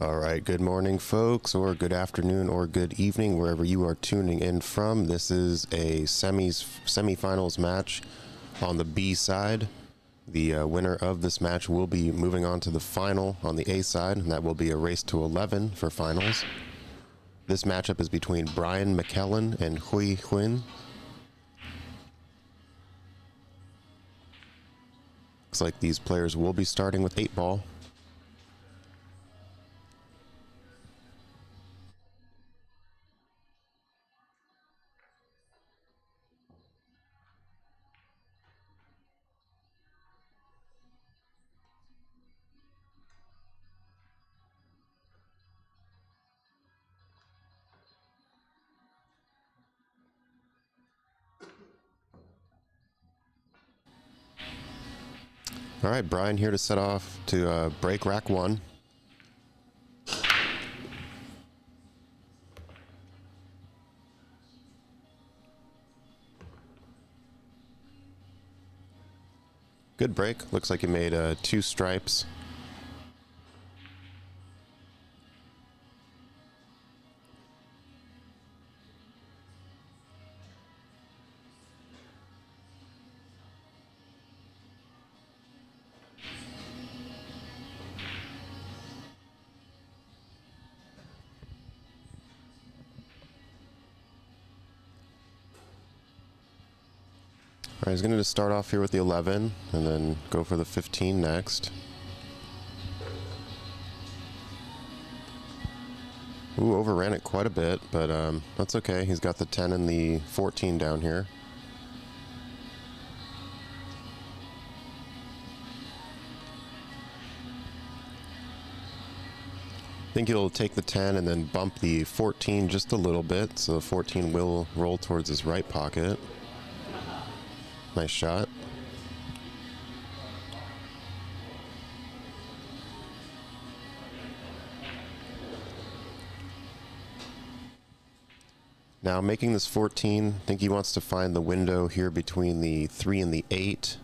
All right, good morning, folks, or good afternoon, or good evening, wherever you are tuning in from. This is a semifinals match on the B side. The winner of this match will be moving on to the final on the A side, and that will be a race to 11 for finals. This matchup is between Brian McKellen and Hui Huyn. Looks like these players will be starting with 8-ball. All right, Brian here to set off to break rack 1. Good break. Looks like he made 2 stripes. All right, he's going to start off here with the 11 and then go for the 15 next. Ooh, overran it quite a bit, but that's okay. He's got the 10 and the 14 down here. I think he'll take the 10 and then bump the 14 just a little bit, so the 14 will roll towards his right pocket. Nice shot. Now making this 14, I think he wants to find the window here between the 3 and the 8,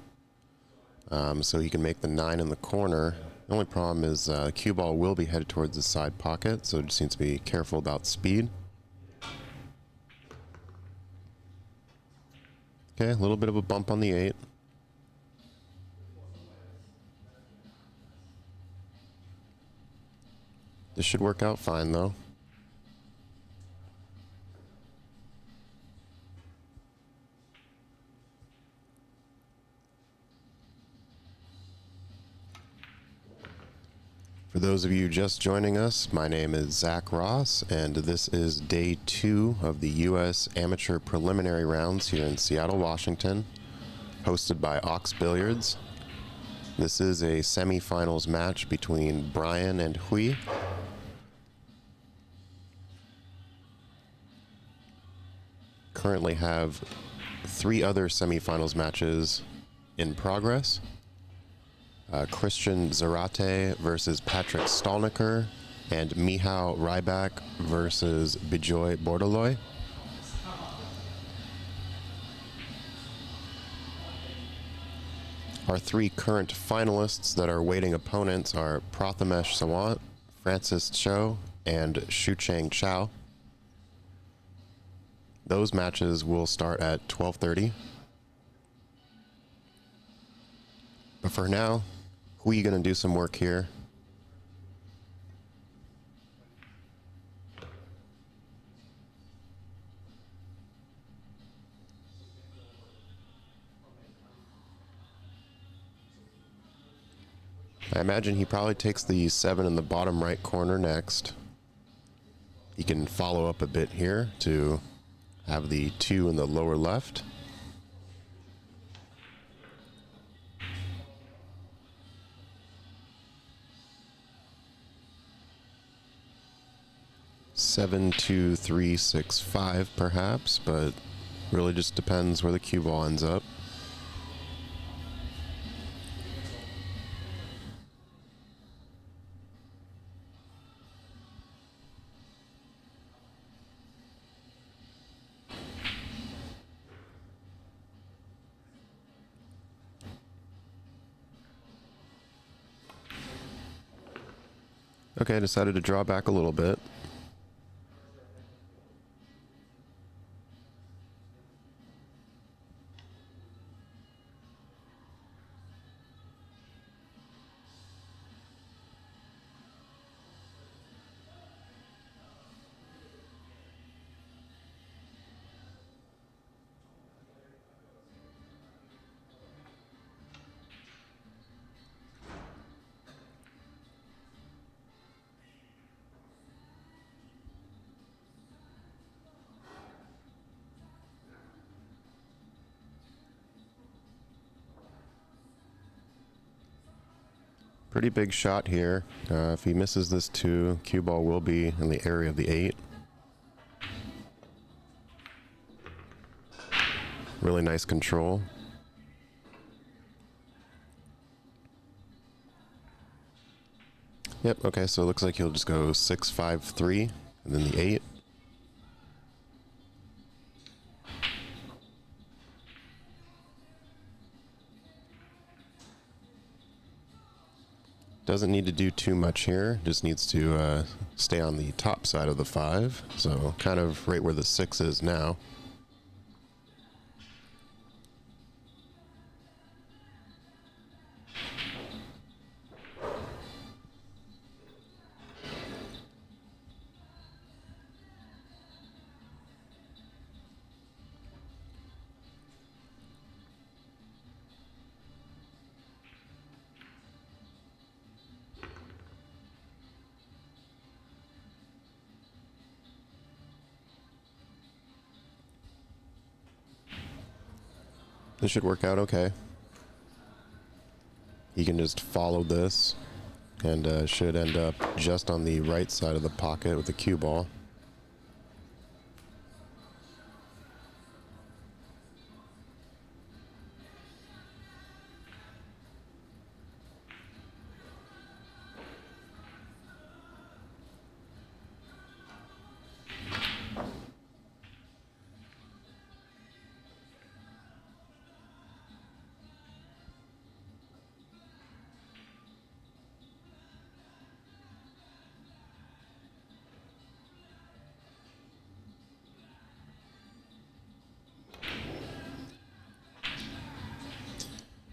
so he can make the 9 in the corner. The only problem is cue ball will be headed towards the side pocket, so just needs to be careful about speed. Okay, a little bit of a bump on the 8. This should work out fine, though. For those of you just joining us, my name is Zach Ross, and this is day 2 of the U.S. Amateur Preliminary Rounds here in Seattle, Washington, hosted by Ox Billiards. This is a semifinals match between Brian and Hui. Currently have 3 other semifinals matches in progress. Christian Zarate versus Patrick Stalniker, and Michał Rybak versus Bejoy Bordaloy. Our 3 current finalists that are waiting opponents are Prathamesh Sawant, Francis Cho, and Shucheng Chao. Those matches will start at 12:30. But for now, Hui gonna do some work here. I imagine he probably takes the 7 in the bottom right corner next. He can follow up a bit here to have the 2 in the lower left. 7-2-3-6-5 perhaps, but really just depends where the cue ball ends up. Okay, I decided to draw back a little bit. Pretty big shot here. If he misses this 2, cue ball will be in the area of the 8. Really nice control. Yep, okay, so it looks like he'll just go 6-5-3 and then the 8. Doesn't need to do too much here, just needs to stay on the top side of the 5, so kind of right where the 6 is now. This should work out okay. You can just follow this and should end up just on the right side of the pocket with the cue ball.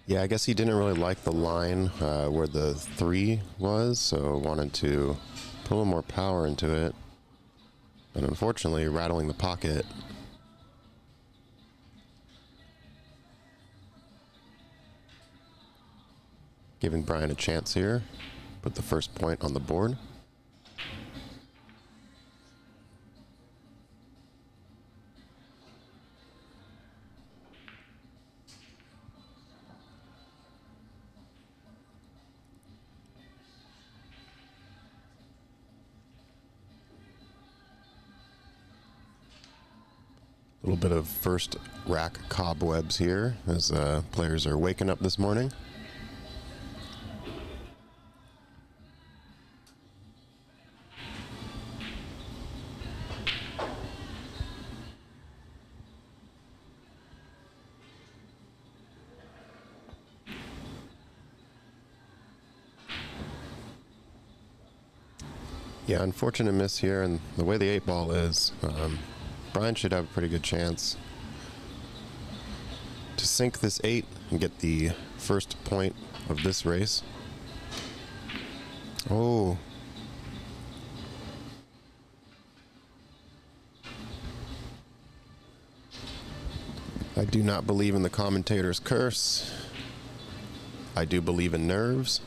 Yeah, I guess he didn't really like the line where the 3 was, so wanted to put a little more power into it. And unfortunately, rattling the pocket. Giving Brian a chance here. Put the first point on the board. A little bit of first rack cobwebs here as players are waking up this morning. Yeah, unfortunate miss here, and the way the 8 ball is, Brian should have a pretty good chance to sink this 8 and get the first point of this race. Oh. I do not believe in the commentator's curse. I do believe in nerves.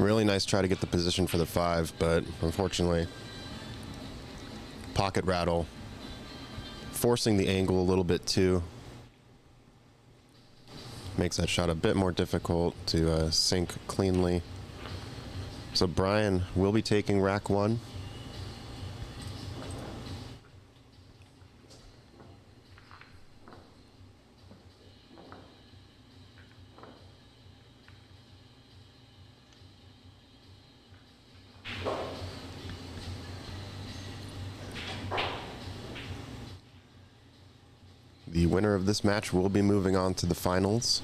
Really nice try to get the position for the 5, but unfortunately, pocket rattle, forcing the angle a little bit too. Makes that shot a bit more difficult to sink cleanly. So Brian will be taking rack 1. The winner of this match will be moving on to the finals.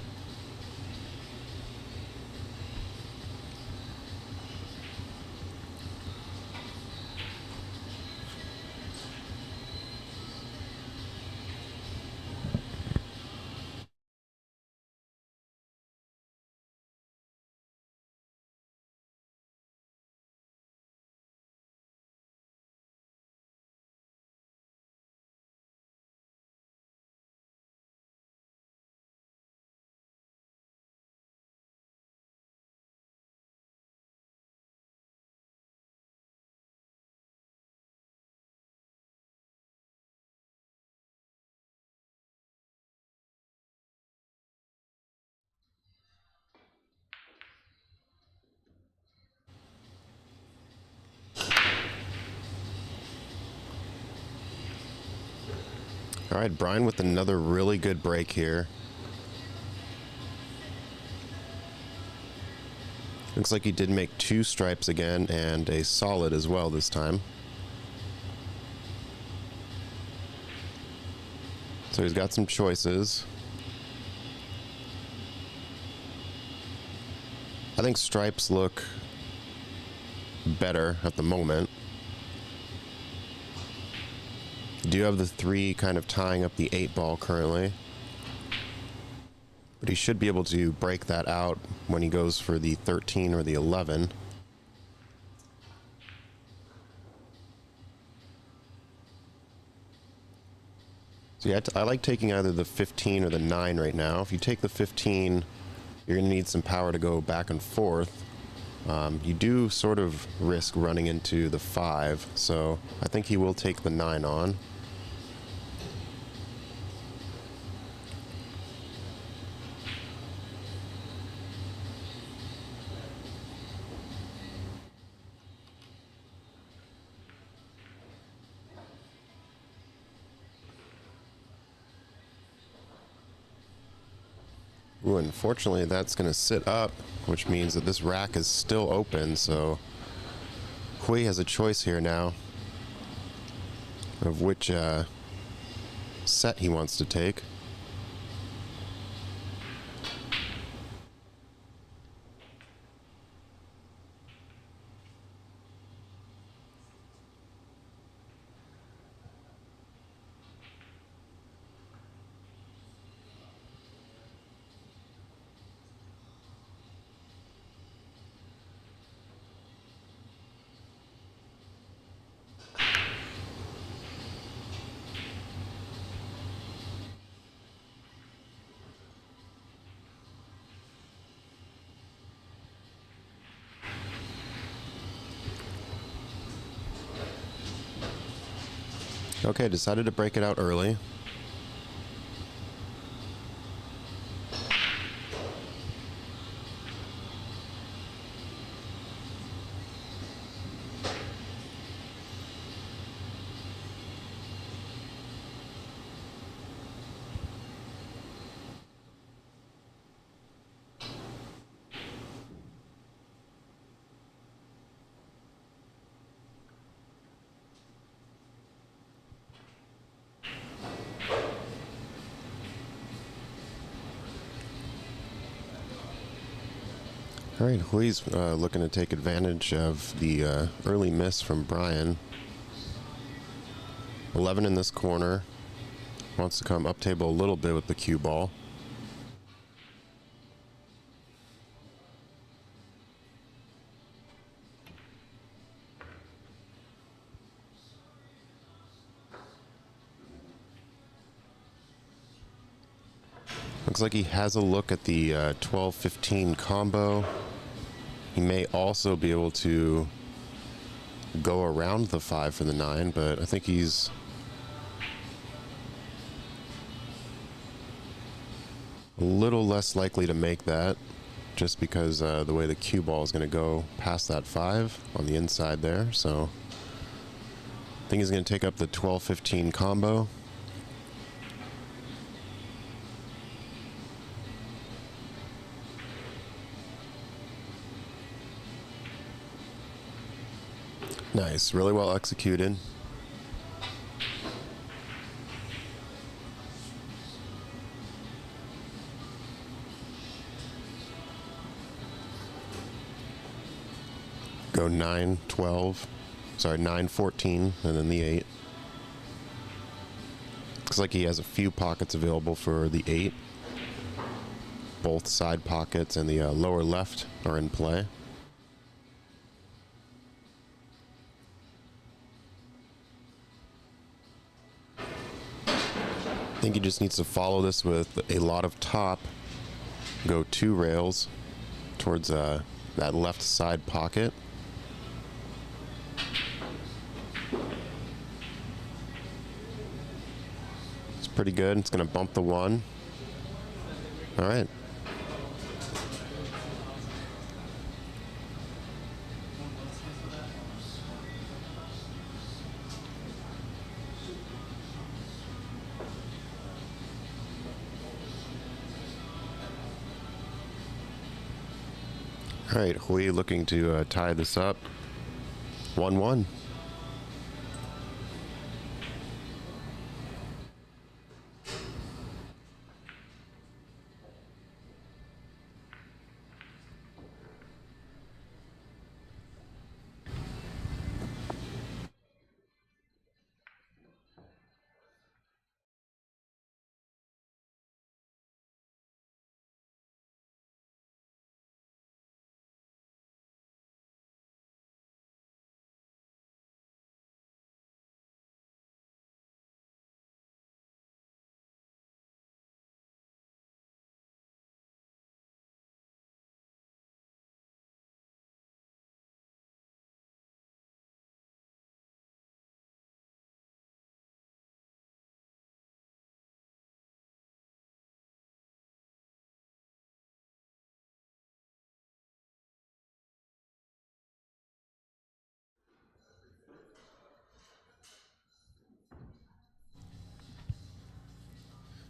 All right, Brian with another really good break here. Looks like he did make 2 stripes again and a solid as well this time. So he's got some choices. I think stripes look better at the moment. You do have the 3 kind of tying up the 8 ball currently. But he should be able to break that out when he goes for the 13 or the 11. So yeah, I like taking either the 15 or the 9 right now. If you take the 15, you're going to need some power to go back and forth. You do sort of risk running into the 5, so I think he will take the 9 on. Ooh, unfortunately, that's going to sit up, which means that this rack is still open, so Hui has a choice here now of which set he wants to take. Okay, decided to break it out early. All right, Hui's looking to take advantage of the early miss from Brian. 11 in this corner. Wants to come up table a little bit with the cue ball. Looks like he has a look at the 12-15 combo. He may also be able to go around the 5 for the 9, but I think he's a little less likely to make that just because the way the cue ball is going to go past that 5 on the inside there. So I think he's going to take up the 12-15 combo. Nice, really well executed. Go 9-12, sorry, 9-14, and then the 8. Looks like he has a few pockets available for the 8. Both side pockets and the lower left are in play. I think he just needs to follow this with a lot of top. Go 2 rails towards that left side pocket. It's pretty good. It's going to bump the 1. All right. All right, Hui looking to tie this up. 1-1.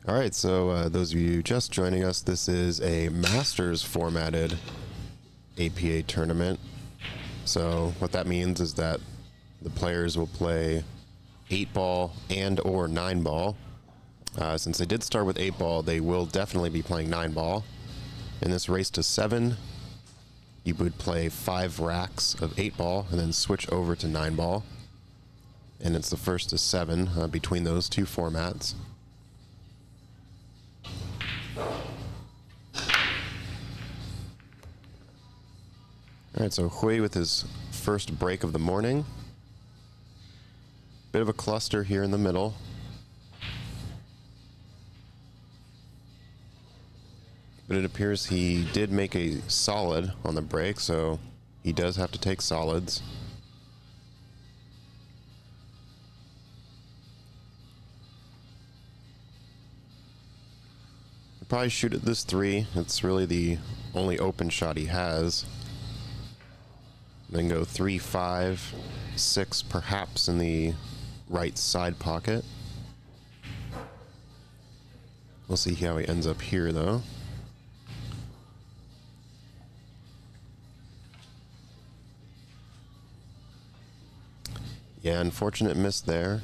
All right, so those of you just joining us, this is a Masters formatted APA tournament. So what that means is that the players will play 8-ball and or 9-ball. Since they did start with 8-ball, they will definitely be playing 9-ball. In this race to 7, you would play 5 racks of 8-ball and then switch over to 9-ball. And it's the first to 7 between those two formats. All right, so Hui with his first break of the morning. Bit of a cluster here in the middle. But it appears he did make a solid on the break, so he does have to take solids. He'll probably shoot at this 3. It's really the only open shot he has. Then go 3, 5, 6, perhaps in the right side pocket. We'll see how he ends up here, though. Yeah, unfortunate miss there.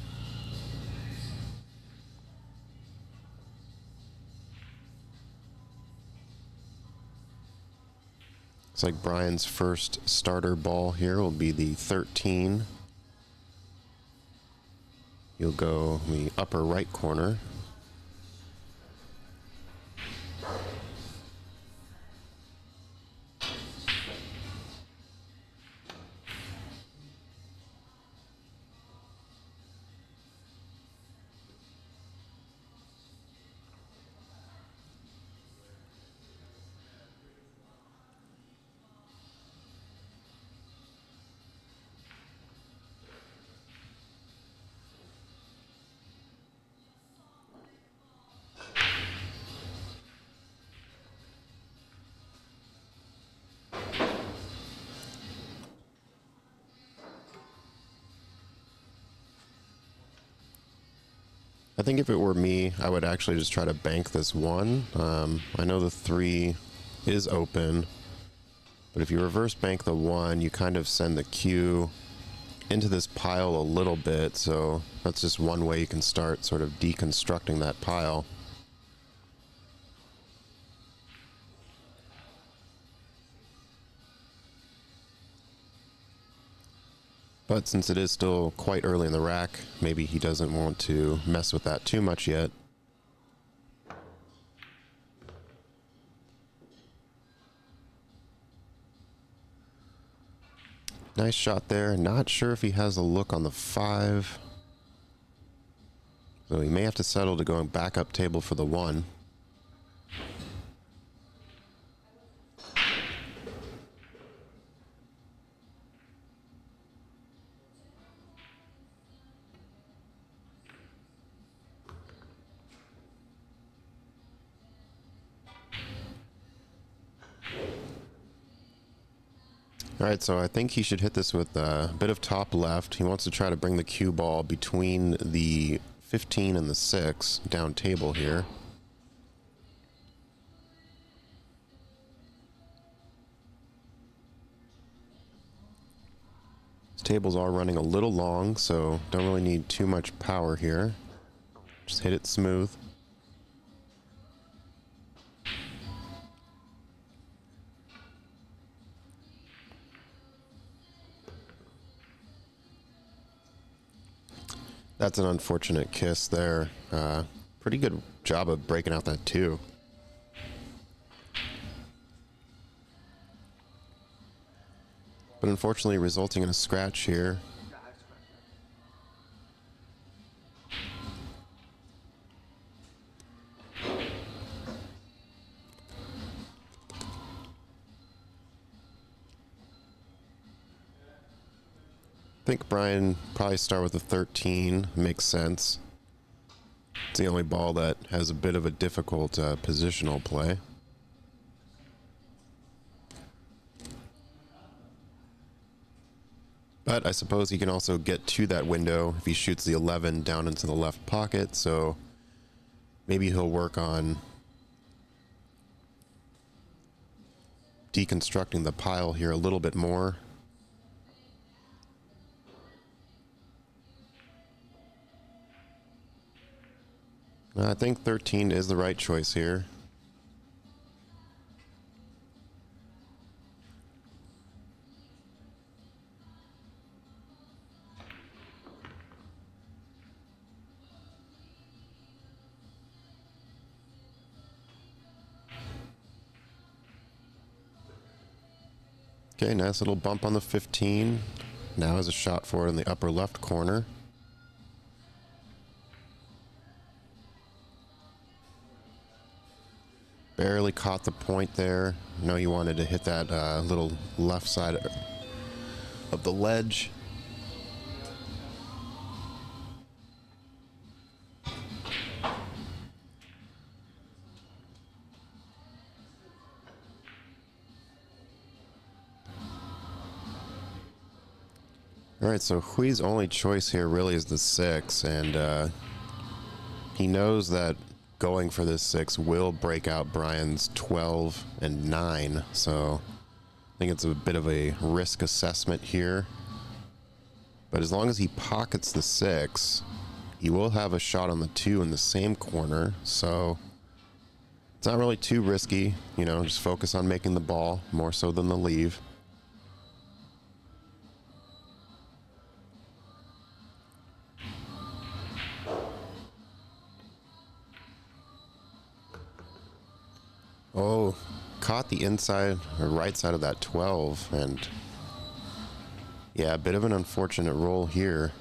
Looks like Brian's first starter ball here will be the 13. He'll go in the upper right corner. I think if it were me, I would actually just try to bank this one. I know the 3 is open, but if you reverse bank the 1, you kind of send the Q into this pile a little bit, so that's just one way you can start sort of deconstructing that pile. But since it is still quite early in the rack, maybe he doesn't want to mess with that too much yet. Nice shot there. Not sure if he has a look on the 5. So he may have to settle to going back up table for the 1. Alright, so I think he should hit this with a bit of top left. He wants to try to bring the cue ball between the 15 and the 6 down table here. His tables are running a little long, so don't really need too much power here. Just hit it smooth. That's an unfortunate kiss there. Pretty good job of breaking out that 2. But unfortunately resulting in a scratch here. I think Brian probably start with a 13. Makes sense. It's the only ball that has a bit of a difficult positional play. But I suppose he can also get to that window if he shoots the 11 down into the left pocket, so maybe he'll work on deconstructing the pile here a little bit more. I think 13 is the right choice here. Okay, nice little bump on the 15. Now has a shot for it in the upper left corner. Barely caught the point there. I know you wanted to hit that little left side of the ledge. Alright, so Hui's only choice here really is the 6, and he knows that going for this 6 will break out Brian's 12 and 9, so I think it's a bit of a risk assessment here. But as long as he pockets the 6, he will have a shot on the 2 in the same corner, so it's not really too risky, you know, just focus on making the ball more so than the leave. Oh, caught the inside or right side of that 12, and yeah, a bit of an unfortunate roll here.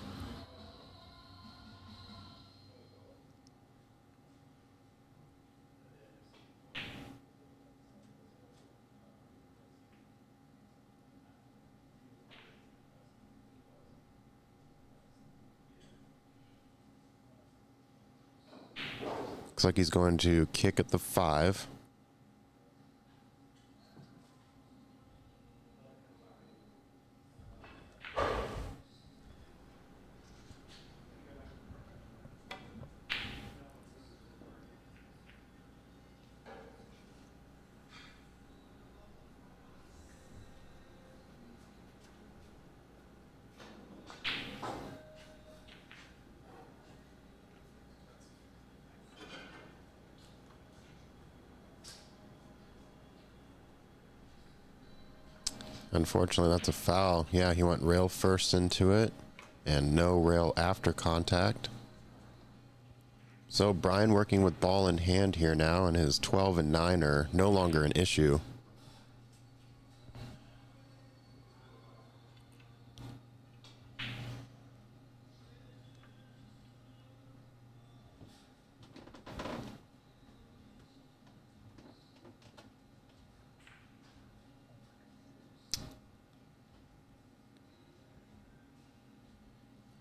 Looks like he's going to kick at the 5. Unfortunately, that's a foul. Yeah, he went rail first into it, and no rail after contact. So Brian working with ball in hand here now, and his 12 and 9 are no longer an issue.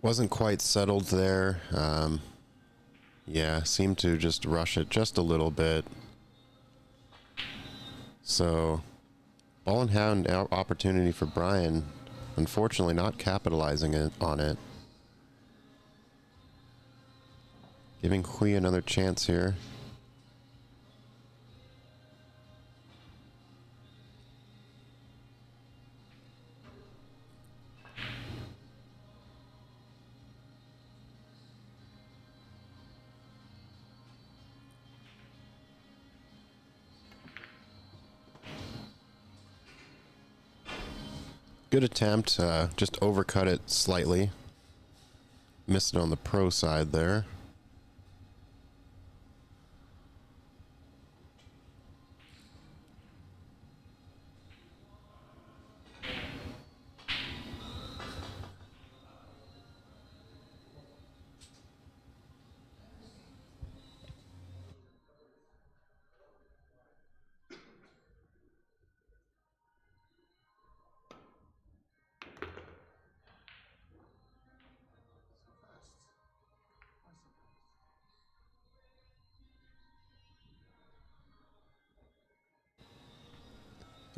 Wasn't quite settled there. Yeah, seemed to just rush it just a little bit. So, ball in hand opportunity for Brian. Unfortunately, not capitalizing on it. Giving Hui another chance here. Good attempt, just overcut it slightly. Missed it on the pro side there.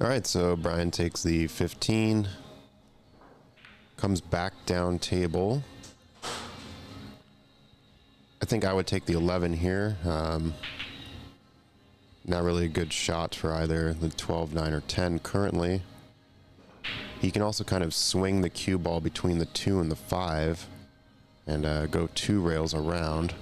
All right, so Brian takes the 15, comes back down table. I think I would take the 11 here. Not really a good shot for either the 12, 9, or 10 currently. He can also kind of swing the cue ball between the 2 and the 5 and go 2 rails around.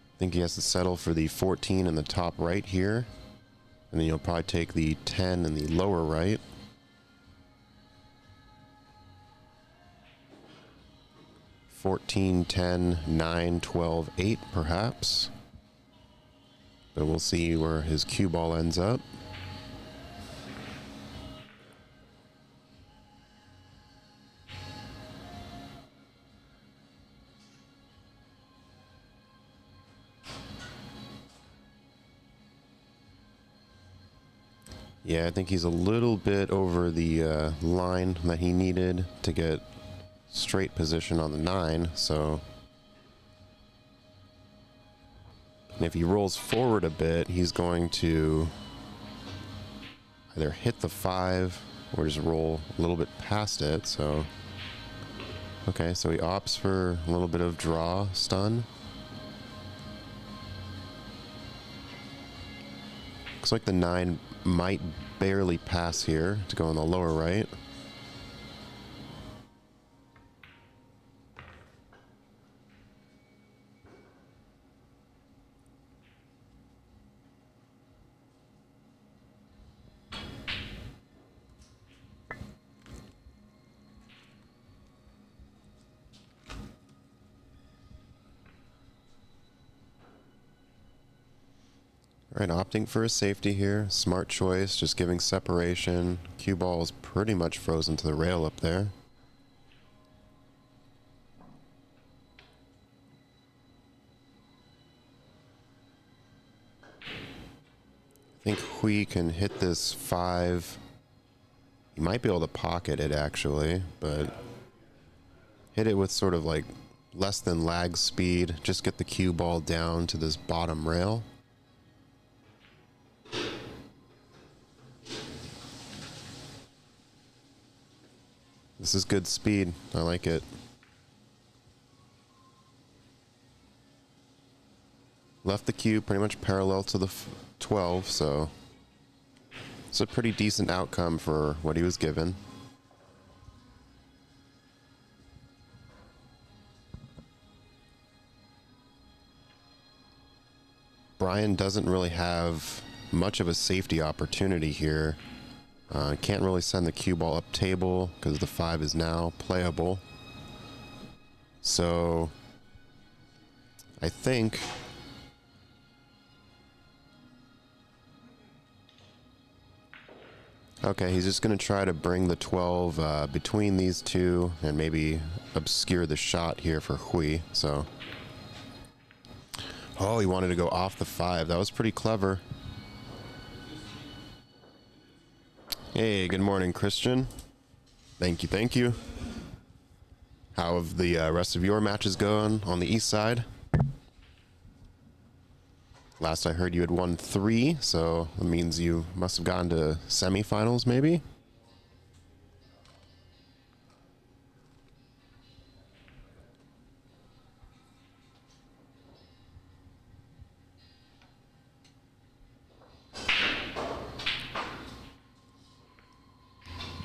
I think he has to settle for the 14 in the top right here. And then you'll probably take the 10 in the lower right. $14, $10, $9, $12, $8 perhaps. But we'll see where his cue ball ends up. Yeah, I think he's a little bit over the line that he needed to get straight position on the 9, so and if he rolls forward a bit, he's going to either hit the 5 or just roll a little bit past it. So okay, so he opts for a little bit of draw stun. Looks like the 9 might barely pass here to go in the lower right. All right, opting for a safety here. Smart choice, just giving separation. Cue ball is pretty much frozen to the rail up there. I think Hui can hit this 5. He might be able to pocket it actually, but hit it with sort of like less than lag speed. Just get the cue ball down to this bottom rail. This is good speed. I like it. Left the cue pretty much parallel to the 12, so it's a pretty decent outcome for what he was given. Brian doesn't really have much of a safety opportunity here. Can't really send the cue ball up table because the 5 is now playable. So I think okay, he's just going to try to bring the 12 between these two and maybe obscure the shot here for Hui. So, oh, he wanted to go off the 5. That was pretty clever. Hey, good morning, Christian. Thank you, thank you. How have the rest of your matches gone on the east side? Last I heard you had won 3, so that means you must have gone to semifinals, maybe?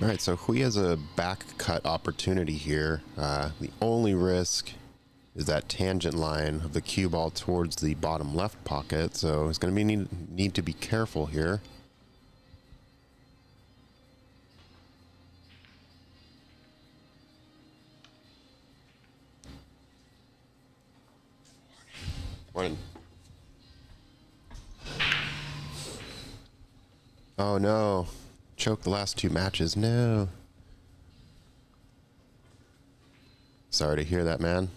All right, so Hui has a back cut opportunity here. The only risk is that tangent line of the cue ball towards the bottom left pocket, so he's going to need to be careful here. Morning. Oh no. Choked the last 2 matches. No. Sorry to hear that, man.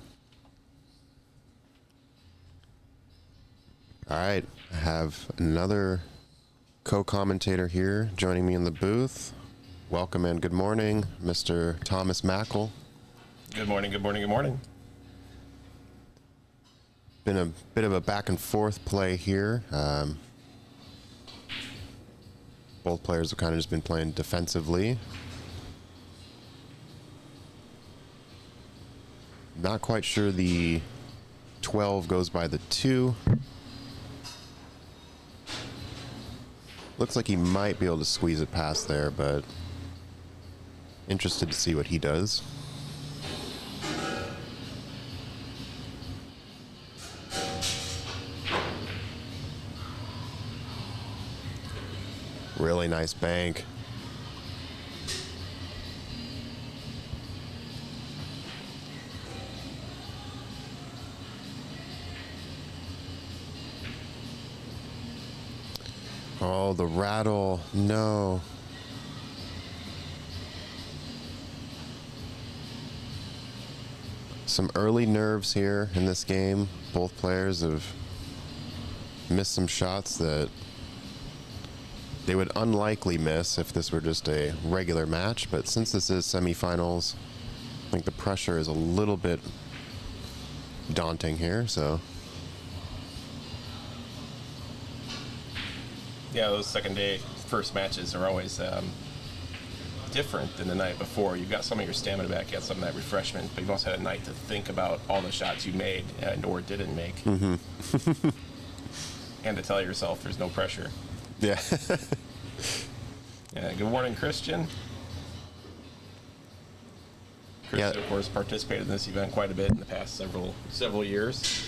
All right. I have another co-commentator here joining me in the booth. Welcome and good morning, Mr. Thomas Mackle. Good morning, good morning, good morning. Been a bit of a back and forth play here. Both players have kind of just been playing defensively. Not quite sure the 12 goes by the 2. Looks like he might be able to squeeze it past there, but interested to see what he does. Really nice bank. Oh, the rattle. No. Some early nerves here in this game. Both players have missed some shots that they would unlikely miss if this were just a regular match, but since this is semifinals, I think the pressure is a little bit daunting here, so. Yeah, those second day first matches are always different than the night before. You've got some of your stamina back, you got some of that refreshment, but you've also had a night to think about all the shots you made and or didn't make. Mm-hmm. And to tell yourself there's no pressure. Yeah. Yeah. Good morning, Christian. Christian, of course, participated in this event quite a bit in the past several years,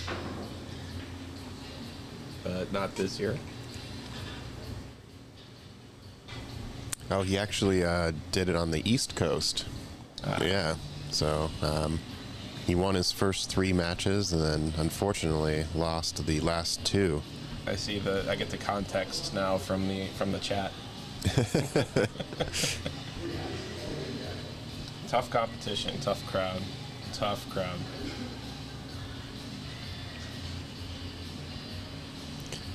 but not this year. Oh, he actually did it on the East Coast. Yeah. So he won his first 3 matches and then unfortunately lost the last 2. I see I get the context now from the chat. Tough competition, tough crowd.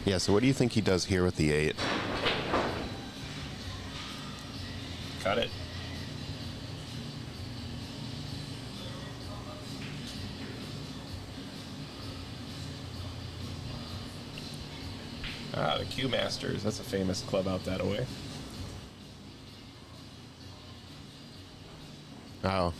Yeah, so what do you think he does here with the 8? Cut it. The Q Masters. That's a famous club out that way. Oh,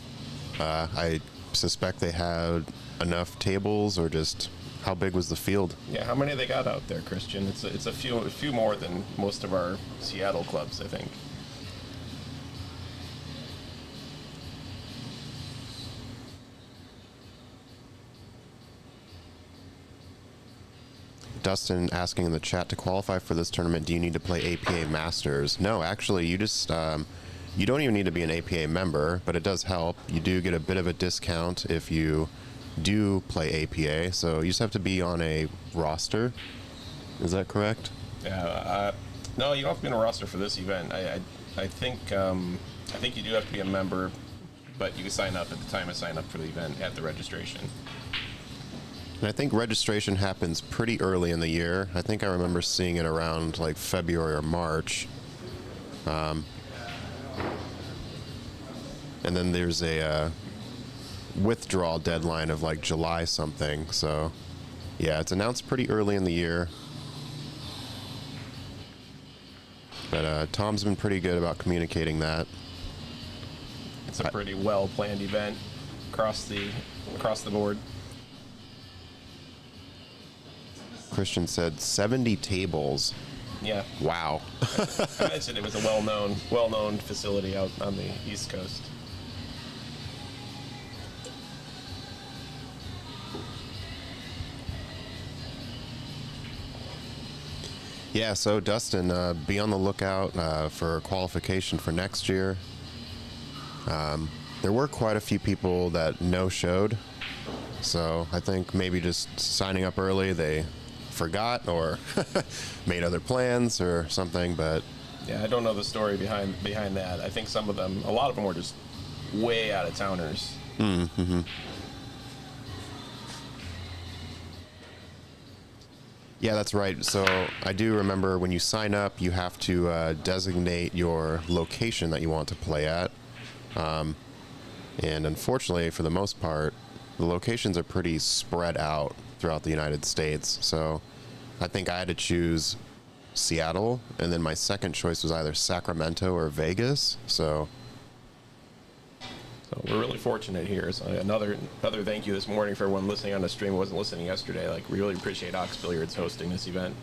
I suspect they had enough tables, or just how big was the field? Yeah, how many they got out there, Christian? It's a few more than most of our Seattle clubs, I think. Dustin asking in the chat, to qualify for this tournament, do you need to play APA Masters? No, actually, you just you don't even need to be an APA member, but it does help. You do get a bit of a discount if you do play APA, so you just have to be on a roster. Is that correct? Yeah. No, you don't have to be on a roster for this event. I think you do have to be a member, but you can sign up at the time of sign up for the event at the registration. And I think registration happens pretty early in the year. I think I remember seeing it around like February or March. And then there's a withdrawal deadline of like July something. So, yeah, it's announced pretty early in the year. But Tom's been pretty good about communicating that. It's a pretty well-planned event across the board. Christian said 70 tables. Yeah. Wow. I mentioned it was a well-known facility out on the East Coast. Yeah, so Dustin, be on the lookout for qualification for next year. There were quite a few people that no-showed, so I think maybe just signing up early, they forgot or made other plans or something, but... Yeah, I don't know the story behind that. I think a lot of them were just way out of towners. Mm-hmm. Yeah, that's right. So I do remember when you sign up, you have to designate your location that you want to play at. And unfortunately, for the most part, the locations are pretty spread out throughout the United States. So I think I had to choose Seattle, and then my second choice was either Sacramento or Vegas. So we're really fortunate here. So another thank you this morning for everyone listening on the stream who wasn't listening yesterday. Like, we really appreciate Ox Billiards hosting this event,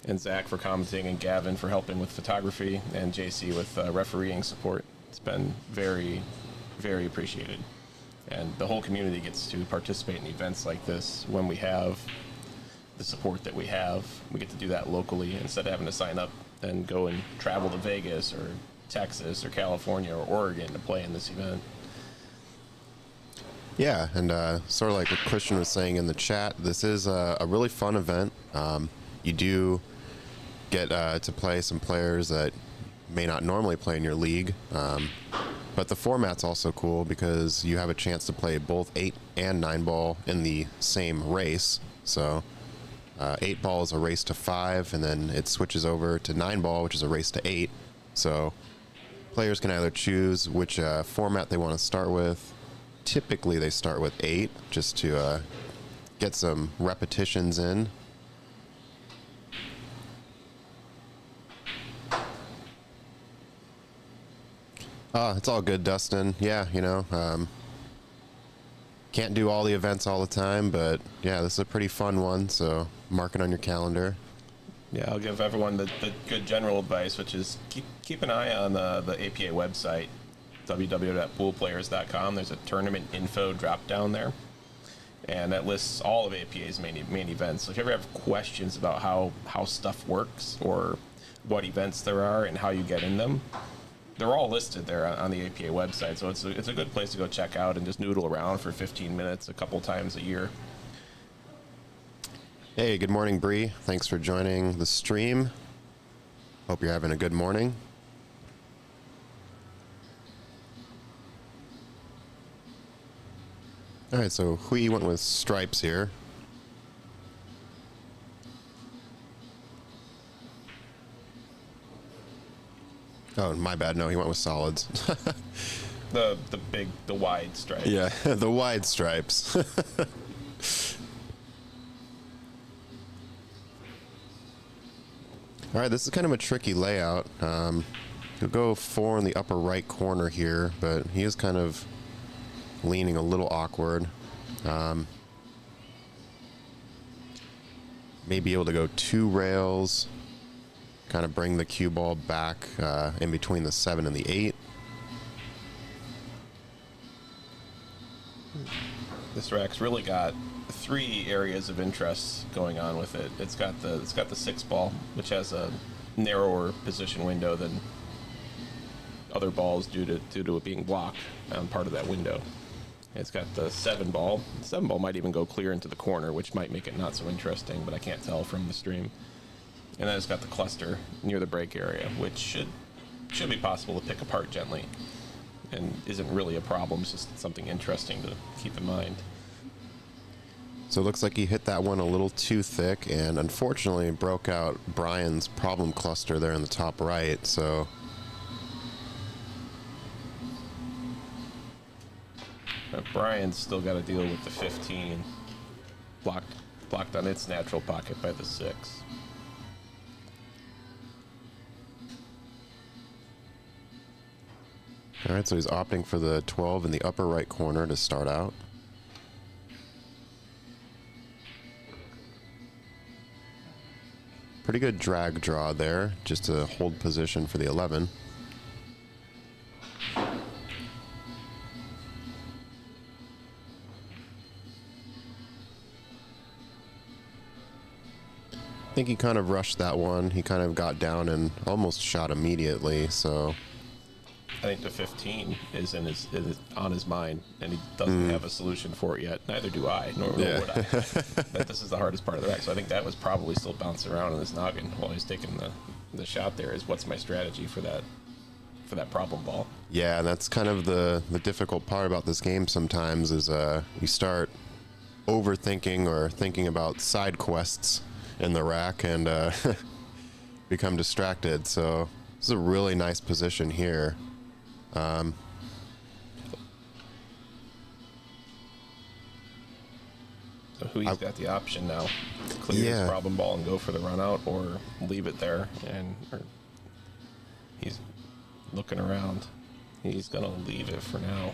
and Zach for commenting, and Gavin for helping with photography, and JC with refereeing support. It's been very, very appreciated. And the whole community gets to participate in events like this when we have the support that we have. We get to do that locally instead of having to sign up and go and travel to Vegas or Texas or California or Oregon to play in this event. yeah, and sort of like what Christian was saying in the chat, this is a really fun event. You do get to play some players that may not normally play in your league. But the format's also cool because you have a chance to play both 8 and 9 ball in the same race. So 8 ball is a race to 5, and then it switches over to 9 ball, which is a race to 8. So players can either choose which format they want to start with. Typically they start with 8 just to get some repetitions in. It's all good, Dustin. Yeah, can't do all the events all the time, but yeah, this is a pretty fun one, so mark it on your calendar. Yeah, I'll give everyone the good general advice, which is keep an eye on the APA website, www.poolplayers.com. There's a tournament info drop down there, and that lists all of APA's main events. So if you ever have questions about how stuff works or what events there are and how you get in them, they're all listed there on the APA website. So it's a good place to go check out and just noodle around for 15 minutes a couple times a year. Hey, good morning, Bree. Thanks for joining the stream. Hope you're having a good morning. All right, so Hui went with stripes here. Oh, my bad. No, he went with solids. The wide stripe. Yeah, the wide stripes. All right, this is kind of a tricky layout. He'll go 4 in the upper right corner here, but he is kind of leaning a little awkward. May be able to go 2 rails, kind of bring the cue ball back in between the 7 and the 8. This rack's really got three areas of interest going on with it. It's got the 6 ball, which has a narrower position window than other balls due to it being blocked on part of that window. It's got the 7 ball. The 7 ball might even go clear into the corner, which might make it not so interesting, but I can't tell from the stream. And then it's got the cluster near the break area, which should be possible to pick apart gently, and isn't really a problem. It's just something interesting to keep in mind. So it looks like he hit that one a little too thick, and unfortunately broke out Brian's problem cluster there in the top right. So Brian's still got to deal with the 15, blocked on its natural pocket by the 6. all right, so he's opting for the 12 in the upper right corner to start out. Pretty good drag draw there, just to hold position for the 11. I think he kind of rushed that one. He kind of got down and almost shot immediately, so... I think the 15 is on his mind, and he doesn't have a solution for it yet. Neither do I, nor would I. But this is the hardest part of the rack, so I think that was probably still bouncing around in his noggin while he's taking the shot there, is what's my strategy for that problem ball. Yeah, and that's kind of the difficult part about this game sometimes is you start overthinking or thinking about side quests in the rack and become distracted. So this is a really nice position here. So he's got the option now to clear his problem ball and go for the run out, or leave it there, or he's looking around. He's gonna leave it for now.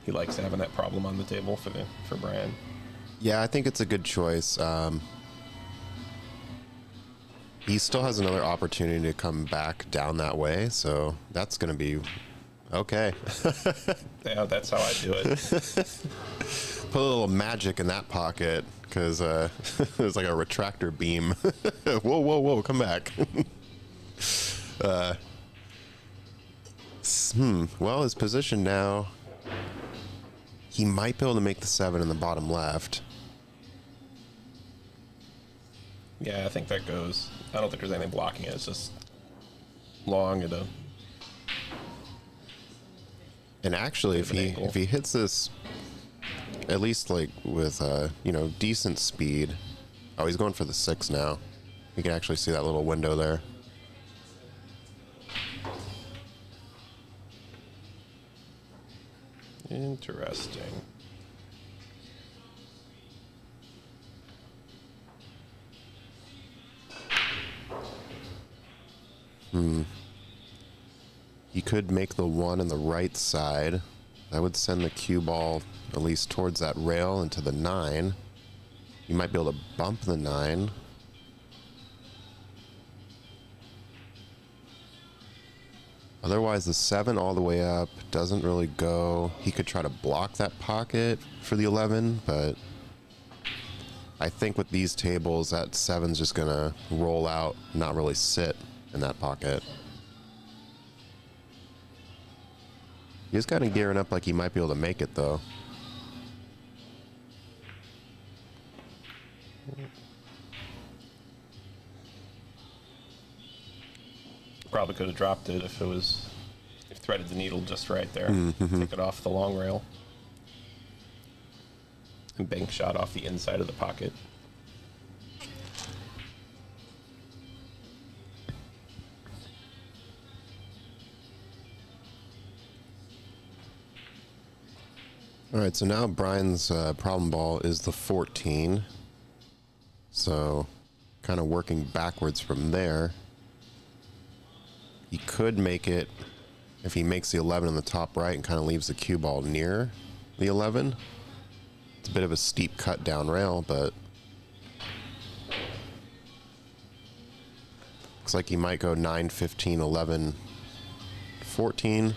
He likes having that problem on the table for Brian. Yeah, I think it's a good choice. He still has another opportunity to come back down that way, so that's going to be okay. Yeah, that's how I do it. Put a little magic in that pocket, because it's like a retractor beam. Whoa, come back. Well, his position now, he might be able to make the 7 in the bottom left. Yeah, I think that goes. I don't think there's anything blocking it. It's just long at a... And actually, if he hits this, at least like with decent speed. Oh, he's going for the 6 now. You can actually see that little window there. Interesting. He could make the 1 on the right side. That would send the cue ball at least towards that rail into the 9. You might be able to bump the 9. Otherwise, the 7 all the way up doesn't really go. He could try to block that pocket for the 11, but I think with these tables, that 7's just going to roll out, not really sit in that pocket. He's kind of gearing up like he might be able to make it, though. Probably could have dropped it if threaded the needle just right there. Take it off the long rail. And bank shot off the inside of the pocket. All right, so now Brian's problem ball is the 14. So kind of working backwards from there. He could make it if he makes the 11 in the top right and kind of leaves the cue ball near the 11. It's a bit of a steep cut down rail, but looks like he might go 9, 15, 11, 14.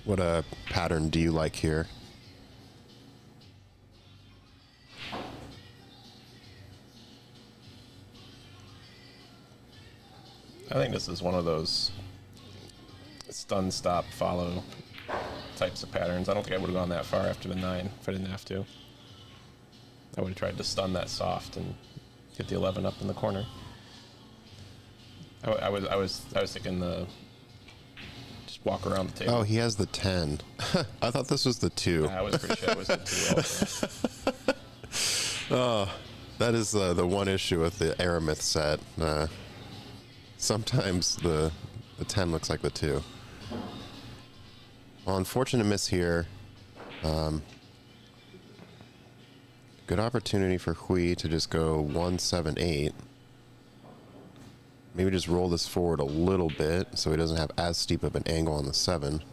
What pattern do you like here? I think this is one of those stun, stop, follow types of patterns. I don't think I would have gone that far after the 9 if I didn't have to. I would have tried to stun that soft and get the 11 up in the corner. I was thinking just walk around the table. Oh, he has the 10. I thought this was the 2. I was pretty sure it was the 2 also. Oh, that is the one issue with the Aramith set. Sometimes the 10 looks like the 2. Well, unfortunate miss here. Good opportunity for Hui to just go 1-7-8. Maybe just roll this forward a little bit so he doesn't have as steep of an angle on the 7.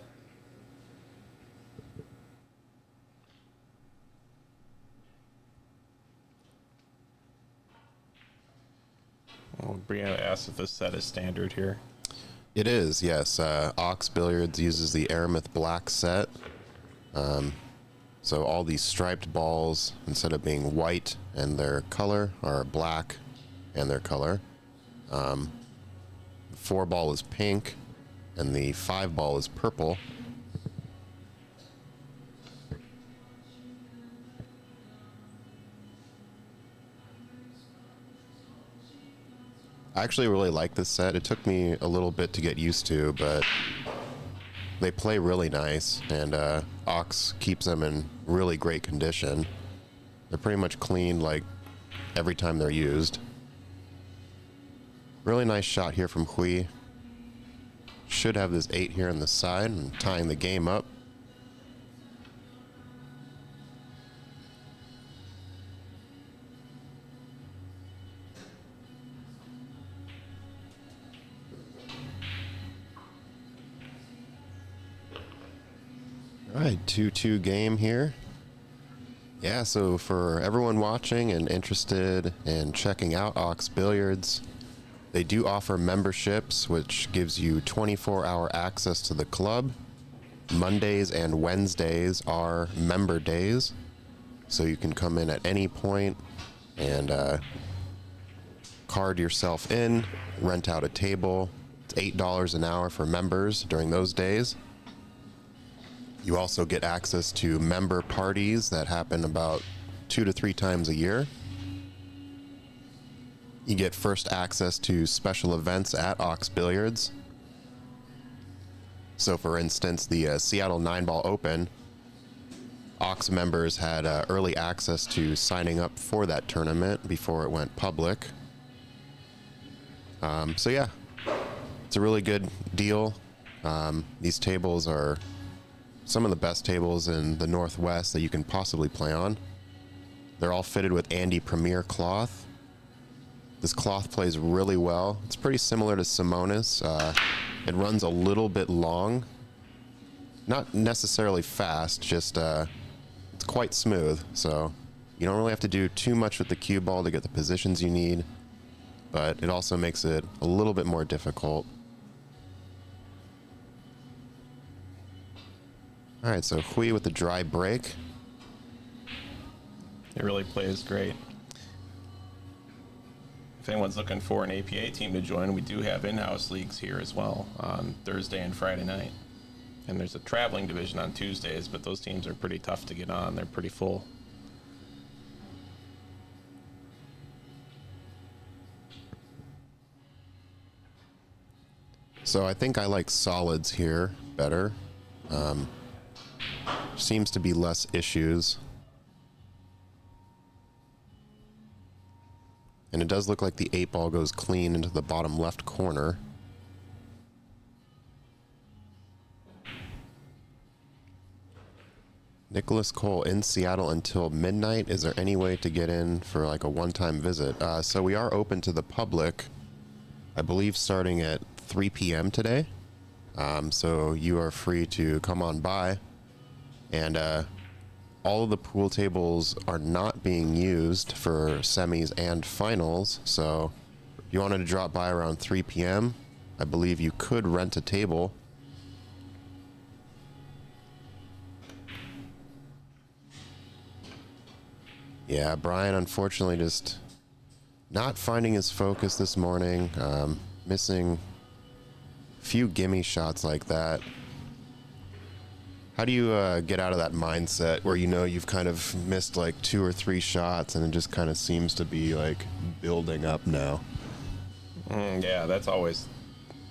Well, Brianna asked if this set is standard here. It is, yes. Ox Billiards uses the Aramith Black set. So all these striped balls, instead of being white and their color, are black and their color. The 4 ball is pink, and the 5 ball is purple. I actually really like this set. It took me a little bit to get used to, but they play really nice, and Ox keeps them in really great condition. They're pretty much cleaned like every time they're used. Really nice shot here from Hui. Should have this 8 here on the side and tying the game up. All right, 2-2 game here. Yeah, so for everyone watching and interested in checking out Ox Billiards, they do offer memberships, which gives you 24-hour access to the club. Mondays and Wednesdays are member days, so you can come in at any point and card yourself in, rent out a table. It's $8 an hour for members during those days. You also get access to member parties that happen about 2 to 3 times a year. You get first access to special events at Ox Billiards. So for instance, the Seattle 9-Ball Open, Ox members had early access to signing up for that tournament before it went public. So yeah, it's a really good deal. These tables are some of the best tables in the Northwest that you can possibly play on. They're all fitted with Andy Premier cloth. This cloth plays really well. It's pretty similar to Simonis. It runs a little bit long. Not necessarily fast, just it's quite smooth. So you don't really have to do too much with the cue ball to get the positions you need, but it also makes it a little bit more difficult. All right, so Hui with the dry break. It really plays great. If anyone's looking for an APA team to join, we do have in-house leagues here as well on Thursday and Friday night. And there's a traveling division on Tuesdays, but those teams are pretty tough to get on. They're pretty full. So I think I like solids here better. Seems to be less issues. And it does look like the 8 ball goes clean into the bottom left corner. Nicholas Cole in Seattle until midnight. Is there any way to get in for like a one-time visit? So we are open to the public, I believe starting at 3 p.m. today. So you are free to come on by. And all of the pool tables are not being used for semis and finals. So if you wanted to drop by around 3 p.m., I believe you could rent a table. Yeah, Brian, unfortunately, just not finding his focus this morning. Missing a few gimme shots like that. How do you get out of that mindset where you know you've kind of missed like 2 or 3 shots and it just kind of seems to be like building up now? Yeah, that's always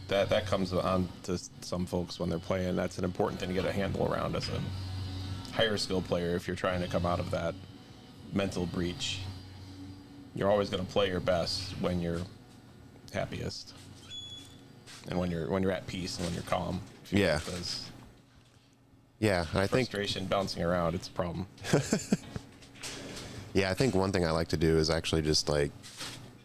that comes on to some folks when they're playing. That's an important thing to get a handle around as a higher skill player. If you're trying to come out of that mental breach, you're always going to play your best when you're happiest and when you're at peace and when you're calm. Yeah. Yeah, I think frustration bouncing around, it's a problem. Yeah, I think one thing I like to do is actually just like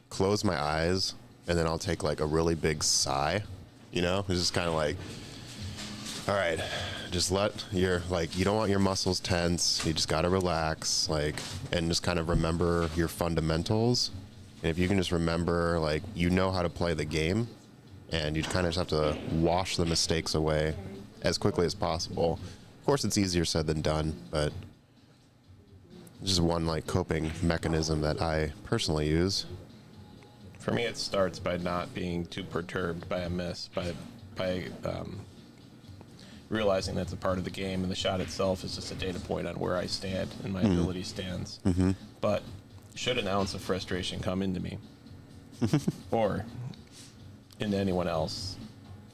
close my eyes and then I'll take like a really big sigh. You know, it's just kind of like, all right, just let your, like, you don't want your muscles tense. You just got to relax, like, and just kind of remember your fundamentals. And if you can just remember, like, you know how to play the game, and you kind of just have to wash the mistakes away as quickly as possible. Of course, it's easier said than done, but it's just one, like, coping mechanism that I personally use. For me, it starts by not being too perturbed by a miss, by realizing that's a part of the game, and the shot itself is just a data point on where I stand and my ability stands. But should an ounce of frustration come into me, or into anyone else,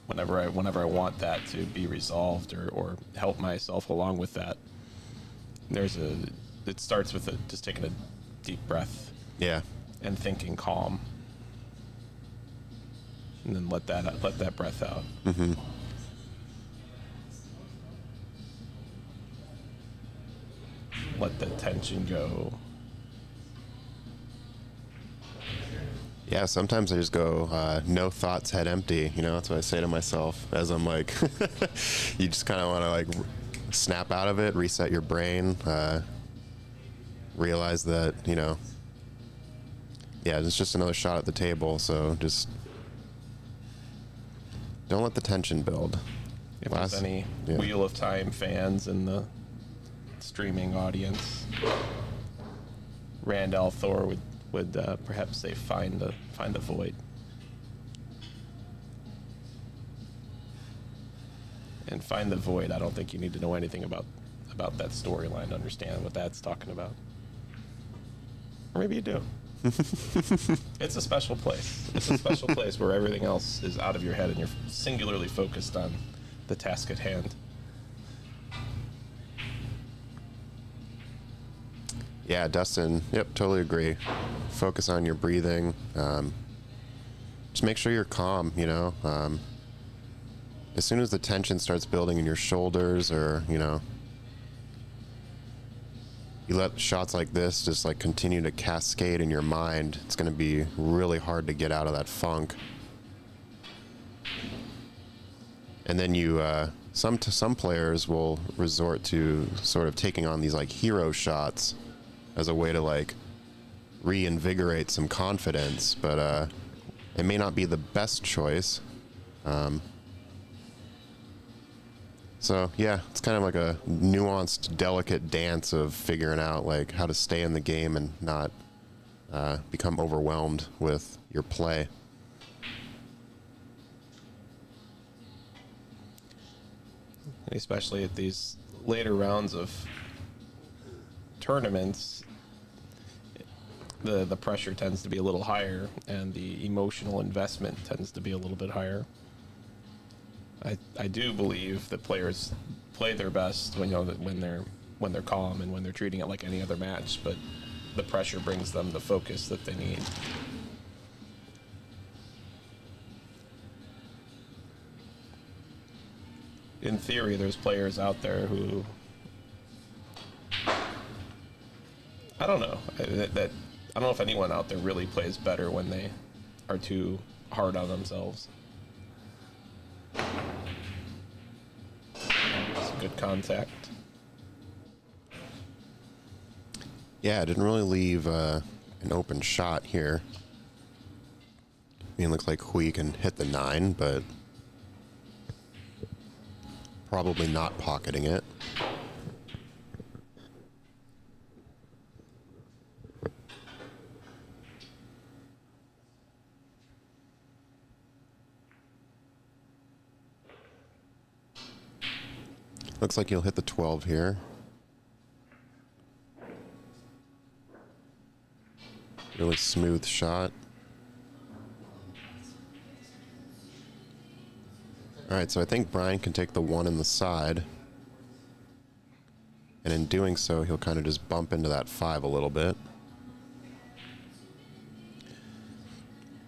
whenever I want that to be resolved or help myself along with that, it starts with just taking a deep breath. Yeah. And thinking calm. And then let that breath out. Let the tension go. Yeah, sometimes I just go, no thoughts, head empty. You know, that's what I say to myself as I'm like, you just kind of want to like snap out of it, reset your brain, realize that, you know, yeah, it's just another shot at the table. So just don't let the tension build. If there's any Wheel of Time fans in the streaming audience, Rand al'Thor would perhaps say find the void. And find the void, I don't think you need to know anything about that storyline to understand what that's talking about. Or maybe you do. It's a special place. It's a special place where everything else is out of your head and you're singularly focused on the task at hand. Yeah, Dustin, yep, totally agree. Focus on your breathing. Just make sure you're calm, you know. As soon as the tension starts building in your shoulders, or, you know, you let shots like this just like continue to cascade in your mind, it's going to be really hard to get out of that funk. And then you, some players will resort to sort of taking on these like hero shots as a way to like reinvigorate some confidence, but it may not be the best choice. So yeah, it's kind of like a nuanced, delicate dance of figuring out like how to stay in the game and not become overwhelmed with your play. Especially at these later rounds of tournaments, the pressure tends to be a little higher and the emotional investment tends to be a little bit higher. I do believe that players play their best when they're calm and when they're treating it like any other match, but the pressure brings them the focus that they need. In theory, there's players out there who I don't know if anyone out there really plays better when they are too hard on themselves. It's good contact. Yeah, I didn't really leave an open shot here. I mean, it looks like Hui can hit the 9, but probably not pocketing it. Looks like he'll hit the 12 here. Really smooth shot. All right, so I think Brian can take the 1 in the side. And in doing so, he'll kind of just bump into that 5 a little bit.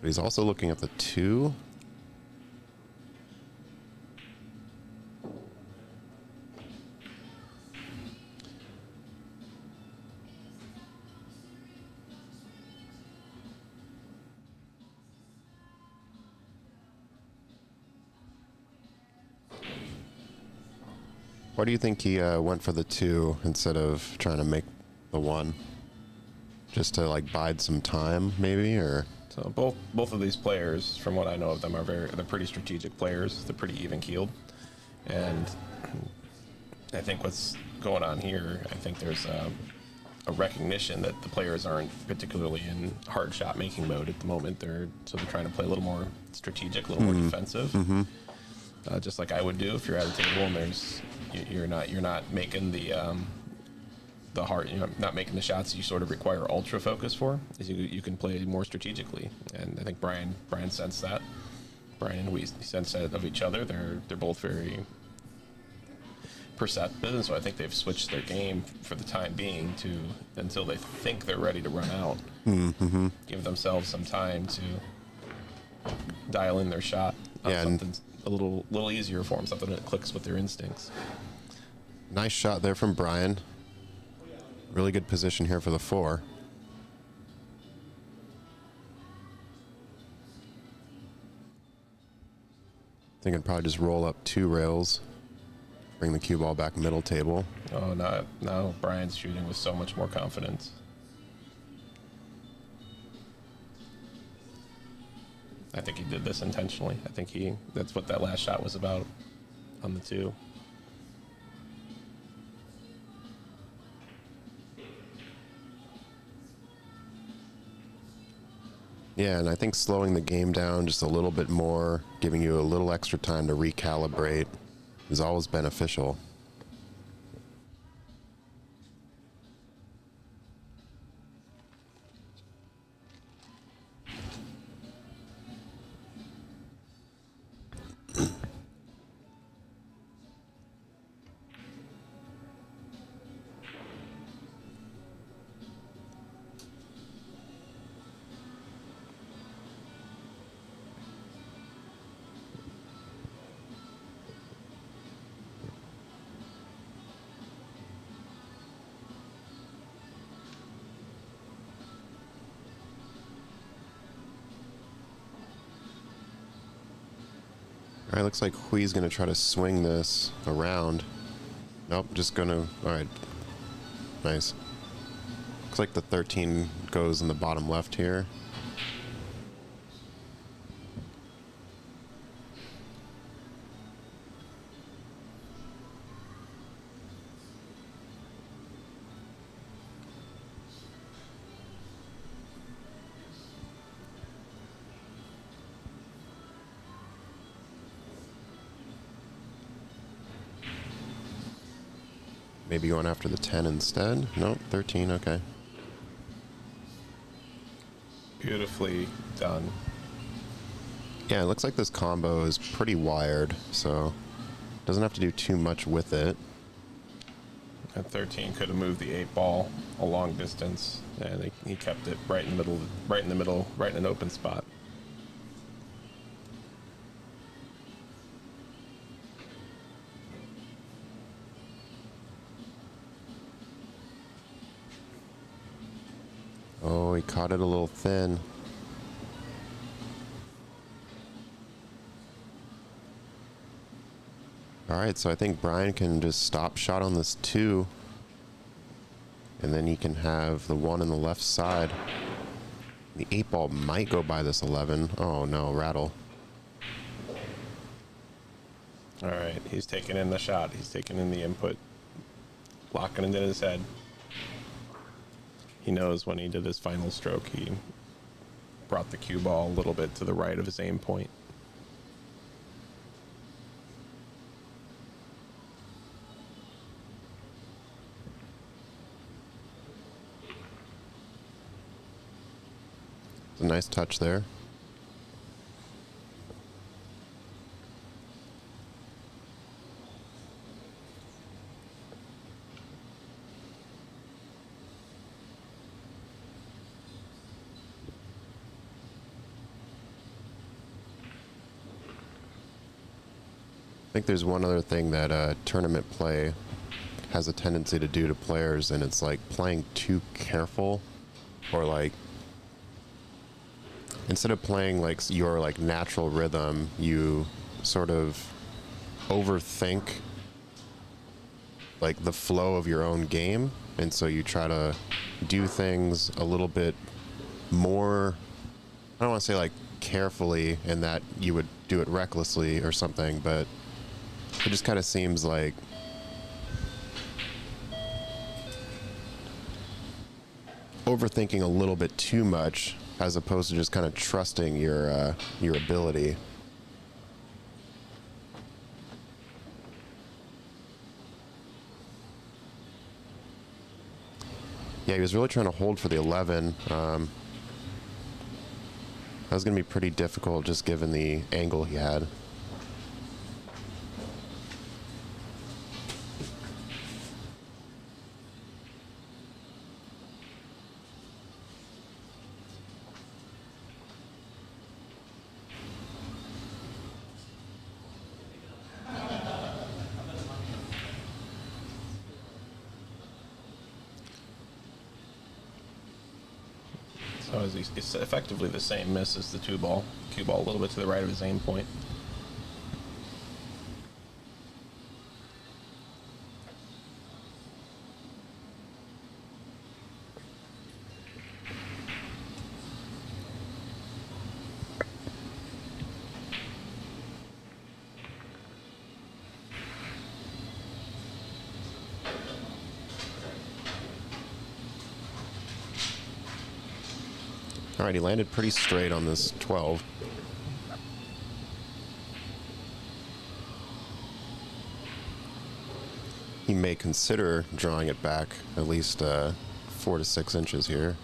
But he's also looking at the 2. Why do you think he went for the 2 instead of trying to make the 1? Just to like bide some time, maybe, or? So both of these players, from what I know of them, they're pretty strategic players. They're pretty even keeled, and I think what's going on here, I think there's a recognition that the players aren't particularly in hard shot making mode at the moment. They're trying to play a little more strategic, a little more defensive, just like I would do if you're at a table and you're not making the hard, not making the shots you sort of require ultra focus for. Is you can play more strategically, and I think Brian sensed that. Brian and we sense that of each other. They're both very perceptive, and so I think they've switched their game for the time being until they think they're ready to run out. Give themselves some time to dial in their shot on something a little easier for them, something that clicks with their instincts. Nice shot there from Brian. Really good position here for the 4. I think I'd probably just roll up 2 rails, bring the cue ball back middle table. Oh, now Brian's shooting with so much more confidence. I think he did this intentionally. I think that's what that last shot was about on the 2. Yeah, and I think slowing the game down just a little bit more, giving you a little extra time to recalibrate is always beneficial. All right, looks like Hui's going to try to swing this around. Nope, just going to... All right. Nice. Looks like the 13 goes in the bottom left here. Maybe going after the 10 instead. Nope, 13, okay. Beautifully done. Yeah, it looks like this combo is pretty wired, so doesn't have to do too much with it. At 13 could have moved the 8 ball a long distance, and he kept it right in an open spot. Oh, he caught it a little thin. All right, so I think Brian can just stop shot on this 2. And then he can have the 1 on the left side. The 8 ball might go by this 11. Oh, no, rattle. All right, he's taking in the shot. He's taking in the input, locking it in his head. He knows when he did his final stroke, he brought the cue ball a little bit to the right of his aim point. A nice touch there. I think there's one other thing that tournament play has a tendency to do to players, and it's like playing too careful, or like instead of playing like your like natural rhythm, you sort of overthink like the flow of your own game, and so you try to do things a little bit more, I don't want to say like carefully in that you would do it recklessly or something, but it just kind of seems like overthinking a little bit too much as opposed to just kind of trusting your ability. Yeah, he was really trying to hold for the 11. That was going to be pretty difficult just given the angle he had. So it's effectively the same miss as the cue ball a little bit to the right of his aim point. All right, he landed pretty straight on this 12. He may consider drawing it back at least 4 to 6 inches here.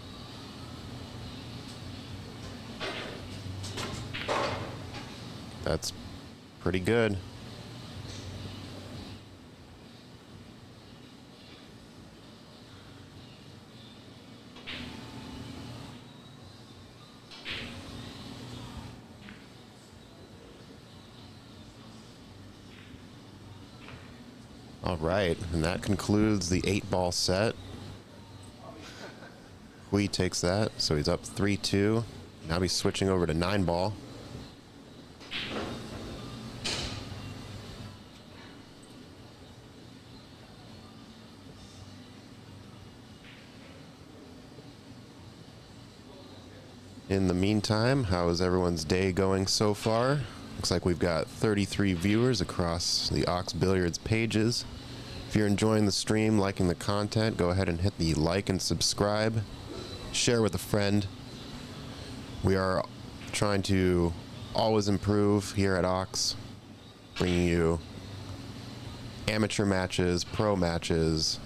That's pretty good. All right, and that concludes the 8-ball set. Hui takes that, so he's up 3-2. Now he's switching over to 9-ball. In the meantime, how is everyone's day going so far? Looks like we've got 33 viewers across the Ox Billiards pages. If you're enjoying the stream, liking the content, go ahead and hit the like and subscribe. Share with a friend. We are trying to always improve here at Ox, bringing you amateur matches, pro matches.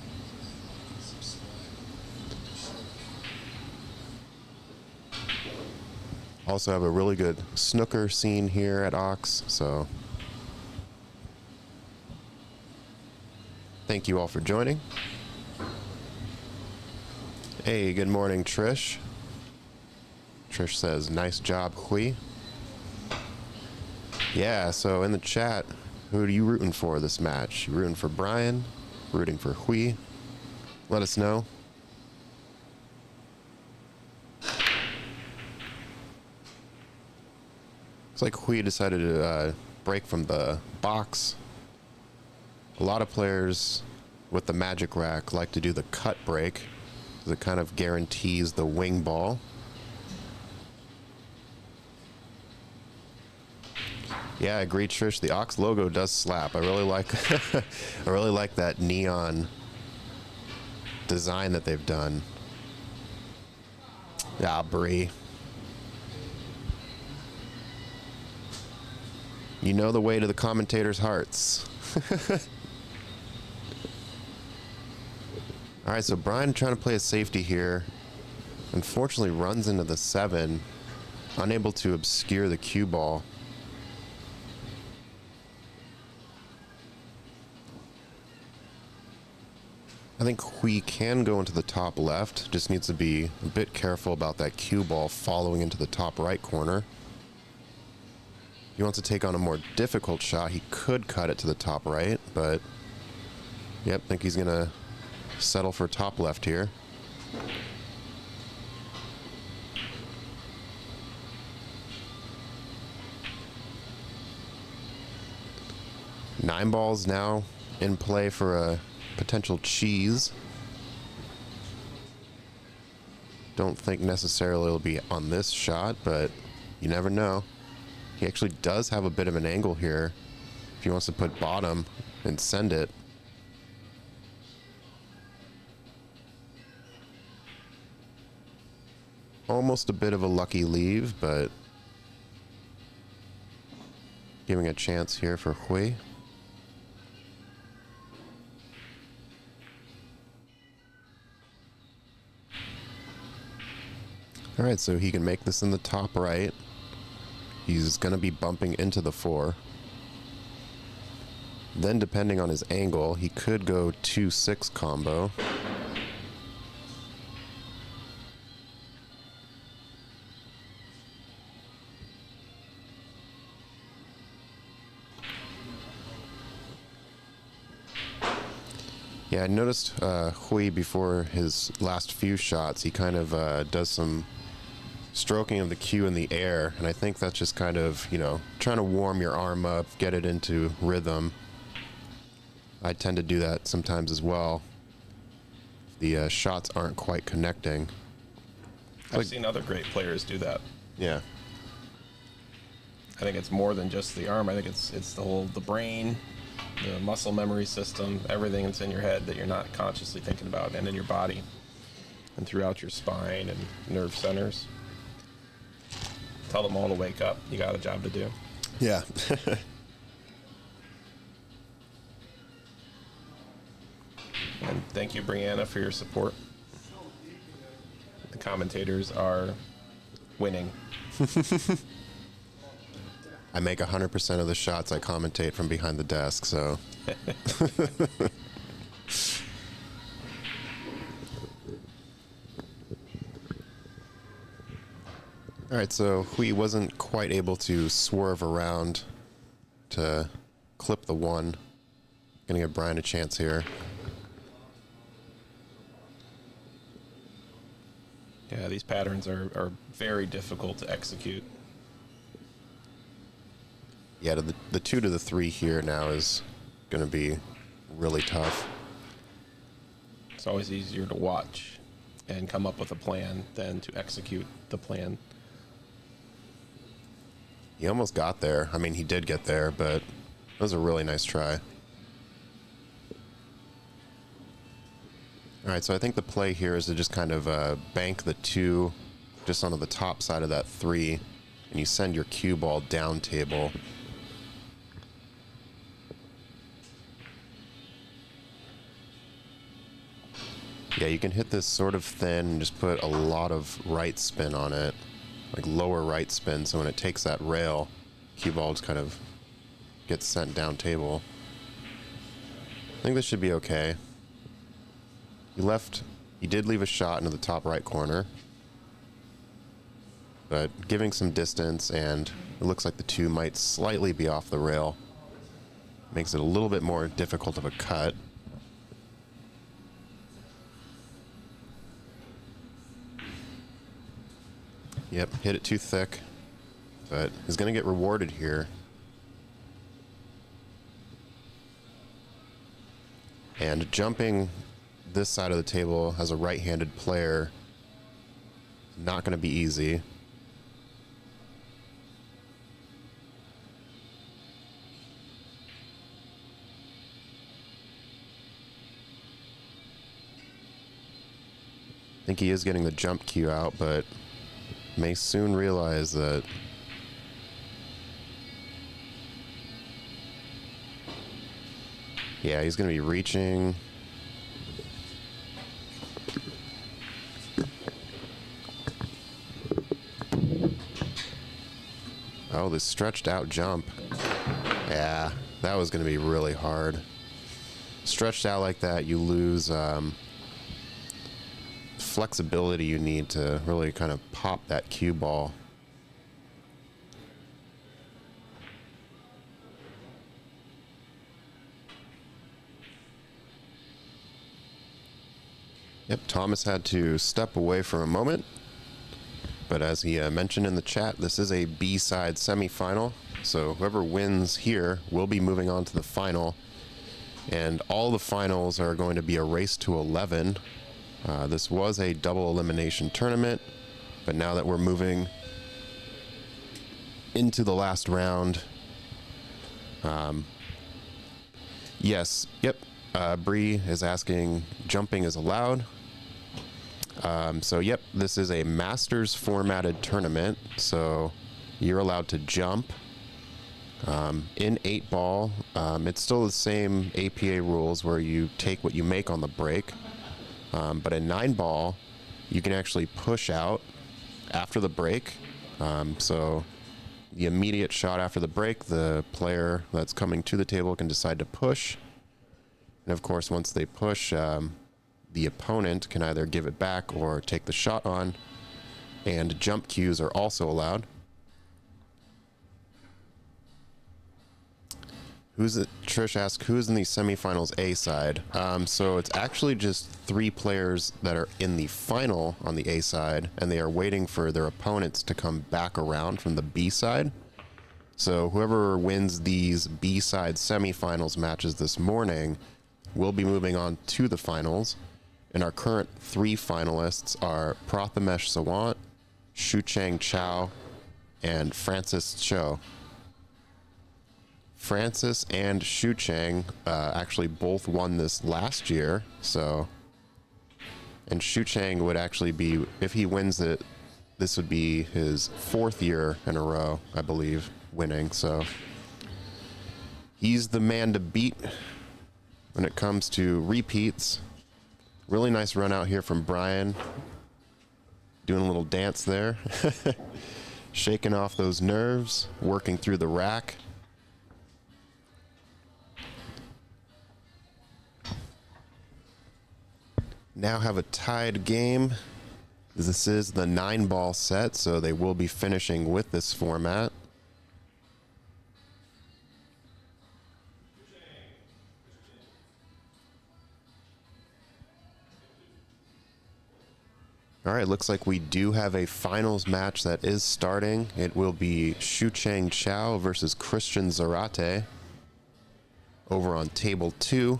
Also have a really good snooker scene here at Ox, so thank you all for joining. Hey, good morning, Trish. Trish says, nice job, Hui. Yeah, so in the chat, who are you rooting for this match? You rooting for Brian? Rooting for Hui? Let us know. Looks like Hui decided to break from the box. A lot of players with the magic rack like to do the cut break because it kind of guarantees the wing ball. Yeah, I agree, Trish. The Ox logo does slap. I really like I really like that neon design that they've done. Yeah, Bree. You know the way to the commentators' hearts. All right, so Brian trying to play a safety here. Unfortunately, runs into the 7. unable to obscure the cue ball. I think Hui can go into the top left, just needs to be a bit careful about that cue ball following into the top right corner. If he wants to take on a more difficult shot, he could cut it to the top right, but yep, think he's gonna settle for top left here. Nine balls now in play for a potential cheese. Don't think necessarily it'll be on this shot, but you never know. He actually does have a bit of an angle here if he wants to put bottom and send it. Almost a bit of a lucky leave, but giving a chance here for Hui. All right, so he can make this in the top right. He's going to be bumping into the 4. Then, depending on his angle, he could go 2-6 combo. Yeah, I noticed Hui before his last few shots, he kind of does some stroking of the cue in the air, and I think that's just kind of, you know, trying to warm your arm up, get it into rhythm. I tend to do that sometimes as well. The shots aren't quite connecting. I've seen other great players do that. Yeah. I think it's more than just the arm. I think it's the brain, the muscle memory system, everything that's in your head that you're not consciously thinking about, and in your body and throughout your spine and nerve centers. Tell them all to wake up. You got a job to do. Yeah. And thank you, Brianna, for your support. The commentators are winning. I make 100% of the shots I commentate from behind the desk, so. All right, so Hui wasn't quite able to swerve around to clip the 1. Gonna give Brian a chance here. Yeah, these patterns are very difficult to execute. Yeah, the 2 to the 3 here now is gonna be really tough. It's always easier to watch and come up with a plan than to execute the plan. He almost got there. I mean, he did get there, but it was a really nice try. All right, so I think the play here is to just kind of bank the 2 just onto the top side of that 3, and you send your cue ball down table. Yeah, you can hit this sort of thin and just put a lot of right spin on it, like lower right spin, so when it takes that rail, cue ball just kind of gets sent down table. I think this should be okay. He did leave a shot into the top right corner, but giving some distance, and it looks like the 2 might slightly be off the rail. Makes it a little bit more difficult of a cut. Yep, hit it too thick, but he's going to get rewarded here. And jumping this side of the table as a right-handed player, not going to be easy. I think he is getting the jump cue out, but may soon realize that yeah, he's going to be reaching. Oh, the stretched out jump. Yeah, that was going to be really hard. Stretched out like that, you lose flexibility you need to really kind of pop that cue ball. Yep, Thomas had to step away for a moment. But as he mentioned in the chat, this is a B-side semifinal. So whoever wins here will be moving on to the final. And all the finals are going to be a race to 11. This was a double elimination tournament. But now that we're moving into the last round. Yes, yep. Bree is asking, jumping is allowed. So yep, this is a Masters formatted tournament, so you're allowed to jump. In 8-ball, it's still the same APA rules where you take what you make on the break. But in 9-ball, you can actually push out after the break. So the immediate shot after the break, the player that's coming to the table can decide to push. And of course, once they push, the opponent can either give it back or take the shot on, and jump cues are also allowed. Trish asked, who's in the semifinals A side? So it's actually just 3 players that are in the final on the A side, and they are waiting for their opponents to come back around from the B side. So whoever wins these B side semifinals matches this morning will be moving on to the finals. And our current 3 finalists are Prathamesh Sawant, Shucheng Chow, and Francis Cho. Francis and Shucheng actually both won this last year, so... And Shucheng would actually be, if he wins it, this would be his 4th year in a row, I believe, winning, so... He's the man to beat when it comes to repeats. Really nice run out here from Brian. Doing a little dance there. Shaking off those nerves, working through the rack. Now have a tied game. This is the 9-ball set, so they will be finishing with this format. All right, looks like we do have a finals match that is starting. It will be Shucheng Chow versus Christian Zarate over on table 2.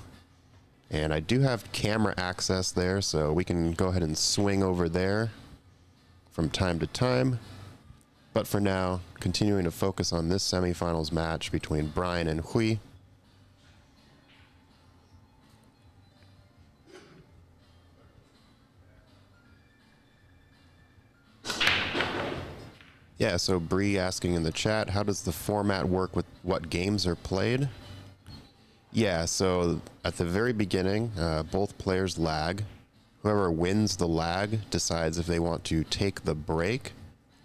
And I do have camera access there, so we can go ahead and swing over there from time to time. But for now, continuing to focus on this semifinals match between Brian and Hui. Yeah, so Bree asking in the chat, how does the format work with what games are played? Yeah, so at the very beginning, both players lag. Whoever wins the lag decides if they want to take the break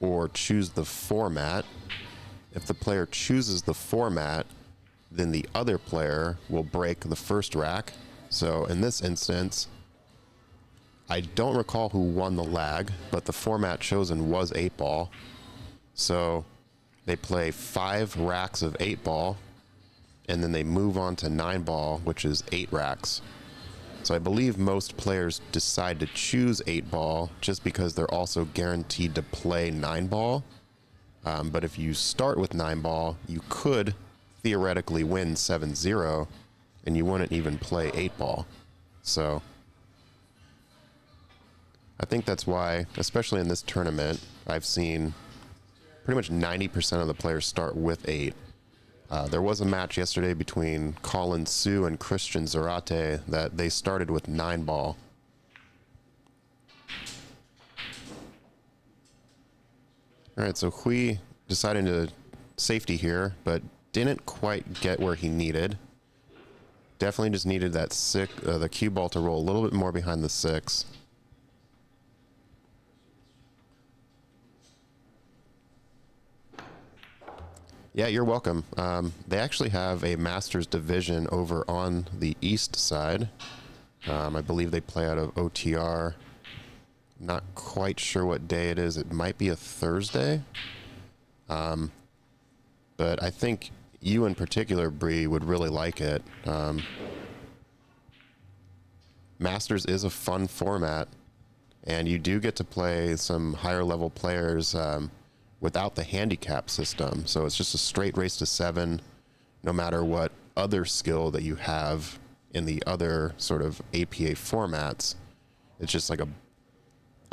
or choose the format. If the player chooses the format, then the other player will break the first rack. So in this instance, I don't recall who won the lag, but the format chosen was 8-ball. So they play 5 racks of 8-ball, and then they move on to 9-ball, which is 8 racks. So I believe most players decide to choose 8-ball just because they're also guaranteed to play 9-ball. But if you start with 9-ball, you could theoretically win 7-0, and you wouldn't even play 8-ball. So I think that's why, especially in this tournament, I've seen pretty much 90% of the players start with 8. There was a match yesterday between Colin Sue and Christian Zarate that they started with 9-ball. All right, so Hui deciding to safety here, but didn't quite get where he needed. Definitely just needed that the cue ball to roll a little bit more behind the 6. Yeah, you're welcome. They actually have a Masters division over on the east side. I believe they play out of OTR. Not quite sure what day it is. It might be a Thursday. But I think you in particular, Bree, would really like it. Masters is a fun format, and you do get to play some higher level players without the handicap system. So it's just a straight race to 7, no matter what other skill that you have in the other sort of APA formats. It's just like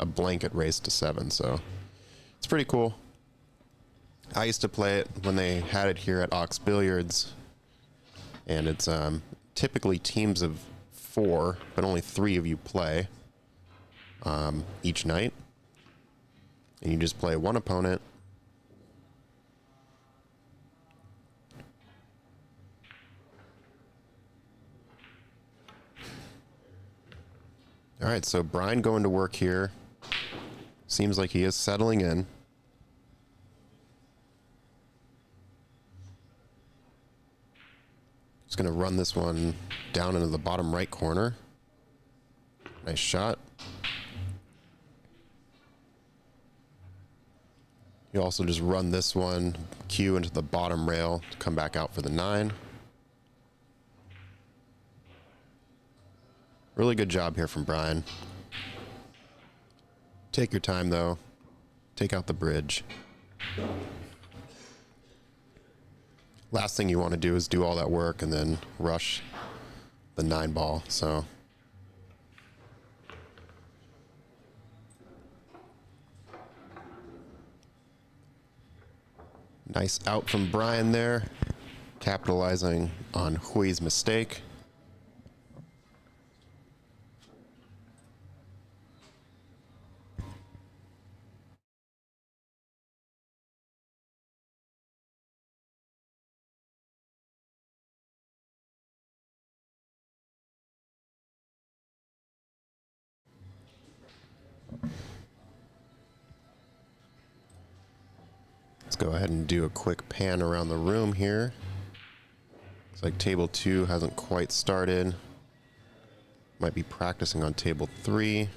a blanket race to 7. So it's pretty cool. I used to play it when they had it here at Ox Billiards, and it's typically teams of 4, but only 3 of you play each night. And you just play one opponent. All right, so Brian going to work here. Seems like he is settling in. Just going to run this one down into the bottom right corner. Nice shot. You also just run this one, cue into the bottom rail to come back out for the 9. Really good job here from Brian. Take your time, though. Take out the bridge. Last thing you want to do is do all that work and then rush the 9 ball, so. Nice out from Brian there, capitalizing on Hui's mistake. Let's go ahead and do a quick pan around the room here. Looks like table 2 hasn't quite started. Might be practicing on table 3.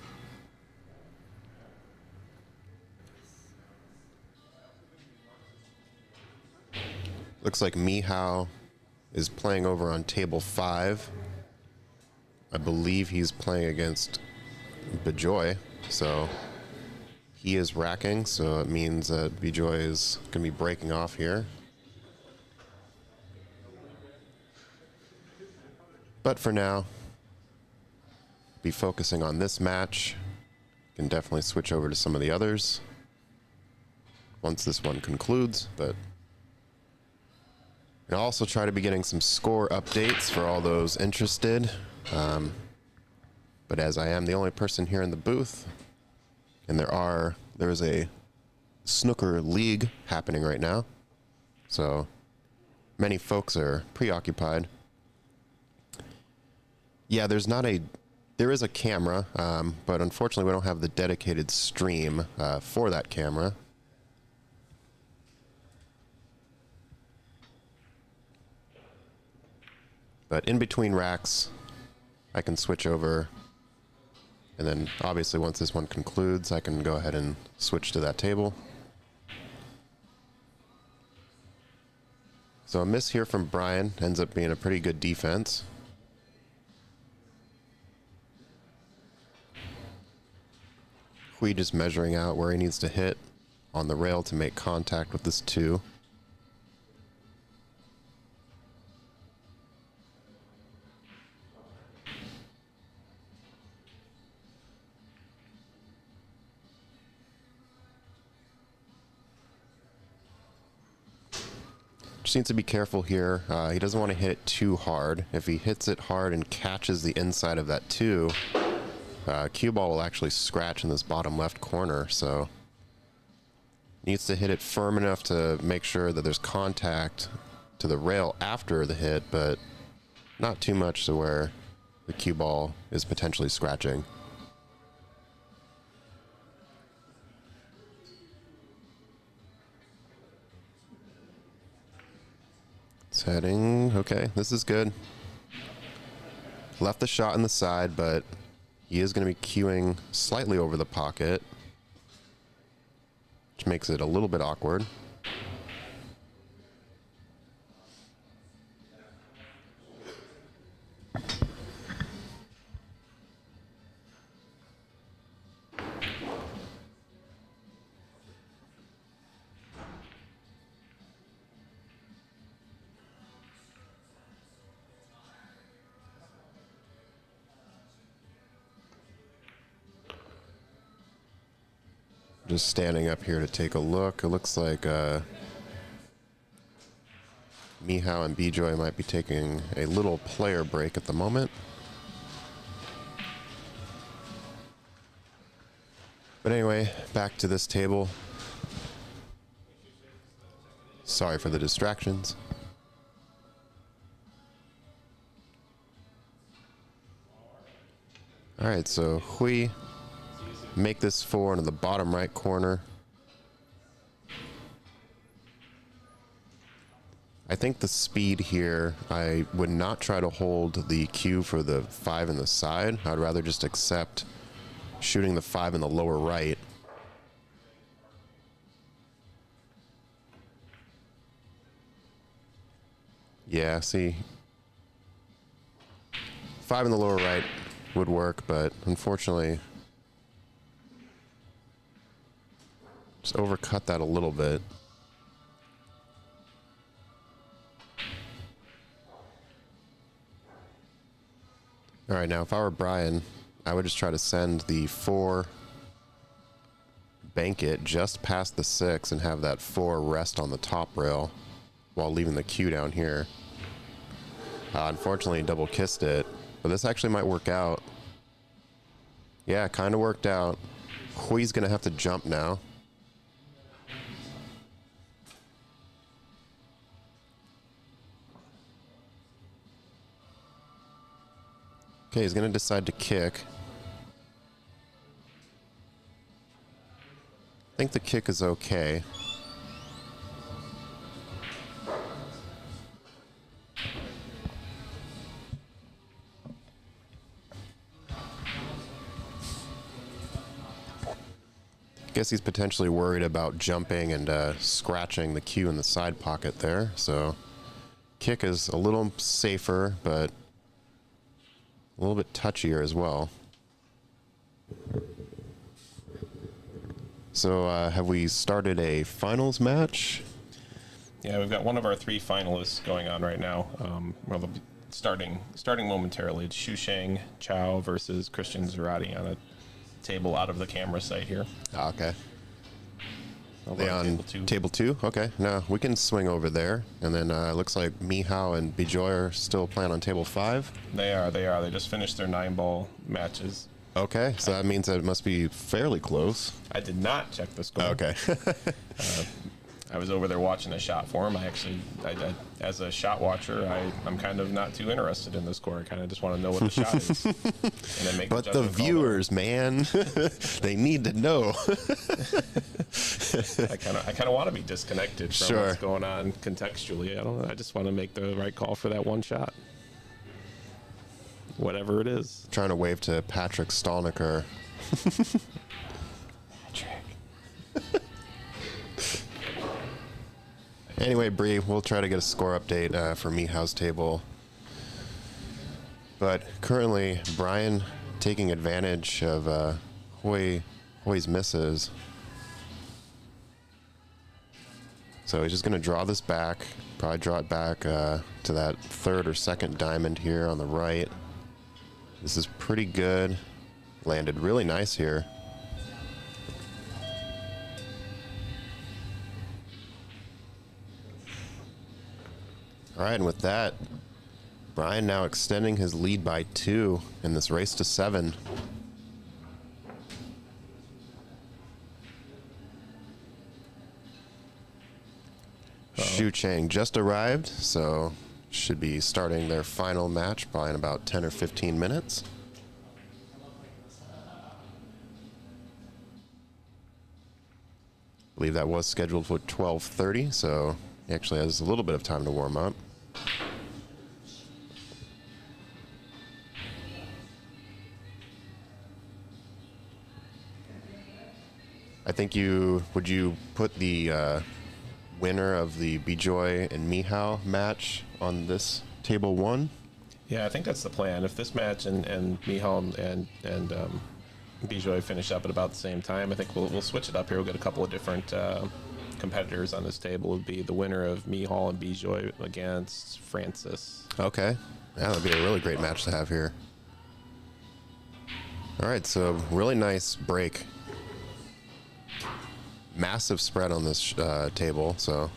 Looks like Mihao is playing over on table 5. I believe he's playing against Bejoy, so he is racking, so it means that Bejoy is going to be breaking off here. But for now, be focusing on this match. Can definitely switch over to some of the others once this one concludes, but I'll also try to be getting some score updates for all those interested. But as I am the only person here in the booth, and there is a snooker league happening right now, so many folks are preoccupied. Yeah, there is a camera, but unfortunately we don't have the dedicated stream for that camera. But in between racks, I can switch over, and then obviously once this one concludes, I can go ahead and switch to that table. So a miss here from Brian ends up being a pretty good defense. Hui just measuring out where he needs to hit on the rail to make contact with this 2. Just needs to be careful here. He doesn't want to hit it too hard. If he hits it hard and catches the inside of that 2, cue ball will actually scratch in this bottom left corner, so needs to hit it firm enough to make sure that there's contact to the rail after the hit, but not too much to where the cue ball is potentially scratching. heading. Okay, this is good. Left the shot in the side, but he is going to be cueing slightly over the pocket, which makes it a little bit awkward. Just standing up here to take a look. It looks like Mihao and Bejoy might be taking a little player break at the moment. But anyway, back to this table. Sorry for the distractions. All right, so Hui, make this 4 into the bottom right corner. I think the speed here, I would not try to hold the cue for the 5 in the side. I'd rather just accept shooting the 5 in the lower right. Yeah, see, 5 in the lower right would work, but unfortunately, just overcut that a little bit. All right, now if I were Brian, I would just try to send the 4, bank it just past the 6, and have that 4 rest on the top rail while leaving the cue down here. Unfortunately, double kissed it, but this actually might work out. Yeah, kind of worked out. Hui's going to have to jump now. Okay, he's going to decide to kick. I think the kick is okay. Guess he's potentially worried about jumping and scratching the cue in the side pocket there. So kick is a little safer, but a little bit touchier as well. So have we started a finals match? Yeah, we've got one of our 3 finalists going on right now. Well, they'll be starting momentarily. It's Shusheng Chow versus Christian Zarate on a table out of the camera site here. Okay. They on table 2? Okay. No, we can swing over there. And then it looks like Mihao and Bejoy are still playing on table 5. They are. They just finished their 9-ball matches. Okay, so that means that it must be fairly close. I did not check the score. Okay. I was over there watching a shot for him. I as a shot watcher, I'm kind of not too interested in the score. I kind of just want to know what the shot is. And then make but the viewers, man, they need to know. I kind of want to be disconnected from what's going on contextually. I just want to make the right call for that one shot. Whatever it is. Trying to wave to Patrick Stolniker. Patrick. Anyway, Bree, we'll try to get a score update for Mihao's table. But currently, Brian taking advantage of Hui's misses. So he's just going to draw this back, probably draw it back to that 3rd or 2nd diamond here on the right. This is pretty good. Landed really nice here. All right, and with that, Brian now extending his lead by 2 in this race to 7. Shu Chang just arrived, so should be starting their final match probably in about 10 or 15 minutes. I believe that was scheduled for 12:30, so he actually has a little bit of time to warm up. I think would you put the winner of the Bejoy and Mihao match on this table 1? Yeah, I think that's the plan. If this match and Mihal and Bejoy finish up at about the same time, I think we'll switch it up here. We'll get a couple of different competitors on this table. It would be the winner of Mihal and Bejoy against Francis. Okay. Yeah, that'd be a really great match to have here. All right, so really nice break. Massive spread on this table, so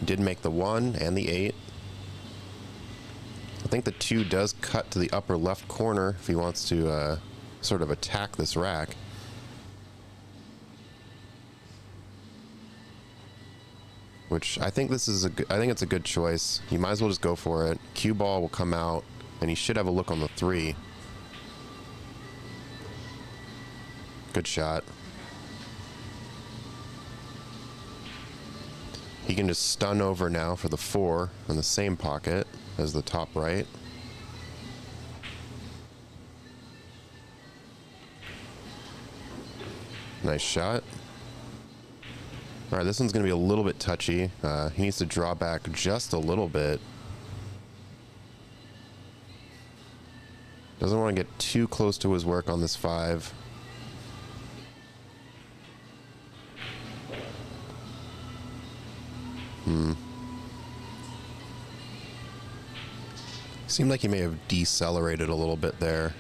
did make the 1 and the 8. I think the 2 does cut to the upper left corner if he wants to sort of attack this rack. Which I think this is I think it's a good choice. You might as well just go for it. Cue ball will come out, and he should have a look on the 3. Good shot. He can just stun over now for the 4 in the same pocket as the top right. Nice shot. All right, this one's going to be a little bit touchy. He needs to draw back just a little bit. Doesn't want to get too close to his work on this 5. Seemed like he may have decelerated a little bit there.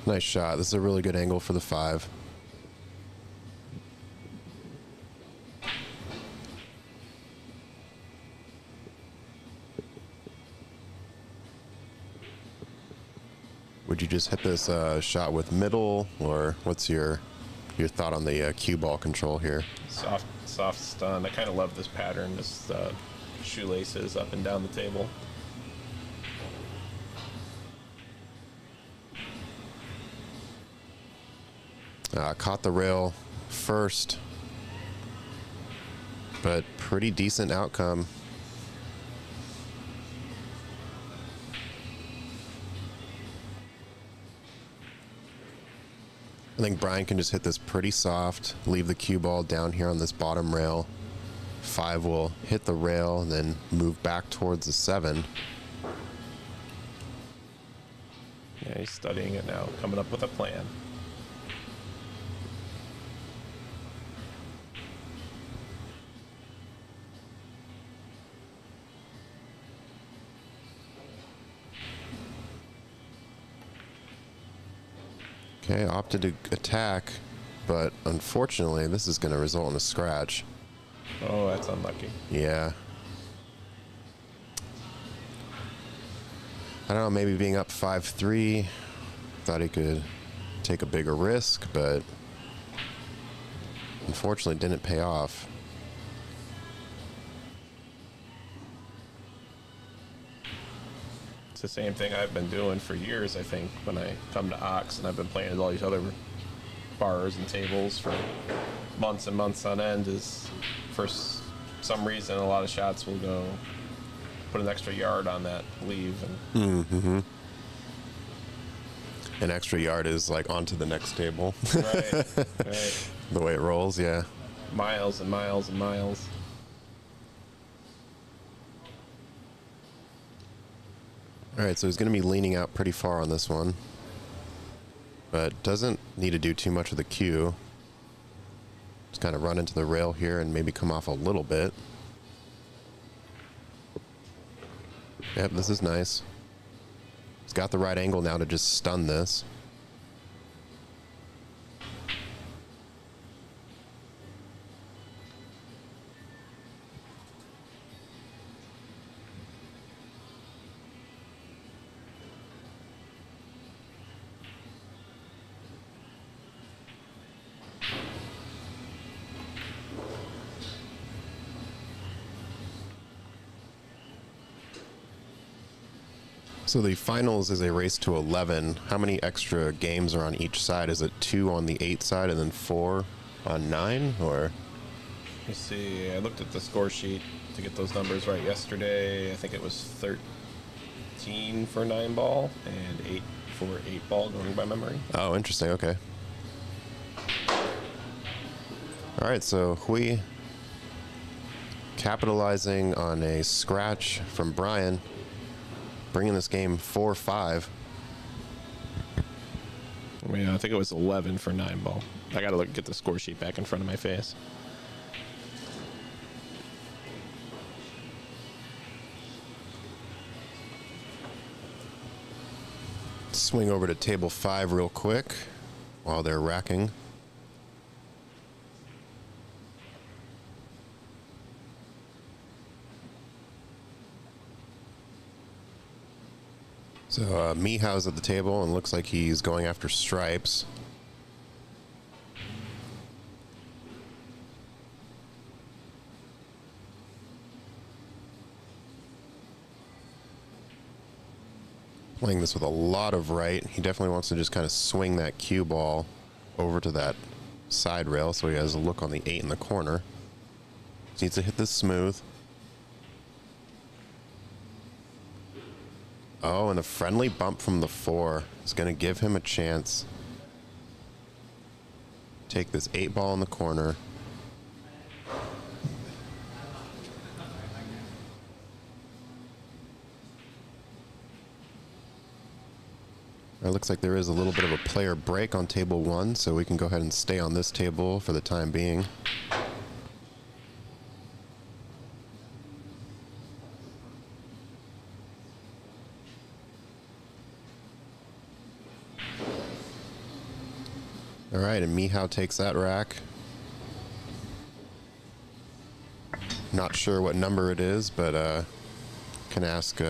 Nice shot. This is a really good angle for the 5. Would you just hit this shot with middle, or what's your thought on the cue ball control here? Soft stun. I kind of love this pattern, this shoelaces up and down the table. Caught the rail first, but pretty decent outcome. I think Brian can just hit this pretty soft, leave the cue ball down here on this bottom rail. 5 will hit the rail and then move back towards the 7. Yeah, he's studying it now, coming up with a plan. Okay, opted to attack, but unfortunately this is going to result in a scratch. Oh, that's unlucky. Yeah. I don't know, maybe being up 5-3, thought he could take a bigger risk, but unfortunately didn't pay off. It's the same thing I've been doing for years, I think, when I come to Ox, and I've been playing at all these other bars and tables for months and months on end, is for some reason a lot of shots will go put an extra yard on that leave. And An extra yard is like onto the next table. right. The way it rolls, yeah. Miles and miles and miles. All right, so he's going to be leaning out pretty far on this one, but doesn't need to do too much with the cue. Just kind of run into the rail here and maybe come off a little bit. Yep, this is nice. He's got the right angle now to just stun this. So the finals is a race to 11. How many extra games are on each side? Is it 2 on the 8 side and then 4 on 9, or? Let me see. I looked at the score sheet to get those numbers right yesterday. I think it was 13 for 9 ball and 8 for 8 ball, going by memory. Oh, interesting. Okay. All right, so Hui capitalizing on a scratch from Brian, bringing this game 4-5. Yeah, I think it was 11 for 9 ball. I got to get the score sheet back in front of my face. Swing over to table 5 real quick while they're racking. So Mihaw's at the table and looks like he's going after stripes. Playing this with a lot of right. He definitely wants to just kind of swing that cue ball over to that side rail so he has a look on the 8 in the corner. Just needs to hit this smooth. Oh, and a friendly bump from the 4 is going to give him a chance. Take this 8 ball in the corner. It looks like there is a little bit of a player break on table 1, so we can go ahead and stay on this table for the time being. All right, and Mihao takes that rack. Not sure what number it is, but can ask.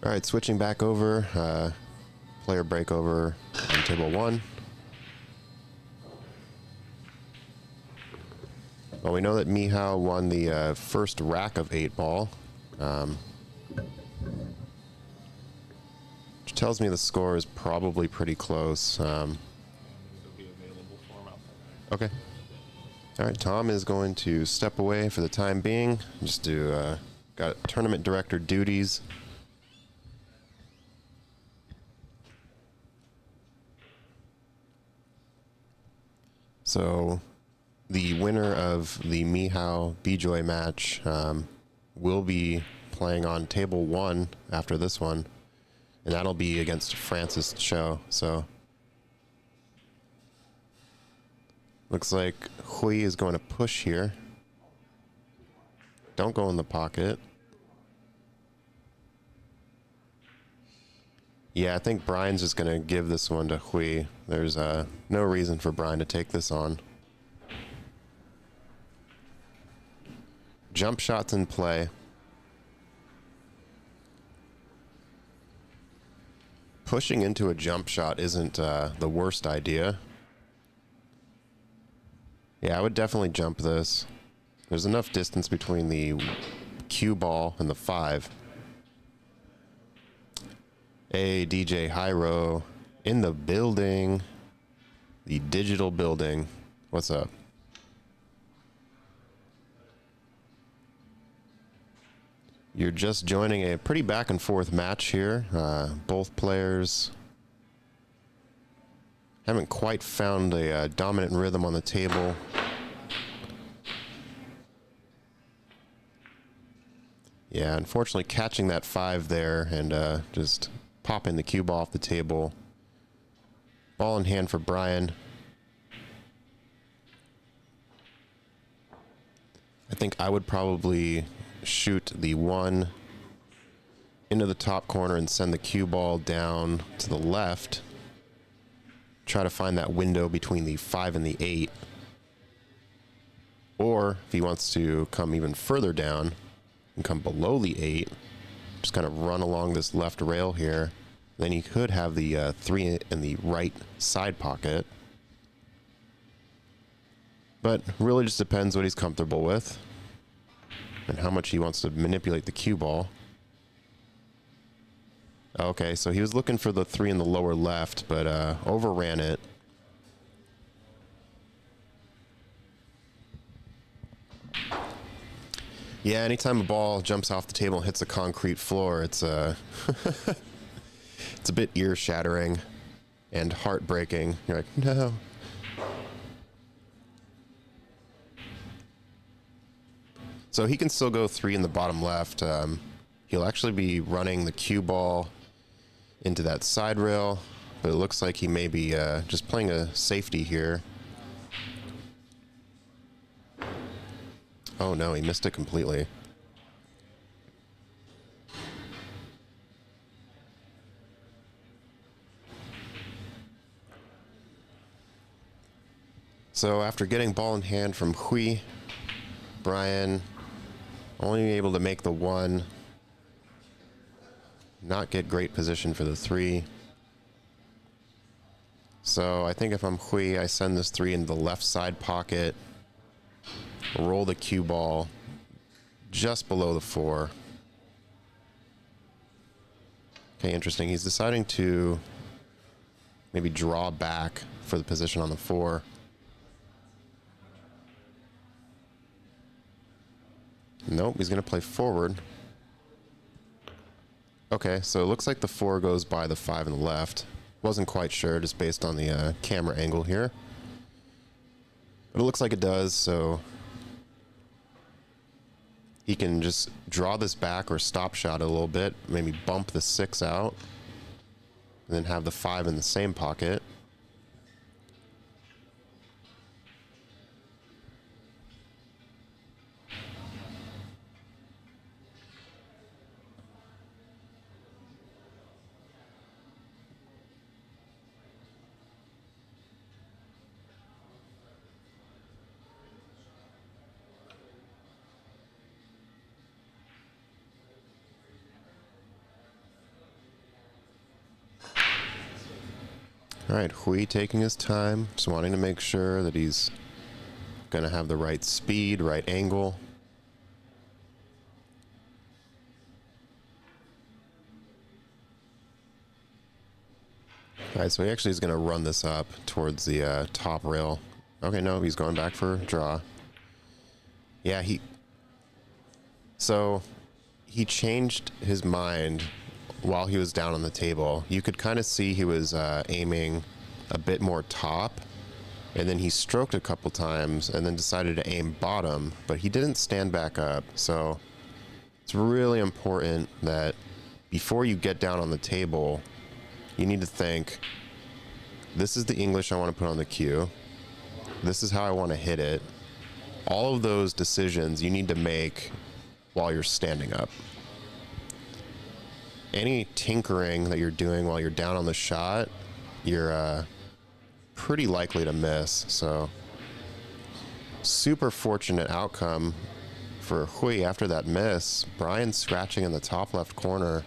All right, switching back over. Player break over on table 1. Well, we know that Mihao won the first rack of 8 ball. Which tells me the score is probably pretty close. Okay. All right, Tom is going to step away for the time being. Just do got tournament director duties. So the winner of the Mihao Bejoy match will be playing on table 1 after this one, and that'll be against Francis Cho. So looks like Hui is going to push here. Don't go in the pocket. Yeah, I think Brian's just going to give this one to Hui. There's no reason for Brian to take this on. Jump shots in play. Pushing into a jump shot isn't the worst idea. Yeah, I would definitely jump this. There's enough distance between the cue ball and the 5. Hey, DJ Hyro in the building. The digital building. What's up? You're just joining a pretty back and forth match here. Both players haven't quite found a dominant rhythm on the table. Yeah, unfortunately catching that 5 there and just popping the cue ball off the table. Ball in hand for Brian. I think I would probably shoot the 1 into the top corner and send the cue ball down to the left. Try to find that window between the 5 and the 8. Or if he wants to come even further down and come below the 8, just kind of run along this left rail here. Then he could have the 3 in the right side pocket. But really just depends what he's comfortable with and how much he wants to manipulate the cue ball. Okay, so he was looking for the 3 in the lower left, but overran it. Yeah, anytime a ball jumps off the table and hits a concrete floor, it's it's a bit ear-shattering and heartbreaking. You're like, no. So he can still go 3 in the bottom left. He'll actually be running the cue ball into that side rail, but it looks like he may be just playing a safety here. Oh no, he missed it completely. So after getting ball in hand from Hui, Brian only able to make the 1, not get great position for the 3. So I think if I'm Hui, I send this 3 into the left side pocket, roll the cue ball just below the 4. Okay, interesting. He's deciding to maybe draw back for the position on the 4. Nope, he's going to play forward. Okay, so it looks like the 4 goes by the 5 on the left. Wasn't quite sure, just based on the camera angle here. But it looks like it does, so he can just draw this back or stop shot it a little bit, maybe bump the 6 out, and then have the 5 in the same pocket. All right, Hui taking his time, just wanting to make sure that he's going to have the right speed, right angle. All right, so he actually is going to run this up towards the top rail. Okay, no, he's going back for draw. Yeah, so he changed his mind while he was down on the table. You could kind of see he was aiming a bit more top, and then he stroked a couple times and then decided to aim bottom, but he didn't stand back up. So it's really important that before you get down on the table, you need to think, this is the English I want to put on the cue. This is how I want to hit it. All of those decisions you need to make while you're standing up. Any tinkering that you're doing while you're down on the shot, you're pretty likely to miss. So super fortunate outcome for Hui after that miss. Brian scratching in the top left corner.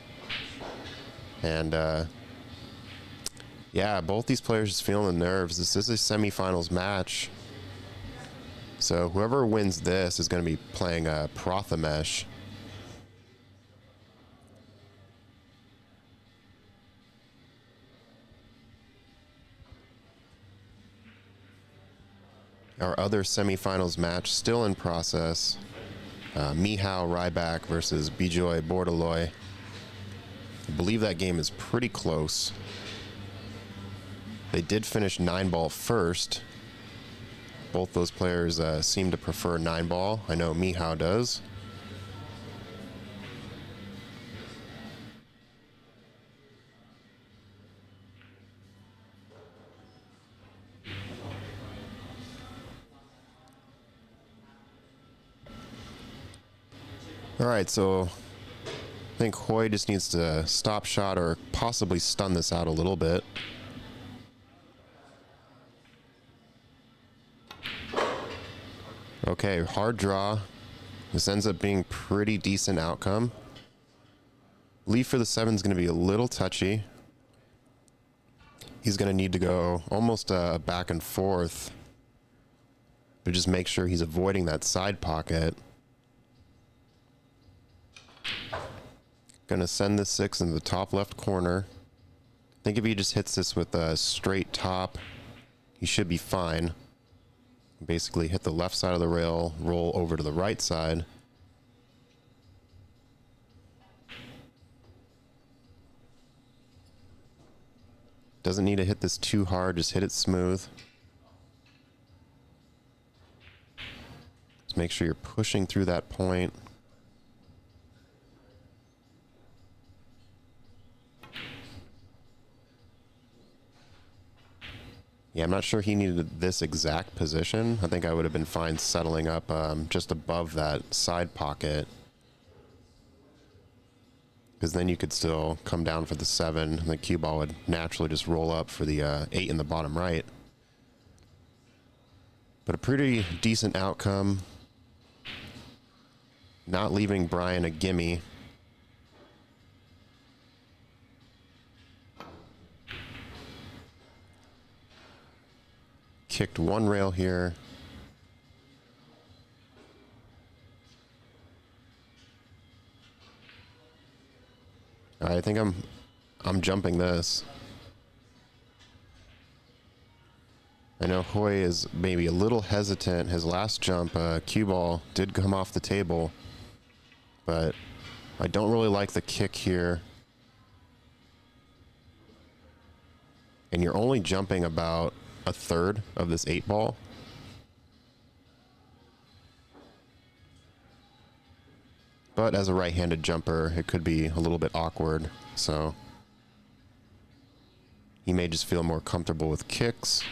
And yeah, both these players just feeling the nerves. This is a semifinals match. So whoever wins this is going to be playing Prathamesh. Our other semifinals match still in process. Mihao Ryback versus Bejoy Bordaloy. I believe that game is pretty close. They did finish 9-ball first. Both those players seem to prefer 9-ball. I know Mihao does. All right, so I think Hui just needs to stop shot or possibly stun this out a little bit. Okay, hard draw. This ends up being pretty decent outcome. Leaf for the 7 is going to be a little touchy. He's going to need to go almost back and forth to just make sure he's avoiding that side pocket. Gonna send the 6 in the top left corner. I think if he just hits this with a straight top, he should be fine. Basically hit the left side of the rail, roll over to the right side. Doesn't need to hit this too hard, just hit it smooth. Just make sure you're pushing through that point. Yeah, I'm not sure he needed this exact position. I think I would have been fine settling up just above that side pocket. Because then you could still come down for the 7, and the cue ball would naturally just roll up for the 8 in the bottom right. But a pretty decent outcome. Not leaving Brian a gimme. Kicked one rail here. I think I'm jumping this. I know Hui is maybe a little hesitant. His last jump, cue ball, did come off the table, but I don't really like the kick here. And you're only jumping about a third of this 8-ball. But as a right-handed jumper, it could be a little bit awkward, so he may just feel more comfortable with kicks.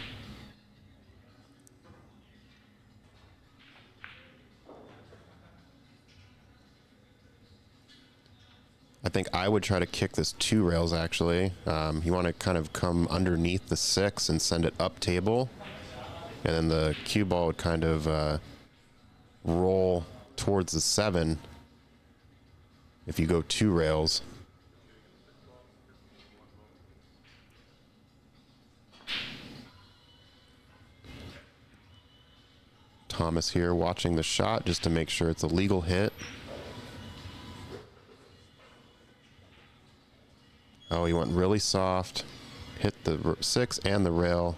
I think I would try to kick this 2 rails, actually. You want to kind of come underneath the 6 and send it up table. And then the cue ball would kind of roll towards the 7 if you go 2 rails. Thomas here watching the shot just to make sure it's a legal hit. Oh, he went really soft, hit the 6 and the rail.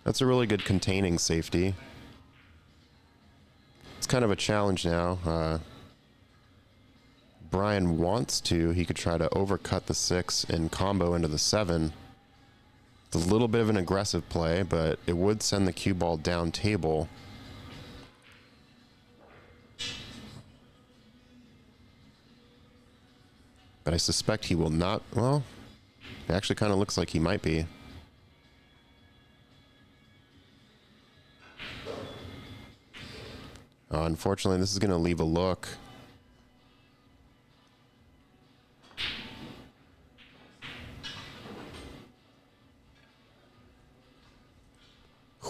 That's a really good containing safety. It's kind of a challenge now. Brian wants to. He could try to overcut the 6 and combo into the 7. It's a little bit of an aggressive play, but it would send the cue ball down table. But I suspect he will not. Well, it actually kind of looks like he might be. Unfortunately, this is going to leave a look.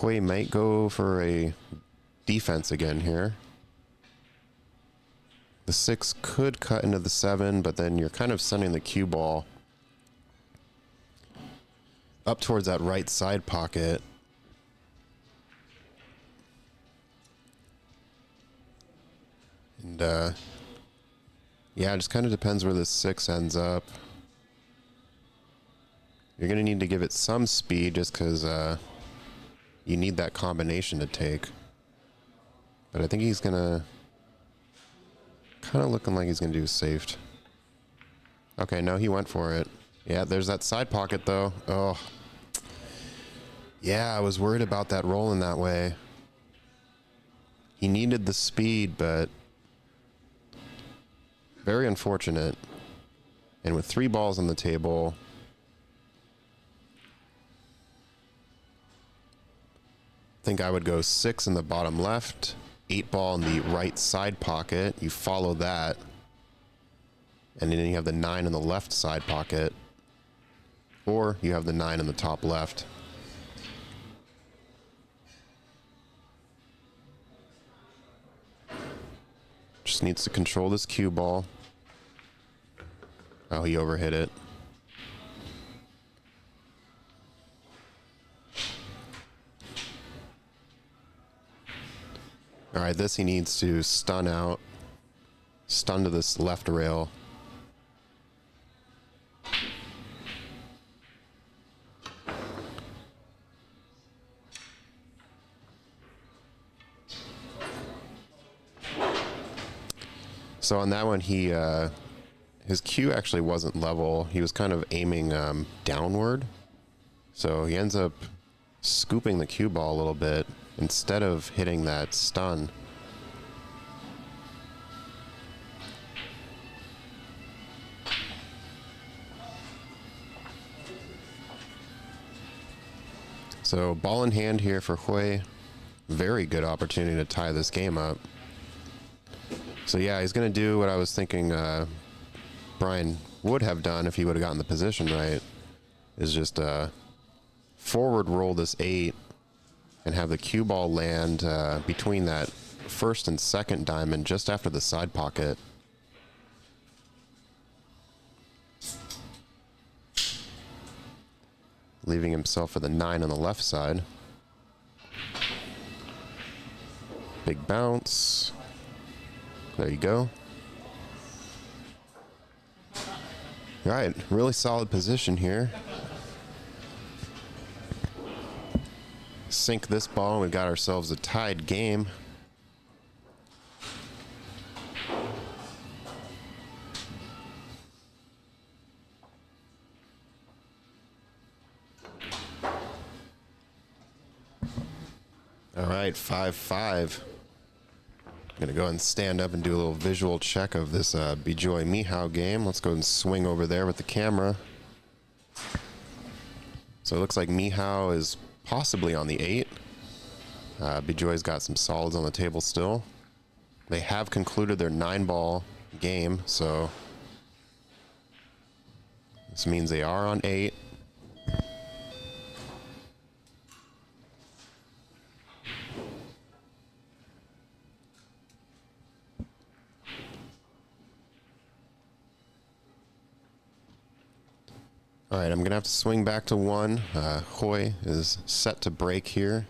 Hui might go for a defense again here. The 6 could cut into the 7, but then you're kind of sending the cue ball up towards that right side pocket. And yeah, it just kind of depends where this 6 ends up. You're going to need to give it some speed just because you need that combination to take. But I think he's going to... kind of looking like he's going to do safed. Okay, no, he went for it. Yeah, there's that side pocket, though. Oh. Yeah, I was worried about that rolling that way. He needed the speed, but... very unfortunate. And with 3 balls on the table... I think I would go 6 in the bottom left, 8 ball in the right side pocket. You follow that. And then you have the 9 in the left side pocket. Or you have the 9 in the top left. Just needs to control this cue ball. Oh, he overhit it. All right, this he needs to stun out. Stun to this left rail. So on that one, his cue actually wasn't level. He was kind of aiming downward. So he ends up scooping the cue ball a little bit instead of hitting that stun. So ball in hand here for Hui. Very good opportunity to tie this game up. So yeah, he's going to do what I was thinking Brian would have done if he would have gotten the position right. Is just forward roll this 8 and have the cue ball land between that first and second diamond just after the side pocket. Leaving himself for the 9 on the left side. Big bounce. There you go. All right, really solid position here. Sink this ball, and we've got ourselves a tied game. All right, 5-5. I'm gonna go ahead and stand up and do a little visual check of this Bejoy Mihao game. Let's go and swing over there with the camera. So it looks like Mihao is possibly on the 8. Bejoy's got some solids on the table still. They have concluded their 9-ball game, so this means they are on 8. All right, I'm going to have to swing back to 1. Hui is set to break here.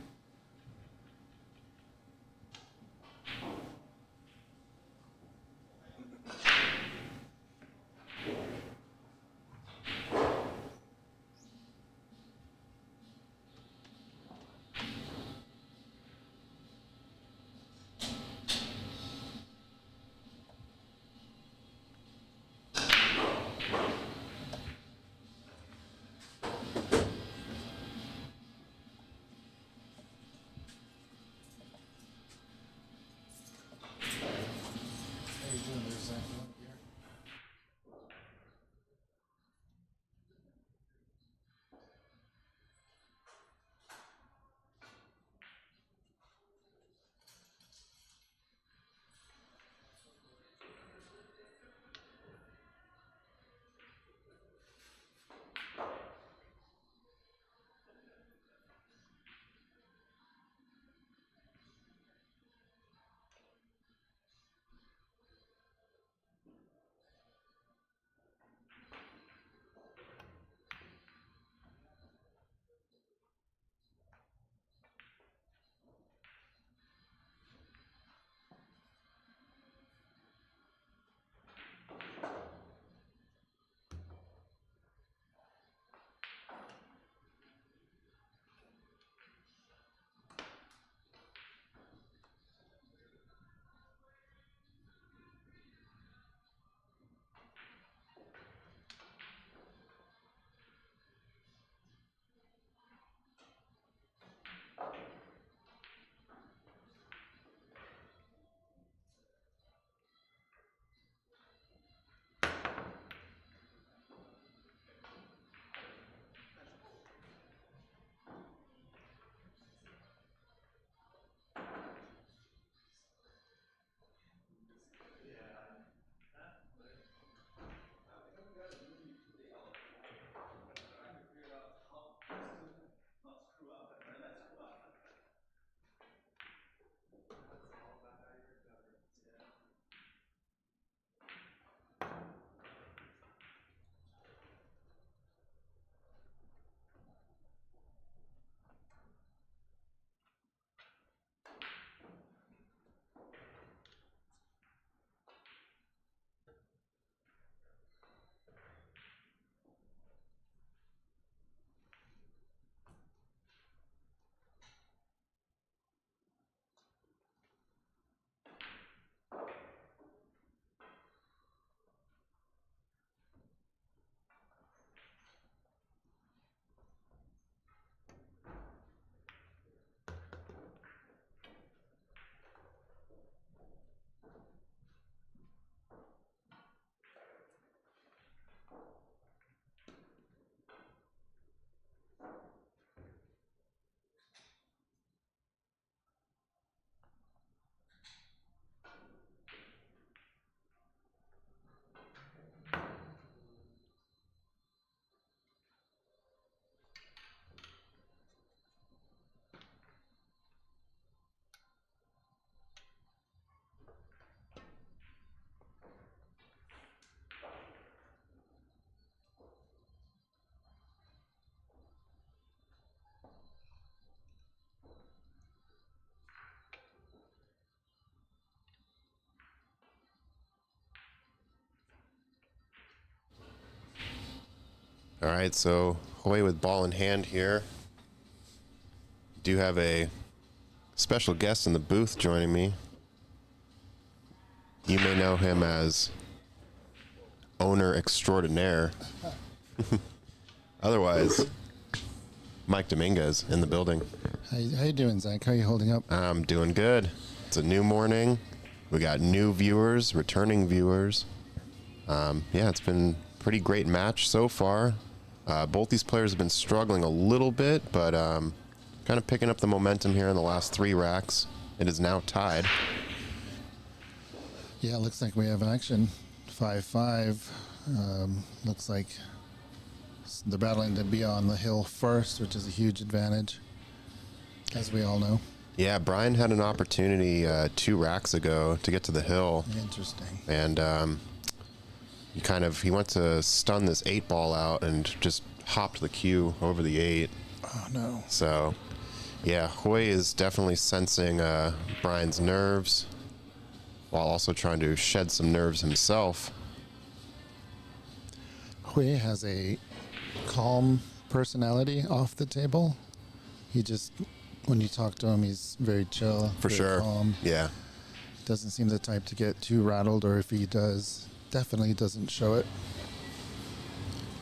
All right, so Hoy with ball in hand here. Do have a special guest in the booth joining me. You may know him as owner extraordinaire. Otherwise, Mike Dominguez in the building. How you doing, Zach? How you holding up? I'm doing good. It's a new morning. We got new viewers, returning viewers. It's been a pretty great match so far. Both these players have been struggling a little bit, but kind of picking up the momentum here in the last 3 racks. It is now tied. Yeah, looks like we have action. 5-5. Looks like they're battling to be on the hill first, which is a huge advantage, as we all know. Yeah, Brian had an opportunity 2 racks ago to get to the hill. Interesting. And he went to stun this 8 ball out and just hopped the cue over the 8. Oh, no. So, yeah, Hoy is definitely sensing Brian's nerves while also trying to shed some nerves himself. Hui has a calm personality off the table. He just, when you talk to him, he's very chill. For very sure. Calm. Yeah. Doesn't seem the type to get too rattled, or if he does, definitely doesn't show it.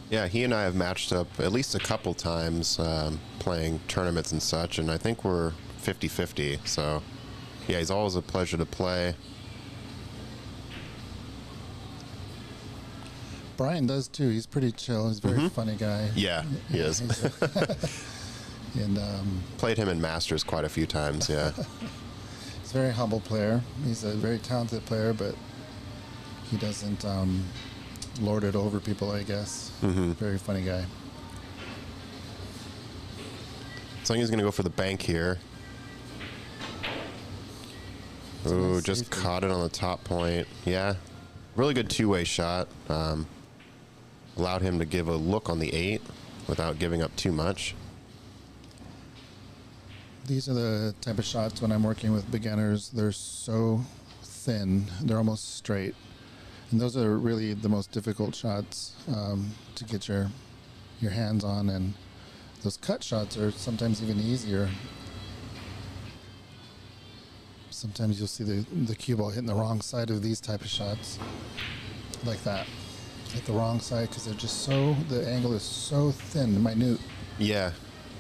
Yeah, he and I have matched up at least a couple times playing tournaments and such, and I think we're 50-50. So, yeah, he's always a pleasure to play. Brian does too. He's pretty chill. He's a very funny guy. Yeah, he is. And Played him in Masters quite a few times, yeah. he's a very humble player. He's a very talented player, but he doesn't lord it over people, I guess. Very funny guy. So he's going to go for the bank here. It's a Ooh, nice just safety. caught it on the top point. Yeah, really good two-way shot. Allowed him to give a look on the 8 without giving up too much. These are the type of shots when I'm working with beginners. They're so thin. They're almost straight. And those are really the most difficult shots to get your hands on. And those cut shots are sometimes even easier. Sometimes you'll see the cue ball hitting the wrong side of these type of shots. Like that. Hit the wrong side because they're just the angle is so thin, minute. Yeah,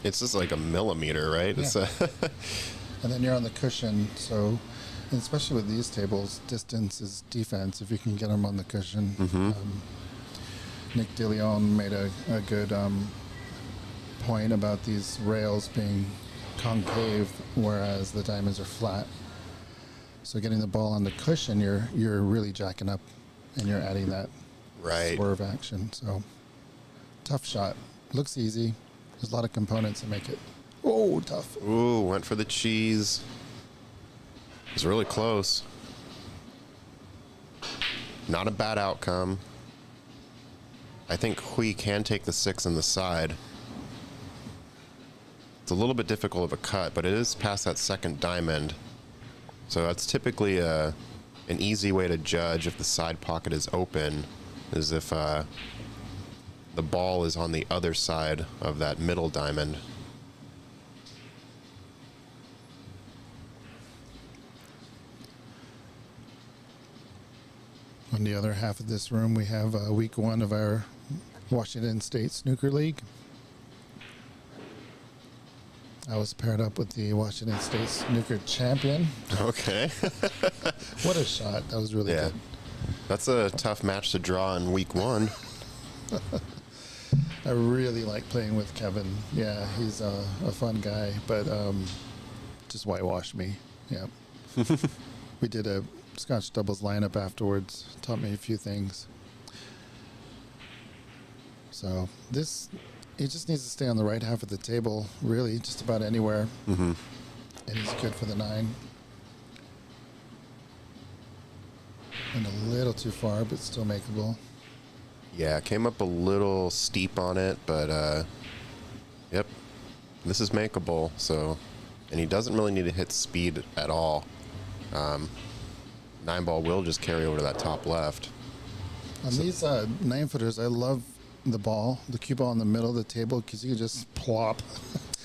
it's just like a millimeter, right? Yeah. It's And then you're on the cushion, so, and especially with these tables, distance is defense if you can get them on the cushion. Nick DeLeon made a good point about these rails being concave, whereas the diamonds are flat. So getting the ball on the cushion, you're really jacking up, and you're adding that right. swerve action. So tough shot. Looks easy. There's a lot of components that make it. Oh, tough. Ooh, went for the cheese. It was really close. Not a bad outcome. I think Hui can take the 6 on the side. It's a little bit difficult of a cut, but it is past that second diamond. So that's typically an easy way to judge if the side pocket is open, is if the ball is on the other side of that middle diamond. On the other half of this room, we have week 1 of our Washington State Snooker League. I was paired up with the Washington State Snooker champion. Okay. What a shot. That was really Yeah. good. That's a tough match to draw in week 1. I really like playing with Kevin. Yeah, he's a fun guy, but just whitewashed me. Yeah. We did a Scotch doubles lineup afterwards. Taught me a few things. So he just needs to stay on the right half of the table, really, just about anywhere. And he's good for the 9. And a little too far, but still makeable. Yeah, came up a little steep on it, but yep, this is makeable. So, and he doesn't really need to hit speed at all. 9 ball will just carry over to that top left. On these 9-footers, I love the cue ball in the middle of the table, because you can just plop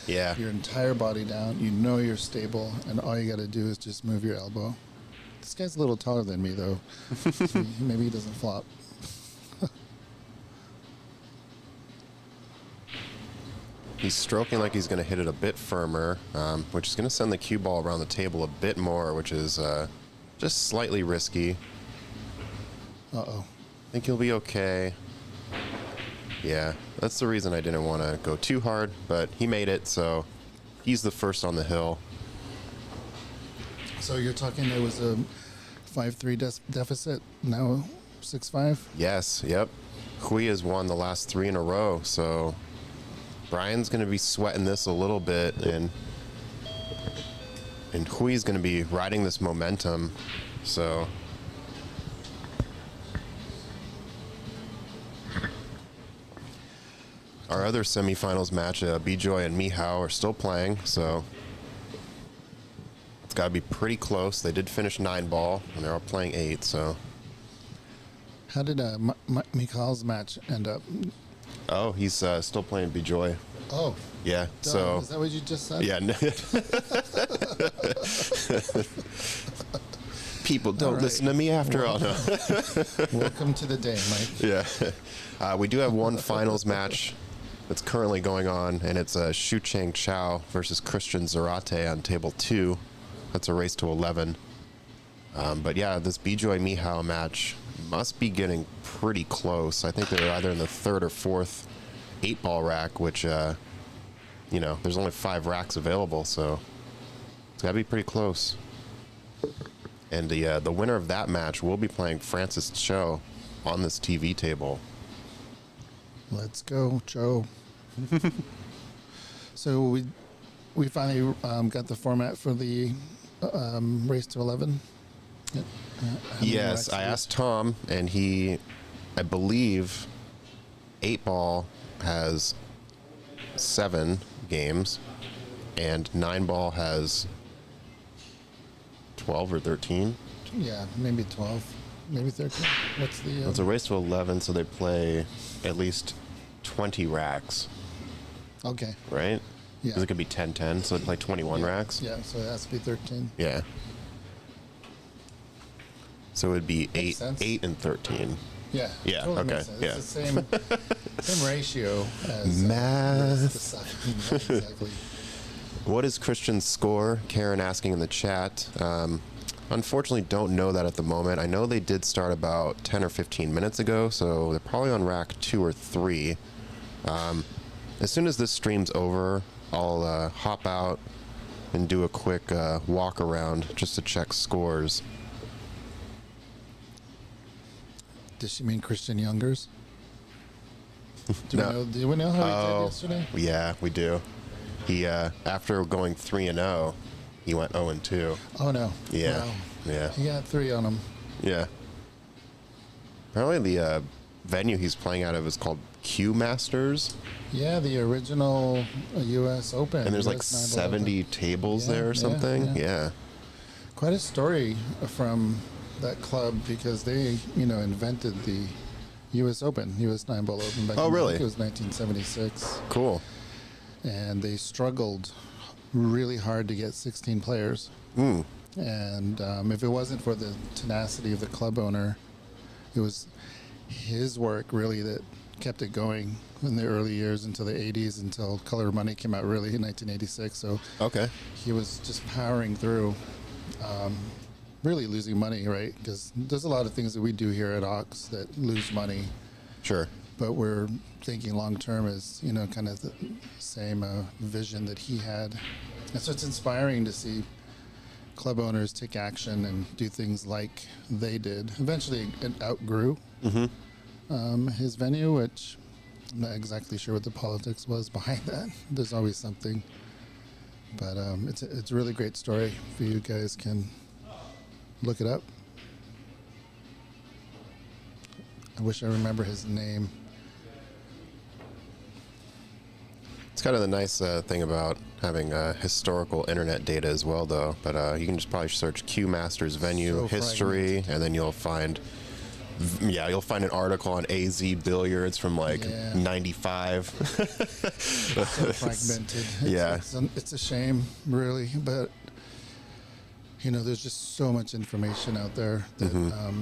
Yeah. your entire body down. You know you're stable, and all you got to do is just move your elbow. This guy's a little taller than me, though. So maybe he doesn't flop. He's stroking like he's going to hit it a bit firmer, which is going to send the cue ball around the table a bit more, which is just slightly risky. Uh-oh. I think he'll be okay. Yeah, that's the reason I didn't want to go too hard, but he made it, so he's the first on the hill. So you're talking there was a 5-3 deficit, now 6-5? Yes, yep. Hui has won the last 3 in a row, so Brian's going to be sweating this a little bit, and Hui's going to be riding this momentum, so... Our other semifinals match, Bejoy and Mihao are still playing, so it's got to be pretty close. They did finish 9-ball, and they're all playing 8, so... How did Mikhail's match end up? Oh, he's still playing Bejoy. Oh, Yeah, duh. so... Is that what you just said? Yeah. People don't All right. listen to me after all. No. Welcome to the day, Mike. Yeah. We do have one finals match that's currently going on, and it's Shu Chang Chow versus Christian Zarate on table 2. That's a race to 11. But yeah, this Bejoy Mihao match must be getting pretty close. I think they're either in the 3rd or 4th 8-ball rack, which, there's only 5 racks available, so it's got to be pretty close. And the winner of that match will be playing Francis Cho on this TV table. Let's go, Joe. So we finally got the format for the race to 11. Yes, I asked Tom, and I believe 8-ball has 7 games, and 9-ball has 12 or 13. Yeah, maybe 12, maybe 13. What's the? It's a race to 11, so they play at least 20 racks, Okay. right? Yeah. Because it could be 10-10, so they play 21 racks. Yeah, so it has to be 13. Yeah. So it would be Makes sense. 8 and 13. Yeah. Yeah, Totally okay, makes sense. yeah. It's the same ratio as Math. race to 7. Exactly. What is Christian's score? Karen asking in the chat. Unfortunately, don't know that at the moment. I know they did start about 10 or 15 minutes ago, so they're probably on rack 2 or 3. As soon as this stream's over, I'll hop out and do a quick walk around just to check scores. Does she mean Christian Youngers? No. Do we know how he did yesterday? Yeah, we do. He after going 3-0, he went 0-2. Oh no. Yeah, Wow. yeah, He got 3 on him. yeah. Apparently, the venue he's playing out of is called Q Masters, Yeah, the original U.S. Open. and there's like US 9-ball 70 Open. tables Yeah, there or yeah, something. yeah. Yeah. Quite a story from that club, because they, invented the U.S. Open, U.S. 9-ball Open back Oh, in, really? I think it was 1976. Cool. And they struggled really hard to get 16 players. Mm. And if it wasn't for the tenacity of the club owner, it was his work really that kept it going in the early years until the 80s, until Color Money came out really in 1986. So Okay. he was just powering through, really losing money, right? Because there's a lot of things that we do here at Ox that lose money, Sure. but we're thinking long term is, kind of the same vision that he had. And so it's inspiring to see club owners take action and do things like they did. Eventually it outgrew his venue, which I'm not exactly sure what the politics was behind that. There's always something. But it's a really great story. If you guys can look it up. I wish I remember his name. It's kind of the nice thing about having historical internet data as well, though. But you can just probably search Q Masters venue So history, and then you'll find Yeah, you'll find an article on AZ Billiards from like Yeah. 95. So fragmented. Yeah. It's a shame, really, but you know, there's just so much information out there that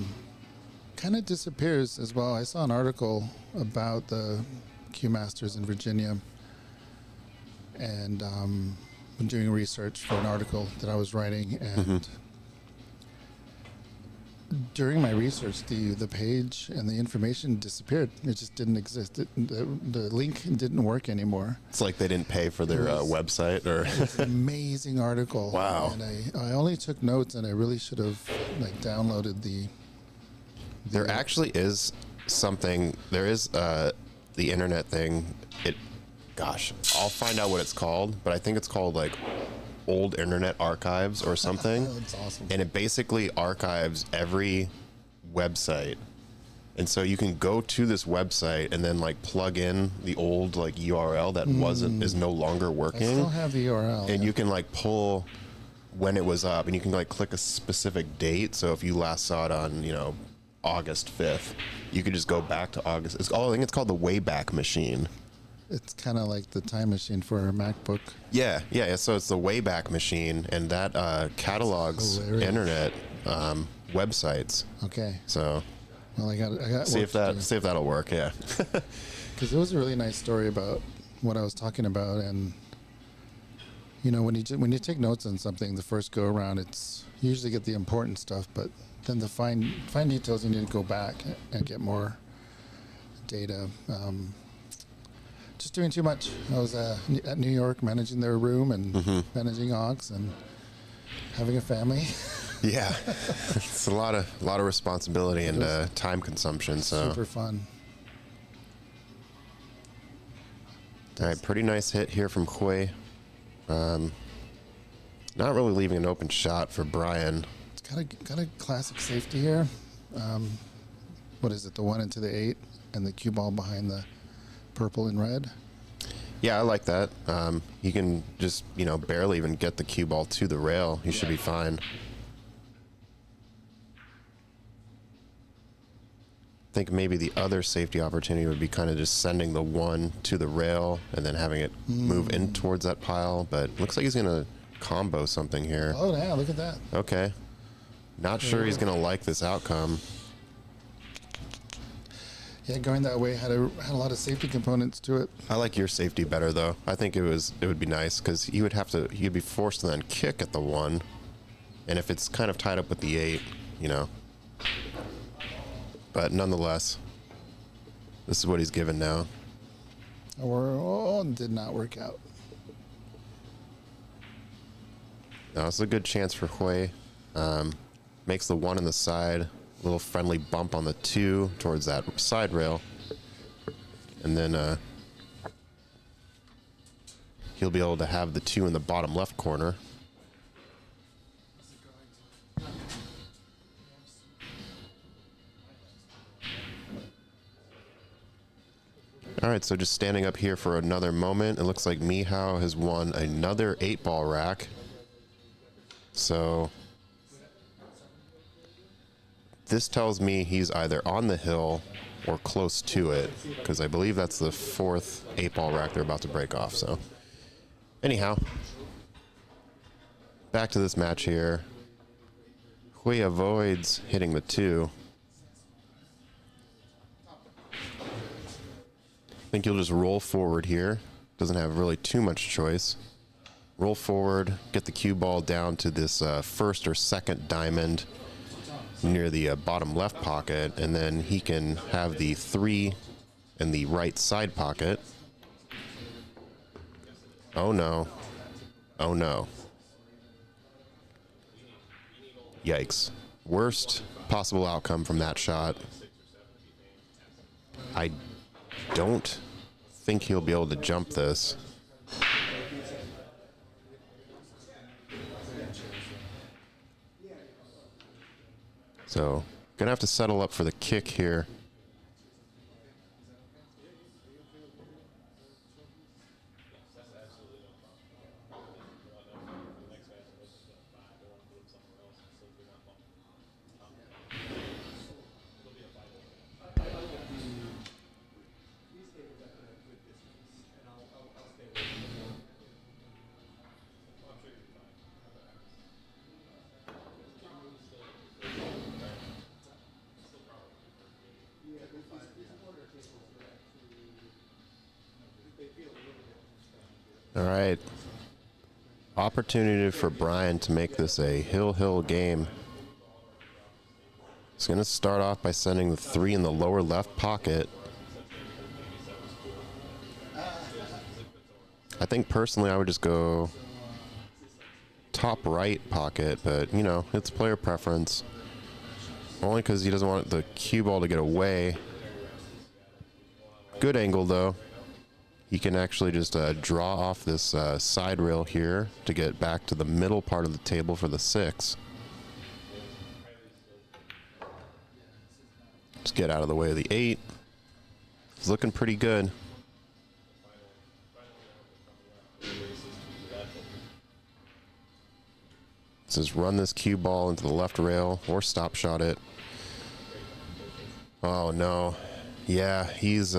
kind of disappears as well. I saw an article about the Q Masters in Virginia, and been doing research for an article that I was writing, and during my research, the page and the information disappeared. It just didn't exist. The link didn't work anymore. It's like they didn't pay for their website, or It's an amazing article. Wow. And I only took notes, and I really should have like downloaded the there actually is something. There is the internet thing. Gosh, I'll find out what it's called, but I think it's called like Old Internet Archives or something. That's awesome. And it basically archives every website. And so you can go to this website and then like plug in the old like URL that is no longer I working. still have the URL. And you can like pull when it was up, and you can like click a specific date. So if you last saw it on, August 5th, you could just go back to August. I think it's called the Wayback Machine. It's kind of like the time machine for a MacBook. Yeah. So it's the Wayback Machine, and that catalogs Hilarious. internet websites. Okay. So Well, I got see if that'll work. Yeah. because it was a really nice story about what I was talking about, and when you take notes on something the first go around, it's you usually get the important stuff, but then the fine details you need to go back and get more data. Just doing too much. I was at New York managing their room and managing aux and having a family. Yeah, it's a lot of responsibility and time consumption. So Super fun. all right, pretty nice hit here from Hui. Not really leaving an open shot for Brian. It's got a classic safety here. What is it? The 1 into the 8 and the cue ball behind the purple and red. Yeah, I like that. He can just barely even get the cue ball to the rail. He should be fine. I think maybe the other safety opportunity would be kind of just sending the 1 to the rail and then having it move in towards that pile. But looks like he's going to combo something here. Oh, yeah, look at that. Okay. Not sure he's going to like this outcome. Yeah, going that way had a lot of safety components to it. I like your safety better, though. I think it would be nice because he'd be forced to then kick at the 1. And if it's kind of tied up with the 8, But nonetheless, this is what he's given now. Did not work out. Now, it's a good chance for Hui. Makes the 1 in the side. A little friendly bump on the 2 towards that side rail. And then he'll be able to have the 2 in the bottom left corner. All right, so just standing up here for another moment, it looks like Mihao has won another 8-ball rack. So this tells me he's either on the hill or close to it, because I believe that's the 4th 8-ball rack they're about to break off. So anyhow, back to this match here. Hui avoids hitting the 2. I think you'll just roll forward here. Doesn't have really too much choice. Roll forward, get the cue ball down to this first or second diamond near the bottom left pocket, and then he can have the 3 in the right side pocket. Oh no. Oh no. Yikes. Worst possible outcome from that shot. I don't think he'll be able to jump this. So, gonna have to settle up for the kick here. All right. Opportunity for Brian to make this a hill game. He's going to start off by sending the 3 in the lower left pocket. I think personally I would just go top right pocket, but you know, it's player preference. Only because he doesn't want the cue ball to get away. Good angle though. He can actually just draw off this side rail here to get back to the middle part of the table for the 6. Just get out of the way of the 8. It's looking pretty good. Let's just run this cue ball into the left rail or stop shot it. Oh no. Yeah, he's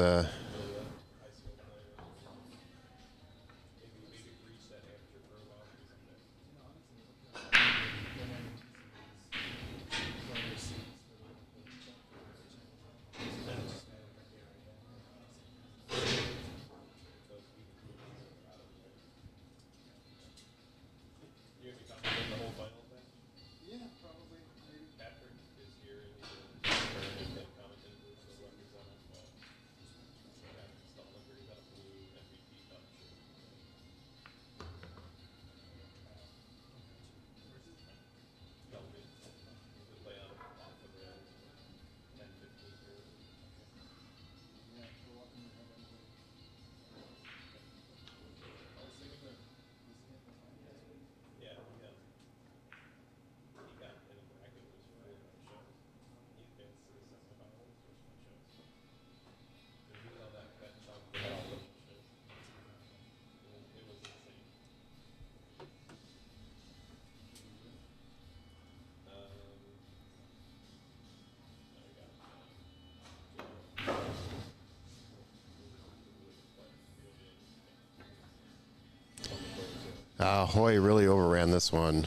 Hoy really overran this one.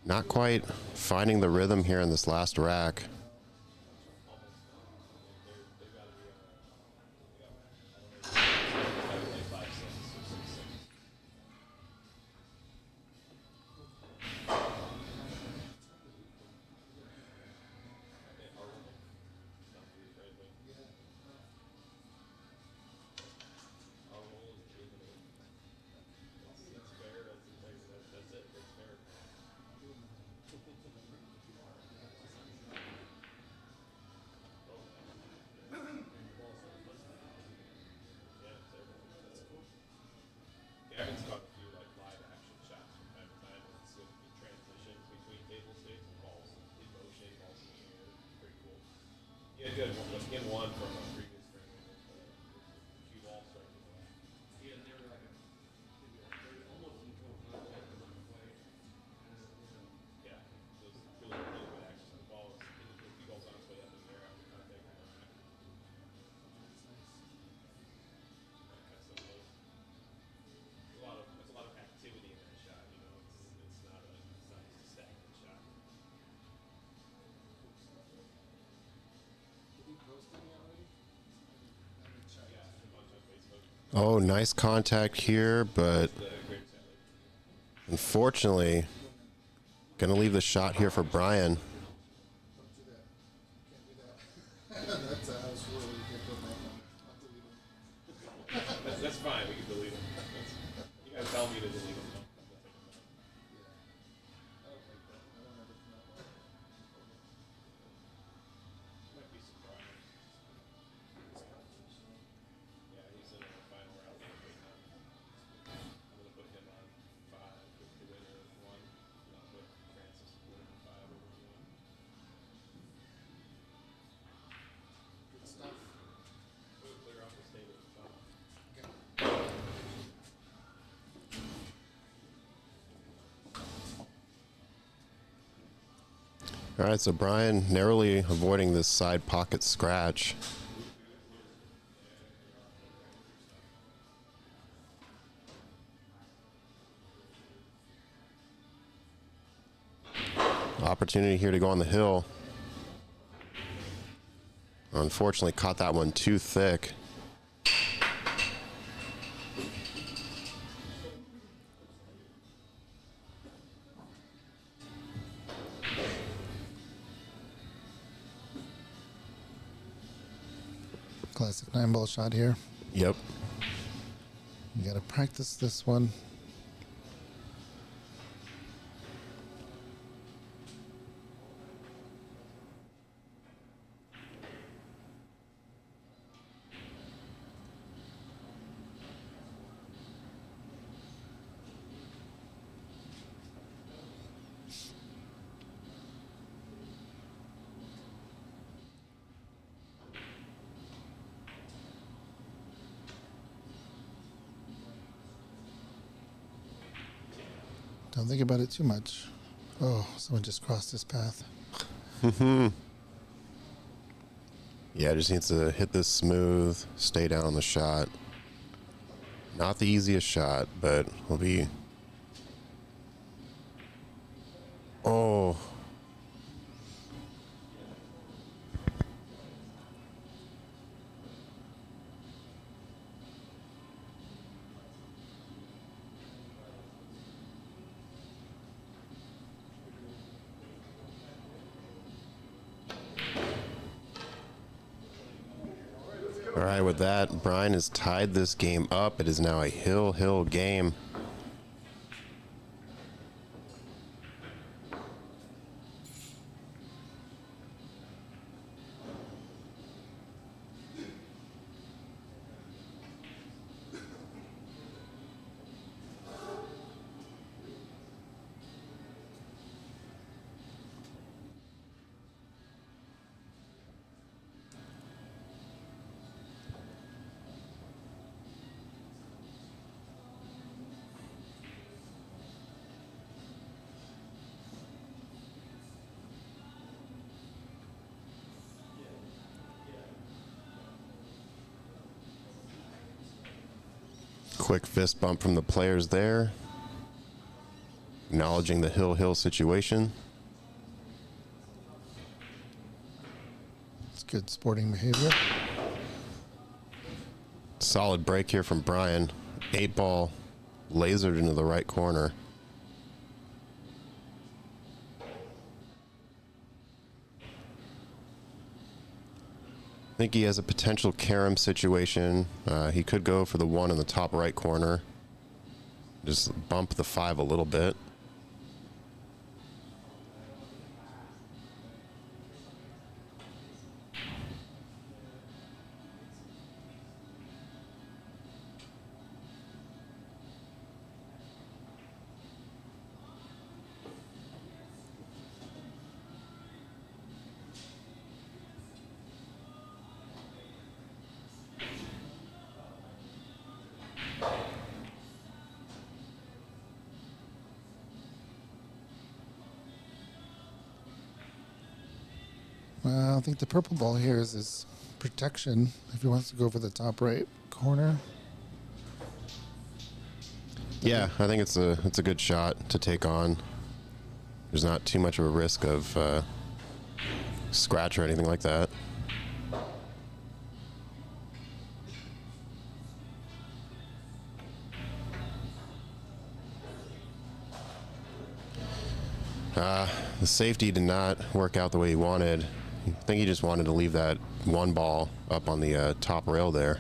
Not quite finding the rhythm here in this last rack. Oh, nice contact here, but unfortunately, gonna leave the shot here for Brian. That's fine. We can delete them. You guys tell me to delete them. All right, so Brian narrowly avoiding this side pocket scratch. Opportunity here to go on the hill. Unfortunately, caught that one too thick. Classic 9-ball shot here. Yep. You got to practice this one. Don't think about it too much. Oh, someone just crossed his path. Yeah, just needs to hit this smooth, stay down on the shot. Not the easiest shot, but will be... Oh. All right, with that, Brian has tied this game up. It is now a hill game. Quick fist bump from the players there. Acknowledging the hill situation. It's good sporting behavior. Solid break here from Brian. 8-ball lasered into the right corner. I think he has a potential carom situation. He could go for the 1 in the top right corner. Just bump the 5 a little bit. Well, I think the purple ball here is his protection if he wants to go for the top right corner. Yeah, I think it's a good shot to take on. There's not too much of a risk of scratch or anything like that. The safety did not work out the way he wanted. I think he just wanted to leave that 1 ball up on the top rail there.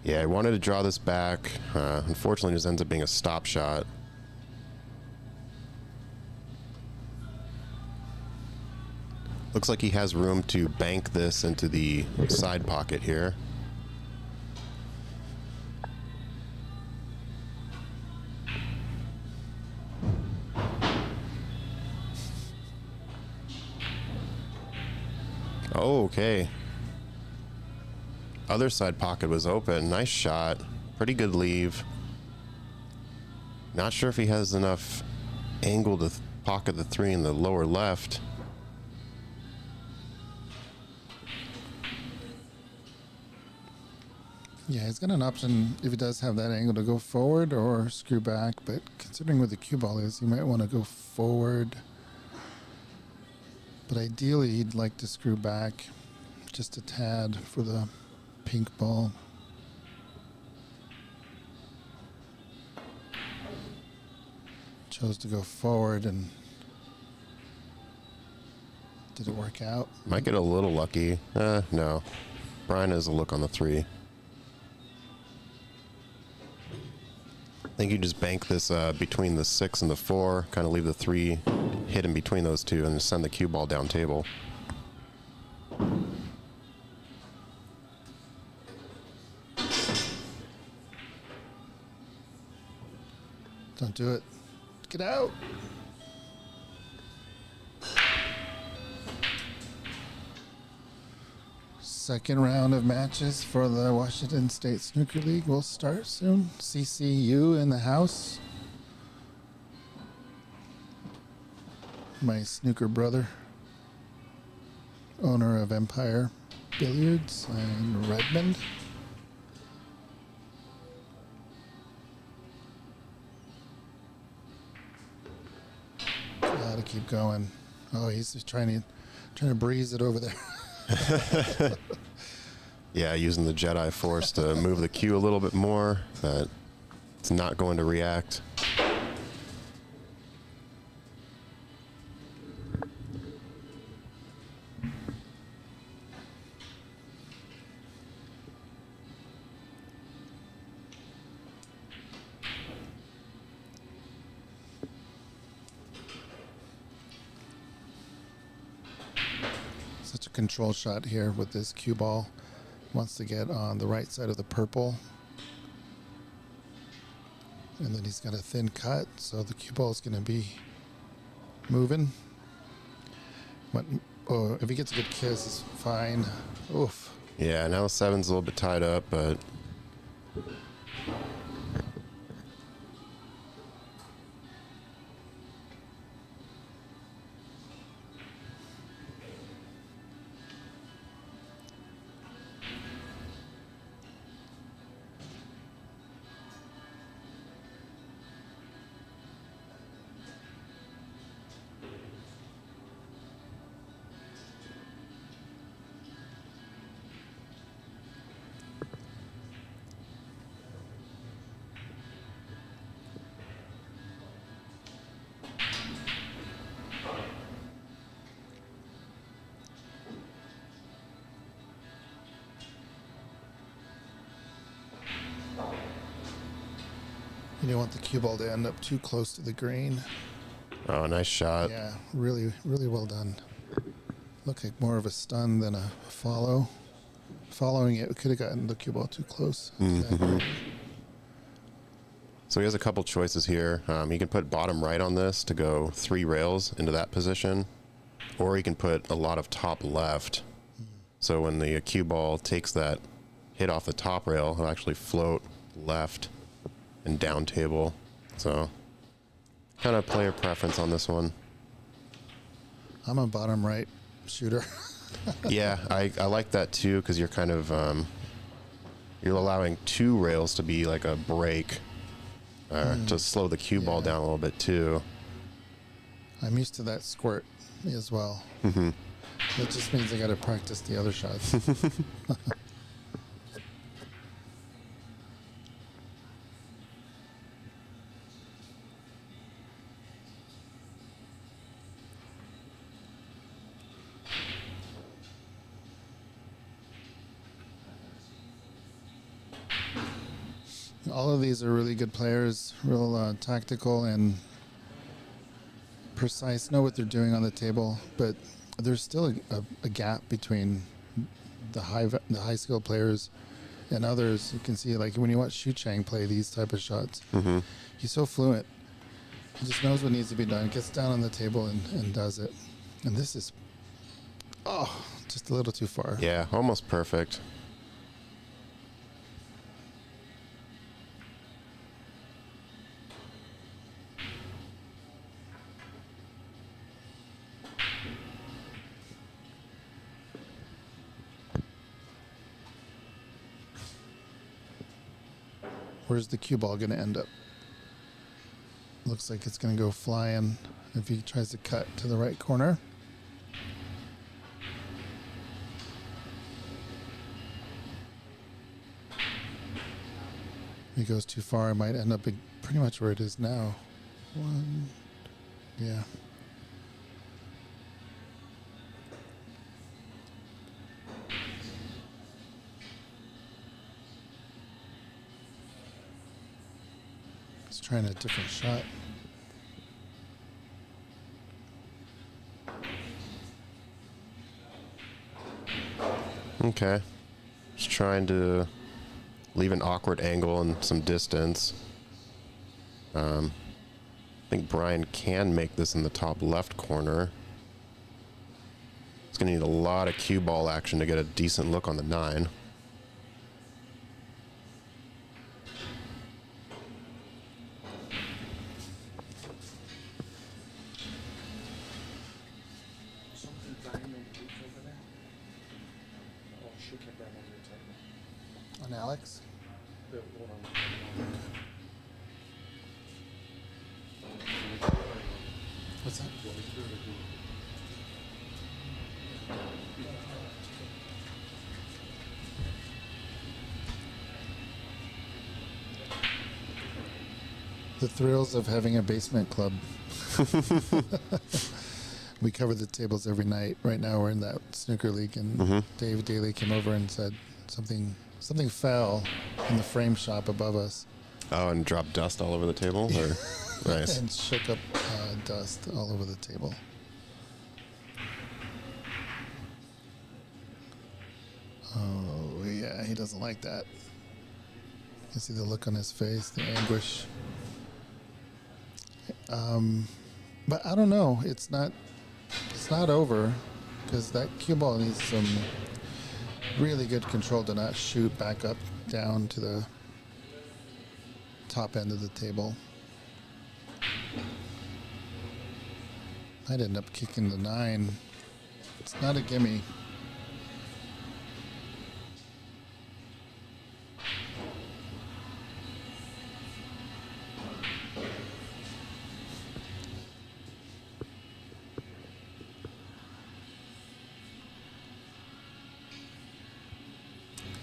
Yeah, I wanted to draw this back. Unfortunately, it just ends up being a stop shot. Looks like he has room to bank this into the side pocket here. Oh, okay. Other side pocket was open. Nice shot. Pretty good leave. Not sure if he has enough angle to pocket the 3 in the lower left. Yeah, he's got an option if he does have that angle to go forward or screw back, but considering where the cue ball is, he might want to go forward. But ideally, he'd like to screw back just a tad for the pink ball. Chose to go forward, and did it work out? Might get a little lucky. No. Brian has a look on the 3. I think you just bank this between the 6 and the 4, kind of leave the 3 hidden between those two, and send the cue ball down table. Don't do it. Get out. Second round of matches for the Washington State Snooker League will start soon. CCU in the house. My snooker brother, owner of Empire Billiards in Redmond. Gotta keep going. Oh, he's just trying to breeze it over there. Yeah, using the Jedi Force to move the cue a little bit more, but it's not going to react. Such a control shot here with this cue ball. Wants to get on the right side of the purple. And then he's got a thin cut, so the cue ball is going to be moving. Oh, if he gets a good kiss, it's fine. Oof. Yeah, now the 7's a little bit tied up, but You don't want the cue ball to end up too close to the green. oh, nice shot. Yeah, really, really well done. Looked like more of a stun than a follow. Following it, could have gotten the cue ball too close. So he has a couple choices here. He can put bottom right on this to go 3 rails into that position, or he can put a lot of top left. So when the cue ball takes that hit off the top rail, it'll actually float left and down table. So kind of player preference on this one. I'm a bottom right shooter. Yeah, I like that too, because you're kind of you're allowing 2 rails to be like a break to slow the cue ball down a little bit too. I'm used to that squirt as well. That just means I got to practice the other shots. All of these are really good players, real tactical and precise, know what they're doing on the table, but there's still a gap between the high skill players and others. You can see, like when you watch Xu Chang play these type of shots, he's so fluent. He just knows what needs to be done, gets down on the table and does it. And this is, just a little too far. Yeah, almost perfect. Where's the cue ball going to end up? Looks like it's going to go flying if he tries to cut to the right corner. If he goes too far, it might end up pretty much where it is now. Yeah. He's trying a different shot. Okay. Just trying to leave an awkward angle and some distance. I think Brian can make this in the top left corner. He's going to need a lot of cue ball action to get a decent look on the 9. On Alex? What's that? The thrills of having a basement club. We cover the tables every night. Right now we're in that snooker league, and Dave Daly came over and said something fell in the frame shop above us. Oh, and dropped dust all over the table? Or? Nice. And shook up dust all over the table. Oh, yeah, he doesn't like that. You can see the look on his face, the anguish. But I don't know. It's not over, because that cue ball needs some really good control to not shoot back up down to the top end of the table. I'd end up kicking the 9. It's not a gimme.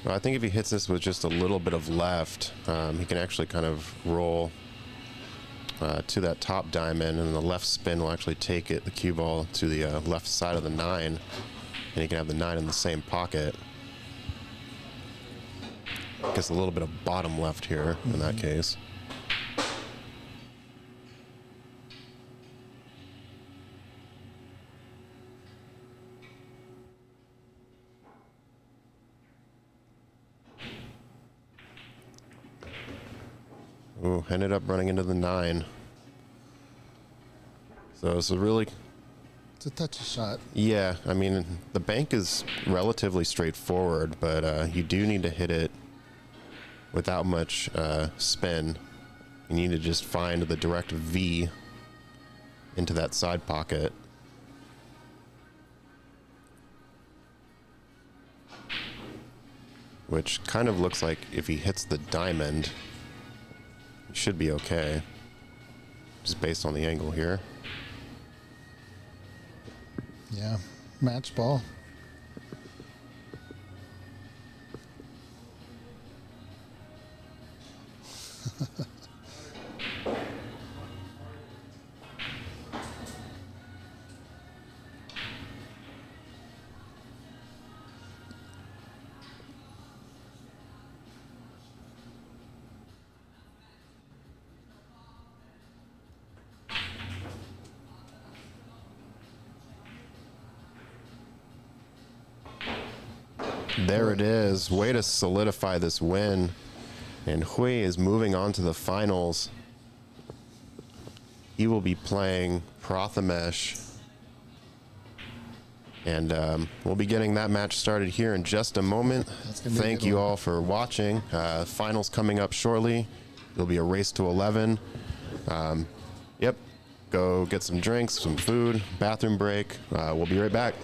Well, I think if he hits this with just a little bit of left, he can actually kind of roll to that top diamond, and the left spin will actually take the cue ball to the left side of the 9, and he can have the 9 in the same pocket. Gets a little bit of bottom left here in that case. Ooh, ended up running into the 9. So it's a really... It's a touchy shot. Yeah, I mean, the bank is relatively straightforward, but you do need to hit it without much spin. You need to just find the direct V into that side pocket. Which kind of looks like if he hits the diamond, he should be okay. Just based on the angle here. Yeah, match ball. There it is. Way to solidify this win. And Hui is moving on to the finals. He will be playing Prathamesh. And we'll be getting that match started here in just a moment. Thank you all for watching. Finals coming up shortly. It'll be a race to 11. Yep. Go get some drinks, some food, bathroom break. We'll be right back.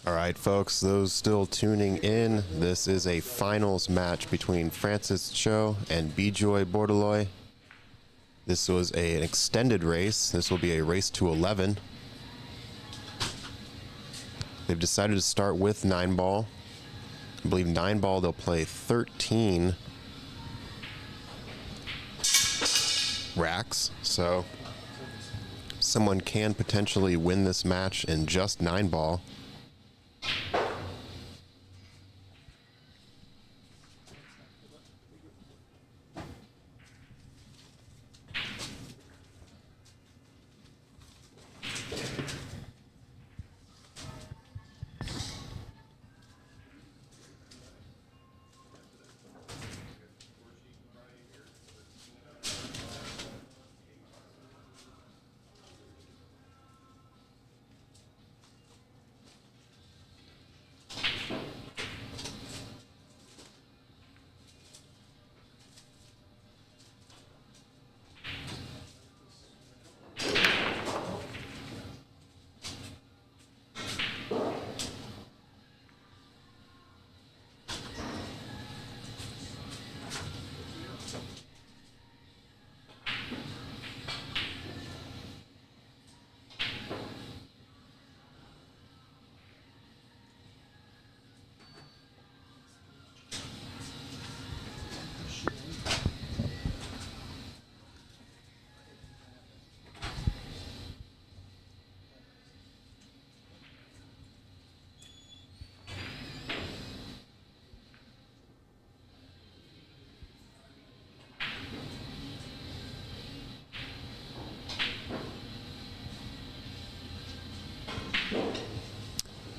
All right, folks, those still tuning in, this is a finals match between Francis Cho and Bejoy Bordeloy. This was an extended race. This will be a race to 11. They've decided to start with 9-ball. I believe 9-ball, they'll play 13 racks. So someone can potentially win this match in just 9-ball.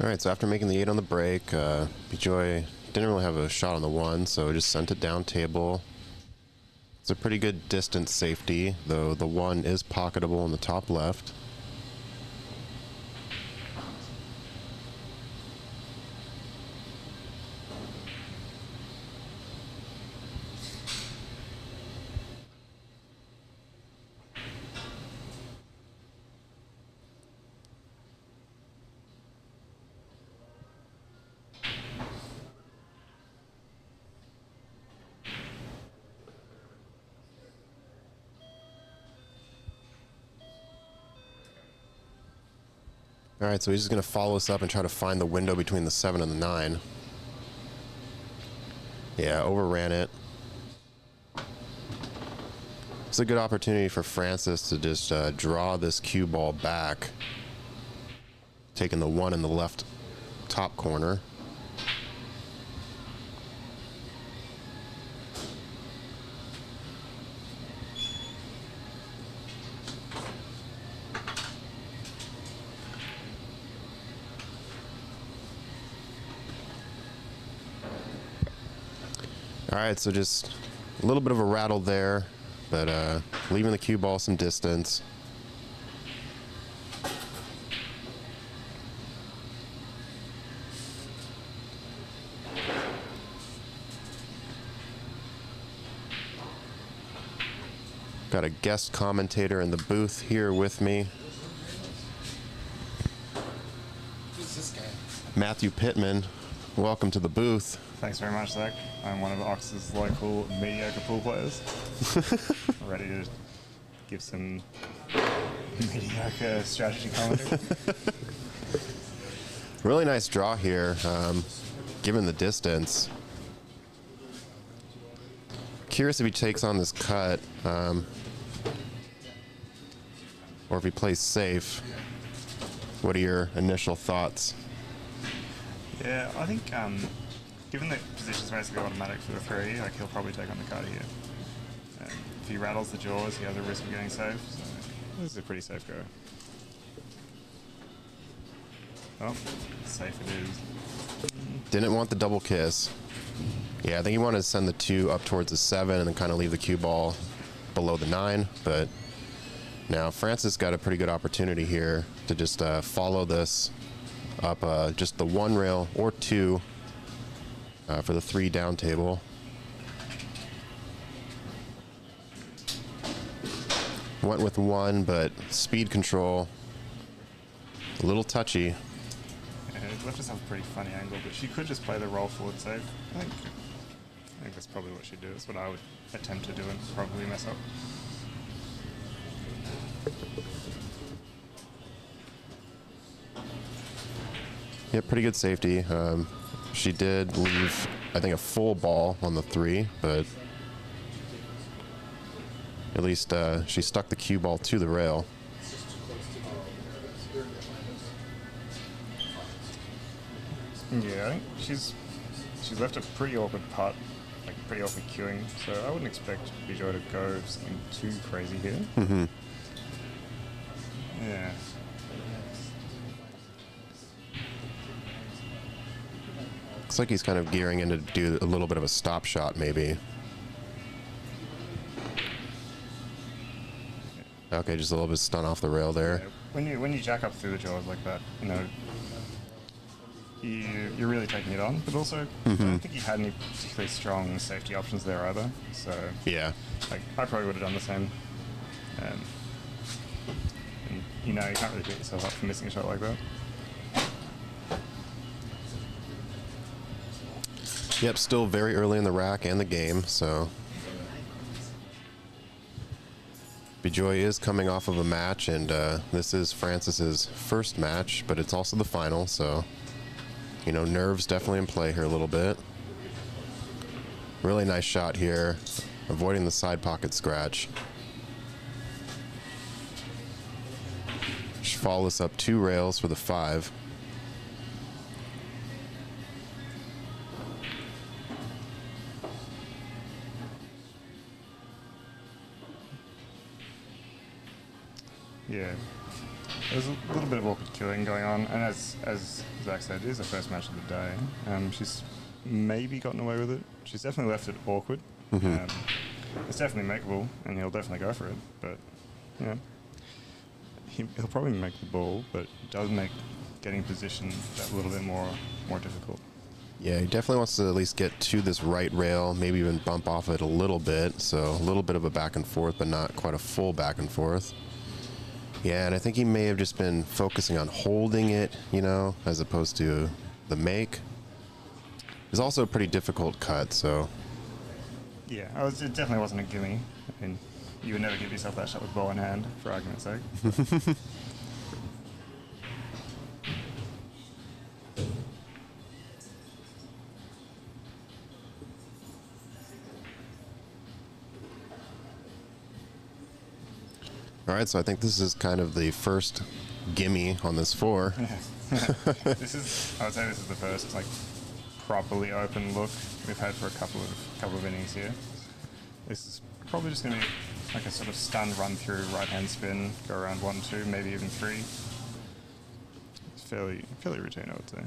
All right, so after making the 8 on the break, Bejoy didn't really have a shot on the 1, so just sent it down table. It's a pretty good distance safety, though the 1 is pocketable in the top left. All right, so he's just going to follow us up and try to find the window between the 7 and the 9. Yeah, overran it. It's a good opportunity for Francis to just draw this cue ball back, taking the 1 in the left top corner. All right, so just a little bit of a rattle there, but leaving the cue ball some distance. Got a guest commentator in the booth here with me. Who's this guy? Matthew Pittman, welcome to the booth. Thanks very much, Zach. I'm one of Ox's local mediocre pool players. Ready to give some mediocre strategy commentary. Really nice draw here, given the distance. Curious if he takes on this cut, or if he plays safe. What are your initial thoughts? Yeah, I think given the position's basically automatic for the 3, like he'll probably take on the cut here. If he rattles the jaws, he has a risk of getting safe. So this is a pretty safe go. Oh, safe it is. Didn't want the double kiss. Yeah, I think he wanted to send the 2 up towards the 7 and then kind of leave the cue ball below the 9. But now Francis got a pretty good opportunity here to just follow this up just the 1 rail or 2 for the 3 down table. Went with 1, but speed control, a little touchy. Yeah, left herself a pretty funny angle, but she could just play the roll forward save. I think that's probably what she'd do. That's what I would attempt to do and probably mess up. Yeah, pretty good safety. She did leave, I think, a full ball on the 3, but at least she stuck the cue ball to the rail. Yeah, I think she's left a pretty awkward putt, like pretty awkward queuing, so I wouldn't expect Bejoy to go something too crazy here. Mm-hmm. Yeah. Looks like he's kind of gearing in to do a little bit of a stop shot, maybe. Okay, just a little bit stun off the rail there. Yeah, when you jack up through the jaws like that, you know, you're really taking it on. But also, I don't think he had any particularly strong safety options there either. So Yeah. like I probably would have done the same. And you know, you can't really beat yourself up for missing a shot like that. Yep, still very early in the rack and the game, so Bejoy is coming off of a match, and this is Francis's first match, but it's also the final, so you know, nerves definitely in play here a little bit. Really nice shot here, avoiding the side pocket scratch. Just follow this up 2 rails for the 5. Yeah. There's a little bit of awkward queuing going on, and as Zach said, it is the first match of the day. She's maybe gotten away with it. She's definitely left it awkward. It's definitely makeable, and he'll definitely go for it. But you know, he'll probably make the ball, but it does make getting position that little bit more difficult. Yeah, he definitely wants to at least get to this right rail, maybe even bump off it a little bit. So a little bit of a back and forth, but not quite a full back and forth. Yeah, and I think he may have just been focusing on holding it, you know, as opposed to the make. It's also a pretty difficult cut, so. Yeah, it definitely wasn't a gimme. I mean, you would never give yourself that shot with ball in hand, for argument's sake. All right, so I think this is kind of the first gimme on this 4. I would say this is the first like properly open look we've had for a couple of innings here. This is probably just going to be like a sort of stun run through right hand spin, go around 1, 2, maybe even 3. It's fairly routine, I would say.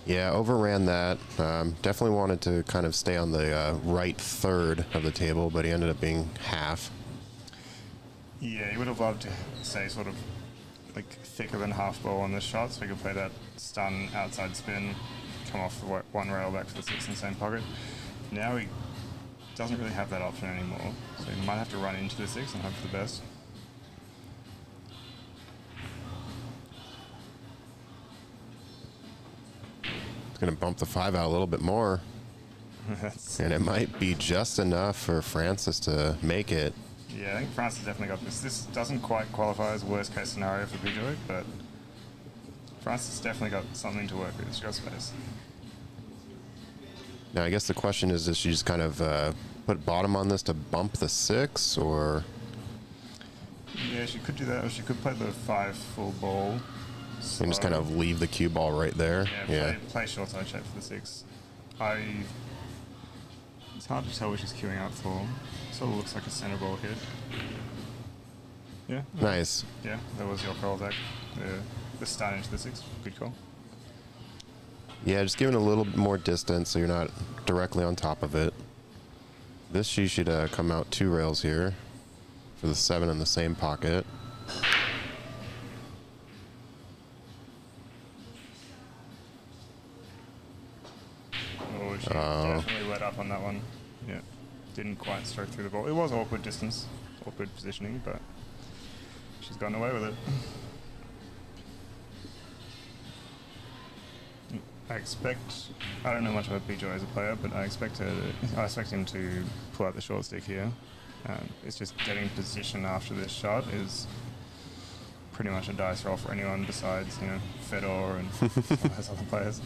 Yeah, overran that. Definitely wanted to kind of stay on the right third of the table, but he ended up being half. Yeah, he would have loved to say sort of like thicker than half ball on this shot, so he could play that stun outside spin, come off the 1 rail back to the 6 in the same pocket. Now he doesn't really have that option anymore, so he might have to run into the 6 and hope for the best. Going to bump the 5 out a little bit more. And it might be just enough for Francis to make it. Yeah, I think Francis definitely got this. This doesn't quite qualify as worst case scenario for Bejoy, but Francis definitely got something to work with. She got space. Now, I guess the question is, does she just kind of put bottom on this to bump the 6, or? Yeah, she could do that, or she could play the 5 full ball. And just kind of leave the cue ball right there. Yeah, play short side shape for the 6. It's hard to tell what she's queuing out for. Sort of looks like a center ball hit. Yeah. Nice. Yeah, that was your call, Zach. The stun into the 6. Good call. Yeah, just giving a little bit more distance so you're not directly on top of it. This she should come out 2 rails here for the 7 in the same pocket. She definitely let up on that one. Yeah, didn't quite stroke through the ball. It was awkward distance, awkward positioning, but she's gotten away with it. I don't know much about Bejoy as a player, but I expect him to pull out the short stick here. It's just getting position after this shot is pretty much a dice roll for anyone besides, Fedor and those other players.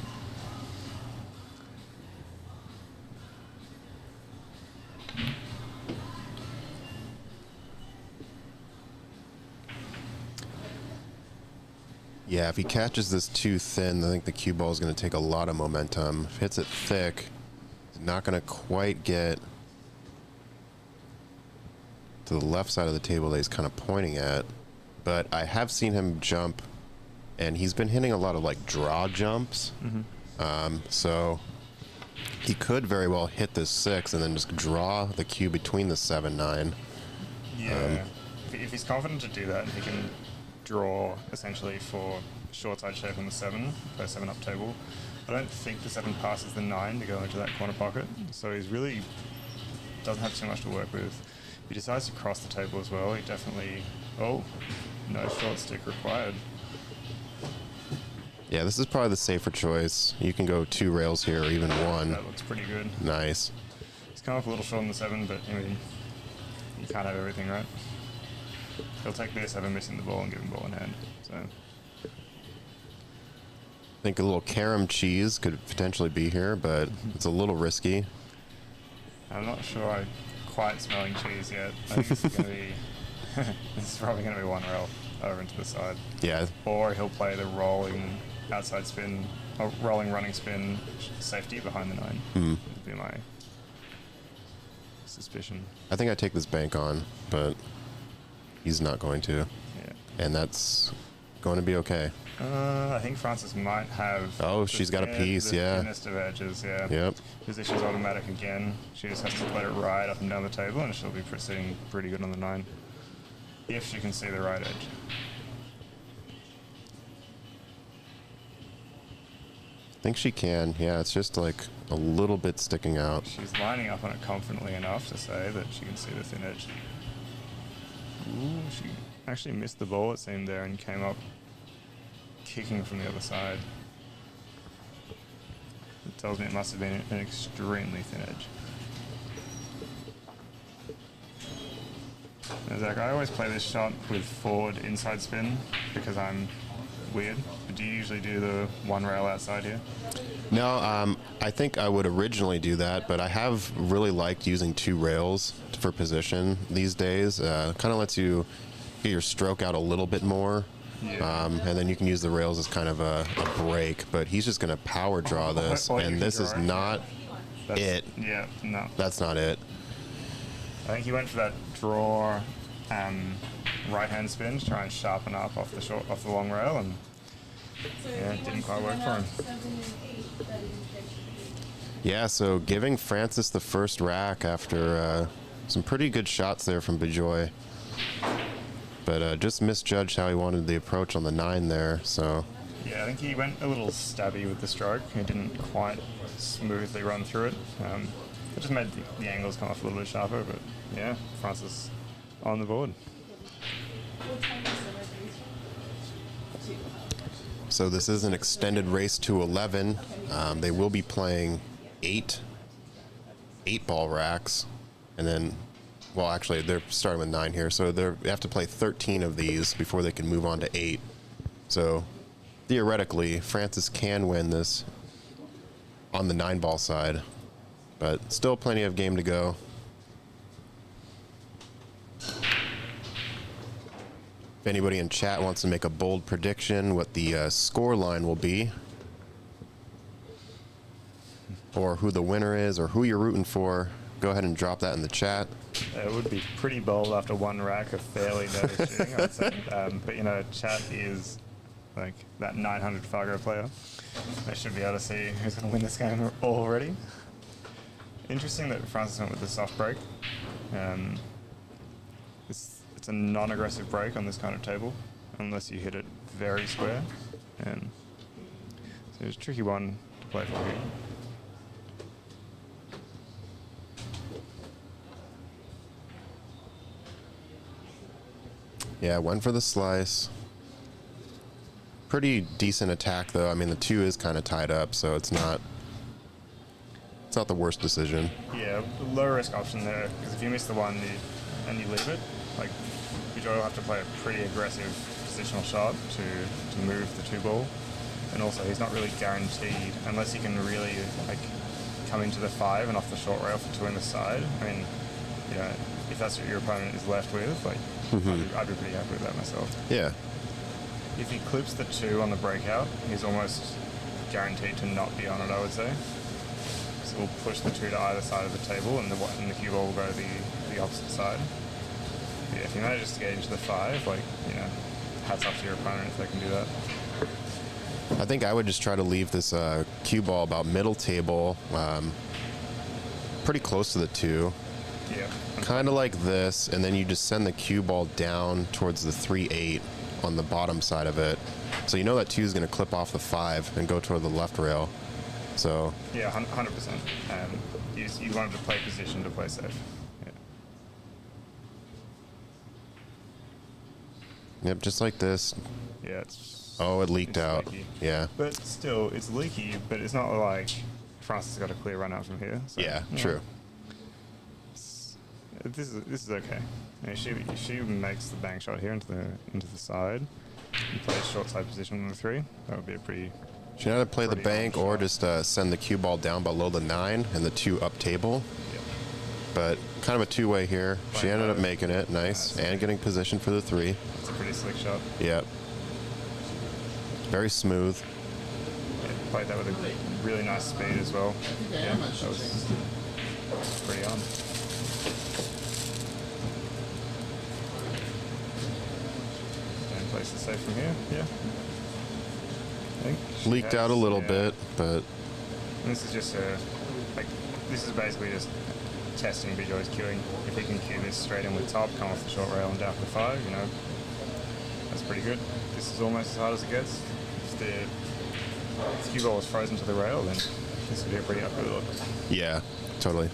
Yeah, if he catches this too thin, I think the cue ball is going to take a lot of momentum. If hits it thick, it's not going to quite get to the left side of the table that he's kind of pointing at. But I have seen him jump, and he's been hitting a lot of like draw jumps. So he could very well hit this 6 and then just draw the cue between the 7-9. Yeah, if he's confident to do that, he can draw essentially for short side shape on the 7, per 7 up table. I don't think the 7 passes the 9 to go into that corner pocket, so he's really doesn't have too much to work with. If he decides to cross the table as well, he definitely... Oh, no short stick required. Yeah, this is probably the safer choice. You can go 2 rails here or even 1. That looks pretty good. Nice. He's come up a little short on the 7, but I mean, you can't have everything, right? He'll take this, have him missing the ball, and give him ball in hand. So I think a little carom cheese could potentially be here, but it's a little risky. I'm not sure I'm quite smelling cheese yet. I think this is going to be... this is probably going to be 1 rail over into the side. Yeah. Or he'll play the rolling outside spin, or rolling running spin safety behind the 9. Would be my suspicion. I think I take this bank on, but he's not going to. Yeah. And that's going to be okay. I think Francis might have... Oh, she's got a piece, the yeah. thinnest of edges, yeah. Yep. Position's automatic again. She just has to let it ride up and down the table, and she'll be sitting pretty good on the 9. If she can see the right edge. I think she can. Yeah, it's just like a little bit sticking out. She's lining up on it confidently enough to say that she can see the thin edge. Ooh, she actually missed the ball, it seemed, there, and came up kicking from the other side. It tells me it must have been an extremely thin edge. Now, Zach, I always play this shot with forward inside spin because I'm weird. But do you usually do the 1 rail outside here? No, I think I would originally do that, but I have really liked using 2 rails for position these days. Kind of lets you get your stroke out a little bit more. Yeah. And then you can use the rails as kind of a break, but he's just going to power draw this, and this is not it. Yeah, no. That's not it. I think he went for that draw right-hand spin to try and sharpen up off the long rail, and yeah, it didn't quite work for him. Yeah, so giving Francis the first rack after some pretty good shots there from Bejoy. But just misjudged how he wanted the approach on the 9 there, so... Yeah, I think he went a little stabby with the stroke. He didn't quite smoothly run through it. It just made the angles come off a little bit sharper, but yeah, Francis on the board. So this is an extended race to 11. They will be playing 8 ball racks, and then, well, actually, they're starting with 9 here, so they have to play 13 of these before they can move on to 8. So theoretically, Francis can win this on the 9 ball side, but still plenty of game to go. If anybody in chat wants to make a bold prediction what the score line will be, or who the winner is, or who you're rooting for, go ahead and drop that in the chat. It would be pretty bold after 1 rack of fairly dirty shooting, I'd say. But, chat is like that 900 Fargo player. They should be able to see who's going to win this game already. Interesting that Francis went with the soft break. It's a non-aggressive break on this kind of table, unless you hit it very square. So it's a tricky one to play for here. Yeah, went for the slice. Pretty decent attack, though. I mean, the 2 is kind of tied up, so it's not the worst decision. Yeah, low risk option there, because if you miss the 1 and you leave it, like, Bejoy will have to play a pretty aggressive positional shot to move the 2 ball. And also, he's not really guaranteed, unless he can really, like, come into the 5 and off the short rail for 2 in the side. I mean, you know, if that's what your opponent is left with, like, I'd be pretty happy with that myself. Yeah. If he clips the 2 on the breakout, he's almost guaranteed to not be on it, I would say. So we'll push the 2 to either side of the table, and the cue ball will go to the opposite side. But yeah, if he manages to get into the 5, like, you know, hats off to your opponent if they can do that. I think I would just try to leave this cue ball about middle table, pretty close to the 2. Yeah. Kind of like this, and then you just send the cue ball down towards the 3-8 on the bottom side of it. So you know that 2 is going to clip off the 5 and go toward the left rail. So Yeah, 100%. You wanted to play position to play safe. Yeah. Yep, just like this. Yeah, it's... Oh, it leaked it's out. leaky. Yeah. But still, it's leaky, but it's not like France has got a clear run out from here. So, Yeah, you know, true. This is okay. You know, she makes the bang shot here into the side and plays short side position on the 3. That would be a pretty... She had to play the Pretty bank long or shot. just send the cue ball down below the 9 and the 2 up table. Yeah. But kind of a 2-way here. She Playing ended up both. making it nice Nice. and getting position for the 3. It's a pretty slick shot. Yep. Very smooth. Yeah, played that with a really nice speed as well. Yeah, that was pretty on. And place it safe from here. Yeah. I think she Leaked out a has- little yeah. bit, but And this is just this is basically just testing Bejoy's queuing. If he can cue this straight in with top, come off the short rail and down for 5, you know, that's pretty good. This is almost as hard as it gets. If the cue ball is frozen to the rail, then this would be a pretty ugly look. yeah, totally.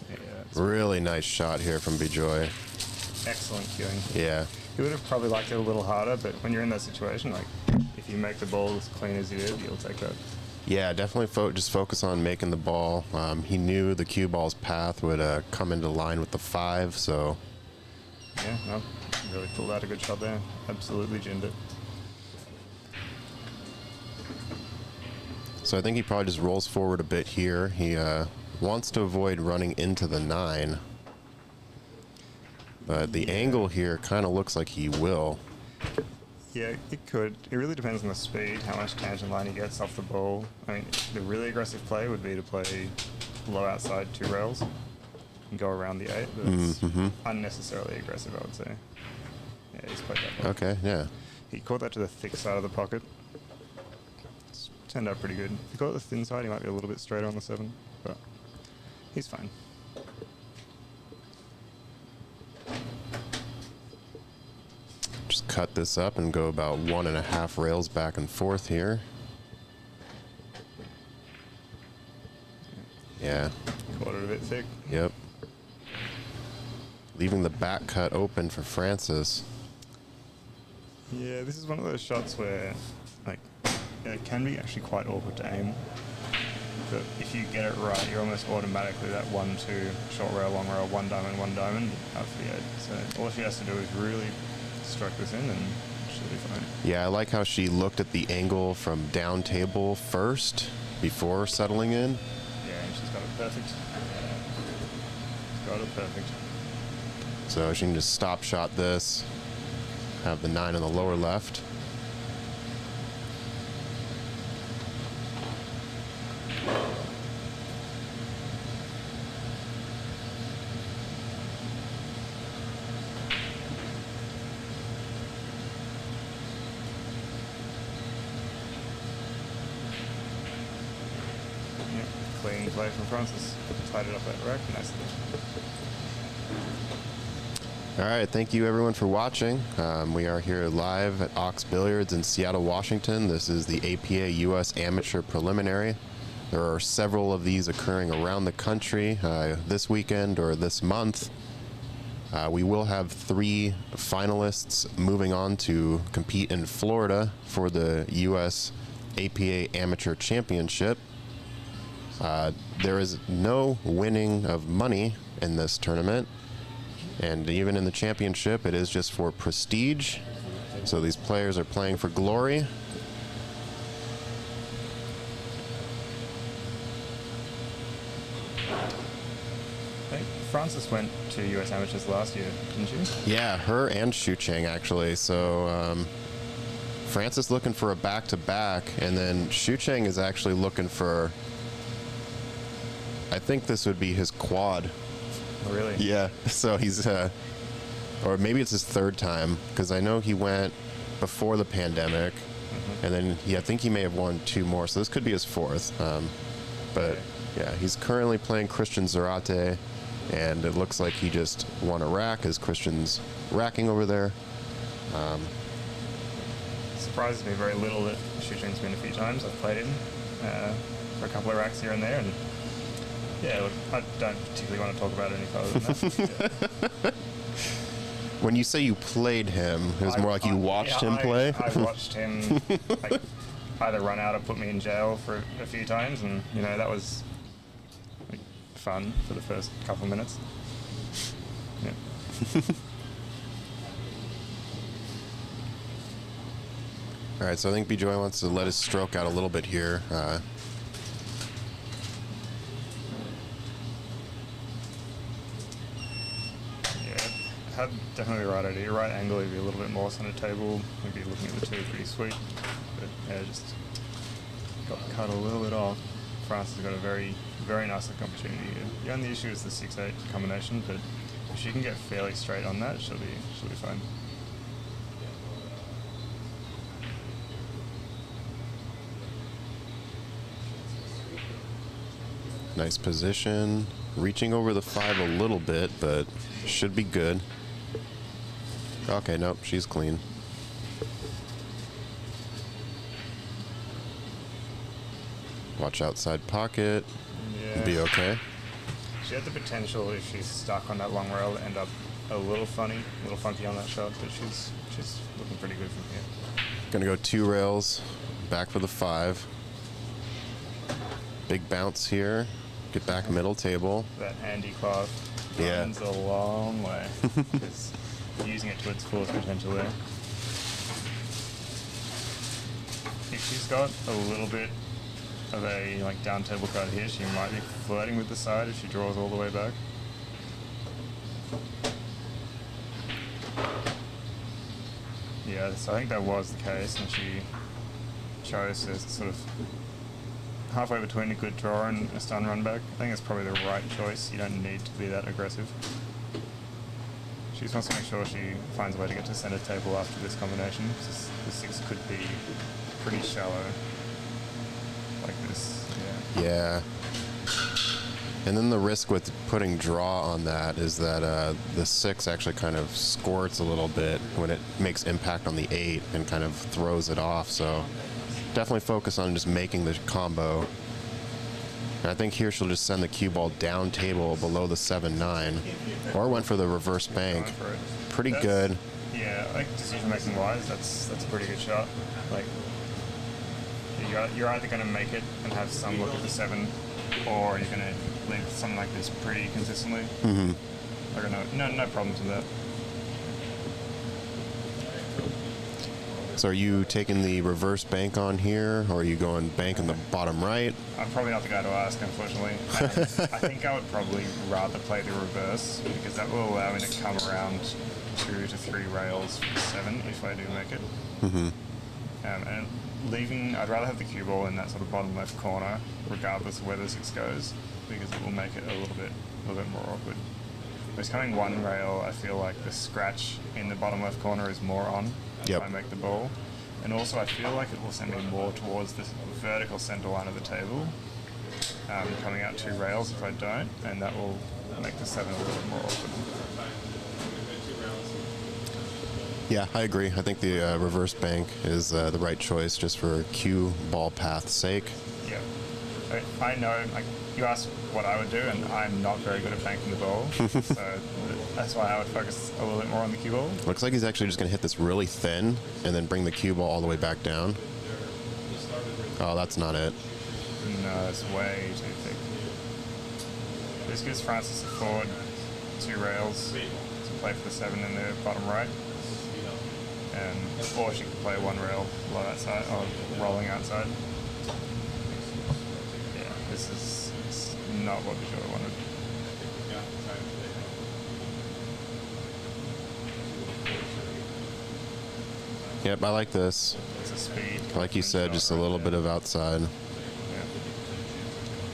Yeah, it's Really nice shot here from Bejoy. excellent queuing. Yeah. He would have probably liked it a little harder, but when you're in that situation, like, if you make the ball as clean as you did, you'll take that. Yeah, definitely just focus on making the ball. He knew the cue ball's path would come into line with the 5, so Yeah, no, really pulled out a good shot there. Absolutely ginned it. I think he probably just rolls forward a bit here. He wants to avoid running into the 9. But the angle here kind of looks like he will. Yeah, it could. It really depends on the speed, how much tangent line he gets off the ball. I mean, the really aggressive play would be to play low outside 2 rails and go around the 8. But it's unnecessarily aggressive, I would say. Yeah, he's played that ball. Okay, yeah. He caught that to the thick side of the pocket. It's turned out pretty good. If he caught it the thin side, he might be a little bit straighter on the 7, but he's fine. Just cut this up and go about 1.5 rails back and forth here. Yeah, Caught it a bit thick. yep. Leaving the back cut open for Francis. Yeah, this is one of those shots where, like, it can be actually quite awkward to aim. But if you get it right, you're almost automatically that 1-2 short rail, long rail, 1 diamond out for the 8. So all she has to do is really stroke this in and she'll be fine. Yeah, I like how she looked at the angle from down table first before settling in. Yeah, and she's got it perfect. Got it perfect. So she can just stop shot this, have the 9 on the lower left. Yep, clean play from Francis. Tied it up that rack nicely. All right, thank you everyone for watching. We are here live at Ox Billiards in Seattle, Washington. This is the APA US Amateur Preliminary. There are several of these occurring around the country this weekend or this month. We will have 3 finalists moving on to compete in Florida for the US APA Amateur Championship. There is no winning of money in this tournament. And even in the championship, it is just for prestige. So these players are playing for glory. I think Frances went to US Amateurs last year, didn't she? Yeah, her and Shu Cheng, actually. So Francis looking for a back-to-back, and then Shu Cheng is actually looking for, I think this would be his quad. Oh, really? Yeah, so he's, or maybe it's his 3rd time, because I know he went before the pandemic, and then I think he may have won 2 more, so this could be his 4th. But yeah, he's currently playing Christian Zarate, and it looks like he just won a rack as Christian's racking over there. Surprises me very little that Shu Cheng's been a few times. I've played him for a couple of racks here and there, and yeah, look, I don't particularly want to talk about it any further than that. Yeah. When you say you played him, it was more like you watched him play? I watched him like, either run out or put me in jail for a few times, and you know that was like, fun for the first couple of minutes. Yeah. All right, so I think Bejoy wants to let his stroke out a little bit here. Had definitely the right idea. Right angle, he'd be a little bit more center table. We'd be looking at the 2 pretty sweet. But yeah, just got cut a little bit off. France has got a very, very nice looking opportunity here. The only issue is the 6-8 combination, but if she can get fairly straight on that, she'll be fine. Nice position. Reaching over the 5 a little bit, but should be good. Okay, nope, she's clean. Watch outside pocket. Yeah. Be okay. She had the potential, if she's stuck on that long rail, to end up a little funky on that shot, but she's looking pretty good from here. Gonna go 2 rails, back for the 5. Big bounce here. Get back middle table. That anti-cloth runs a long way. It's using it to its fullest potential there. If she's got a little bit of a down table cut here, she might be flirting with the side if she draws all the way back. Yeah, so I think that was the case, and she chose to sort of halfway between a good draw and a stun run back. I think it's probably the right choice. You don't need to be that aggressive. She just wants to make sure she finds a way to get to center table after this combination. The 6 could be pretty shallow like this. Yeah. And then the risk with putting draw on that is that the 6 actually kind of squirts a little bit when it makes impact on the 8 and kind of throws it off. So definitely focus on just making the combo. And I think here she'll just send the cue ball down table below the 7-9, or went for the reverse bank. Pretty good. Yeah, I think decision making wise, that's a pretty good shot. Like you're either going to make it and have some look at the 7, or you're going to leave something like this pretty consistently. No problems with that. So are you taking the reverse bank on here, or are you going bank in the bottom right? I'm probably not the guy to ask, unfortunately. I think I would probably rather play the reverse, because that will allow me to come around 2 to 3 rails from 7 if I do make it. And I'd rather have the cue ball in that sort of bottom left corner, regardless of where the 6 goes, because it will make it a little bit more awkward. Whereas coming 1 rail, I feel like the scratch in the bottom left corner is more on. If I make the ball. And also I feel like it will send me more towards the vertical center line of the table, coming out 2 rails if I don't, and that will make the 7 a little bit more awkward. Yeah, I agree. I think the reverse bank is the right choice just for cue ball path's sake. Yeah. I know, like, you asked what I would do, and I'm not very good at banking the ball, so that's why I would focus a little bit more on the cue ball. Looks like he's actually just going to hit this really thin and then bring the cue ball all the way back down. Oh, that's not it. No, it's way too thick. This gives Francis a forward, 2 rails to play for the 7 in the bottom right. Or she could play 1 rail low outside, or rolling outside. Yeah, this is not what Bejoy wanted. Yep, I like this. It's a speed. Like you said, just a little bit of outside. Yeah.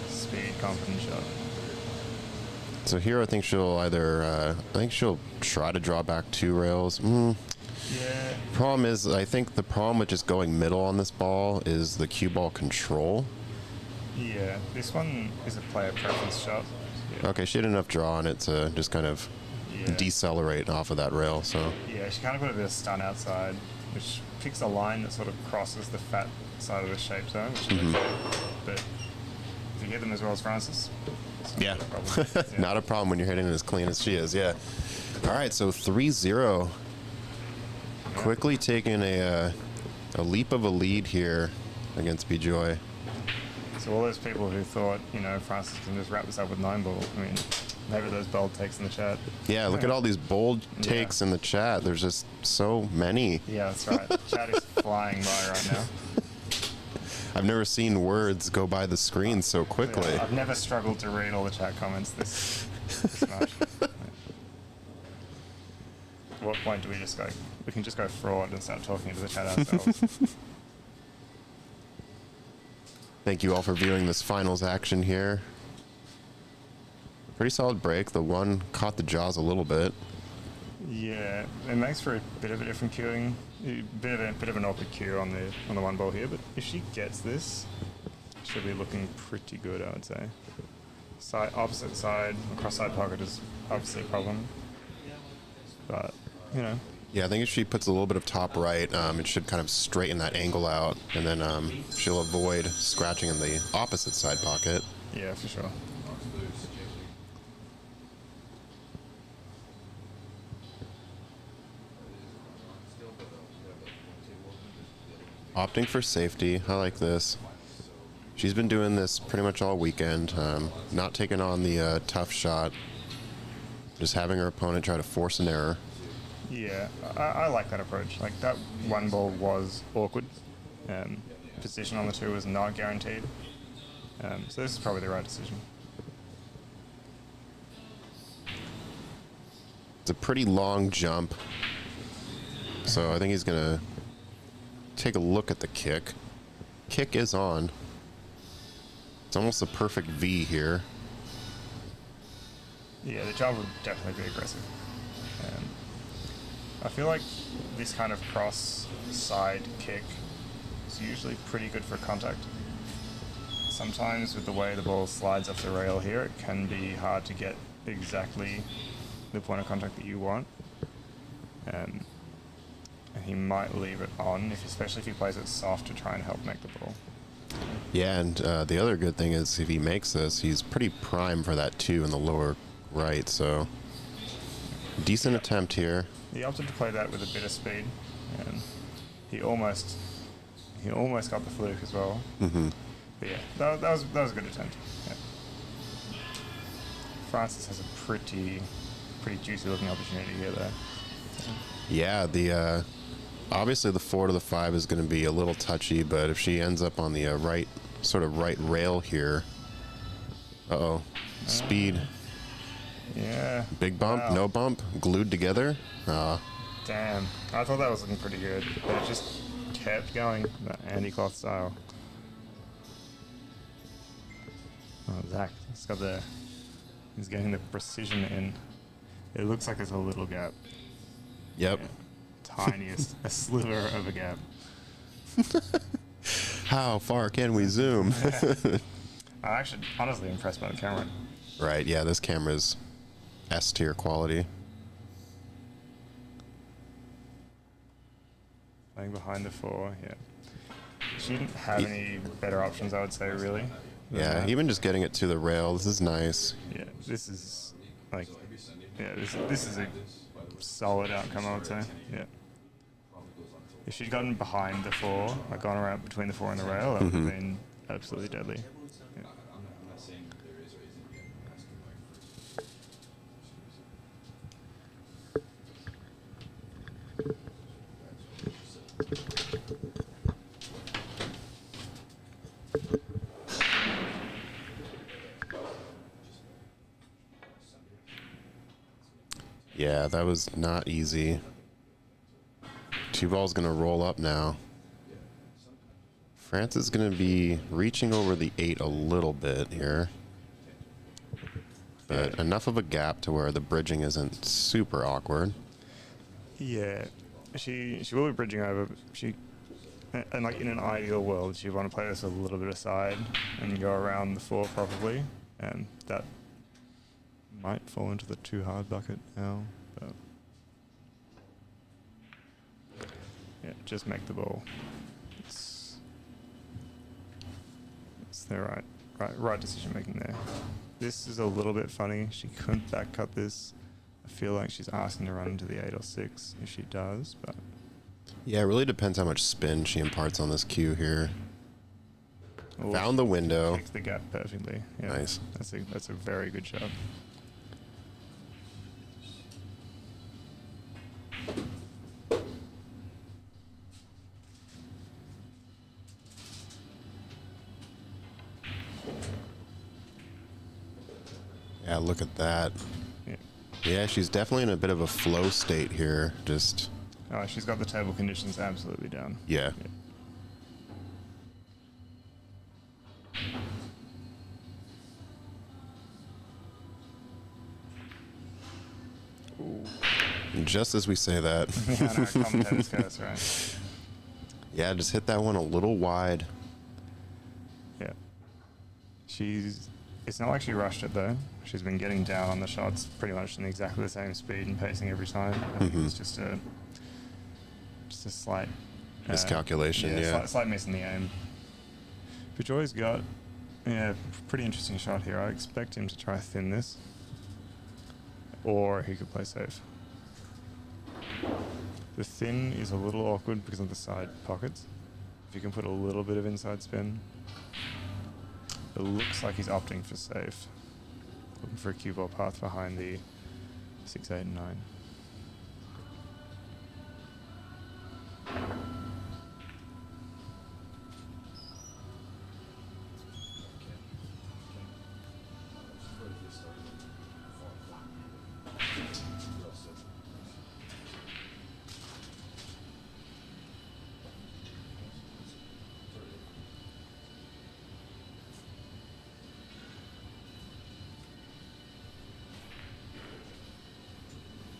Speed, confident shot. So here I think she'll she'll try to draw back 2 rails. Yeah. Problem is, I think the problem with just going middle on this ball is the cue ball control. Yeah, this one is a player preference shot. Yeah. Okay, she had enough draw on it to just kind of decelerate off of that rail, so. Yeah, she kind of put a bit of stun outside, which picks a line that sort of crosses the fat side of the shape zone, which is okay. But if you hit them as well as Francis, it's not a problem. Yeah. Not a problem when you're hitting it as clean as she is, yeah. All right, so 3-0. Quickly taking a leap of a lead here against Bejoy. So all those people who thought, Francis can just wrap this up with 9 ball, I mean, maybe those bold takes in the chat. Yeah, look at all these bold takes in the chat. There's just so many. Yeah, that's right. The chat is flying by right now. I've never seen words go by the screen so quickly. Yeah, I've never struggled to read all the chat comments this much. At what point do we just go? We can just go fraud and start talking to the chat ourselves. Thank you all for viewing this finals action here. Pretty solid break. The one caught the jaws a little bit. Yeah, it makes for a bit of a different queuing, a bit of an awkward queue on the 1 ball here. But if she gets this, she'll be looking pretty good, I would say. Opposite side, cross side pocket is obviously a problem, but Yeah, I think if she puts a little bit of top right, it should kind of straighten that angle out, and then she'll avoid scratching in the opposite side pocket. Yeah, for sure. Opting for safety. I like this. She's been doing this pretty much all weekend, not taking on the tough shot, just having her opponent try to force an error. Yeah, I like that approach. Like, that 1 ball was awkward. Position on the 2 was not guaranteed. So this is probably the right decision. It's a pretty long jump, so I think he's going to take a look at the kick. Kick is on. It's almost a perfect V here. Yeah, the jump would definitely be aggressive. I feel like this kind of cross side kick is usually pretty good for contact. Sometimes with the way the ball slides off the rail here, it can be hard to get exactly the point of contact that you want. And he might leave it on, especially if he plays it soft to try and help make the ball. Yeah, and the other good thing is if he makes this, he's pretty prime for that 2 in the lower right, so decent attempt here. He opted to play that with a bit of speed, and he almost got the fluke as well. Mm-hmm. But yeah, that was a good attempt. Yeah. Francis has a pretty juicy looking opportunity here, though. Yeah, the obviously the 4 to the 5 is going to be a little touchy, but if she ends up on the right rail here, speed. Yeah. Big bump, Wow. no bump, glued together. Damn, I thought that was looking pretty good, but it just kept going, that Andy Cloth style. Oh, Zach, he's getting the precision in. It looks like there's a little gap. Yep. Yeah. Tiniest, a sliver of a gap. How far can we zoom? I'm actually honestly impressed by the camera. Right, yeah, this camera's S tier quality. playing behind the 4. Yeah, she didn't have any better options, I would say, really. Yeah, even just getting it to the rail, this is nice. Yeah, this is like, yeah, this is a solid outcome, I would say. Yeah. If she'd gotten behind the 4, like gone around between the 4 and the rail, that would have been absolutely deadly. Yeah. Yeah, that was not easy. 2 ball's going to roll up now. France is going to be reaching over the 8 a little bit here. But enough of a gap to where the bridging isn't super awkward. Yeah, she will be bridging over. And like in an ideal world, she'd want to play this a little bit aside and go around the 4 probably. And that might fall into the too hard bucket now. But yeah, just make the ball. It's the right decision making there. This is a little bit funny. She couldn't back cut this. I feel like she's asking to run into the 8 or 6 if she does, but Yeah, it really depends how much spin she imparts on this cue here. oh, Found the window. Fixed the gap perfectly. Yeah, Nice. That's a very good shot. Yeah, look at that. Yeah. Yeah, she's definitely in a bit of a flow state here. Just, Oh, she's got the table conditions absolutely down. yeah. Ooh. And just as we say that, Yeah, I know, commentator's curse, right? yeah, just hit that one a little wide. Yeah. It's not like she rushed it though. She's been getting down on the shots pretty much in exactly the same speed and pacing every time. I think it's just a slight Miscalculation, yeah. Slight miss in the aim. Bejoy's got pretty interesting shot here. I expect him to try thin this, or he could play safe. The thin is a little awkward because of the side pockets. If you can put a little bit of inside spin. It looks like he's opting for safe. Looking for a cue ball path behind the 6, 8, and 9.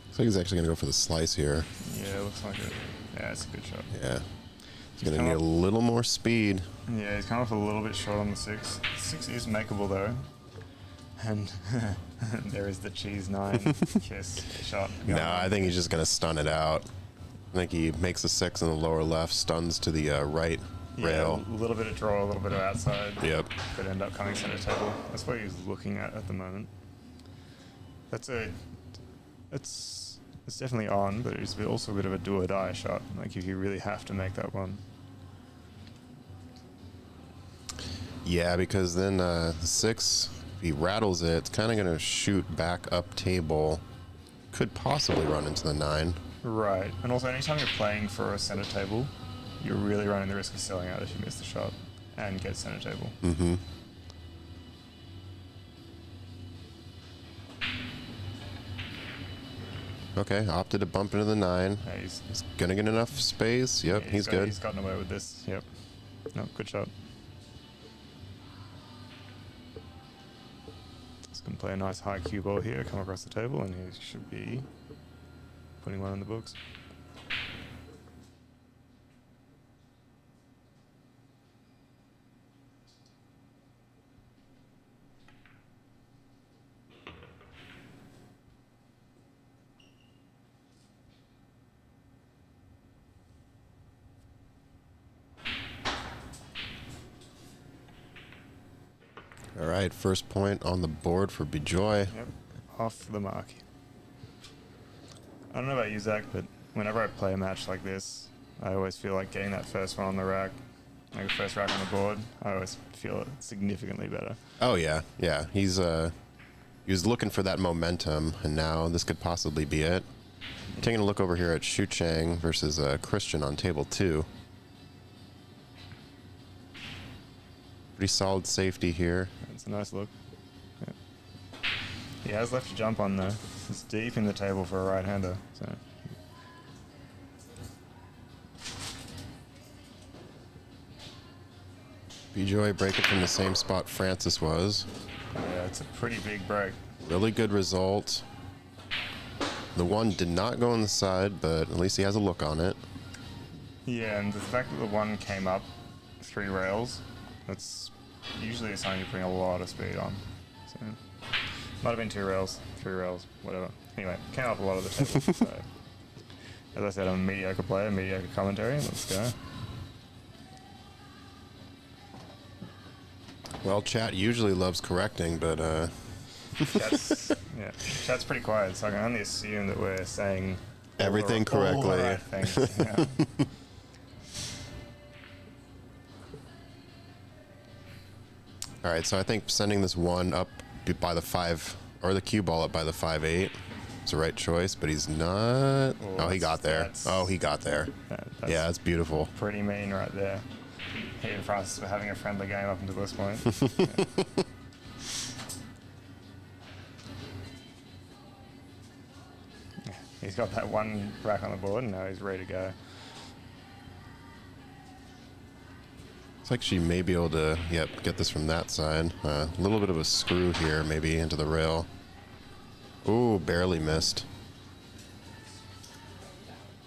Looks like he's actually going to go for the slice here. Yeah, it looks like it. Yeah, it's a good shot. Yeah. He's going to come need up- a little more speed. Yeah, he's come off a little bit short on the 6. 6 is makeable though. And there is the cheese 9 kiss shot. No, I think he's just going to stun it out. I think he makes a 6 in the lower left, stuns to the right rail. A little bit of draw, a little bit of outside. Yep. Could end up coming center table. That's what he's looking at the moment. It's definitely on, but it's also a bit of a do or die shot. Like if you really have to make that one. Yeah, because then the 6, if he rattles it, it's kind of going to shoot back up table. Could possibly run into the 9. Right. And also anytime you're playing for a center table, you're really running the risk of selling out if you miss the shot and get center table. Mm-hmm. Okay, opted to bump into the 9. Yeah, he's Gonna get enough space. Yep, yeah, he's good. He's gotten away with this. Yep. No, good shot. He's going to play a nice high cue ball here, come across the table, and he should be putting one in the books. All right, first point on the board for Bejoy. Yep, off the mark. I don't know about you, Zach, but whenever I play a match like this, I always feel like getting that first one on the rack, like the first rack on the board, I always feel it significantly better. Oh yeah, yeah. He was looking for that momentum, and now this could possibly be it. Taking a look over here at Shu Chang versus Christian on table 2. Pretty solid safety here. It's a nice look. Yeah. He has left a jump on though. It's deep in the table for a right-hander. So Bejoy breaking from the same spot Francis was. yeah, it's a pretty big break. Really good result. The one did not go on the side, but at least he has a look on it. Yeah, and the fact that the one came up 3 rails, that's usually a sign you're putting a lot of speed on. So might have been 2 rails, 3 rails, whatever. Anyway, came up a lot of the table. So as I said, I'm a mediocre player, mediocre commentary. Let's go. Well, chat usually loves correcting, but Chat's pretty quiet, so I can only assume that we're saying everything all the correctly. right things. Yeah. All right, so I think sending this one up by the 5, or the cue ball up by the 5-8 is the right choice, but he's not. Oh, he got there. Oh, he got there. That's Yeah, that's beautiful. pretty mean right there. He and Francis were having a friendly game up until this point. Yeah. He's got that one rack on the board, and now he's ready to go. It's like she may be able to, get this from that side. A little bit of a screw here, maybe into the rail. Ooh, barely missed.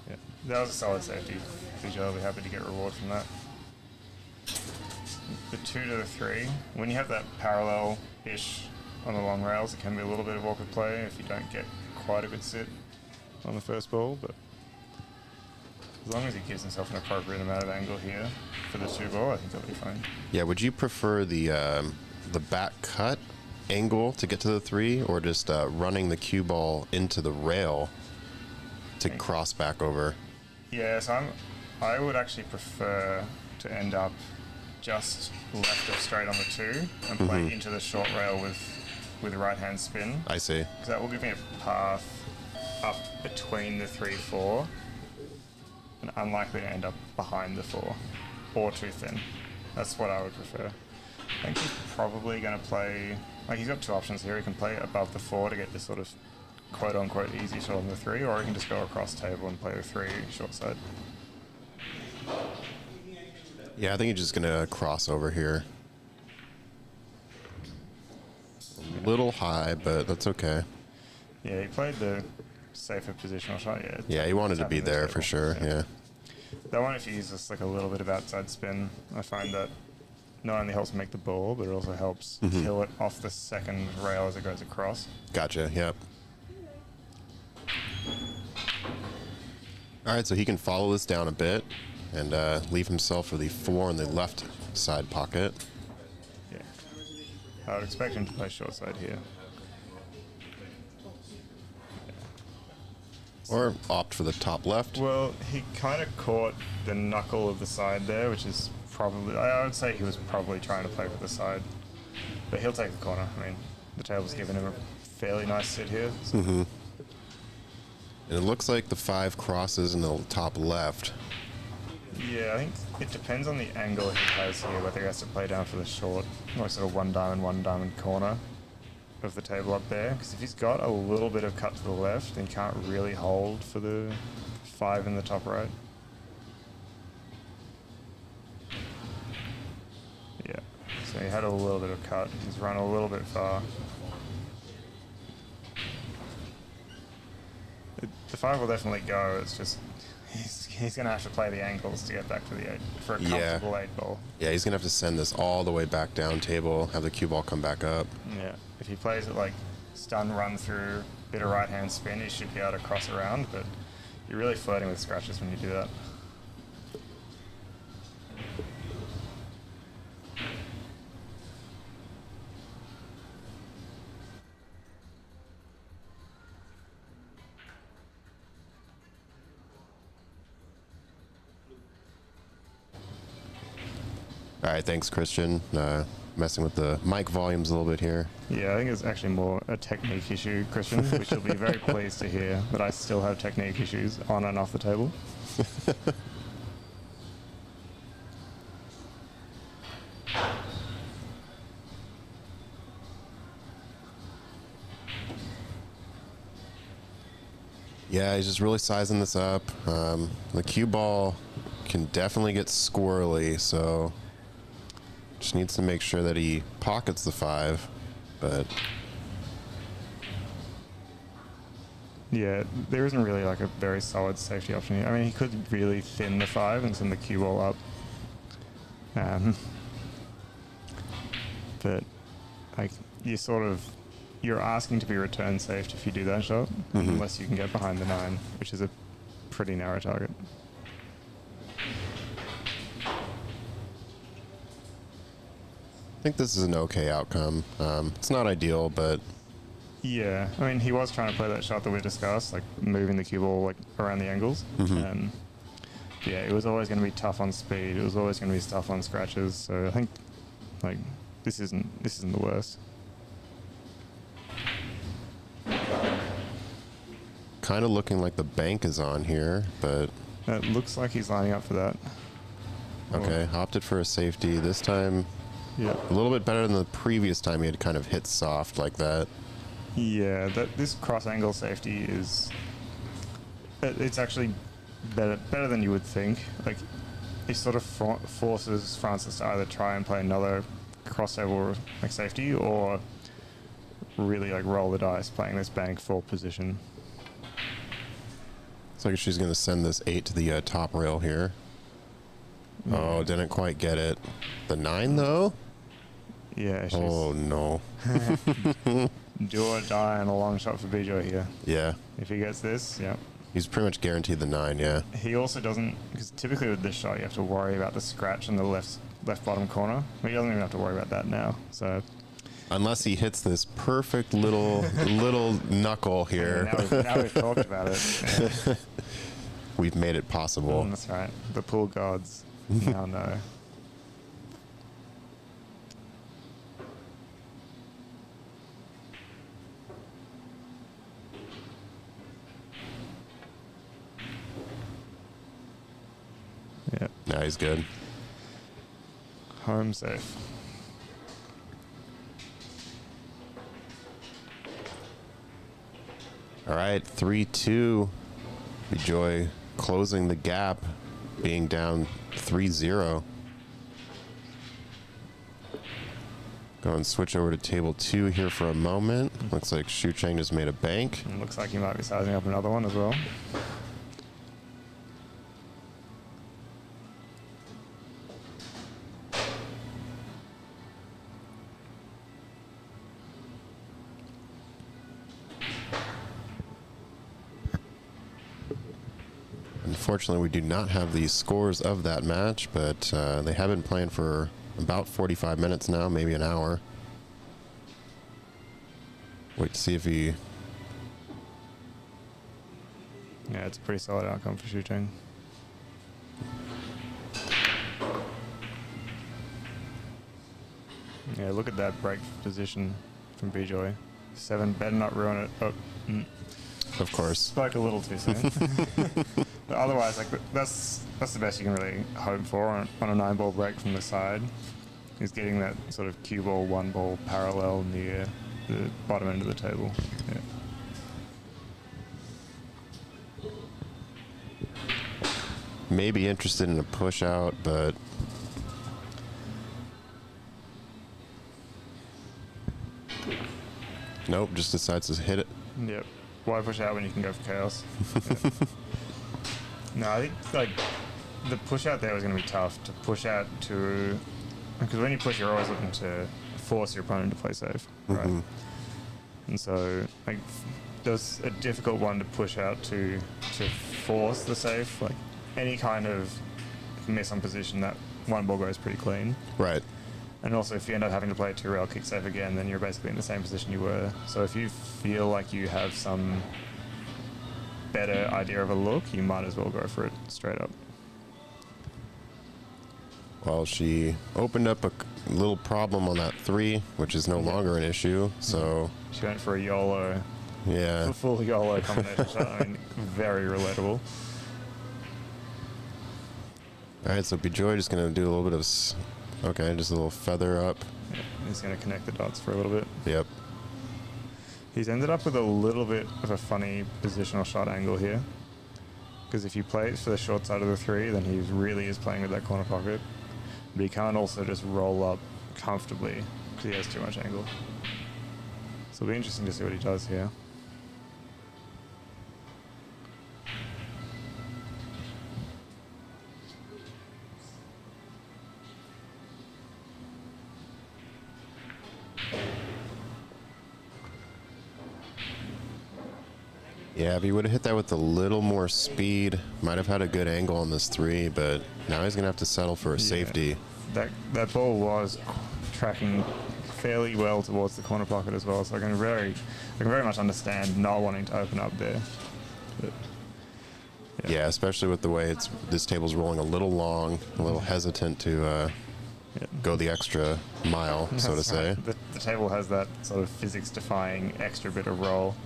Yeah, that was a solid safety. Bejoy will be happy to get reward from that. The 2 to the 3, when you have that parallel-ish on the long rails, it can be a little bit of awkward play if you don't get quite a good sit on the first ball, but as long as he gives himself an appropriate amount of angle here for the 2 ball, I think he'll be fine. Yeah, would you prefer the back cut angle to get to the 3, or just running the cue ball into the rail to cross back over? Yeah, so I would actually prefer to end up just left of straight on the 2 and play into the short rail with right-hand spin. I see. Because that will give me a path up between the 3-4 and unlikely to end up behind the 4 or too thin. That's what I would prefer. I think he's probably going to play, like he's got 2 options here. He can play above the 4 to get this sort of quote-unquote easy shot on the 3, or he can just go across table and play the 3 short side. Yeah, I think he's just gonna cross over here. A little high, but that's okay. Yeah, he played the safer positional shot. Yeah, he wanted to be there for sure. Yeah. That one, if you use just like a little bit of outside spin, I find that not only helps make the ball, but it also helps kill it off the second rail as it goes across. Gotcha. Yep. All right, so he can follow this down a bit and leave himself for the 4 in the left side pocket. Yeah. I would expect him to play short side here. Or opt for the top left. Well, he kind of caught the knuckle of the side there, which is probably, I would say he was probably trying to play for the side. But he'll take the corner. I mean, the table's given him a fairly nice sit here. So. And it looks like the 5 crosses in the top left. Yeah, I think it depends on the angle he has here, whether he has to play down for the short, or sort of one diamond corner of the table up there. Because if he's got a little bit of cut to the left, then he can't really hold for the 5 in the top right. Yeah, so he had a little bit of cut. He's run a little bit far. The 5 will definitely go. It's just he's going to have to play the angles to get back to the 8 for a comfortable 8 ball. Yeah, he's going to have to send this all the way back down table, have the cue ball come back up. Yeah, if he plays it like stun, run through, bit of right hand spin, he should be able to cross around, but you're really flirting with scratches when you do that. All right, thanks, Christian. Messing with the mic volumes a little bit here. Yeah, I think it's actually more a technique issue, Christian, which you'll be very pleased to hear that I still have technique issues on and off the table. Yeah, he's just really sizing this up. The cue ball can definitely get squirrely, so just needs to make sure that he pockets the 5. But Yeah, there isn't really like a very solid safety option here. I mean, he could really thin the 5 and send the cue ball up. But like you're asking to be return saved if you do that shot, unless you can get behind the 9, which is a pretty narrow target. I think this is an okay outcome. It's not ideal, but Yeah, I mean, he was trying to play that shot that we discussed, like moving the cue ball like around the angles. Yeah, it was always going to be tough on speed. It was always going to be tough on scratches. So I think like this isn't the worst. kind of looking like the bank is on here, but It looks like he's lining up for that. okay, opted for a safety. This time Yeah. a little bit better than the previous time he had kind of hit soft like that. Yeah, this cross angle safety is it's actually better than you would think. Like it sort of forces Francis to either try and play another cross table like safety or really like roll the dice playing this bank full position. It's like she's going to send this 8 to the top rail here. Oh, didn't quite get it. The 9 though? Yeah, she's Oh no. do or die on a long shot for Bejoy here. Yeah. If he gets this, yeah. He's pretty much guaranteed the 9, yeah. He also doesn't, because typically with this shot you have to worry about the scratch in the left bottom corner. But he doesn't even have to worry about that now. So Unless he hits this perfect little knuckle here. now we've talked about it. Yeah. We've made it possible. That's right. The pool gods now know. Yeah, Now he's good. home safe. All right, 3-2. Bejoy closing the gap, being down 3-0. Go and switch over to table 2 here for a moment. Looks like Shu Cheng just made a bank. And looks like he might be sizing up another one as well. Unfortunately, we do not have the scores of that match, but they have been playing for about 45 minutes now, maybe an hour. Wait to see if he... Yeah, it's a pretty solid outcome for Shu Cheng. Yeah, look at that break position from Bejoy. 7, better not ruin it. Oh, Of course. spoke a little too soon. But otherwise, like that's the best you can really hope for on a 9-ball break from the side. Is getting that sort of cue ball, 1-ball parallel near the bottom end of the table. Yeah. Maybe interested in a push out, but nope, just decides to hit it. Yep. Why push out when you can go for chaos? Yeah. No, I think like the push out there was going to be tough to push out to, because when you push, you're always looking to force your opponent to play safe, right? And so like there's a difficult one to push out to force the safe. Like any kind of miss on position, that 1-ball goes pretty clean. Right. And also, if you end up having to play a 2-rail kick safe again, then you're basically in the same position you were. So if you feel like you have some better idea of a look, you might as well go for it straight up. Well, she opened up a little problem on that 3, which is no longer an issue. So, She went for a YOLO, yeah. full YOLO combination shot. I mean, very relatable. All right, so Bejoy just going to do a little bit of, okay, just a little feather up. Yeah, he's going to connect the dots for a little bit. Yep. He's ended up with a little bit of a funny positional shot angle here. Because if you play it for the short side of the 3, then he really is playing with that corner pocket. But he can't also just roll up comfortably because he has too much angle. So it'll be interesting to see what he does here. Yeah, if he would have hit that with a little more speed, might have had a good angle on this 3, but now he's going to have to settle for a safety. That ball was tracking fairly well towards the corner pocket as well, so I can very much understand not wanting to open up there. But, Yeah, especially with the way this table's rolling a little long, a little hesitant to go the extra mile, so to That's say. right. The table has that sort of physics-defying extra bit of roll.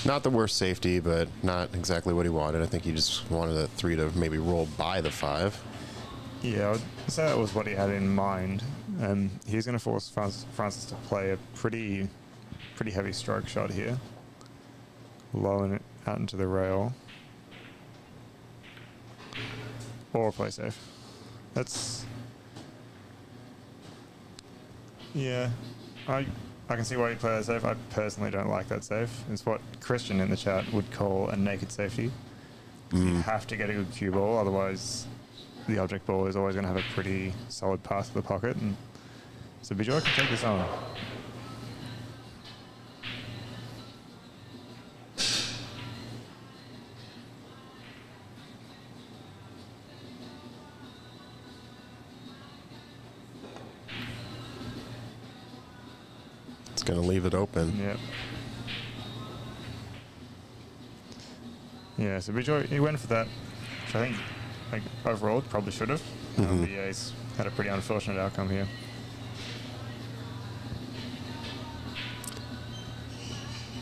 Not the worst safety, but not exactly what he wanted. I think he just wanted a 3 to maybe roll by the 5. Yeah, I would say that was what he had in mind. He's going to force Francis to play a pretty heavy stroke shot here. Low it out into the rail. Or play safe. That's... Yeah, I can see why you play that safe. I personally don't like that safe. It's what Christian in the chat would call a naked safety. You have to get a good cue ball, otherwise the object ball is always going to have a pretty solid pass to the pocket. And so Bejoy can take this on. It's going to leave it open. Yep. Yeah, so Bejoy, he went for that, which I think overall probably should have. The ace had a pretty unfortunate outcome here.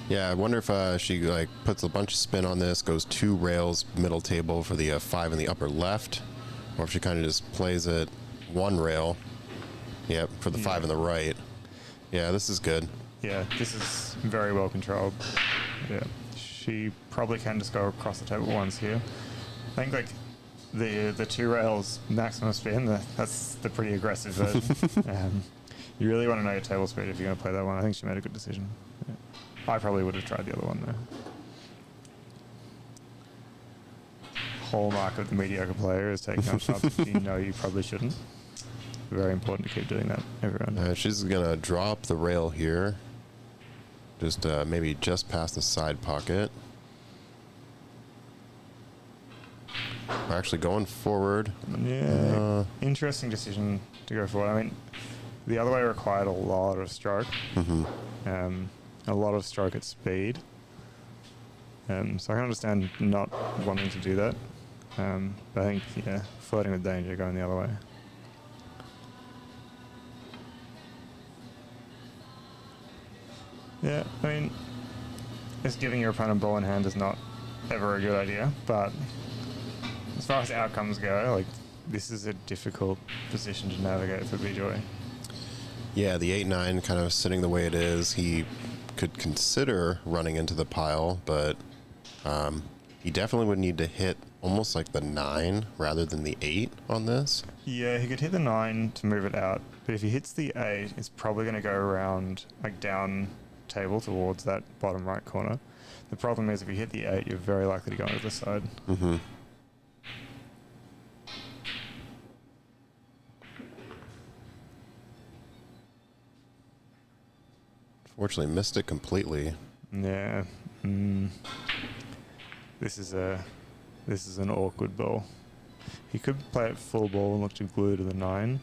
Yeah, I wonder if she puts a bunch of spin on this, goes 2 rails middle table for the 5 in the upper left, or if she kind of just plays it 1 rail. Yep, for the 5 in the right. Yeah, this is good. Yeah, this is very well controlled. Yeah, she probably can just go across the table once here. I think the 2 rails maximum spin, that's the pretty aggressive version. You really want to know your table speed if you're going to play that one. I think she made a good decision. Yeah. I probably would have tried the other one though. Hallmark of the mediocre player is taking up shots you know you probably shouldn't. Very important to keep doing that, everyone. She's going to drop the rail here. Just maybe just past the side pocket. We're actually going forward. Yeah, interesting decision to go forward. I mean, the other way required a lot of stroke. A lot of stroke at speed. So I can understand not wanting to do that. But I think, yeah, flirting with danger, going the other way. Yeah, I mean, just giving your opponent ball in hand is not ever a good idea, but as far as outcomes go, this is a difficult position to navigate for Bejoy. Yeah, the 8-9 kind of sitting the way it is. He could consider running into the pile, but he definitely would need to hit almost like the 9 rather than the 8 on this. Yeah, he could hit the 9 to move it out, but if he hits the 8, it's probably going to go around, down table towards that bottom right corner. The problem is if you hit the 8, you're very likely to go onto the side. Fortunately, missed it completely. Yeah. This is an awkward ball. He could play it full ball and look to glue to the 9.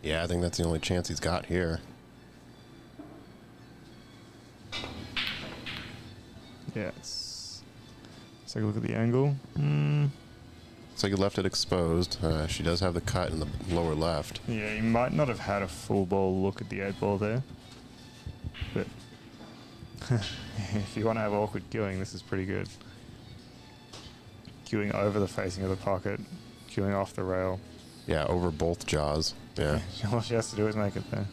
Yeah, I think that's the only chance he's got here. Yeah, let's take a look at the angle. So you left it exposed. She does have the cut in the lower left. Yeah, you might not have had a full ball look at the 8-ball there. But if you want to have awkward cueing, this is pretty good. Cueing over the facing of the pocket, cueing off the rail. Yeah, over both jaws. Yeah. All she has to do is make it there.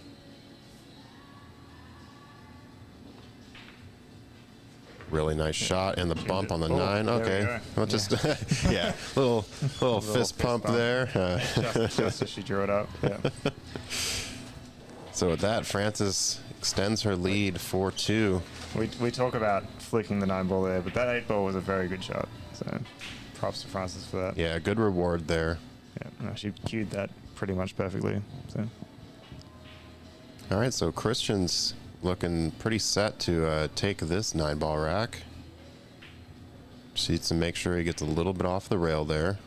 Really nice shot, and the bump on the 9. there we Okay, go. well, just yeah, little fist pump there. Just as she drew it up. Yeah. So with that, Frances extends her lead 4-2. We talk about flicking the 9-ball there, but that 8-ball was a very good shot. So props to Frances for that. Yeah, good reward there. Yeah, no, she cued that pretty much perfectly. So All right, so Christian's looking pretty set to take this 9-ball rack. Just needs to make sure he gets a little bit off the rail there.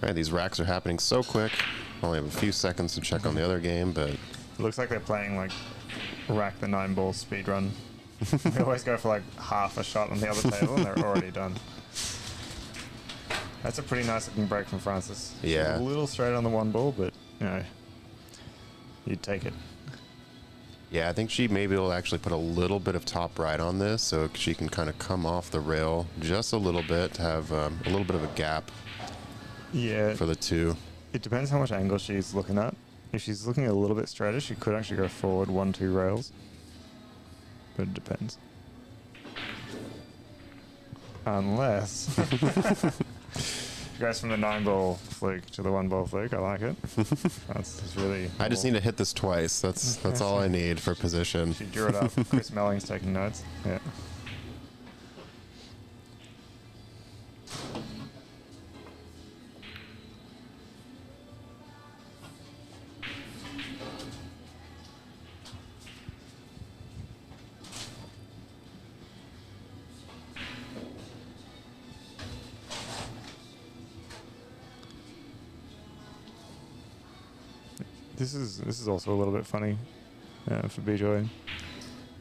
All right, these racks are happening so quick. Only have a few seconds to check on the other game, but it looks like they're playing like rack the 9-ball speed run. We always go for like half a shot on the other table and they're already done. That's a pretty nice looking break from Frances. Yeah. A little straight on the 1-ball, but you know, you'd take it. yeah, I think she maybe will actually put a little bit of top right on this so she can kind of come off the rail just a little bit to have a little bit of a gap Yeah. for the 2. It depends how much angle she's looking at. If she's looking a little bit straighter, she could actually go forward 1-2 rails. But it depends. Unless she goes from the 9-ball fluke to the 1-ball fluke. I like it. That's really. I just need to hit this twice. That's all I need for position. She drew it up. Chris Melling's taking notes. Yeah. This is also a little bit funny for Bejoy.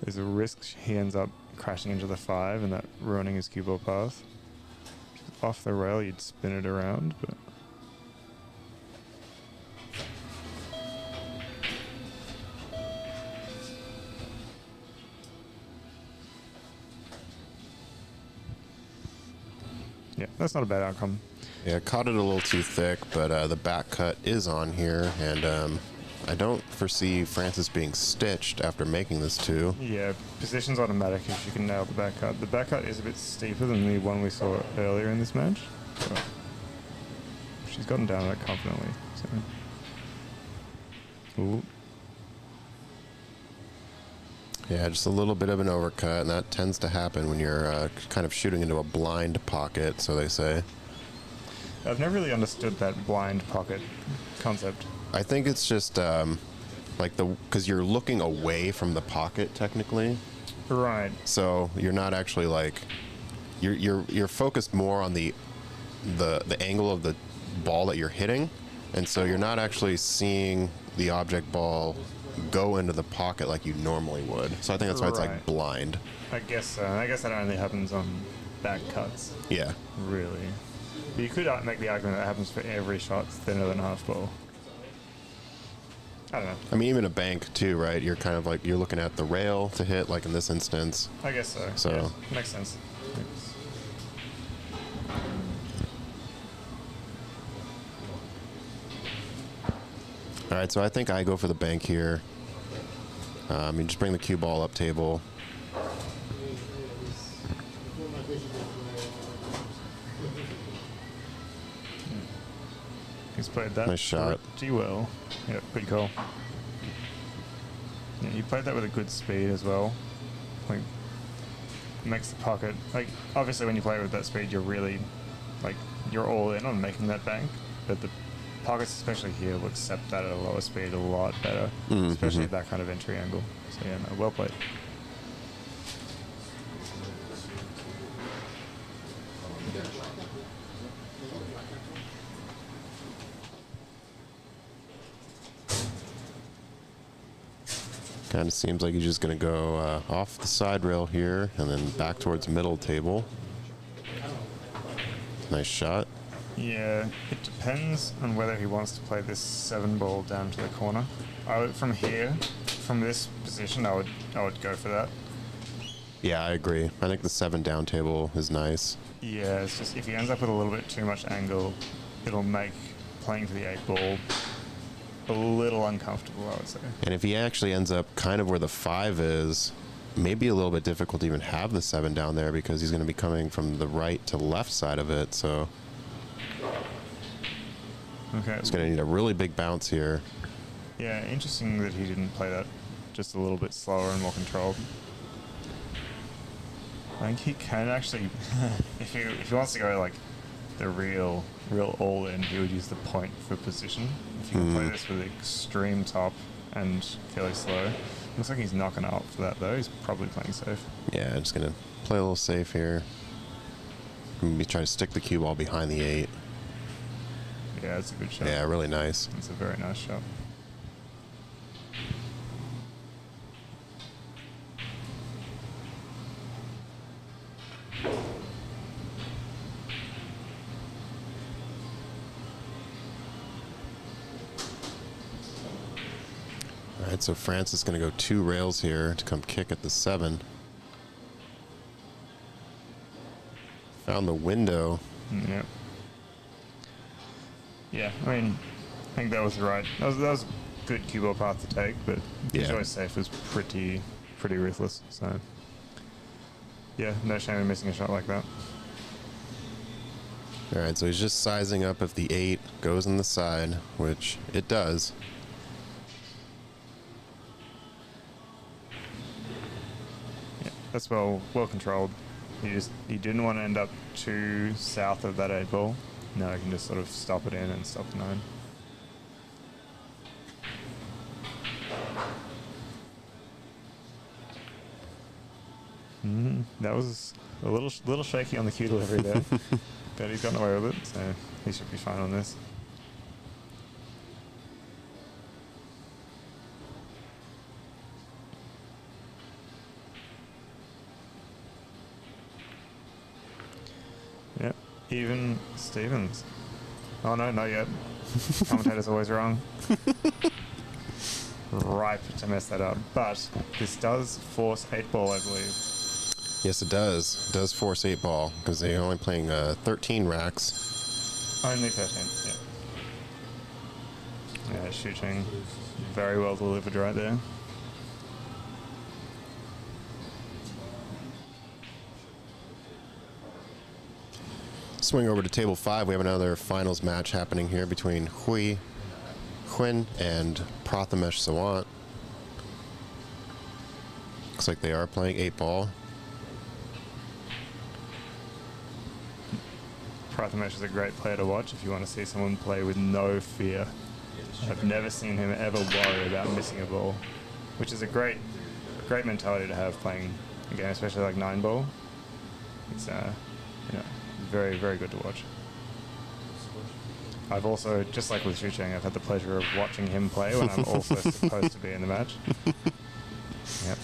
There's a risk he ends up crashing into the 5 and that ruining his cue ball path. Off the rail, you'd spin it around, but yeah, that's not a bad outcome. Yeah, caught it a little too thick, but the back cut is on here, and I don't foresee Frances being stitched after making this 2. Yeah, position's automatic if you can nail the back cut. The back cut is a bit steeper than the one we saw earlier in this match. So she's gotten down that confidently. So. Ooh. Yeah, just a little bit of an overcut, and that tends to happen when you're kind of shooting into a blind pocket, so they say. I've never really understood that blind pocket concept. I think it's just like because you're looking away from the pocket technically. Right. So you're not actually like you're focused more on the angle of the ball that you're hitting, and so you're not actually seeing the object ball go into the pocket like you normally would. So I think that's why it's like blind. I guess that only happens on back cuts. Yeah. Really. But you could make the argument that happens for every shot thinner than half ball. I don't know. I mean, even a bank too, right? You're kind of like you're looking at the rail to hit, like in this instance. I guess so. So yeah, makes sense. All right, so I think I go for the bank here. You just bring the cue ball up table. He's played that Nice shot. pretty well. Yeah, good call. Yeah, he played that with a good speed as well. Like, makes the pocket, like, obviously when you play with that speed, you're really, like, you're all in on making that bank, but the pockets, especially here, will accept that at a lower speed a lot better, especially at that kind of entry angle. So yeah, no, well played. Kind of seems like he's just going to go off the side rail here and then back towards middle table. Nice shot. Yeah, it depends on whether he wants to play this 7 ball down to the corner. From here, from this position, I would go for that. Yeah, I agree. I think the 7 down table is nice. Yeah, it's just if he ends up with a little bit too much angle, it'll make playing for the 8 ball a little uncomfortable, I would say. And if he actually ends up kind of where the 5 is, maybe a little bit difficult to even have the 7 down there because he's going to be coming from the right to left side of it. So Okay. he's going to need a really big bounce here. Yeah, interesting that he didn't play that just a little bit slower and more controlled. I think he can actually, if he wants to go like the real all in, he would use the point for position. If you can play this with extreme top and fairly slow. Looks like he's not going to opt for that though. He's probably playing safe. Yeah, just going to play a little safe here. Maybe try to stick the cue ball behind the 8. Yeah, it's a good shot. Yeah, really nice. It's a very nice shot. All right, so France is going to go 2 rails here to come kick at the 7. Found the window. Yeah. Yeah, I mean, I think that was right. That was a good cue ball path to take, but Yeah. Bejoy safe was pretty ruthless. So yeah, no shame in missing a shot like that. All right, so he's just sizing up if the 8 goes in the side, which it does. Yeah, that's well controlled. He didn't want to end up too south of that 8 ball. Now I can just sort of stop it in and stop the 9. That was a little shaky on the cue delivery there, but he's gotten away with it, so he should be fine on this. Yep, even Stevens. Oh no, not yet. Commentator's always wrong. Ripe to mess that up. But this does force 8 ball, I believe. Yes, it does. It does force 8 ball because they're only playing 13 racks. Only 13, yeah. Yeah, shooting very well delivered right there. Swing over to table 5. We have another finals match happening here between Huy and Prathamesh Sawant. Looks like they are playing 8 ball. Prathamesh is a great player to watch if you want to see someone play with no fear. I've never seen him ever worry about missing a ball, which is a great mentality to have playing a game, especially like 9 ball. It's very, very good to watch. I've also, just like with Xu Cheng, I've had the pleasure of watching him play when I'm also supposed to be in the match. Yep.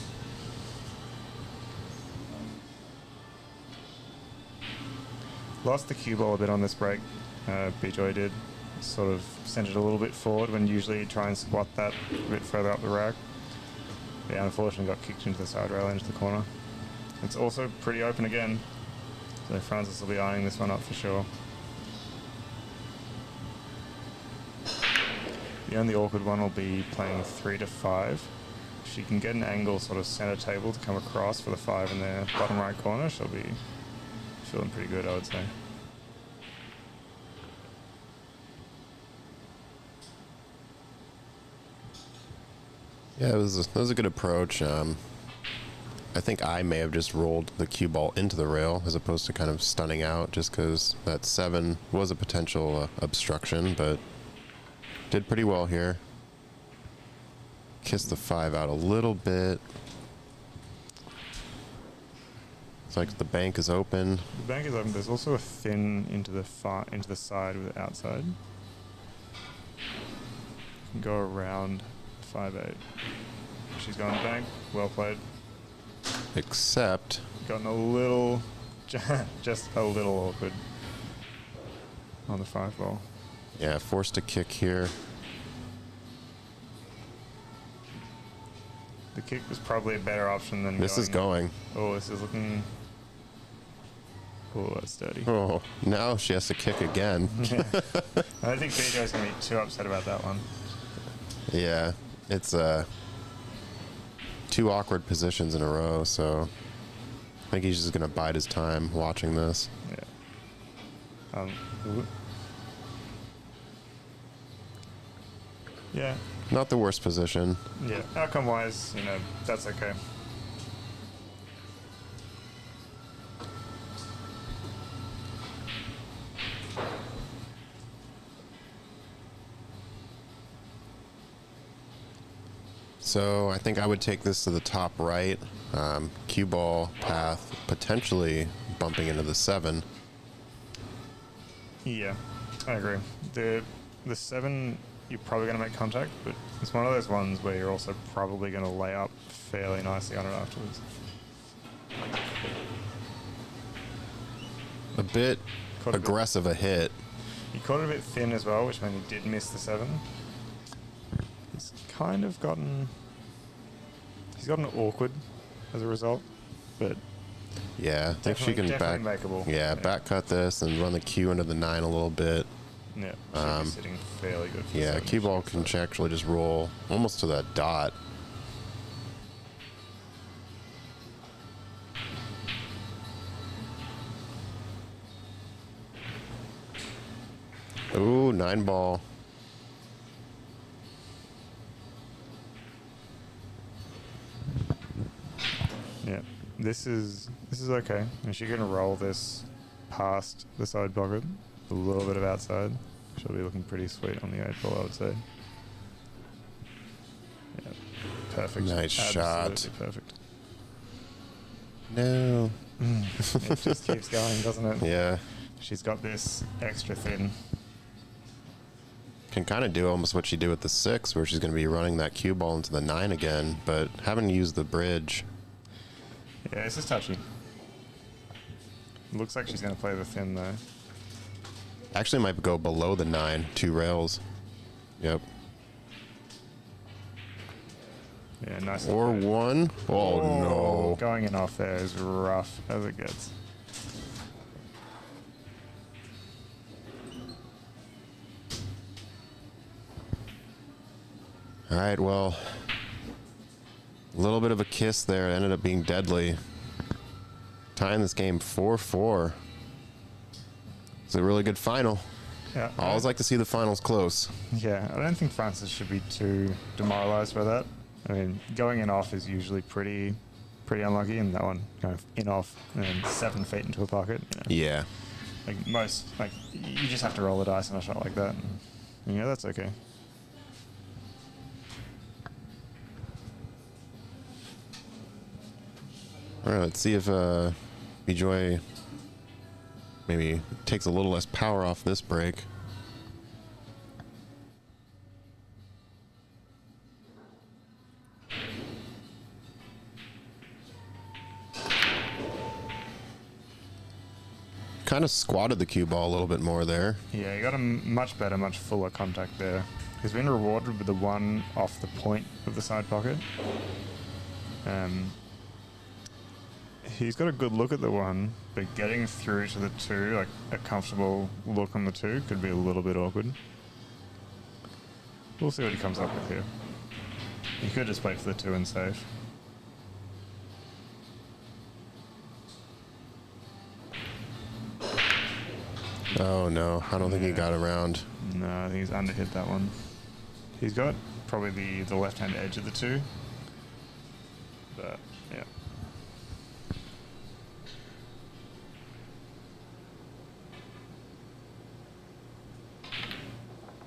Lost the cue ball a bit on this break. Bejoy did. Sort of sent it a little bit forward when usually you try and squat that a bit further up the rack. Yeah, unfortunately got kicked into the side rail into the corner. It's also pretty open again. So Francis will be eyeing this one up for sure. The only awkward one will be playing 3 to 5. If she can get an angle sort of center table to come across for the 5 in the bottom right corner, she'll be feeling pretty good, I would say. Yeah, it was a good approach. I think I may have just rolled the cue ball into the rail as opposed to kind of stunning out just because that 7 was a potential obstruction, but did pretty well here. Kissed the 5 out a little bit. It's like the bank is open. The bank is open. There's also a thin into the side with the outside. You can go around 5-8. she's gone bank. Well played. Except, Gotten a little, just a little awkward on the 5 ball. yeah, forced a kick here. The kick was probably a better option than This is going. Oh, this is looking... Oh, that's dirty. Oh, now she has to kick again. Yeah. I don't think Bejoy's going to be too upset about that one. Yeah, it's 2 awkward positions in a row, so I think he's just going to bide his time watching this. Yeah. Ooh. Yeah. Not the worst position. Yeah. Outcome-wise, you know, that's okay. So I think I would take this to the top right. Cue ball path potentially bumping into the 7. Yeah, I agree. The 7, you're probably going to make contact, but it's one of those ones where you're also probably going to lay up fairly nicely on it afterwards. A bit Caught a bit- aggressive a hit. He caught it a bit thin as well, which meant he did miss the 7. He's kind of gotten... He's gotten awkward as a result, but Yeah, I think she can definitely back. makeable. Yeah, back cut this and run the cue into the 9 a little bit. Yeah, should be sitting fairly good. For the Yeah, 7. cue ball can actually just roll almost to that dot. Ooh, 9 ball. Yeah, this is okay. And she's gonna roll this past the side pocket, a little bit of outside. She'll be looking pretty sweet on the 8 ball, I would say. Yeah, perfect. Nice shot. Absolutely perfect. No. It just keeps going, doesn't it? Yeah. She's got this extra thin. Can kind of do almost what she did with the 6, where she's going to be running that cue ball into the 9 again, but having to use the bridge. Yeah, this is touchy. Looks like she's going to play the thin though. Actually might go below the 9, 2 rails. Yep. Yeah, nice. Or 1. Oh, no. Going in off there is rough as it gets. All right, well, a little bit of a kiss there. Ended up being deadly. Tying this game 4-4. It's a really good final. Yeah. I always like to see the finals close. Yeah, I don't think Francis should be too demoralised by that. I mean, going in off is usually pretty unlucky, and that one going in off and then 7 feet into a pocket. You know, Yeah. like you just have to roll the dice on a shot like that. And, yeah, that's okay. All right, let's see if Bejoy maybe takes a little less power off this break. Kind of squatted the cue ball a little bit more there. Yeah, you got a much better, much fuller contact there. He's been rewarded with the 1 off the point of the side pocket. He's got a good look at the 1, but getting through to the 2, like a comfortable look on the 2, could be a little bit awkward. We'll see what he comes up with here. He could just wait for the 2 and save. Oh no, I don't think he Yeah. got around. No, I think he's underhit that one. He's got probably the left-hand edge of the 2. But, yeah.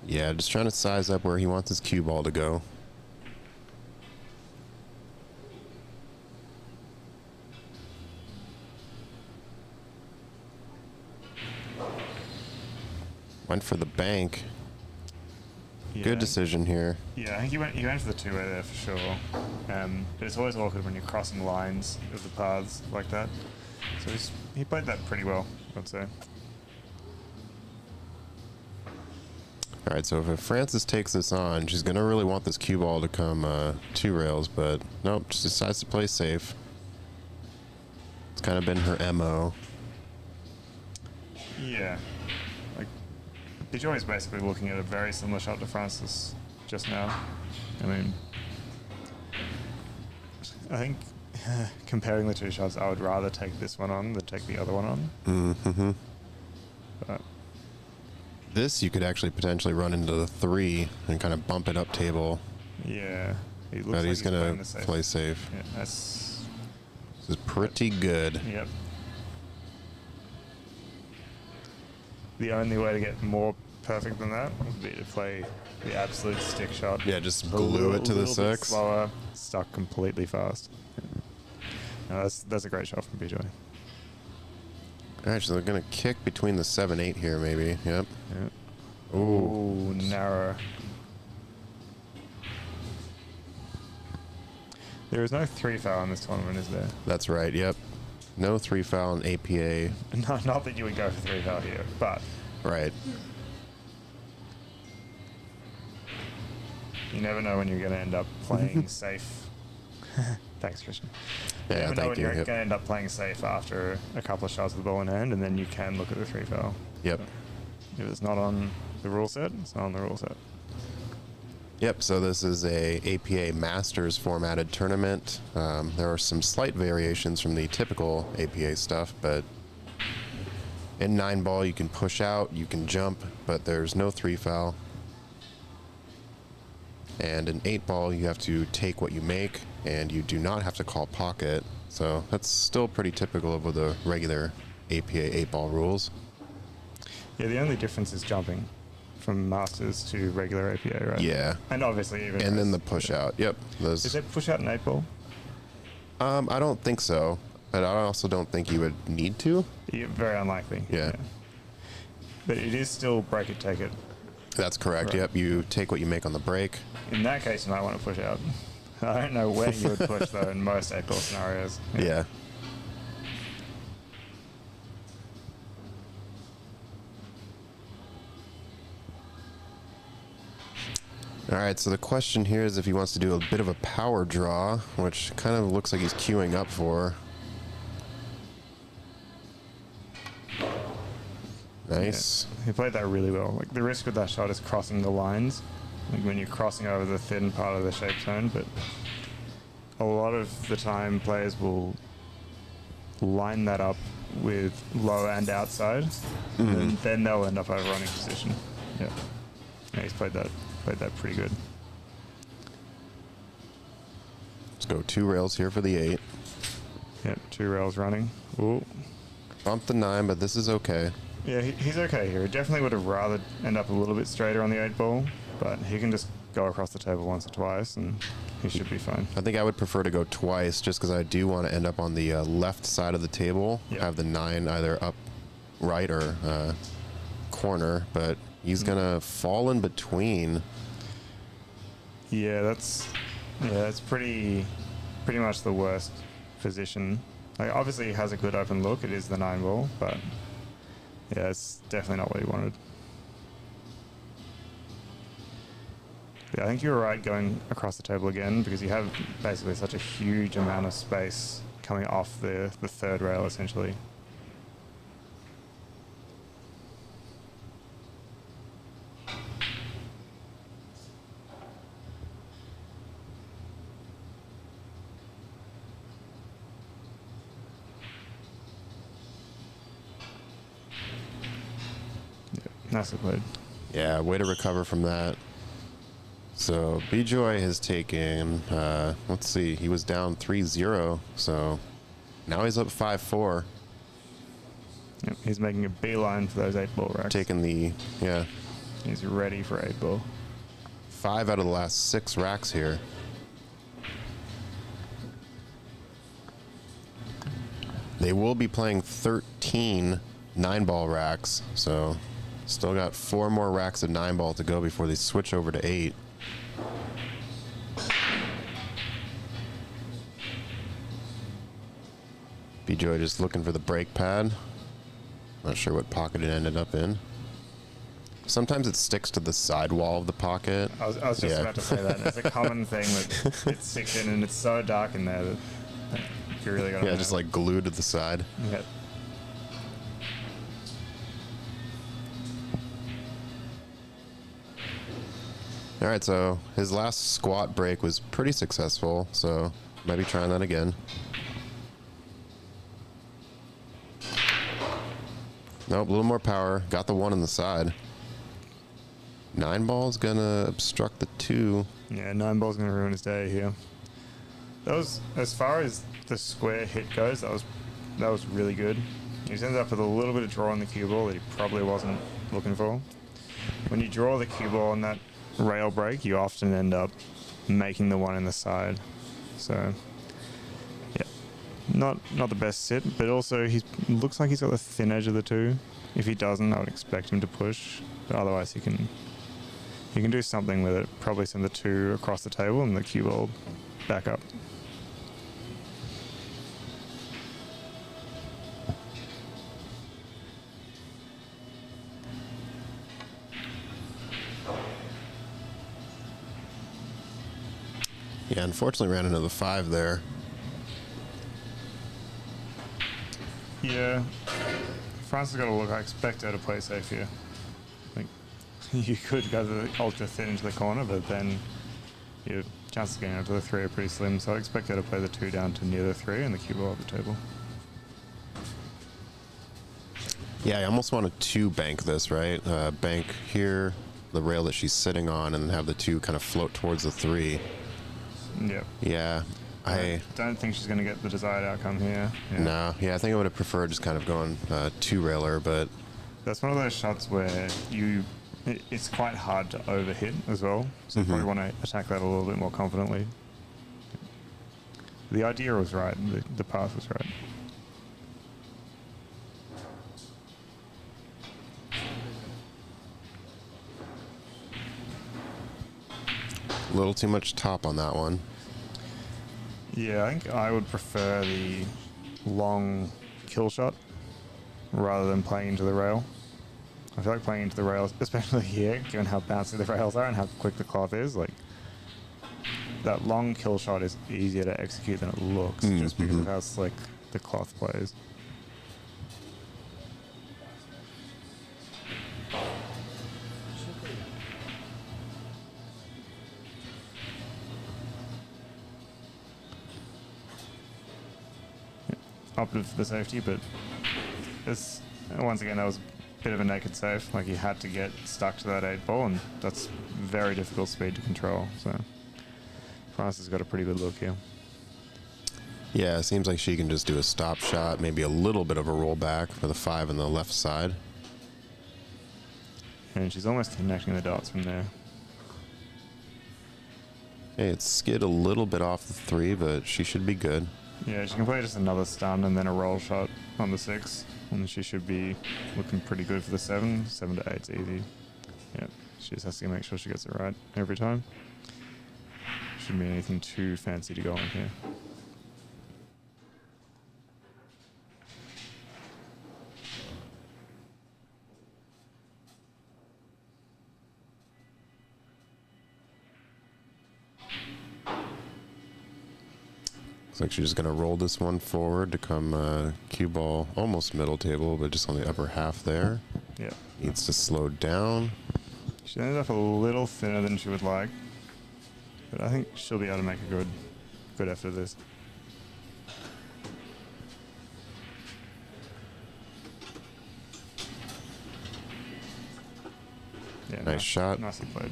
Yeah, just trying to size up where he wants his cue ball to go. Went for the bank. Yeah. Good decision here. Yeah, I think he went for the two-way there for sure. But it's always awkward when you're crossing lines of the paths like that. So he played that pretty well, I'd say. All right, so if Francis takes this on, she's going to really want this cue ball to come 2 rails, but nope, just decides to play safe. It's kind of been her MO. Yeah. Like, Bejoy is basically looking at a very similar shot to Francis just now. I mean, I think comparing the two shots, I would rather take this one on than take the other one on. Mm-hmm. But This you could actually potentially run into the 3 and kind of bump it up table, yeah, he looks but like he's playing going the to safe. play safe. Yeah, that's This is pretty good. yep. The only way to get more perfect than that would be to play the absolute stick shot. Yeah, just glue it to the little bit 6. slower, stuck completely fast. No, that's a great shot from Bejoy. All right, so they're going to kick between the 7-8 here, maybe. Yep. Yeah. Ooh. Ooh, narrow. There is no 3 foul in this tournament, is there? That's right, yep. No 3 foul in APA. Not that you would go for 3 foul here, but Right. you never know when you're going to end up playing safe. Thanks, Christian. You Yeah, never know thank when you. you're Yep. going to end up playing safe after a couple of shots with the ball in hand, and then you can look at the 3 foul. Yep. If it's not on the rule set, it's not on the rule set. Yep, so this is a APA Masters formatted tournament. There are some slight variations from the typical APA stuff, but in 9-ball you can push out, you can jump, but there's no 3 foul. And in 8-ball you have to take what you make, and you do not have to call pocket. So that's still pretty typical of the regular APA 8-ball rules. Yeah, the only difference is jumping from Masters to regular APA, right? Yeah. And obviously even... And then the rest. push Yeah. out. Yep. Those, Is there push out in 8-ball? I don't think so, but I also don't think you would need to. Yeah, very unlikely. Yeah. But it is still break it, take it. That's correct. Right. Yep. You take what you make on the break. In that case, you might want to push out. I don't know where you would push, though, in most 8-ball scenarios. Yeah. All right, so the question here is if he wants to do a bit of a power draw, which kind of looks like he's queuing up for. Nice. Yeah. He played that really well. Like, the risk with that shot is crossing the lines, like when you're crossing over the thin part of the shape zone, but a lot of the time players will line that up with low and outside, and then they'll end up overrunning position. Yeah. Yeah, he's played that pretty good. Let's go 2 rails here for the 8. Yep, 2 rails running. Ooh. Bump the 9, but this is okay. Yeah, he's okay here. He definitely would have rather end up a little bit straighter on the 8-ball, but he can just go across the table once or twice, and he should be fine. I think I would prefer to go twice just because I do want to end up on the left side of the table, Yeah. have the 9 either up right or corner, but he's going to fall in between. Yeah, that's pretty much the worst position. Like, obviously he has a good open look. It is the 9-ball, but yeah, it's definitely not what he wanted. Yeah, I think you were right going across the table again because you have basically such a huge amount of space coming off the 3rd rail essentially. Nicely played. Yeah, way to recover from that. So Bejoy has taken, let's see, he was down 3-0, so now he's up 5-4. Yep, he's making a beeline for those 8-ball racks. Taking the, yeah, He's ready for 8-ball. 5 out of the last 6 racks here. They will be playing 13 9-ball racks, so Still got 4 more racks of 9-ball to go before they switch over to 8. Bejoy just looking for the brake pad. Not sure what pocket it ended up in. Sometimes it sticks to the side wall of the pocket. I was just about to say that. It's a common thing that it sticks in, and it's so dark in there that you really got to Yeah, just like glued to the side. Yeah. All right, so his last squat break was pretty successful, so maybe trying that again. Nope, a little more power. Got the 1 on the side. 9-ball's gonna obstruct the 2. Yeah, 9-ball's going to ruin his day here. That was, as far as the square hit goes, that was really good. He's ended up with a little bit of draw on the cue ball that he probably wasn't looking for. When you draw the cue ball on that rail break, you often end up making the 1 in the side. So, yeah, not the best sit, but also he looks like he's got the thin edge of the 2. If he doesn't, I would expect him to push. But otherwise, he can do something with it. Probably send the 2 across the table and the cue ball back up. Yeah, unfortunately ran into the 5 there. Yeah, France has got to look. I expect her to play safe here. Like, you could go the ultra thin into the corner, but then your chances of getting out to the 3 are pretty slim. So I expect her to play the 2 down to near the 3 and the cue ball at the table. Yeah, I almost want to bank this, right? Bank here, the rail that she's sitting on, and have the 2 kind of float towards the 3. Yep. Yeah, I don't think she's going to get the desired outcome here. Yeah. no. Yeah, I think I would have preferred just kind of going 2-railer, but That's one of those shots where it's quite hard to overhit as well. So you probably want to attack that a little bit more confidently. The idea was right. The path was right. a little too much top on that one. Yeah, I think I would prefer the long kill shot rather than playing into the rail. I feel like playing into the rails, especially here, given how bouncy the rails are and how quick the cloth is, like that long kill shot is easier to execute than it looks, just because of how slick the cloth plays. Opted for the safety, but this, once again, that was a bit of a naked safe. Like, he had to get stuck to that 8-ball, and that's very difficult speed to control. So France has got a pretty good look here. Yeah, it seems like she can just do a stop shot, maybe a little bit of a rollback for the 5 on the left side. And she's almost connecting the dots from there. Hey, it's skid a little bit off the 3, but she should be good. Yeah, she can play just another stun and then a roll shot on the 6, and she should be looking pretty good for the 7. 7 to 8's easy. Yeah, she just has to make sure she gets it right every time. Shouldn't be anything too fancy to go on here. Looks like she's just going to roll this one forward to come cue ball almost middle table, but just on the upper half there. Yeah. Needs to slow down. She ended up a little thinner than she would like, but I think she'll be able to make a good effort of this. Yeah, Nice shot. Nicely played.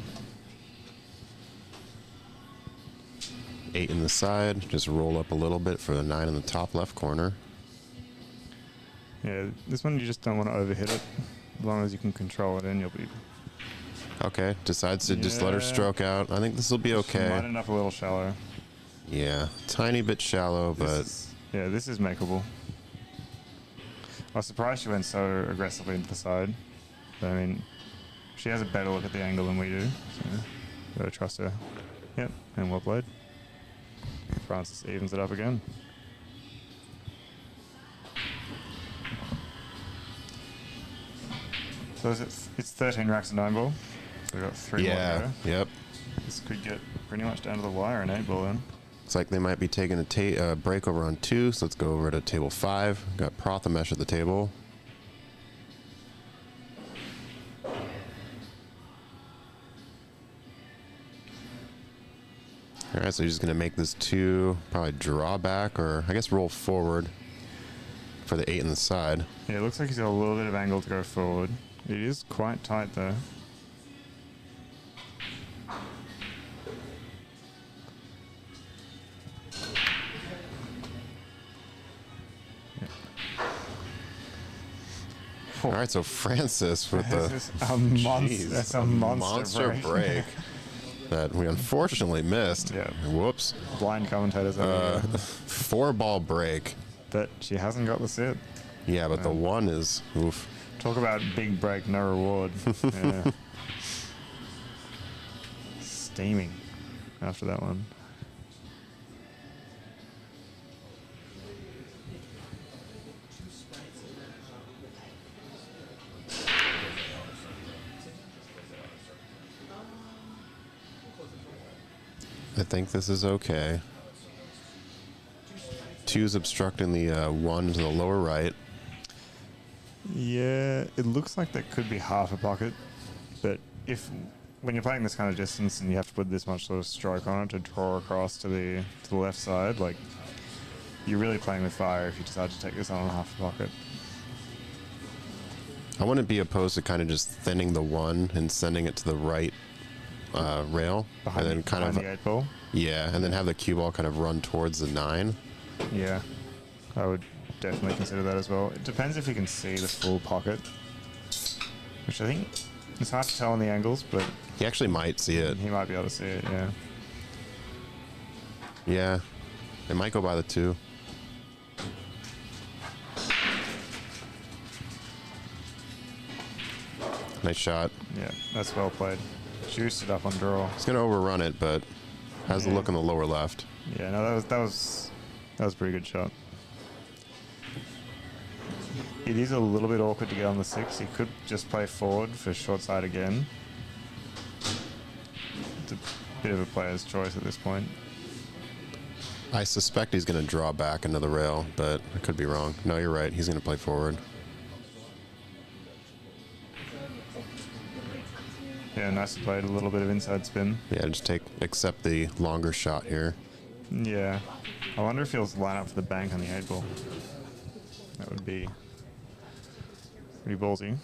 8 in the side. Just roll up a little bit for the 9 in the top left corner. Yeah, this one you just don't want to overhit it. As long as you can control it in, you'll be... Okay, decides to just let her Yeah. stroke out. I think this will be She might okay. end up a little shallow. Yeah, tiny bit shallow, but This is makeable. I was surprised she went so aggressively into the side. But I mean, She has a better look at the angle than we do, so gotta trust her. Yep, and well played. Francis evens it up again. So it's 13 racks of 9 ball. So we've got 3 more to go. Yep. This could get pretty much down to the wire in 8 ball then. Looks like they might be taking a break over on 2, so let's go over to table 5. Got Prathamesh at the table. All right, so he's just going to make this 2, probably draw back, or I guess roll forward for the 8 on the side. Yeah, it looks like he's got a little bit of angle to go forward. It is quite tight though. All right, so Francis with the That's a monster break that we unfortunately missed. Yeah. Whoops. Blind commentators over here. 4-ball break. But she hasn't got the set. Yeah, but the 1 is oof. Talk about big break, no reward. Yeah. Steaming after that one. I think this is okay. 2's obstructing the 1 to the lower right. Yeah, it looks like that could be half a pocket, but when you're playing this kind of distance and you have to put this much sort of stroke on it to draw across to the left side, like you're really playing with fire if you decide to take this on half a pocket. I wouldn't be opposed to kind of just thinning the 1 and sending it to the right rail, Behind and then kind of the 8 ball. Yeah, and then have the cue ball kind of run towards the 9. Yeah, I would definitely consider that as well. It depends if you can see the full pocket, which I think it's hard to tell on the angles, but He actually might see it. he might be able to see it, yeah. Yeah, it might go by the 2. Nice shot. Yeah, that's well played. Juiced it up on draw. He's gonna overrun it, but has the Yeah. look on the lower left. Yeah, no, that was a pretty good shot. It is a little bit awkward to get on the 6. He could just play forward for short side again. It's a bit of a player's choice at this point. I suspect he's gonna draw back into the rail, but I could be wrong. No, you're right. He's gonna play forward. Yeah, nicely played. A little bit of inside spin. Yeah, just accept the longer shot here. Yeah. I wonder if he'll line up for the bank on the 8 ball. That would be pretty ballsy.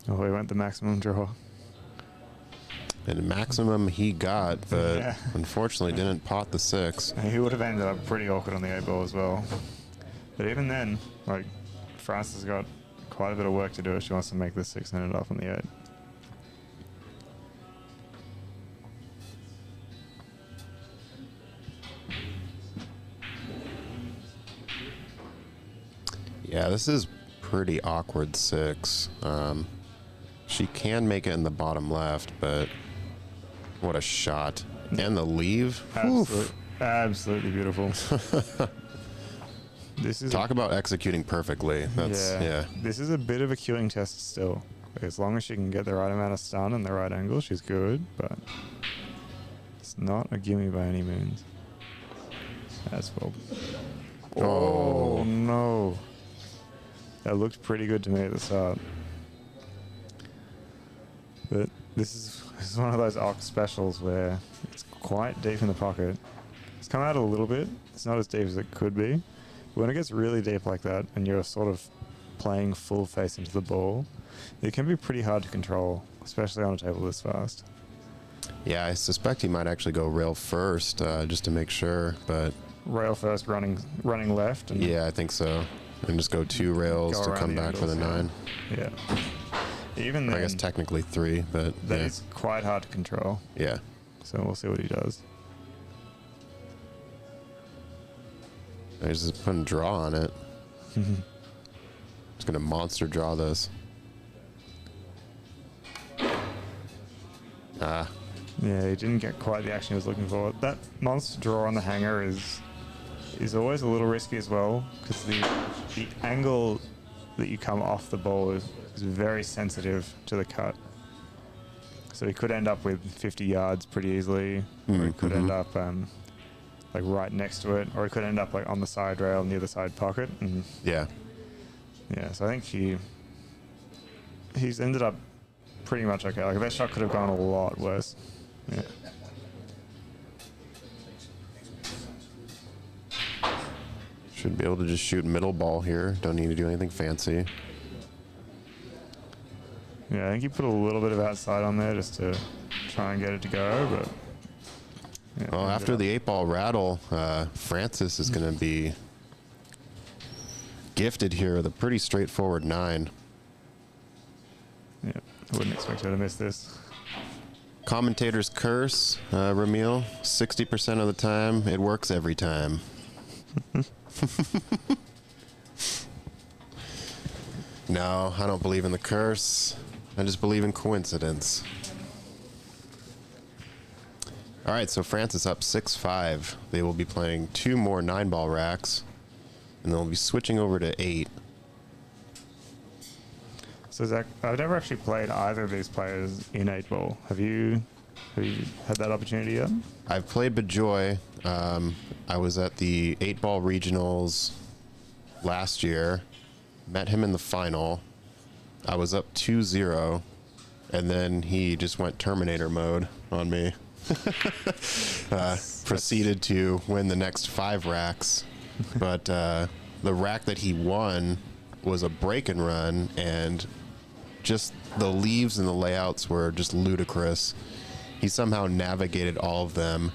Oh, he went the maximum draw. And maximum he got, but Yeah. unfortunately didn't pot the 6. He would have ended up pretty awkward on the 8 ball as well. But even then, like, France has got quite a bit of work to do if she wants to make this 6 and end it off on the 8. Yeah, this is pretty awkward 6. She can make it in the bottom left, but what a shot. And the leave. Absolutely beautiful. This is Talk about executing perfectly. That's yeah. This is a bit of a queuing test still. As long as she can get the right amount of stun and the right angle, she's good, but it's not a gimme by any means. As well. Oh no. That looked pretty good to me at the start. But this is one of those Ox specials where it's quite deep in the pocket. It's come out a little bit. It's not as deep as it could be. But when it gets really deep like that and you're sort of playing full face into the ball, it can be pretty hard to control, especially on a table this fast. Yeah, I suspect he might actually go rail first, just to make sure, but rail first, running left, and Yeah, I think so. And just go 2 rails go to around come the back for the angles, 9. yeah. Even then, I guess technically 3, but that yeah. is quite hard to control. Yeah. So we'll see what he does. He's just putting draw on it. Just gonna monster draw this. Ah, Yeah, he didn't get quite the action he was looking for. That monster draw on the hanger is always a little risky as well, because the angle that you come off the ball is very sensitive to the cut. So he could end up with 50 yards pretty easily, or he could end up like right next to it, or he could end up like on the side rail near the side pocket. And yeah. yeah, so I think he's ended up pretty much okay. Like that shot could have gone a lot worse. Yeah. Should be able to just shoot middle ball here. Don't need to do anything fancy. Yeah, I think he put a little bit of outside on there just to try and get it to go, but yeah, Well, after the 8-ball rattle, Francis is going to be gifted here with a pretty straightforward 9. yeah, I wouldn't expect her to miss this. Commentator's curse, Ramil, 60% of the time, it works every time. No, I don't believe in the curse. I just believe in coincidence. All right, so Francis up 6-5. They will be playing 2 more 9-ball racks, and they'll be switching over to 8. So Zach, I've never actually played either of these players in 8-ball. Have you had that opportunity yet? I've played Bejoy. I was at the 8-ball regionals last year. Met him in the final. I was up 2-0, and then he just went Terminator mode on me. Proceeded to win the next 5 racks, but the rack that he won was a break and run, and just the leaves and the layouts were just ludicrous. He somehow navigated all of them.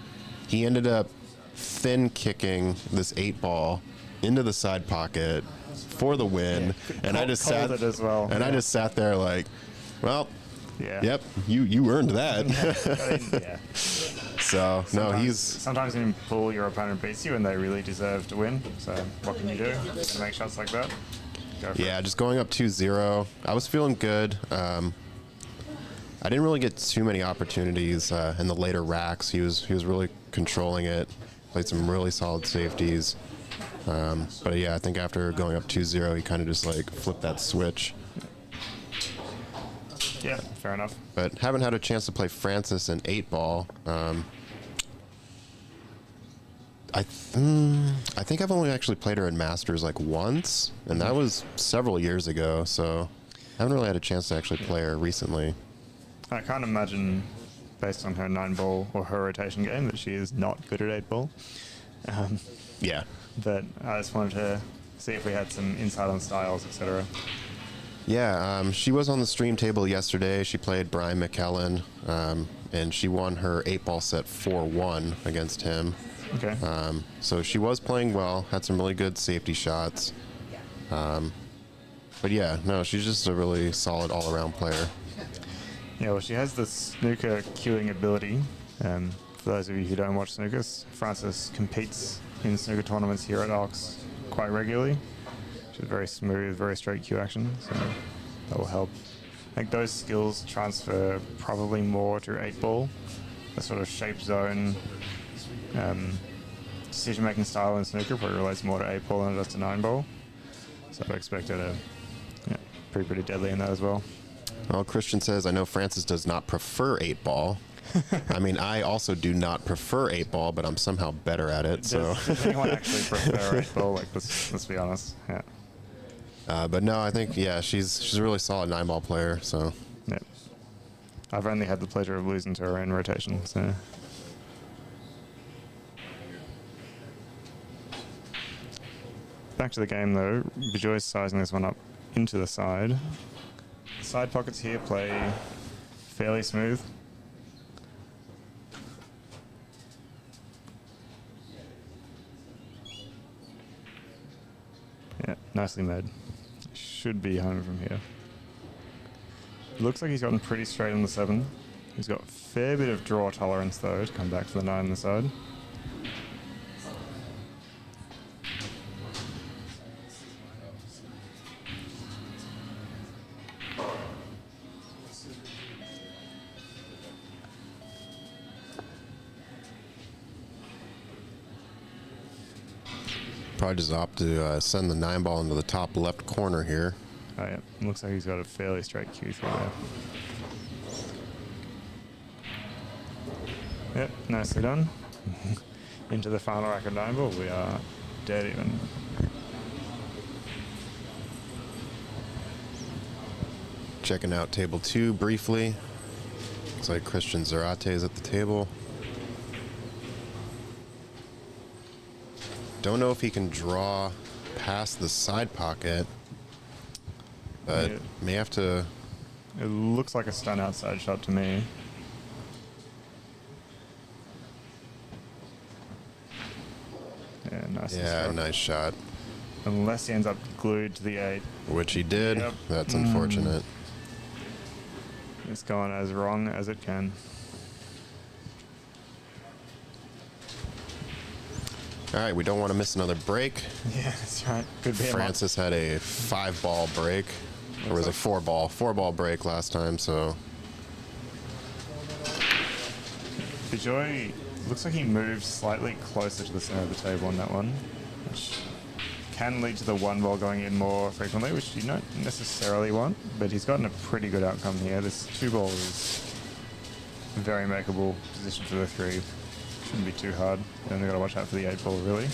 He ended up thin kicking this 8-ball into the side pocket for the win, and I just sat it as well. and I just sat there like, well, Yeah. yep, you earned that. Yeah. So no, he's Sometimes in pool your opponent beats you and they really deserve to win. So what can you do? To make shots like that? Go for yeah, it. just going up 2-0. I was feeling good. I didn't really get too many opportunities in the later racks. He was really controlling it. Played some really solid safeties. But yeah, I think after going up 2-0, he kind of just like flipped that switch. Yeah, fair enough. But haven't had a chance to play Francis in 8-ball. I think I've only actually played her in Masters like once, and that was several years ago. So I haven't really had a chance to actually play her recently. I can't imagine, based on her 9-ball or her rotation game, that she is not good at 8-ball. Yeah. But I just wanted to see if we had some insight on styles, etc. Yeah, she was on the stream table yesterday. She played Brian McKellen, and she won her 8-ball set 4-1 against him. Okay. So she was playing well, had some really good safety shots. But yeah, no, she's just a really solid all-around player. Yeah, well, she has the snooker queuing ability. For those of you who don't watch snooker, Francis competes in snooker tournaments here at Ox quite regularly. She's very smooth, very straight cue action, so that will help. I think those skills transfer probably more to 8-ball, the sort of shape zone, decision-making style in snooker probably relates more to 8-ball than it does to 9-ball. So I expect her to be pretty deadly in that as well. Well, Christian says, I know Francis does not prefer 8-ball. I mean, I also do not prefer 8-ball, but I'm somehow better at it. So, Does anyone actually prefer 8-ball? Like, let's be honest. Yeah. but no, I think she's a really solid 9-ball player. So, Yeah. I've only had the pleasure of losing to her in rotation. So. Back to the game though. Bejoy's sizing this one up into the side. The side pockets here play fairly smooth. Nicely made. Should be home from here. Looks like he's gotten pretty straight on the 7. He's got a fair bit of draw tolerance though to come back to the 9 on the side. Probably just opt to send the 9 ball into the top left corner here. Oh yeah, looks like he's got a fairly straight cue through there. Yep, nicely done. Into the final rack of 9 ball, we are dead even. Checking out table 2 briefly. Looks like Christian Zarate is at the table. Don't know if he can draw past the side pocket, but Yeah. may have to. It looks like a stun outside shot to me. Yeah, nice. Yeah, nice shot. Unless he ends up glued to the 8. Which he did. Yep. That's unfortunate. It's gone as wrong as it can. All right, we don't want to miss another break. Yeah, that's right. Could be Francis had a 5-ball break. Or was a 4-ball break last time, so. Bejoy looks like he moved slightly closer to the center of the table on that one, which can lead to the 1 ball going in more frequently, which you don't necessarily want, but he's gotten a pretty good outcome here. This 2 ball is a very makeable position for the 3. Shouldn't be too hard. Then they've got to watch out for the 8 ball, really.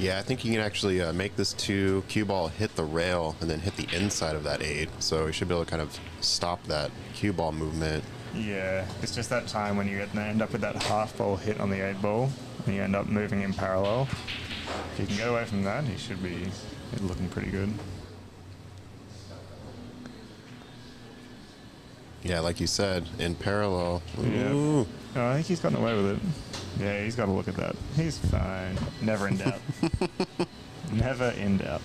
Yeah, I think you can actually make this 2 cue ball hit the rail and then hit the inside of that 8. So you should be able to kind of stop that cue ball movement. Yeah, it's just that time when you end up with that half ball hit on the 8 ball and you end up moving in parallel. If you can get away from that, he should be looking pretty good. Yeah, like you said, in parallel. Yeah. Ooh. Oh, I think he's gotten away with it. Yeah, he's got to look at that. He's fine. Never in doubt. Never in doubt.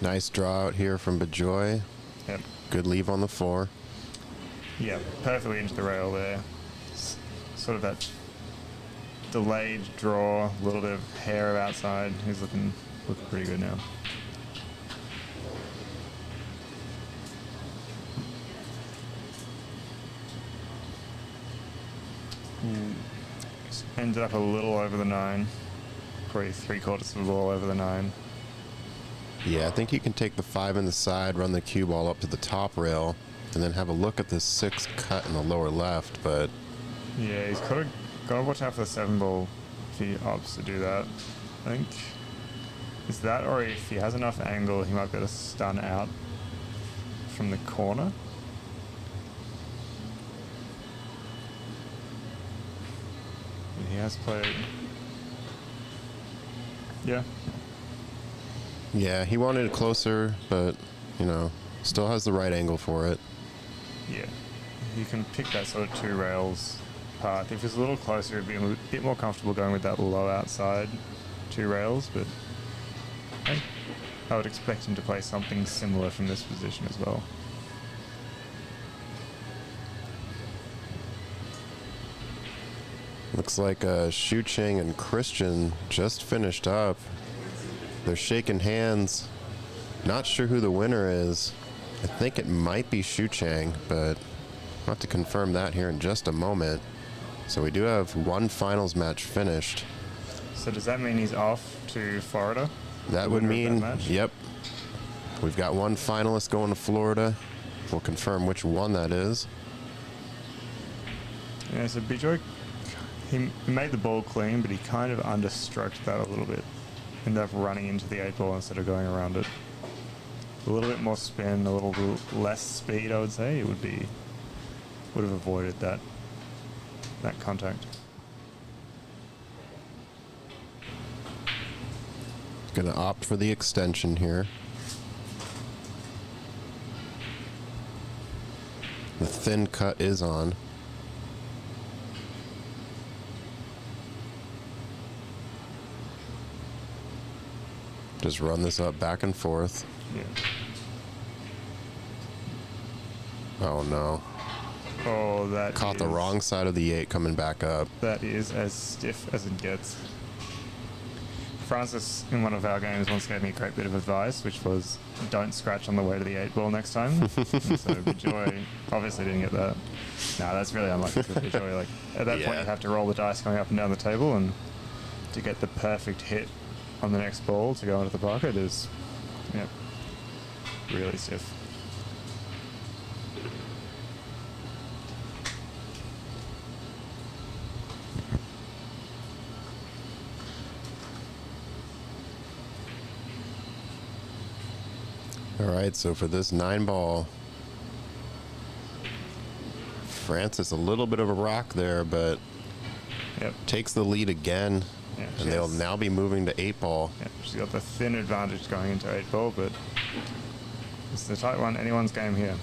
Nice draw out here from Bejoy. Yep. Good leave on the 4. Yeah, perfectly into the rail there. Sort of that delayed draw, a little bit of hair outside. He's looking pretty good now. Ended up a little over the 9. Probably 3/4 of the ball over the 9. Yeah, I think you can take the 5 in the side, run the cue ball up to the top rail, and then have a look at the 6 cut in the lower left, but. Yeah, he's got to watch out for the 7 ball if he opts to do that. I think it's that, or if he has enough angle, he might be able to stun out from the corner. And he has played. Yeah. Yeah, he wanted it closer, but, still has the right angle for it. Yeah. You can pick that sort of 2 rails path. If it's a little closer, it'd be a bit more comfortable going with that low outside 2 rails, but I would expect him to play something similar from this position as well. Looks like Shu Cheng and Christian just finished up. They're shaking hands. Not sure who the winner is. I think it might be Shu Cheng, but I'll have to confirm that here in just a moment. So we do have 1 finals match finished. So does that mean he's off to Florida? That would mean, match? yep. We've got 1 finalist going to Florida. We'll confirm which one that is. Yeah, so Bejoy, he made the ball clean, but he kind of understruck that a little bit. Ended up running into the 8 ball instead of going around it. A little bit more spin, a little less speed, I would say. It would have avoided that contact. Gonna opt for the extension here. The thin cut is on. Just run this up back and forth. Yeah. Oh no. Oh, that Caught the is- wrong side of the 8 coming back up. That is as stiff as it gets. Francis, in one of our games, once gave me a great bit of advice, which was don't scratch on the way to the 8 ball next time. And so Bejoy obviously didn't get that. No, that's really unlucky for Bejoy. Like, at that point, Yeah. you have to roll the dice going up and down the table, and to get the perfect hit on the next ball to go into the pocket is, yeah, really stiff. All right, so for this 9 ball, Francis a little bit of a rock there, but Yep. takes the lead again, Yeah, and they'll she's- now be moving to 8 ball. Yeah, she's got the thin advantage going into 8 ball, but it's the tight one. Anyone's game here.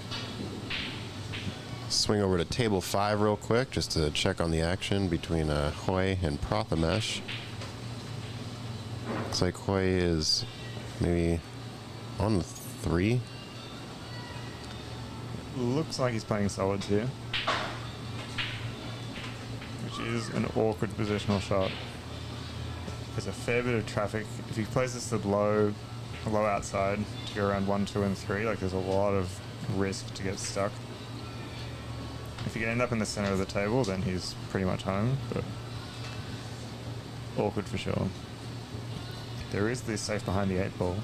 Swing over to table 5 real quick just to check on the action between Hoy and Prathamesh. Looks like Hoy is maybe on the 3. Looks like he's playing solids here, which is an awkward positional shot. There's a fair bit of traffic. If he plays this at low outside to go around 1, 2, and 3, like there's a lot of risk to get stuck. If you end up in the center of the table, then he's pretty much home, but awkward for sure. There is the safe behind the 8 ball.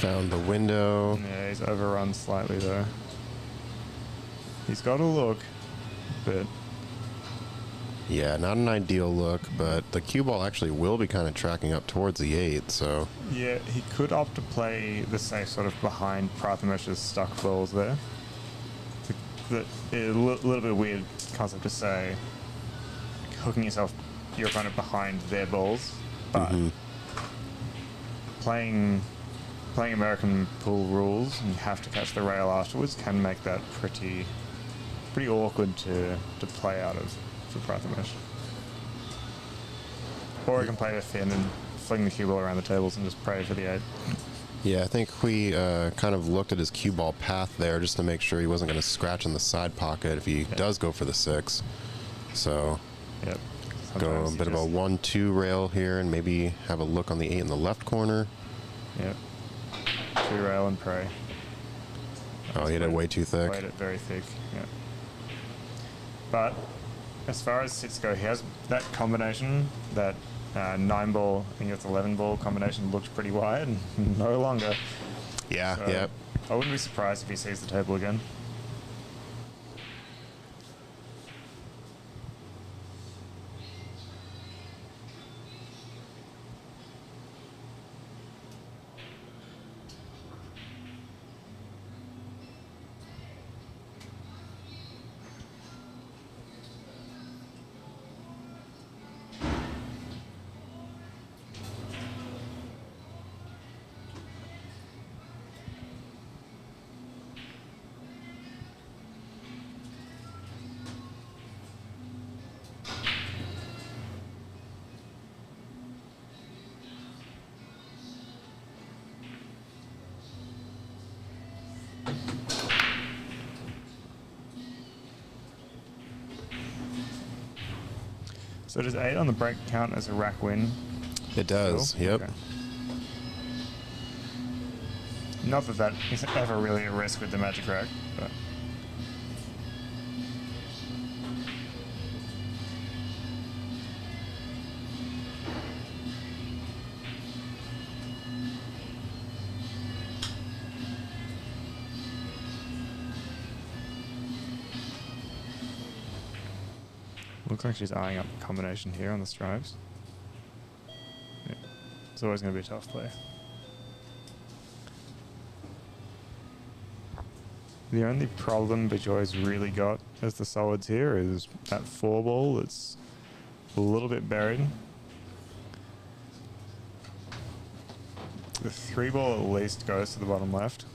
Found the window. Yeah, he's overrun slightly though. He's got a look, but Yeah, not an ideal look, but the cue ball actually will be kind of tracking up towards the 8, so yeah, he could opt to play the safe sort of behind Prathamesh's stuck balls there. A little bit weird concept to say, hooking your opponent behind their balls, but playing American pool rules and you have to catch the rail afterwards can make that pretty awkward to play out of for Prathamesh. Or he can play the thin and fling the cue ball around the tables and just pray for the 8. yeah, I think we kind of looked at his cue ball path there just to make sure he wasn't going to scratch in the side pocket if he does go for the 6. So Yep. go Sometimes a you bit of a just- 1-2 rail here and maybe have a look on the 8 in the left corner. Yep. 2 rail and pray. Oh, he had it way too thick. Played it very thick. Yeah. But as far as sits go, he has that combination, that 9 ball, I think it's 11 ball combination looked pretty wide and no longer. Yeah, So yep. I wouldn't be surprised if he sees the table again. So does 8 on the break count as a rack win? It does, Still? yep. Okay. Not that that is ever really a risk with the magic rack, but looks like she's eyeing up a combination here on the stripes. Yeah. It's always going to be a tough play. The only problem Bejoy's really got as the solids here is that 4 ball. It's a little bit buried. The 3-ball at least goes to the bottom left,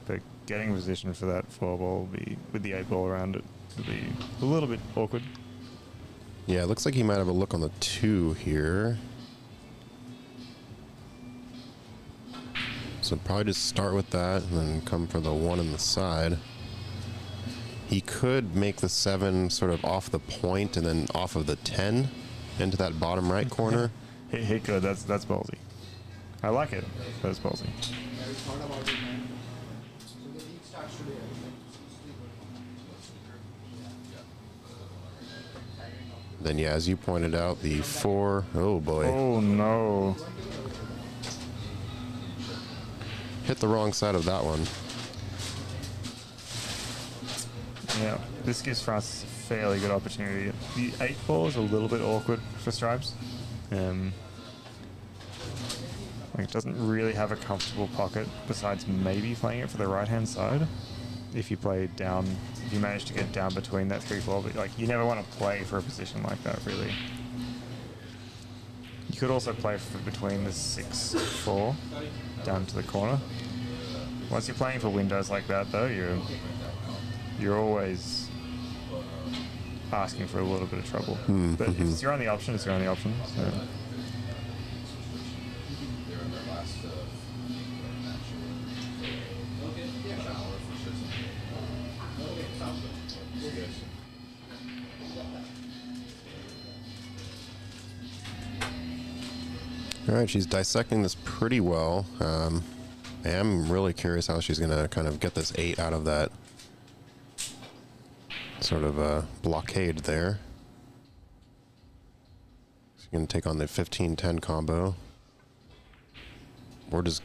but getting a position for that 4-ball will be, with the 8-ball around it, will be a little bit awkward. Yeah, it looks like he might have a look on the 2 here. So probably just start with that and then come for the 1 in the side. He could make the 7 sort of off the point and then off of the 10 into that bottom right corner. He could. That's ballsy. I like it. That's ballsy. Then yeah, as you pointed out, the 4. Oh boy. Oh no. Hit the wrong side of that one. Yeah, this gives France a fairly good opportunity. The 8-ball is a little bit awkward for Stripes. Like, it doesn't really have a comfortable pocket besides maybe playing it for the right-hand side. If you play down, if you manage to get down between that 3-4, but like you never want to play for a position like that, really. You could also play for between the 6-4 down to the corner. Once you're playing for windows like that, though, you're always asking for a little bit of trouble. But if it's your only option, it's your only option. So. All right, she's dissecting this pretty well. I am really curious how she's going to kind of get this 8 out of that sort of blockade there. She's going to take on the 15-10 combo. Or just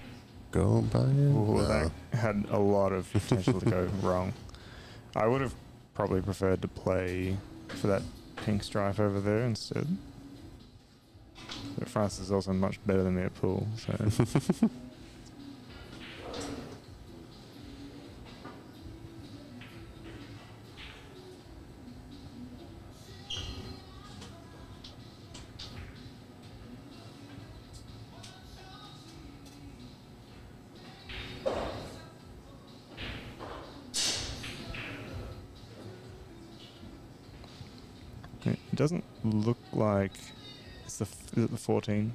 go by it? Ooh, No. that had a lot of potential to go wrong. I would have probably preferred to play for that pink stripe over there instead. But France is also much better than me at pool, so. It doesn't look like it's is it the 14?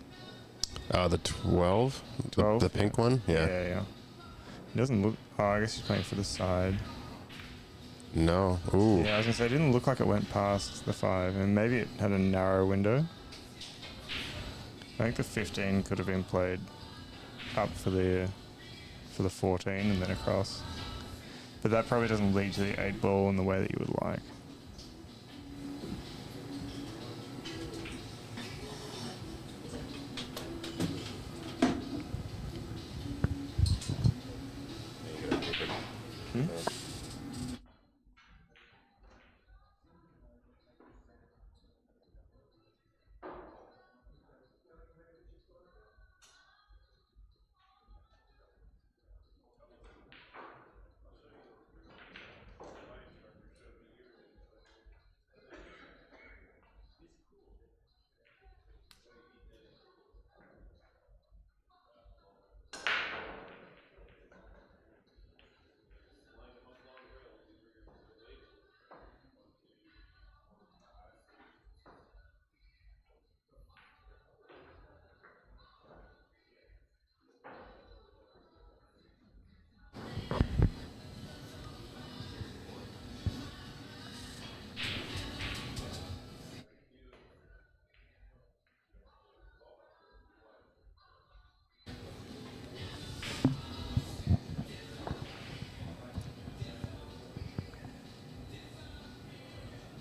The 12? 12? The pink one? Yeah. Yeah. It doesn't look. Oh, I guess he's playing for the side. No. Ooh. Yeah, I was gonna say it didn't look like it went past the 5, and maybe it had a narrow window. I think the 15 could have been played up for the 14 and then across. But that probably doesn't lead to the 8-ball in the way that you would like.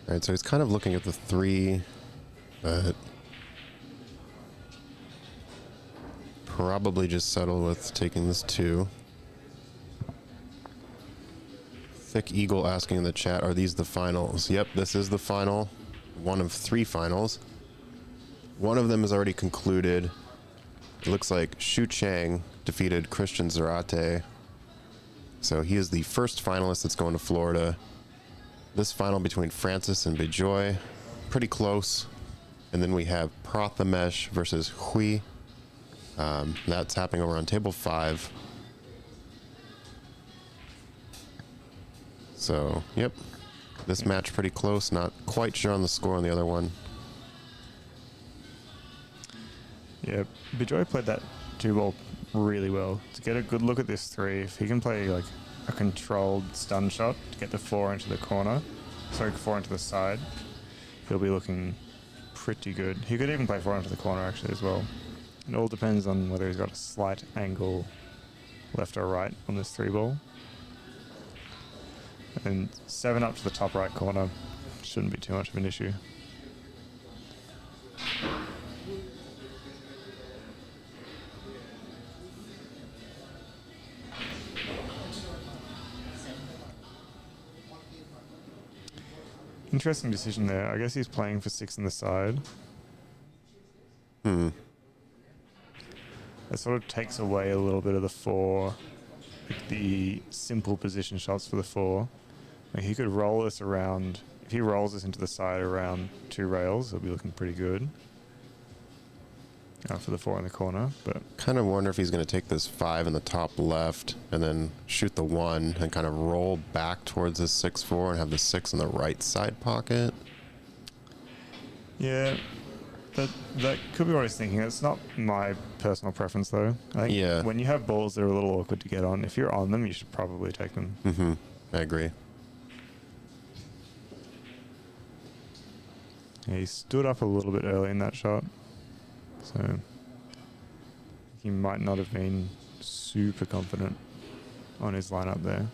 All right, so he's kind of looking at the 3, but probably just settle with taking this 2. Thick Eagle asking in the chat, are these the finals? Yep, this is the final. One of 3 finals. One of them is already concluded. It looks like Xu Chang defeated Christian Zarate. So he is the first finalist that's going to Florida. This final between Francis and Bejoy, pretty close. And then we have Prathamesh versus Hui. That's happening over on table 5. So, yep. This match pretty close. Not quite sure on the score on the other one. Yeah, Bejoy played that 2-ball really well. To get a good look at this 3, if he can play like a controlled stun shot to get the 4 into the corner, 4 into the side, he'll be looking pretty good. He could even play 4 into the corner actually as well. It all depends on whether he's got a slight angle left or right on this 3-ball. And 7 up to the top right corner shouldn't be too much of an issue. Interesting decision there. I guess he's playing for 6 on the side. It sort of takes away a little bit of the 4, like the simple position shots for the 4. Like he could roll this around. If he rolls this into the side around 2 rails, it'll be looking pretty good for the 4 in the corner. But Kind of wonder if he's going to take this 5 in the top left and then shoot the 1 and kind of roll back towards this 6-4 and have the 6 in the right side pocket. yeah, that could be what I was thinking. It's not my personal preference though. I think when you have balls that are a little awkward to get on, if you're on them, you should probably take them. I agree. Yeah, he stood up a little bit early in that shot, so he might not have been super confident on his lineup there.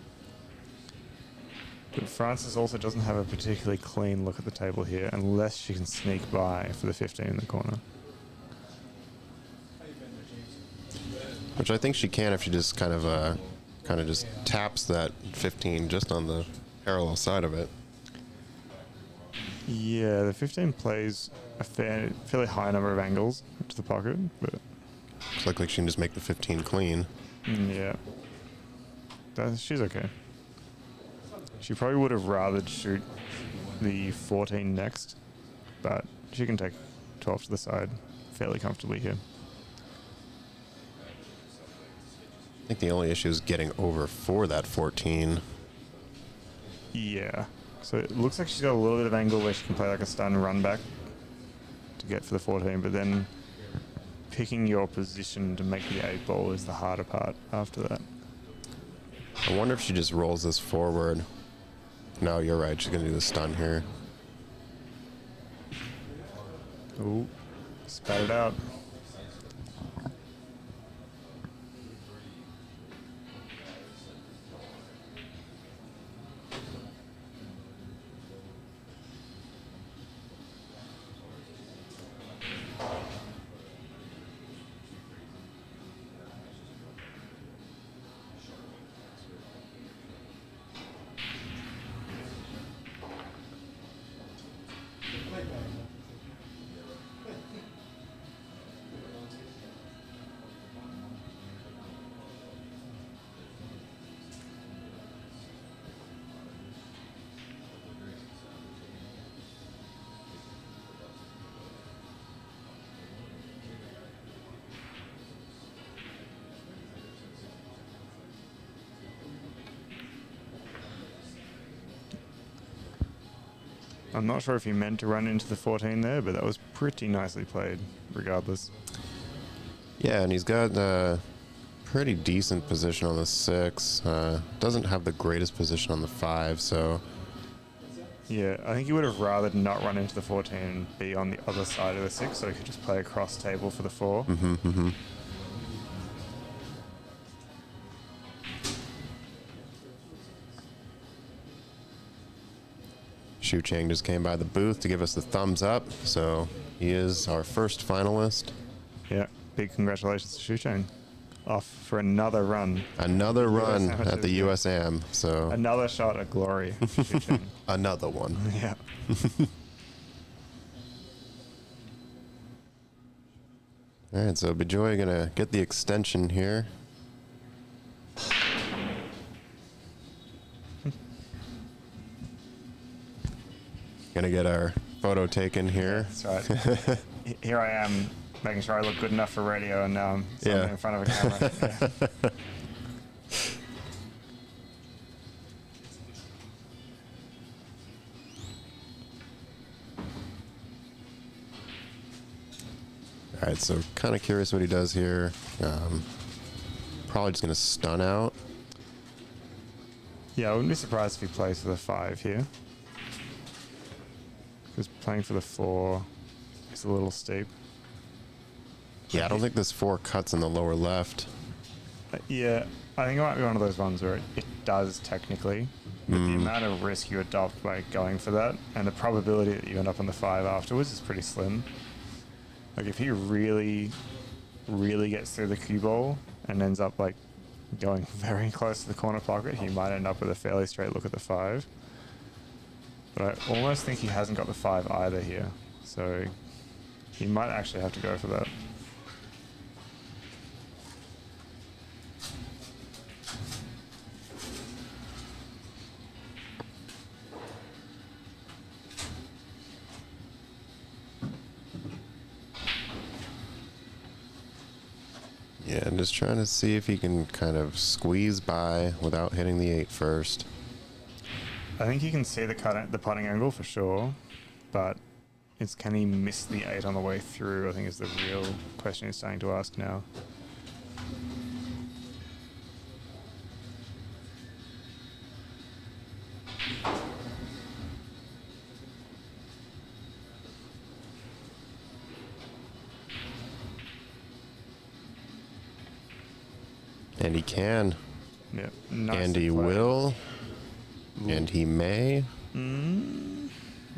But Francis also doesn't have a particularly clean look at the table here unless she can sneak by for the 15 in the corner. Which I think she can if she just kind of just taps that 15 just on the parallel side of it. Yeah, the 15 plays a fairly high number of angles to the pocket, but Looks like she can just make the 15 clean. yeah, she's okay. She probably would have rathered shoot the 14 next, but she can take 12 to the side fairly comfortably here. I think the only issue is getting over for that 14. Yeah. So it looks like she's got a little bit of angle where she can play like a stun run back to get for the 14, but then picking your position to make the 8-ball is the harder part after that. I wonder if she just rolls this forward. No, you're right. She's going to do the stun here. Ooh, spat it out. I'm not sure if he meant to run into the 14 there, but that was pretty nicely played, regardless. Yeah, and he's got a pretty decent position on the 6. Doesn't have the greatest position on the 5, so... Yeah, I think he would have rather not run into the 14 and be on the other side of the 6, so he could just play across table for the 4. Shu Chang just came by the booth to give us the thumbs up, so he is our first finalist. Yeah, big congratulations to Shu Chang. Off for another run. Another run at the USAM, so... Another shot at glory. Shu Chang. Another one. Yeah. All right, so Bejoy gonna get the extension here. Gonna get our Photo taken here. That's right. Here I am, making sure I look good enough for radio, and now I'm standing in front of a camera. Yeah. All right, so kind of curious what he does here. Probably just going to stun out. Yeah, I wouldn't be surprised if he plays for the 5 here. Because playing for the 4 is a little steep. Yeah, I don't think this 4 cuts in the lower left. Yeah, I think it might be one of those ones where it does technically, but the amount of risk you adopt by going for that and the probability that you end up on the 5 afterwards is pretty slim. Like if he really, really gets through the cue ball and ends up like going very close to the corner pocket, he might end up with a fairly straight look at the 5. But I almost think he hasn't got the 5 either here, so he might actually have to go for that. Yeah, I'm just trying to see if he can kind of squeeze by without hitting the 8 first. I think you can see the putting angle for sure, but it's can he miss the 8 on the way through, I think is the real question he's starting to ask now. And he can. Yeah, And he will. And he may.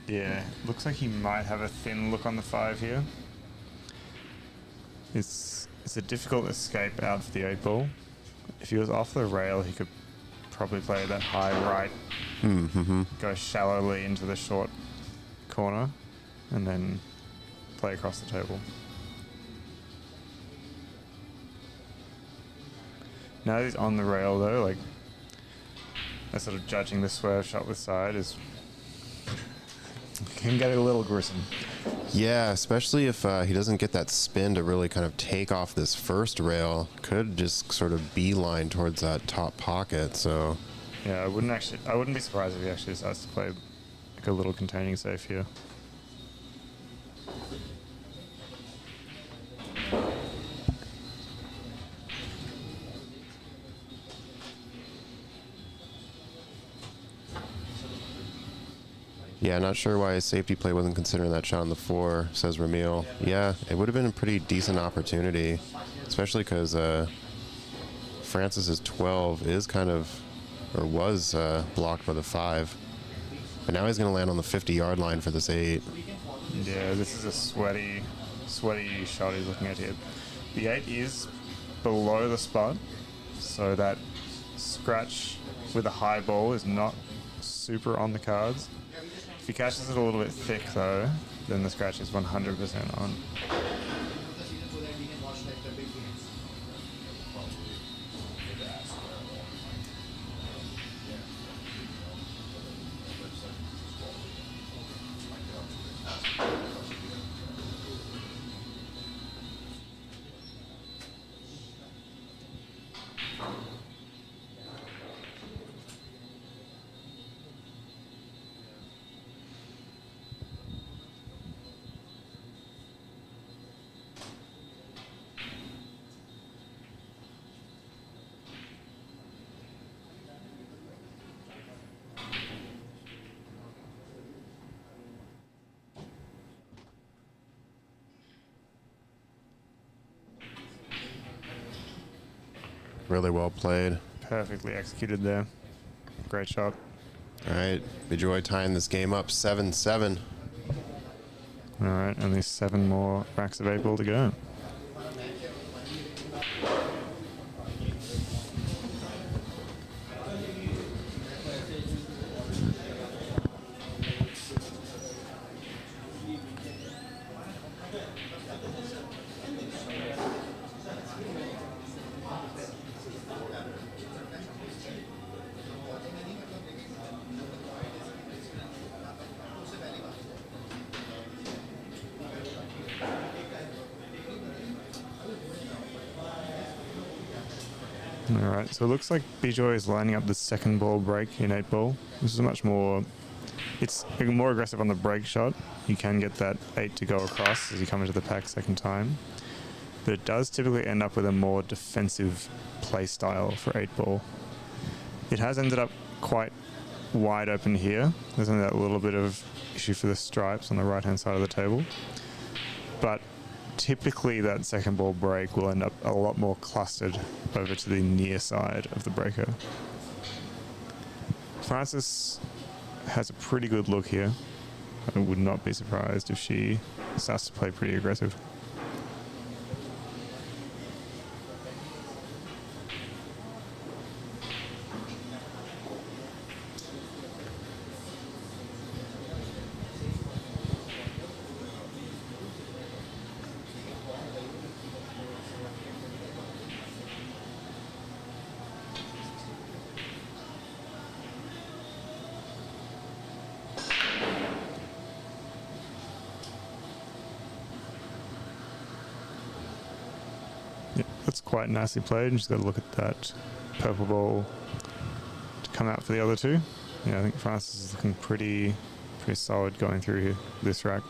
Yeah, looks like he might have a thin look on the 5 here. It's a difficult escape out for the 8 ball. If he was off the rail, he could probably play that high right, go shallowly into the short corner, and then play across the table. Now he's on the rail though, like sort of judging the swerve shot with side is can get a little gruesome. Yeah, especially if he doesn't get that spin to really kind of take off this first rail. Could just sort of beeline towards that top pocket. So yeah, I wouldn't be surprised if he actually starts to play like a little containing safe here. yeah, not sure why his safety play wasn't considering that shot on the 4, says Ramil. Yeah, it would have been a pretty decent opportunity, especially because Francis's 12 is kind of, or was blocked by the 5. But now he's going to land on the 50-yard line for this 8. Yeah, this is a sweaty shot he's looking at here. The 8 is below the spot, so that scratch with a high ball is not super on the cards. If he catches it a little bit thick though, then the scratch is 100% on. Really well played. Perfectly executed there. Great shot. All right, Bejoy tying this game up 7-7. All right, only 7 more racks of 8 ball to go. All right, so it looks like Bejoy is lining up the second ball break in 8-ball. This is much more... It's more aggressive on the break shot. You can get that 8 to go across as you come into the pack second time. But it does typically end up with a more defensive play style for 8-ball. It has ended up quite wide open here. There's only that little bit of issue for the stripes on the right-hand side of the table. But typically that second ball break will end up a lot more clustered over to the near side of the breaker. Frances has a pretty good look here. I would not be surprised if she starts to play pretty aggressive. That's quite nicely played. Just got to look at that purple ball to come out for the other two. Yeah, I think Frances is looking pretty solid going through here, this rack.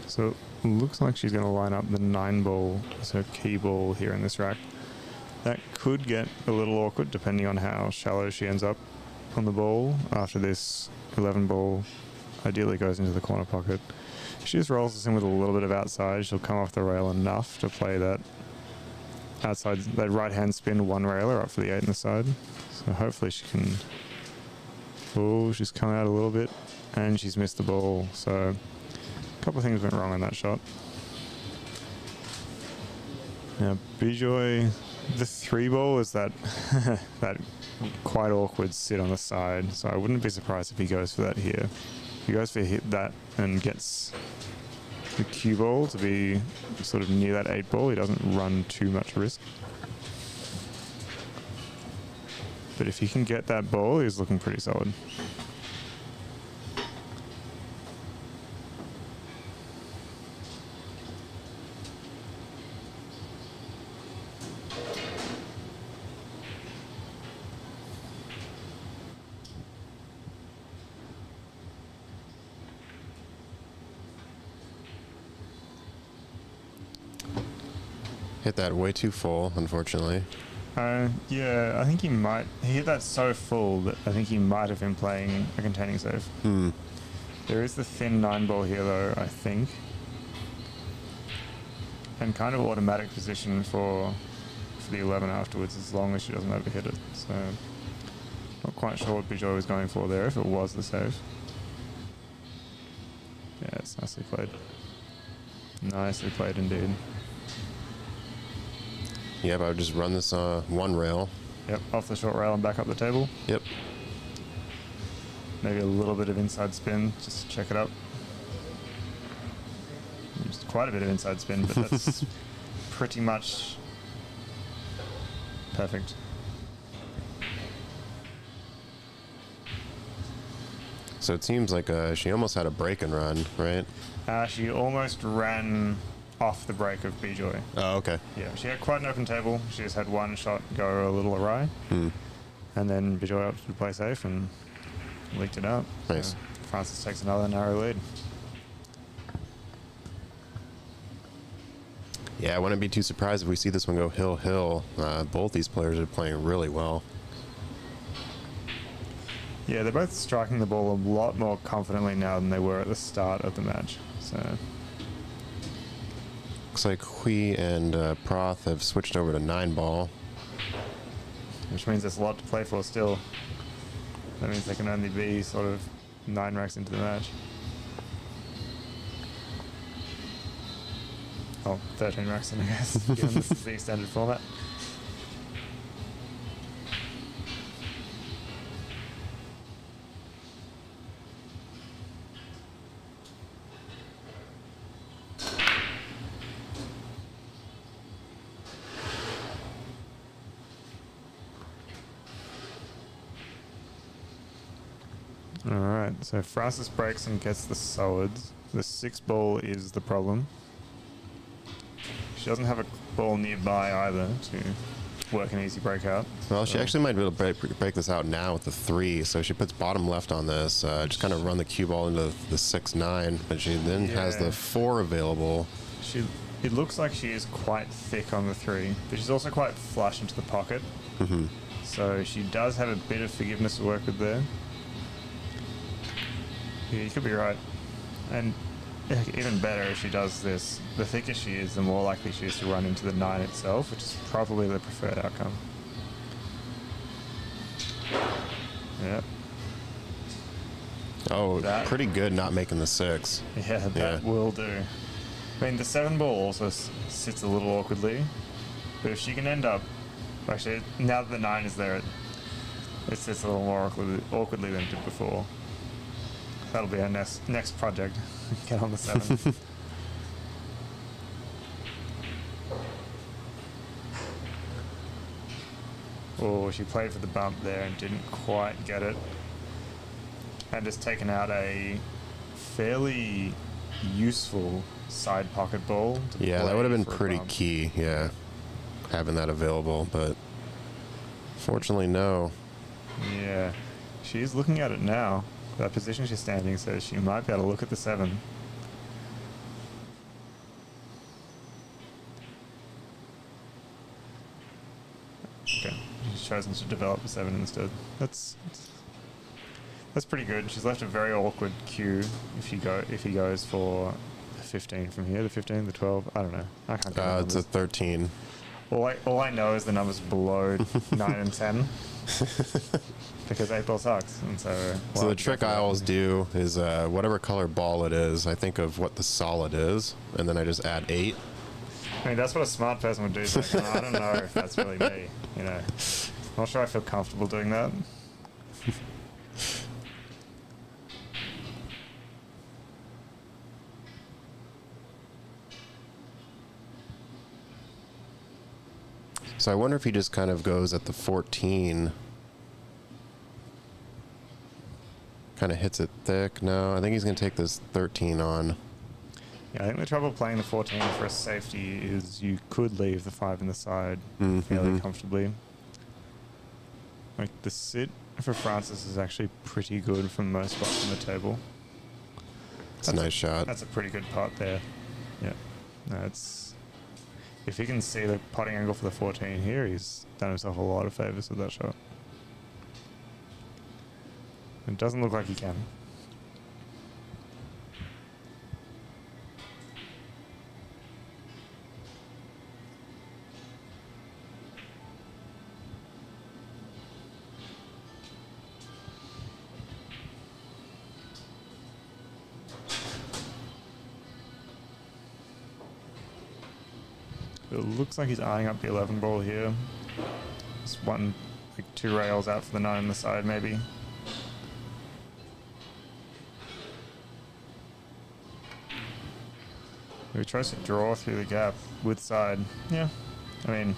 So it looks like she's going to line up the 9 ball as her key ball here in this rack. That could get a little awkward depending on how shallow she ends up on the ball after this 11 ball ideally goes into the corner pocket. If she just rolls this in with a little bit of outside, she'll come off the rail enough to play that outside, that right hand spin one railer up for the 8 in the side. So hopefully she can... Oh, she's come out a little bit and she's missed the ball. So a couple of things went wrong on that shot. Now, Bejoy, the 3 ball is that that quite awkward sit on the side, so I wouldn't be surprised if he goes for that here. If he goes for hit that and gets the cue ball to be sort of near that 8 ball, he doesn't run too much risk. But if he can get that ball, he's looking pretty solid. Hit that way too full, unfortunately. Yeah, I think he might. He hit that so full that I think he might have been playing a containing save. There is the thin 9 ball here, though, I think. And kind of automatic position for the 11 afterwards, as long as she doesn't overhit it. So, not quite sure what Bejoy was going for there, if it was the save. Yeah, it's nicely played. Nicely played indeed. Yep, I would just run this one rail. Yep, off the short rail and back up the table. Yep. Maybe a little bit of inside spin, just to check it up. Just quite a bit of inside spin, but that's pretty much perfect. So it seems like she almost had a break and run, right? She almost ran off the break of Bejoy. Oh, okay. Yeah, she had quite an open table. She just had one shot go a little awry. And then Bejoy opted to play safe and leaked it out. Nice. So Frances takes another narrow lead. Yeah, I wouldn't be too surprised if we see this one go hill-hill. Both these players are playing really well. Yeah, they're both striking the ball a lot more confidently now than they were at the start of the match. So Looks like Hui and Proth have switched over to 9 ball. which means there's a lot to play for still. That means they can only be sort of 9 racks into the match. Oh, 13 racks in, I guess, given this is the extended format. Alright, so Francis breaks and gets the solids. The 6 ball is the problem. She doesn't have a ball nearby either to work an easy breakout. Well, she actually might be able to break this out now with the 3, so she puts bottom left on this, just kind of run the cue ball into the 6-9, but she then has the 4 available. It looks like she is quite thick on the 3, but she's also quite flush into the pocket. Mm-hmm. So she does have a bit of forgiveness to work with there. Yeah, you could be right. And even better if she does this, the thicker she is, the more likely she is to run into the 9 itself, which is probably the preferred outcome. Yep. Oh, pretty good not making the 6. Yeah, that will do. I mean, the 7 ball also sits a little awkwardly, but if she can end up... Actually, now that the 9 is there, it sits a little more awkwardly than it did before. That'll be our next project. Get on the 7. Oh, she played for the bump there and didn't quite get it. And just taken out a fairly useful side pocket ball. Yeah, that would have been pretty key, yeah, having that available, but fortunately, no. Yeah, she's looking at it now. That position she's standing says she might be able to look at the 7. Okay, she's chosen to develop the 7 instead. That's pretty good. She's left a very awkward cue if he goes for the 15 from here. The 15, the 12. I don't know. I can't get It's a 13. All I know is the numbers below 9 and 10. Because 8 ball sucks, and so the trick I always do is whatever color ball it is, I think of what the solid is, and then I just add 8. I mean, that's what a smart person would do. So I don't know if that's really me. You know, not sure I feel comfortable doing that. So I wonder if he just kind of goes at the 14. Kind of hits it thick. No, I think he's going to take this 13 on. Yeah, I think the trouble playing the 14 for a safety is you could leave the 5 in the side fairly comfortably. Like, the sit for Francis is actually pretty good from most spots on the table. It's a nice shot. That's a pretty good pot there. Yeah. No, it's... If he can see the potting angle for the 14 here, he's done himself a lot of favours with that shot. It doesn't look like he can. It looks like he's eyeing up the 11 ball here. Just one, like 2 rails out for the 9 on the side, maybe. He tries to draw through the gap with side. Yeah, I mean,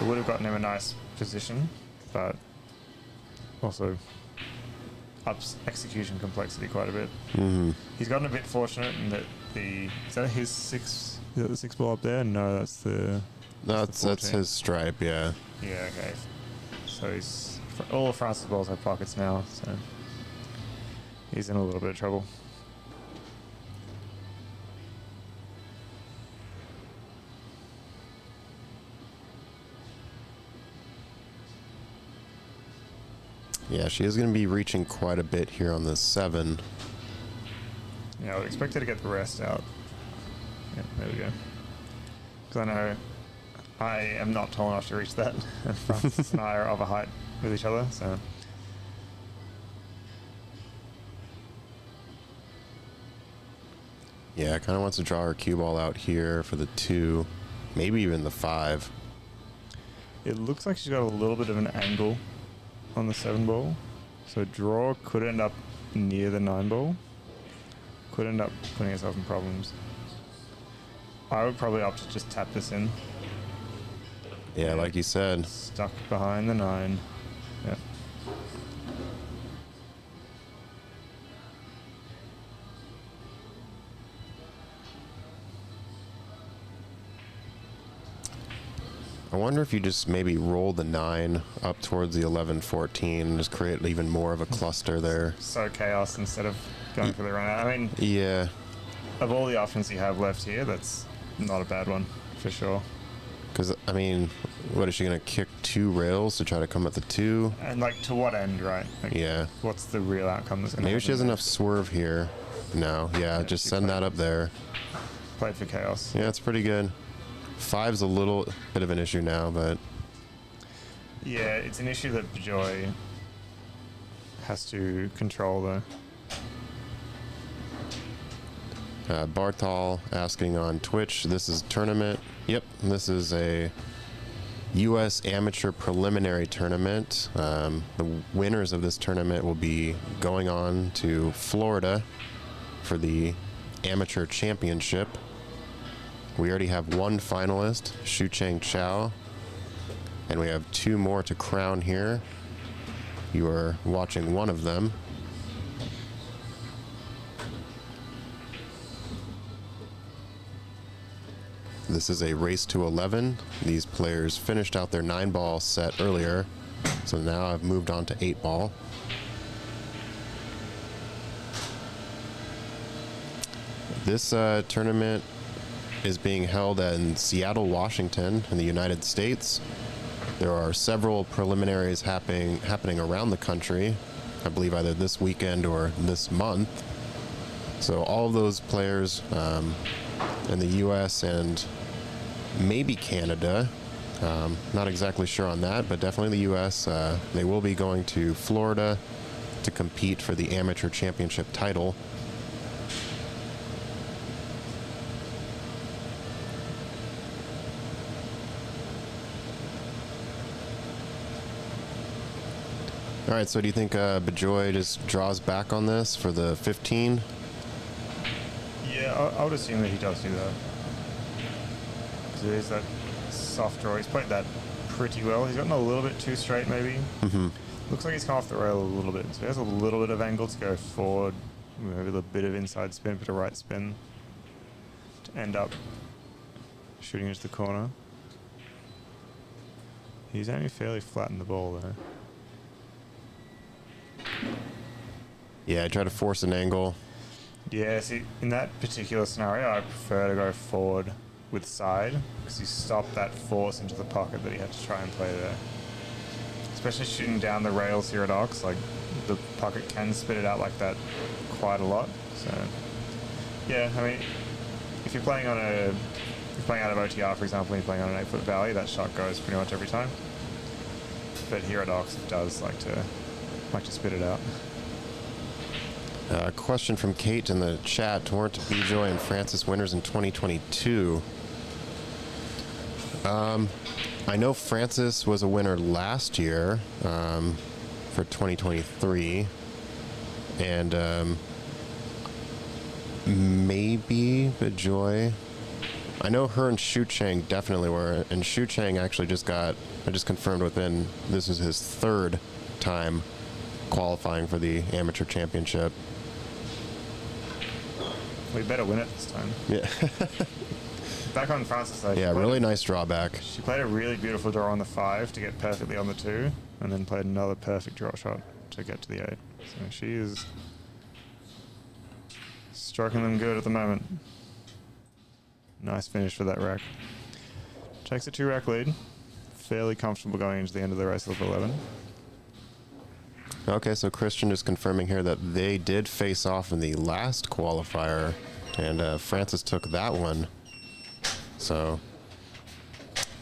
it would have gotten him a nice position, but also ups execution complexity quite a bit. He's gotten a bit fortunate in that is that his 6? Is that the 6 ball up there? No, that's the. That's his stripe. Yeah. Yeah. Okay. So all of Francis' balls have pockets now, so he's in a little bit of trouble. Yeah, she is going to be reaching quite a bit here on the 7. Yeah, I would expect her to get the rest out. Yeah, there we go. Because I am not tall enough to reach that. And Francis and I are of a height with each other, so. Yeah, kind of wants to draw her cue ball out here for the 2, maybe even the 5. It looks like she's got a little bit of an angle on the 7 ball. So draw could end up near the 9 ball. Could end up putting herself in problems. I would probably opt to just tap this in. Yeah, like you said. Stuck behind the 9. Yeah. I wonder if you just maybe roll the 9 up towards the 11-14 and just create even more of a cluster there. So chaos instead of going for the run out. I mean, Yeah. of all the options you have left here, that's not a bad one, for sure. Because, I mean, what is she going to kick 2 rails to try to come at the 2? And, like, to what end, right? Like, Yeah. what's the real outcome that's going to happen? Maybe she has enough swerve here. No, yeah, just she send that up there. Played for chaos. Yeah, it's pretty good. 5's a little bit of an issue now, but Yeah, it's an issue that Bejoy has to control, though. Barthol asking on Twitch, this is tournament. Yep, this is a U.S. Amateur Preliminary Tournament. The winners of this tournament will be going on to Florida for the Amateur Championship. We already have 1 finalist, Shu Chang Chow, and we have 2 more to crown here. You are watching one of them. This is a race to 11. These players finished out their 9-ball set earlier, so now I've moved on to 8-ball. This tournament is being held in Seattle, Washington, in the United States. There are several preliminaries happening around the country, I believe either this weekend or this month. So all of those players in the U.S. and maybe Canada, not exactly sure on that, but definitely the U.S. They will be going to Florida to compete for the amateur championship title. All right, so do you think Bejoy just draws back on this for the 15? Yeah, I would assume that he does do that. Because it is that soft draw. He's played that pretty well. He's gotten a little bit too straight, maybe. Mm-hmm. Looks like he's come off the rail a little bit. So he has a little bit of angle to go forward. Maybe a little bit of inside spin, bit of right spin. To end up shooting into the corner. He's aiming fairly flat in the ball, though. Yeah, I try to force an angle. Yeah, see, in that particular scenario, I prefer to go forward with side because you stop that force into the pocket that he had to try and play there. Especially shooting down the rails here at Ox, like the pocket can spit it out like that quite a lot. So, yeah, I mean, if you're playing on if you're playing out of OTR, for example, and you're playing on an 8-foot valley, that shot goes pretty much every time. But here at Ox, it does like to spit it out. Question from Kate in the chat. Weren't Bejoy and Francis winners in 2022? I know Francis was a winner last year for 2023. And maybe Bejoy. I know her and Shu Chang definitely were. And Shu Chang actually I just confirmed within, this is his 3rd time qualifying for the amateur championship. We better win it this time. Yeah. Back on Francis, though. Yeah, really nice drawback. She played a really beautiful draw on the 5 to get perfectly on the 2, and then played another perfect draw shot to get to the 8. So she is stroking them good at the moment. Nice finish for that rack. Takes a 2-rack lead. Fairly comfortable going into the end of the race of 11. Okay, so Christian is confirming here that they did face off in the last qualifier, and Francis took that one. So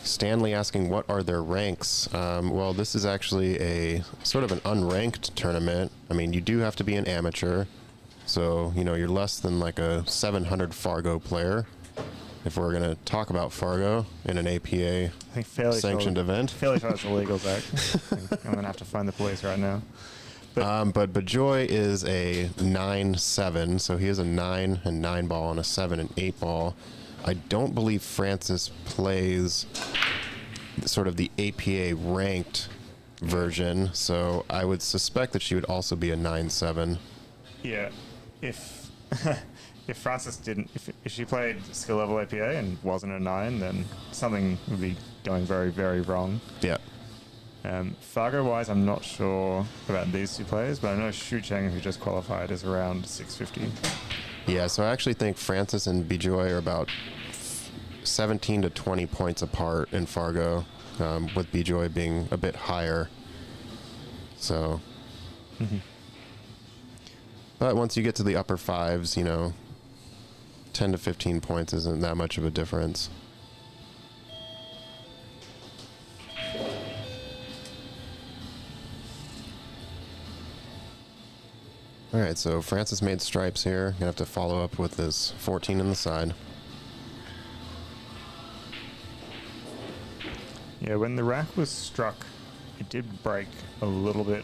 Stanley asking, what are their ranks? Well, this is actually a sort of an unranked tournament. I mean, you do have to be an amateur. So, you're less than like a 700 Fargo player. If we're going to talk about Fargo in an APA I think fairly sanctioned event. Fairly sure it's illegal, Zach. I'm going to have to find the police right now. But Bejoy is a 9-7, so he is a 9 and 9 ball and a 7 and 8 ball. I don't believe Francis plays sort of the APA ranked version, so I would suspect that she would also be a 9-7. Yeah, if Francis didn't, if she played skill level APA and wasn't a 9, then something would be going very, very wrong. Yeah. Fargo wise, I'm not sure about these two players, but I know Shu Cheng, who just qualified, is around 650. Yeah, so I actually think Francis and Bejoy are about 17 to 20 points apart in Fargo, with Bejoy being a bit higher. So, but once you get to the upper fives, 10 to 15 points isn't that much of a difference. All right, so Francis made stripes here. Gonna have to follow up with this 14 in the side. Yeah, when the rack was struck, it did break a little bit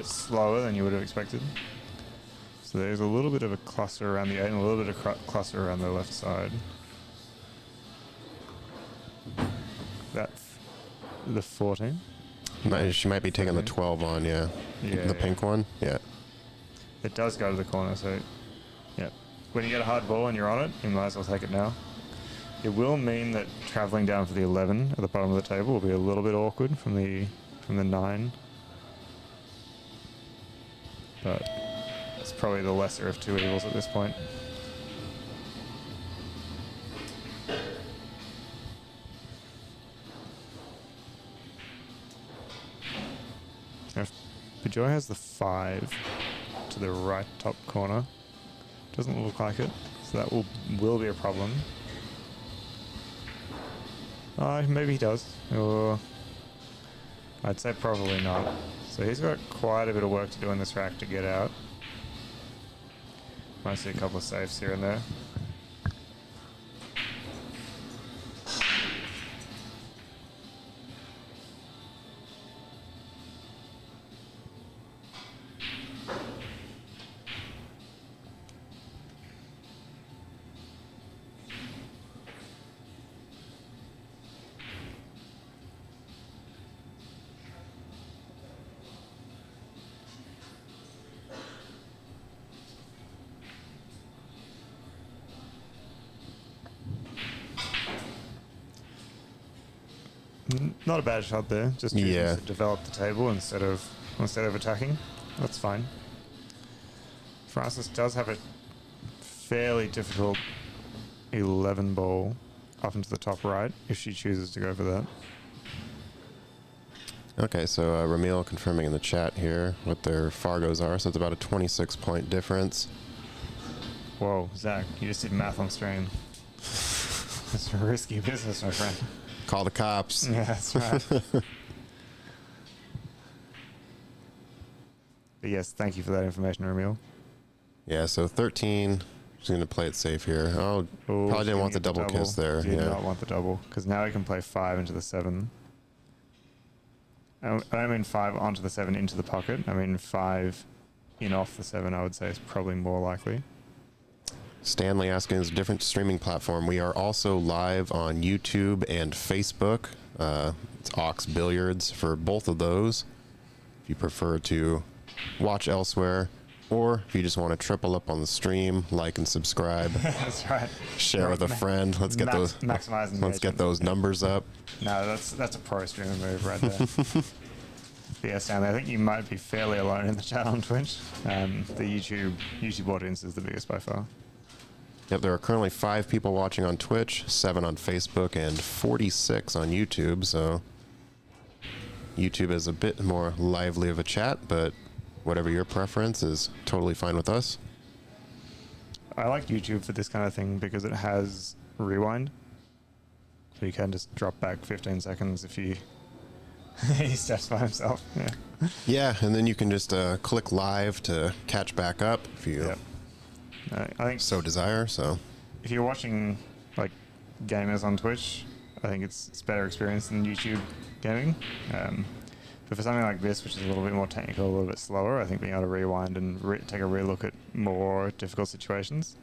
slower than you would have expected. So there's a little bit of a cluster around the 8 and a little bit of cluster around the left side. That's the 14. She might be taking the 12 on, yeah. Yeah, The pink one, yeah. It does go to the corner, so yeah. When you get a hard ball and you're on it, you might as well take it now. It will mean that traveling down for the 11 at the bottom of the table will be a little bit awkward from the 9. But it's probably the lesser of two evils at this point. If Bejoy has the 5 to the right top corner, doesn't look like it, so that will be a problem. Maybe he does, or I'd say probably not. So he's got quite a bit of work to do in this rack to get out. Might see a couple of saves here and there. Not a bad shot there. Just choosing to develop the table instead of attacking. That's fine. Francis does have a fairly difficult 11 ball up into the top right if she chooses to go for that. Okay, so Ramil confirming in the chat here what their Fargos are. So it's about a 26-point difference. Whoa, Zach, you just did math on stream. That's risky business, my friend. Call the cops. Yeah, that's right. But yes, thank you for that information, Ramil. Yeah, so 13. She's going to play it safe here. Oh, probably didn't want the double kiss there. Did not want the double, because now he can play 5 into the 7. I don't mean 5 onto the 7 into the pocket. I mean 5 in off the 7, I would say, is probably more likely. Stanley asking is a different streaming platform. We are also live on YouTube and Facebook. It's Ox Billiards for both of those. If you prefer to watch elsewhere, or if you just want to triple up on the stream, like and subscribe. That's right. Share with a friend. Let's get those. Maximize Let's get those numbers up. No, that's a pro streamer move right there. But yeah, Stanley, I think you might be fairly alone in the chat on Twitch. The YouTube audience is the biggest by far. Yep, there are currently 5 people watching on Twitch, 7 on Facebook, and 46 on YouTube. So YouTube is a bit more lively of a chat, but whatever your preference is totally fine with us. I like YouTube for this kind of thing because it has rewind. So he can just drop back 15 seconds if he he steps by himself. Yeah. Yeah, and then you can just click live to catch back up if you Yep. I think so desire. So if you're watching like gamers on Twitch, I think it's better experience than YouTube gaming. But for something like this, which is a little bit more technical, a little bit slower, I think being able to rewind and take a real look at more difficult situations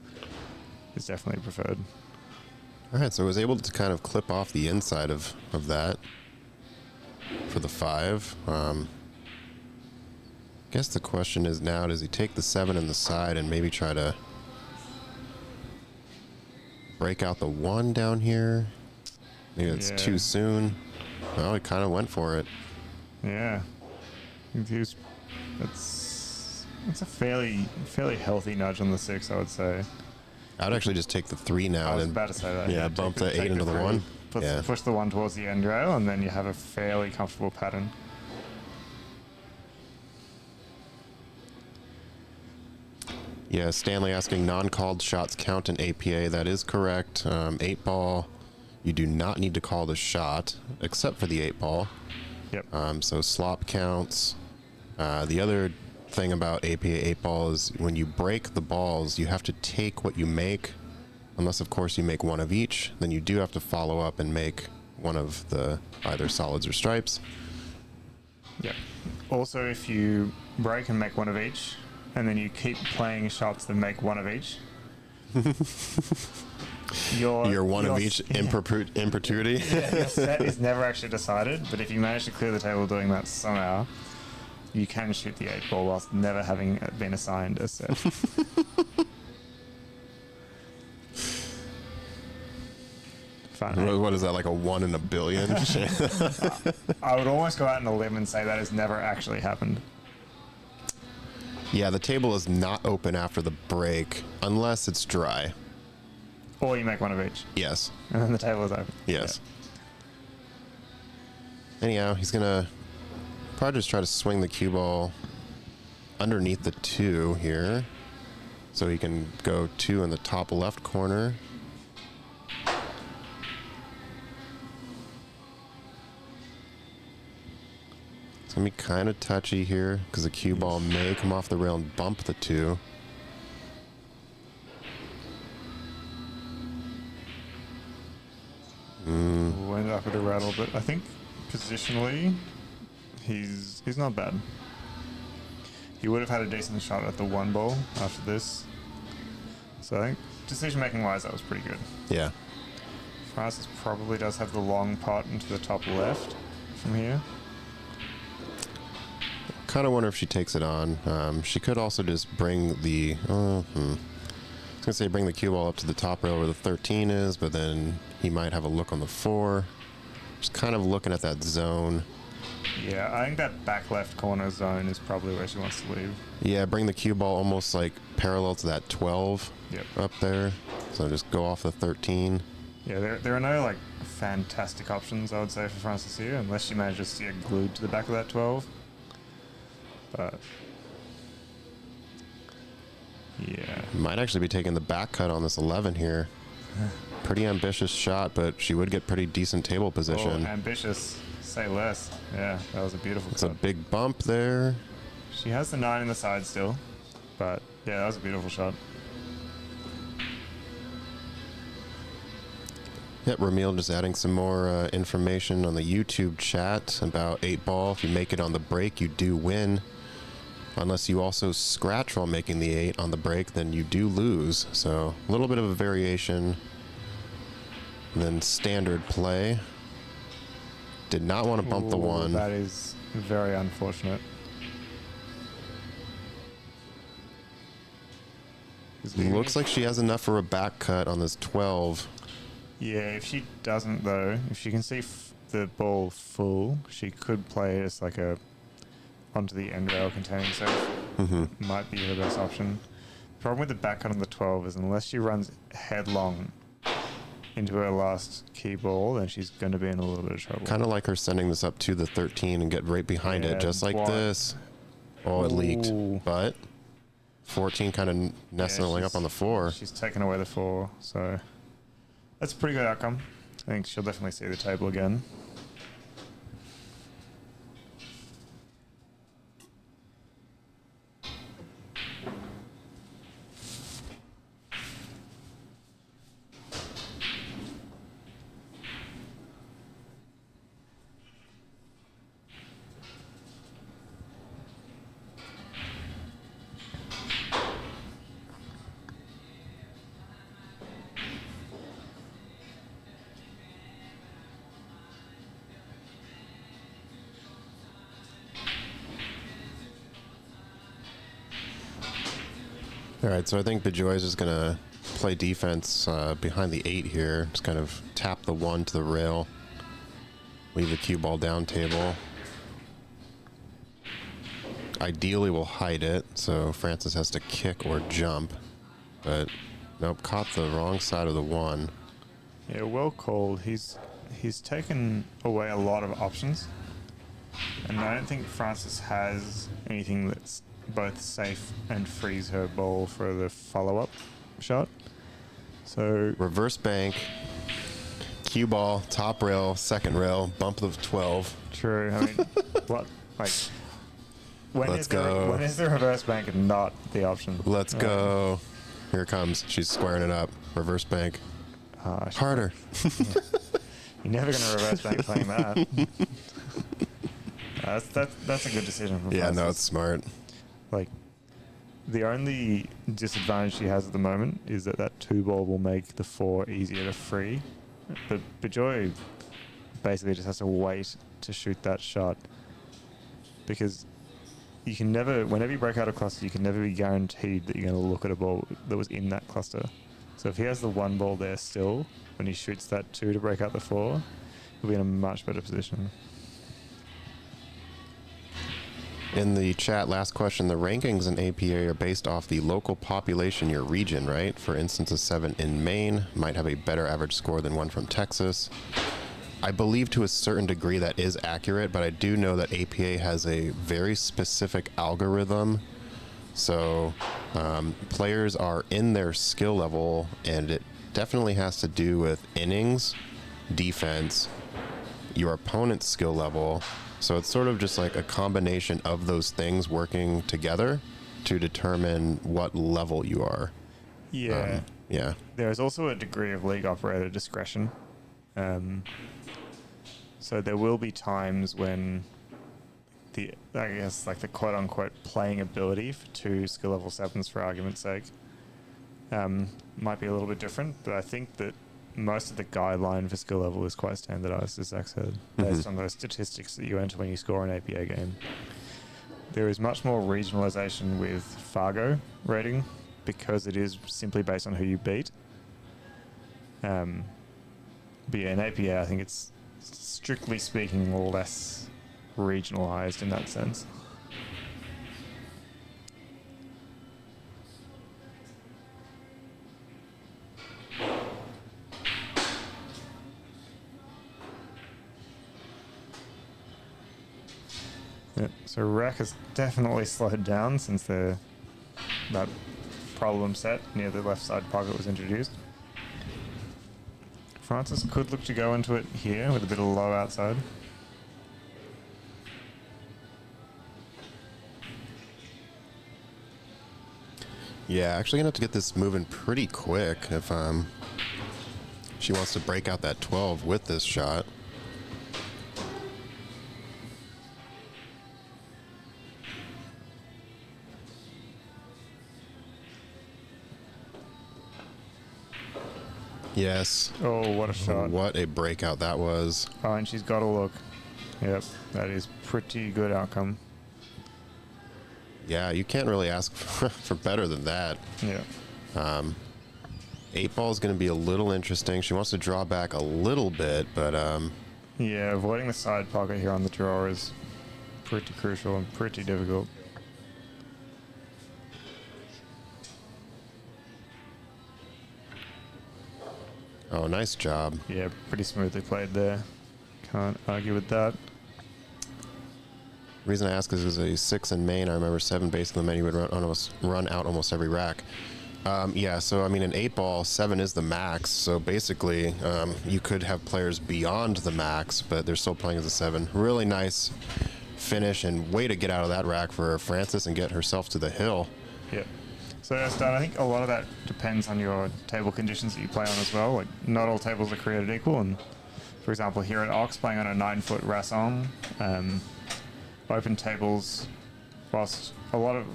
is definitely preferred. all right, so I was able to kind of clip off the inside of that for the 5. Guess the question is now, does he take the 7 in the side and maybe try to break out the 1 down here? Maybe it's Yeah. too soon. Well, he kind of went for it. Yeah, that's a fairly healthy nudge on the 6, I would say. I would actually just take the 3 now. I was and about to say that. Yeah, bump the 8 take into the 3, 1. Yeah. Push the 1 towards the end rail, and then you have a fairly comfortable pattern. Yeah, Stanley asking non-called shots count in APA. That is correct. 8 ball, you do not need to call the shot except for the 8 ball. Yep. So slop counts. The other thing about APA 8 ball is when you break the balls, you have to take what you make, unless of course you make one of each. Then you do have to follow up and make one of the either solids or stripes. Yep. Also, if you break and make one of each, and then you keep playing shots that make one of each, Your one of your- each in perpetuity. Yeah, your set is never actually decided, but if you manage to clear the table doing that somehow, you can shoot the 8 ball whilst never having been assigned a set. Fahrenheit. What is that, like a 1 in a billion? I would almost go out on a limb and say that has never actually happened. Yeah, the table is not open after the break unless it's dry. Or you make one of each, Yes. and then the table is open. Yes. Anyhow, he's gonna probably just try to swing the cue ball underneath the 2 here, so he can go 2 in the top left corner. It's gonna be kind of touchy here because the cue ball may come off the rail and bump the 2. We'll end up with a rattle, but I think positionally, he's not bad. He would have had a decent shot at the 1 ball after this. So I think decision making wise, that was pretty good. Yeah. Francis probably does have the long pot into the top left from here. Kind of wonder if she takes it on. She could also just bring the. I was gonna say bring the cue ball up to the top rail where the 13 is, but then he might have a look on the 4. Just kind of looking at that zone. Yeah, I think that back left corner zone is probably where she wants to leave. Yeah, bring the cue ball almost like parallel to that 12 Yep. up there. So just go off the 13. Yeah, there are no like fantastic options, I would say, for Francis here, unless she manages to get glued to the back of that 12. But yeah, Might actually be taking the back cut on this 11 here. Pretty ambitious shot, but she would get pretty decent table position. oh, ambitious, say less. Yeah, that was a beautiful It's a cut. big bump there. She has the 9 in the side still, but yeah, that was a beautiful shot. Yep, Ramil just adding some more information on the YouTube chat about 8 ball. If you make it on the break, you do win. Unless you also scratch while making the 8 on the break, then you do lose. So a little bit of a variation than standard play. Did not want to bump the Ooh, 1. That is very unfortunate. Looks like she has enough for a back cut on this 12. Yeah, if she doesn't though, if she can see the ball full, she could play as like a onto the end rail containing safe. Might be her best option. Problem with the back cut on the 12 is unless she runs headlong into her last key ball, then she's going to be in a little bit of trouble. Kind of like her sending this up to the 13 and get right behind Yeah, it, just like why- this. Oh, it leaked. Ooh. But 14 kind of nestling up on the 4. She's taken away the 4, so that's a pretty good outcome. I think she'll definitely see the table again. All right, so I think Bejoy is just going to play defense behind the 8 here. Just kind of tap the 1 to the rail. Leave the cue ball down table. Ideally, we'll hide it, so Francis has to kick or jump. But, nope, caught the wrong side of the 1. Yeah, well called. He's taken away a lot of options. And I don't think Francis has anything that's both safe and frees her ball for the follow-up shot. So Reverse bank, cue ball, top rail, second rail, bump of 12. true. I mean, what? Like, when Let's is there, go. when is the reverse bank and not the option? Let's go. Here it comes. She's squaring it up. Reverse bank. Harder. You're never going to reverse bank playing that. That's a good decision from Yeah, Francis. no, it's smart. Like, the only disadvantage she has at the moment is that 2 ball will make the 4 easier to free. But Bejoy basically just has to wait to shoot that shot, because you can never, whenever you break out a cluster, you can never be guaranteed that you're going to look at a ball that was in that cluster. So if he has the 1 ball there still, when he shoots that 2 to break out the 4, he'll be in a much better position. In the chat, last question, the rankings in APA are based off the local population in your region, right? For instance, a 7 in Maine might have a better average score than one from Texas. I believe to a certain degree that is accurate, but I do know that APA has a very specific algorithm. So players are in their skill level, and it definitely has to do with innings, defense, your opponent's skill level. So it's sort of just like a combination of those things working together to determine what level you are. Yeah. Yeah. There is also a degree of league operator discretion. So there will be times when the quote unquote playing ability for 2 skill level 7s, for argument's sake, might be a little bit different, but I think that most of the guideline for skill level is quite standardized, as Zach said, based on those statistics that you enter when you score an APA game. There is much more regionalization with Fargo rating because it is simply based on who you beat. But yeah, in APA, I think it's strictly speaking less regionalized in that sense. Yeah, so Rack has definitely slowed down since that problem set near the left side pocket was introduced. Francis could look to go into it here with a bit of low outside. Yeah, actually gonna have to get this moving pretty quick if she wants to break out that 12 with this shot. Yes. Oh, what a shot. What a breakout that was. Oh, and she's got a look. Yep, that is pretty good outcome. Yeah, you can't really ask for better than that. Yeah. 8 ball is going to be a little interesting. She wants to draw back a little bit, but Yeah, avoiding the side pocket here on the draw is pretty crucial and pretty difficult. oh, nice job. Yeah, pretty smoothly played there. Can't argue with that. The reason I ask is a 6 in Maine. I remember 7 base in the menu would run out almost every rack. Yeah, so I mean, in 8-ball, 7 is the max. So basically, you could have players beyond the max, but they're still playing as a 7. Really nice finish and way to get out of that rack for Francis and get herself to the hill. Yep. So Stan, I think a lot of that depends on your table conditions that you play on as well. Like, not all tables are created equal. And for example, here at Ox, playing on a 9-foot Rasson, open tables, whilst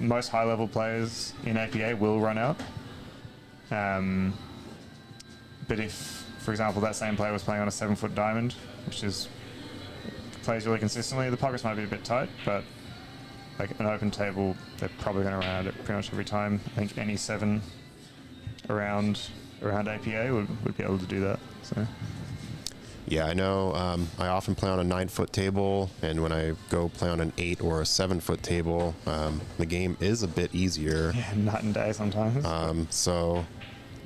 most high-level players in APA will run out. But if, for example, that same player was playing on a 7-foot diamond, which plays really consistently, the pockets might be a bit tight, but like an open table, they're probably going to run out it pretty much every time. I think any 7 around APA would be able to do that. So. Yeah, I know. I often play on a 9-foot table, and when I go play on an 8 or a 7-foot table, the game is a bit easier. Yeah, night and day sometimes. So,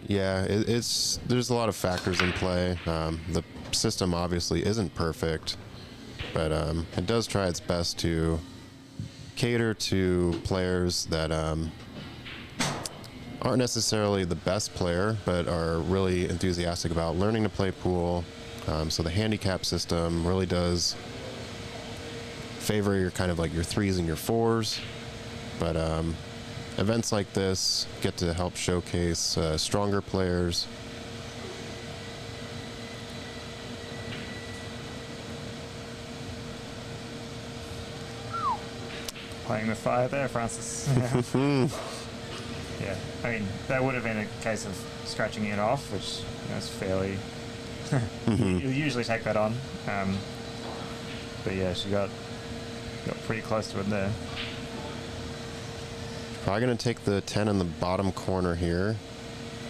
yeah, there's a lot of factors in play. The system obviously isn't perfect, but it does try its best to cater to players that aren't necessarily the best player, but are really enthusiastic about learning to play pool. So the handicap system really does favor your kind of like your 3s and your 4s, but events like this get to help showcase stronger players. Playing the fire there, Francis. Yeah, I mean, that would have been a case of scratching it off, which is fairly... You usually take that on. But yeah, she got pretty close to it there. Probably going to take the 10 in the bottom corner here,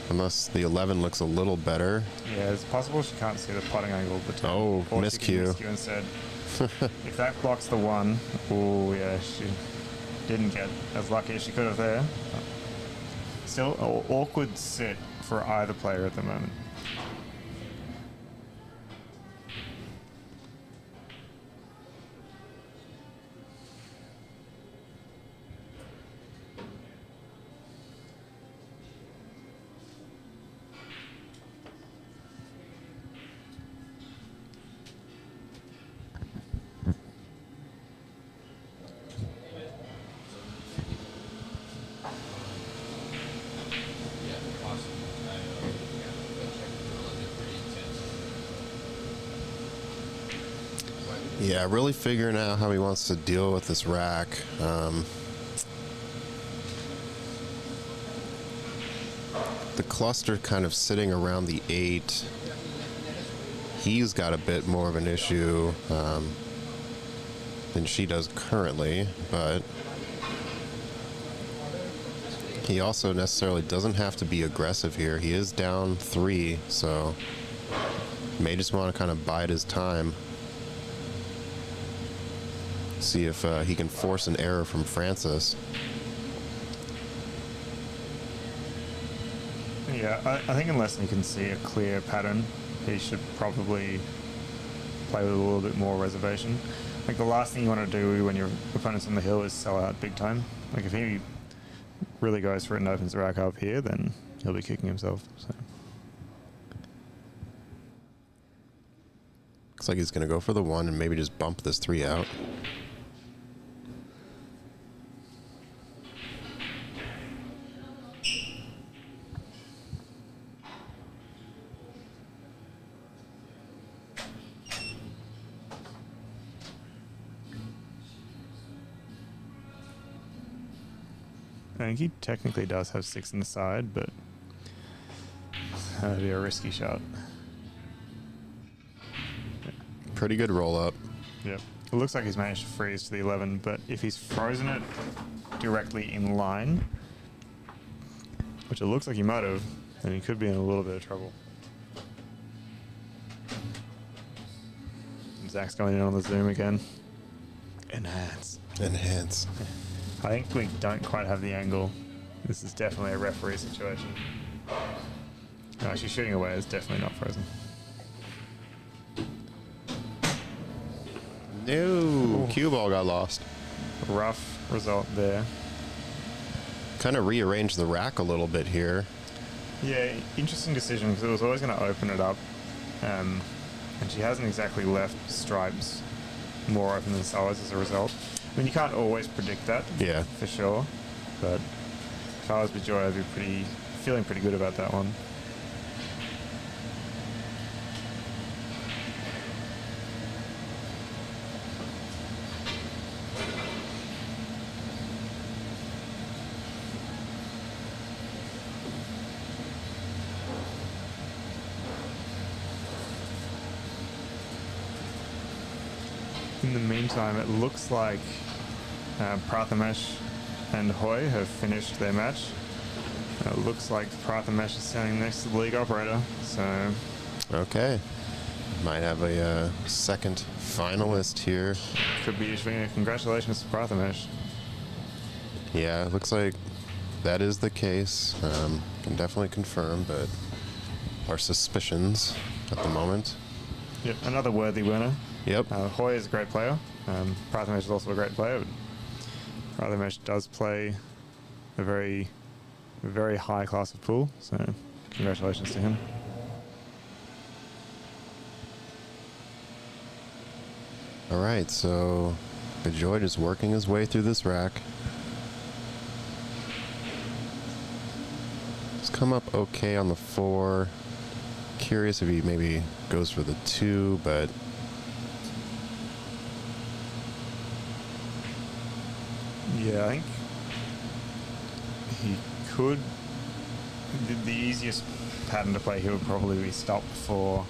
unless the 11 looks a little better. Yeah, it's possible she can't see the potting angle of the 10. Oh, or miscue. Miscue instead. If that blocks the 1, oh yeah, she didn't get as lucky as she could have there. Still, an awkward sit for either player at the moment. Yeah, really figuring out how he wants to deal with this rack. The cluster kind of sitting around the 8. He's got a bit more of an issue than she does currently, but he also necessarily doesn't have to be aggressive here. He is down 3, so may just want to kind of bide his time. See if he can force an error from Francis. Yeah, I think unless he can see a clear pattern, he should probably play with a little bit more reservation. Like, the last thing you want to do when your opponent's on the hill is sell out big time. Like, if he really goes for it and opens the rack up here, then he'll be kicking himself. So. Looks like he's going to go for the 1 and maybe just bump this 3 out. I think he technically does have 6 in the side, but that'd be a risky shot. Pretty good roll up. Yep. It looks like he's managed to freeze to the 11, but if he's frozen it directly in line, which it looks like he might have, then he could be in a little bit of trouble. Zach's going in on the zoom again. Enhance. Enhance. I think we don't quite have the angle. This is definitely a referee situation. No, she's shooting away. It's definitely not frozen. No, cue ball got lost. Rough result there. kind of rearranged the rack a little bit here. Yeah, interesting decision because it was always going to open it up. And she hasn't exactly left stripes more open than solid as a result. I mean, you can't always predict that. Yeah. For sure. But if I was Bejoy, I'd be feeling pretty good about that one. In the meantime, it looks like Prathamesh and Hoy have finished their match. It looks like Prathamesh is standing next to the league operator, so... Okay. Might have a second finalist here. Could be issuing a congratulations to Prathamesh. Yeah, it looks like that is the case. Can definitely confirm, but our suspicions at the moment. Yep, another worthy winner. Yep. Hoy is a great player. Prathamesh is also a great player. But Prathamesh does play a very, very high class of pool, so congratulations to him. All right, so Bejoy is working his way through this rack. He's come up okay on the 4. Curious if he maybe goes for the 2, but Yeah, I think he could. The easiest pattern to play here would probably be stop for,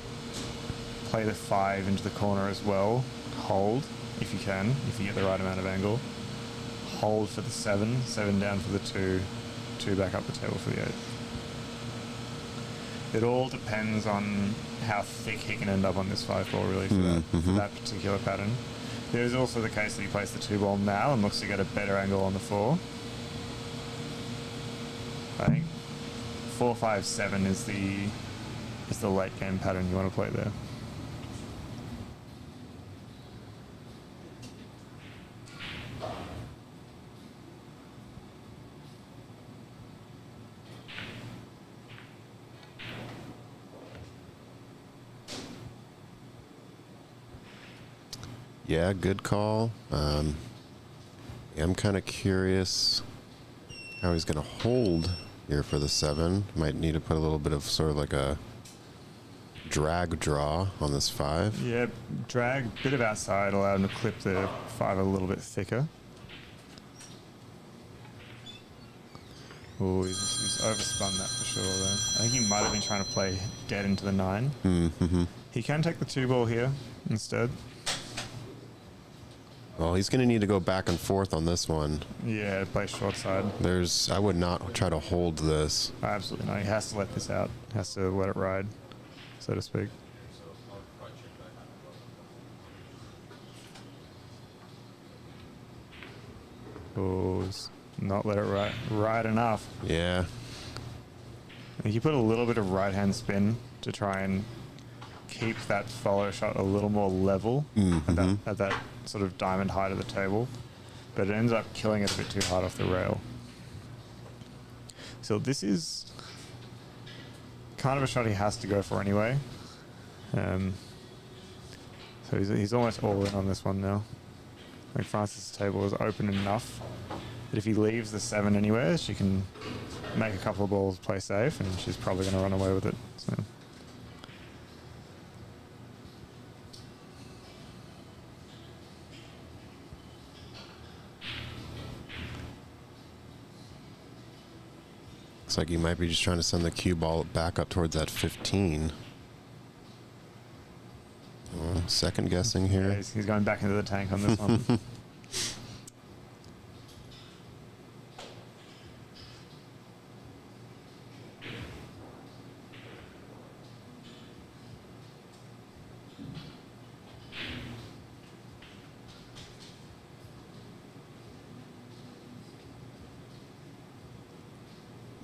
play the 5 into the corner as well, hold if you can, if you get the right amount of angle, hold for the 7, 7 down for the 2, 2 back up the table for the 8. It all depends on how thick he can end up on this 5 ball really for that particular pattern. There is also the case that he plays the 2 ball now and looks to get a better angle on the 4. I think 4, 5, 7 is the late game pattern you want to play there. yeah, good call. I'm kind of curious how he's going to hold here for the 7. Might need to put a little bit of sort of like a drag draw on this 5. Yeah, drag, bit of outside, allow him to clip the 5 a little bit thicker. Oh, he's overspun that for sure though. I think he might have been trying to play dead into the 9. Mm-hmm. He can take the 2 ball here instead. Well, he's going to need to go back and forth on this one. Yeah, play short side. I would not try to hold this. Absolutely not. He has to let this out. Has to let it ride, so to speak. Oh, not let it ride enough. Yeah. I think you put a little bit of right hand spin to try and keep that follow shot a little more level at that sort of diamond height of the table, but it ends up killing it a bit too hard off the rail. So this is kind of a shot he has to go for anyway. So he's almost all in on this one now. I think Francis' table is open enough that if he leaves the 7 anywhere, she can make a couple of balls, play safe, and she's probably going to run away with it. So. Looks like he might be just trying to send the cue ball back up towards that 15. Second guessing here. Yeah, he's going back into the tank on this one.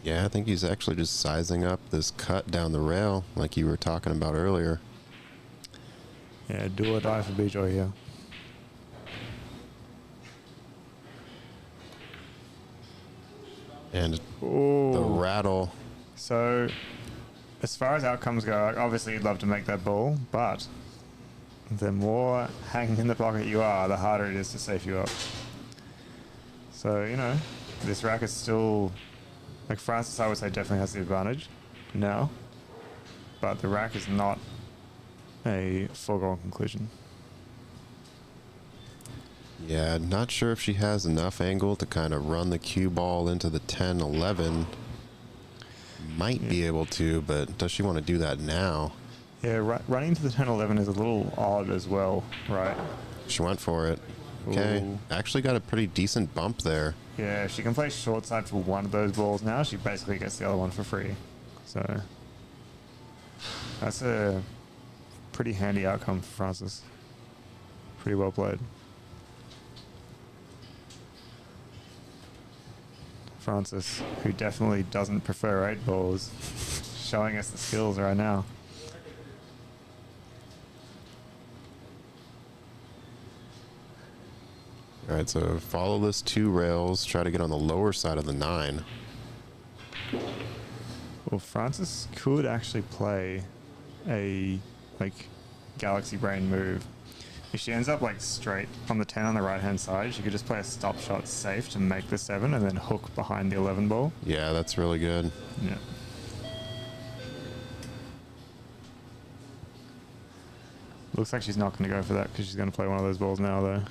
Yeah, I think he's actually just sizing up this cut down the rail like you were talking about earlier. Yeah, do or die for Bejoy here. And the Ooh. rattle. So, as far as outcomes go, obviously you'd love to make that ball, but the more hanging in the pocket you are, the harder it is to safe you up. So, this rack is still, like Francis, I would say, definitely has the advantage now, but the rack is not a foregone conclusion. Yeah, not sure if she has enough angle to kind of run the cue ball into the 10-11. Might be able to, but does she want to do that now? Yeah, running to the 10-11 is a little odd as well, right? She went for it. Okay. Ooh. Actually got a pretty decent bump there. Yeah, if she can play short side for one of those balls now, she basically gets the other one for free. So that's a pretty handy outcome for Francis. Pretty well played. Francis, who definitely doesn't prefer 8 balls, showing us the skills right now. All right, so follow this 2 rails. Try to get on the lower side of the 9. Well, Francis could actually play a galaxy brain move. If she ends up straight on the 10 on the right hand side, she could just play a stop shot safe to make the 7 and then hook behind the 11 ball. Yeah, that's really good. Yeah. Looks like she's not going to go for that because she's going to play one of those balls now, though.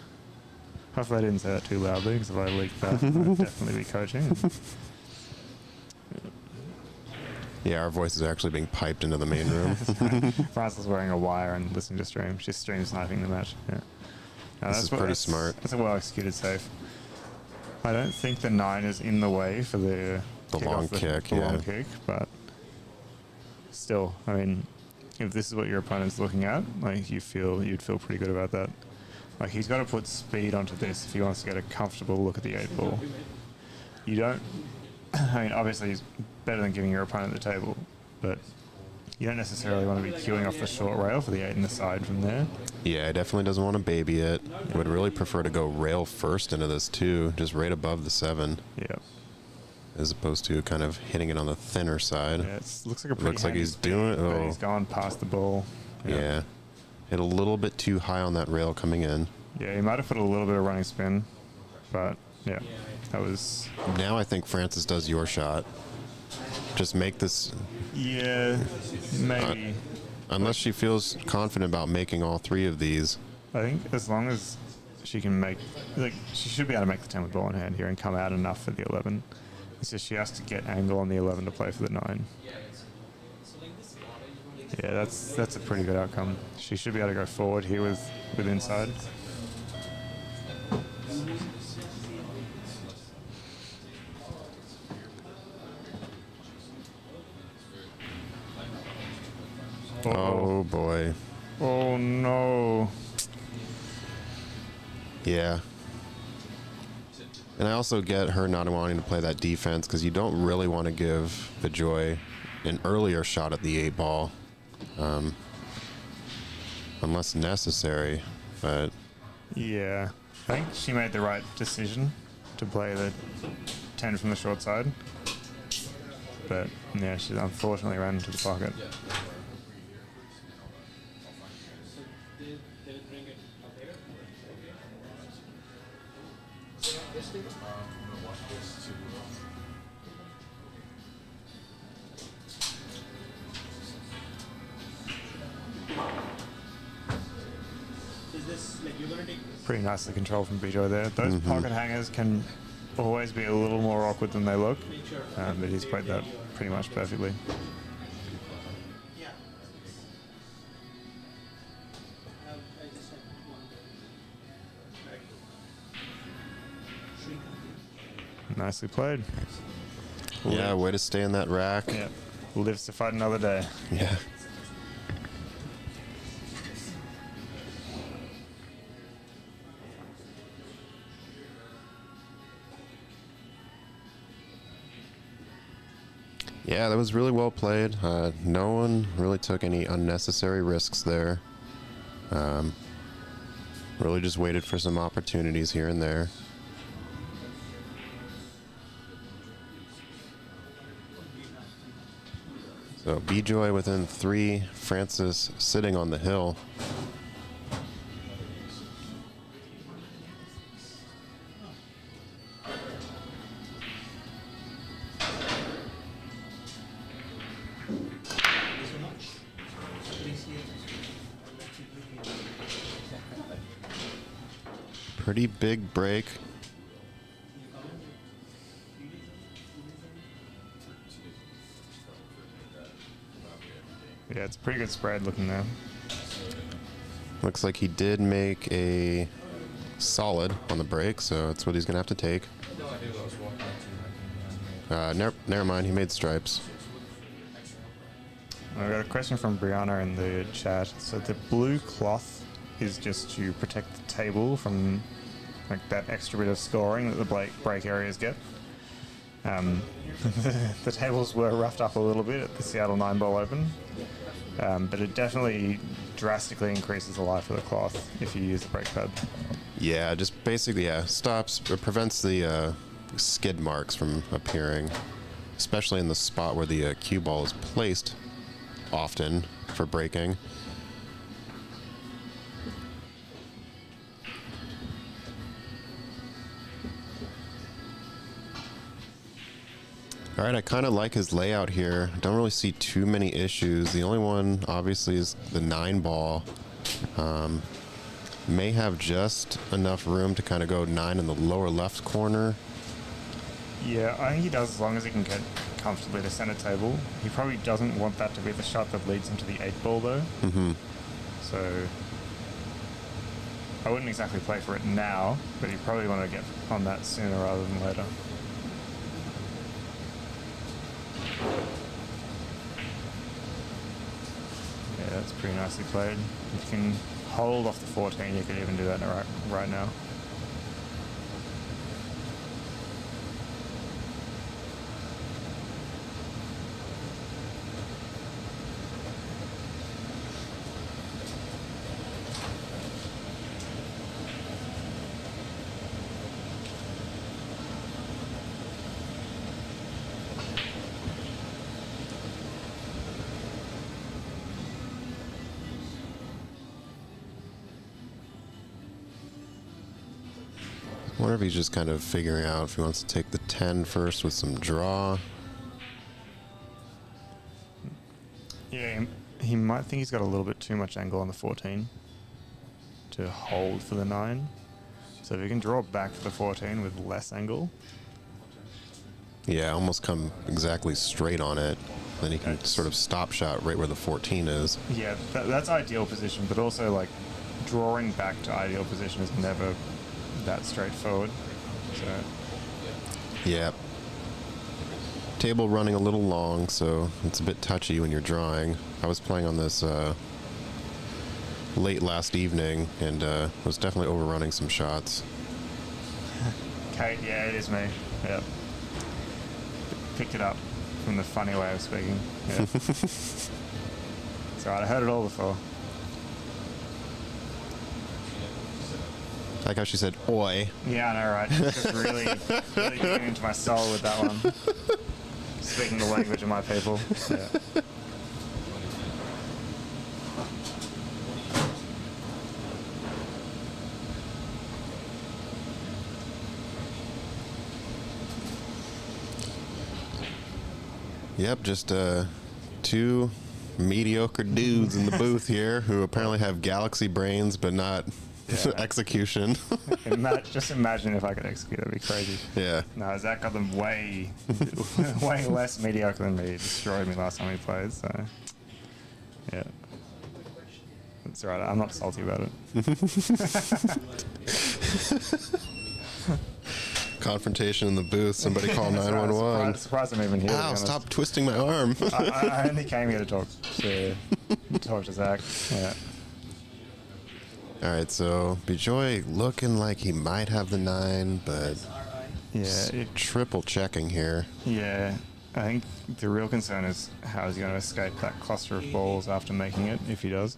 Hopefully I didn't say that too loudly, because if I leaked that, I'd definitely be coaching. Yeah, our voice is actually being piped into the main room. Francis is wearing a wire and listening to stream. She's stream sniping the match. Yeah. No, This is pretty smart. That's a well executed save. I don't think the 9 is in the way for the long kick, yeah. long kick, but still, I mean, if this is what your opponent's looking at, you'd feel pretty good about that. He's got to put speed onto this if he wants to get a comfortable look at the 8 ball. You don't. I mean, obviously, it's better than giving your opponent the table, but you don't necessarily want to be queuing off the short rail for the 8 in the side from there. Yeah, definitely doesn't want to baby it. Would really prefer to go rail first into this too, just right above the 7. Yeah. As opposed to kind of hitting it on the thinner side. Yeah, looks like a pretty Looks like handy he's speed, doing it. but Oh, he's gone past the ball. yeah. Hit a little bit too high on that rail coming in. Yeah, he might have put a little bit of running spin, but yeah, that was. Now I think Francis does your shot. Just make this. Yeah, maybe. Unless she feels confident about making all 3 of these. I think as long as she can make, she should be able to make the 10 with ball in hand here and come out enough for the 11. It's just she has to get angle on the 11 to play for the 9. Yeah, that's a pretty good outcome. She should be able to go forward here with inside. Oh boy. Oh no. Yeah. And I also get her not wanting to play that defense because you don't really want to give Bejoy an earlier shot at the 8 ball. Unless necessary, but Yeah, I think she made the right decision to play the 10 from the short side. But yeah, she unfortunately ran into the pocket. Pretty nicely controlled from Bejoy there. Those pocket hangers can always be a little more awkward than they look, but he's played that pretty much perfectly. Nicely played. yeah, way to stay in that rack. Yeah, lives to fight another day. Yeah. Yeah, that was really well played. No one really took any unnecessary risks there. Really just waited for some opportunities here and there. So Bejoy within 3, Francis sitting on the hill. Pretty big break. Yeah, it's a pretty good spread looking there. Looks like he did make a solid on the break, so that's what he's going to have to take. Never mind, he made stripes. I got a question from Brianna in the chat. So the blue cloth is just to protect the table from like that extra bit of scoring that the break areas get. The tables were roughed up a little bit at the Seattle 9-Ball Open, but it definitely drastically increases the life of the cloth if you use the brake pad. Yeah, just basically, stops or prevents the skid marks from appearing, especially in the spot where the cue ball is placed often for breaking. All right, I kind of like his layout here. Don't really see too many issues. The only one, obviously, is the 9-ball. May have just enough room to kind of go 9 in the lower left corner. Yeah, I think he does as long as he can get comfortably to center table. He probably doesn't want that to be the shot that leads him to the 8-ball, though. Mm-hmm. So I wouldn't exactly play for it now, but you probably want to get on that sooner rather than later. Yeah, that's pretty nicely played. If you can hold off the 14, you could even do that right now. I wonder if he's just kind of figuring out if he wants to take the 10 first with some draw. Yeah, he might think he's got a little bit too much angle on the 14 to hold for the 9. So if he can draw back to the 14 with less angle. Yeah, almost come exactly straight on it. Then he can sort of stop shot right where the 14 is. Yeah, that's ideal position, but also like drawing back to ideal position is never that straightforward. So Yeah. Table running a little long, so it's a bit touchy when you're drawing. I was playing on this late last evening and was definitely overrunning some shots. Kate, yeah, it is me. Yep. Picked it up from the funny way of speaking. Yeah. It's alright, I heard it all before. Like how she said, oi. Yeah, I know, right? Just really getting into my soul with that one. Speaking the language of my people. Yeah. Yep, just two mediocre dudes in the booth here who apparently have galaxy brains but not execution. Just imagine if I could execute, that'd be crazy. Yeah. No, Zach got them way less mediocre than me. He destroyed me last time we played, so yeah. That's right, I'm not salty about it. Confrontation in the booth, somebody call 911. Surprised I'm even here. Ow, stop twisting my arm. I only came here to talk to Zach. Yeah. All right, so Bejoy looking like he might have the 9, but triple checking here. Yeah, I think the real concern is how is he going to escape that cluster of balls after making it, if he does.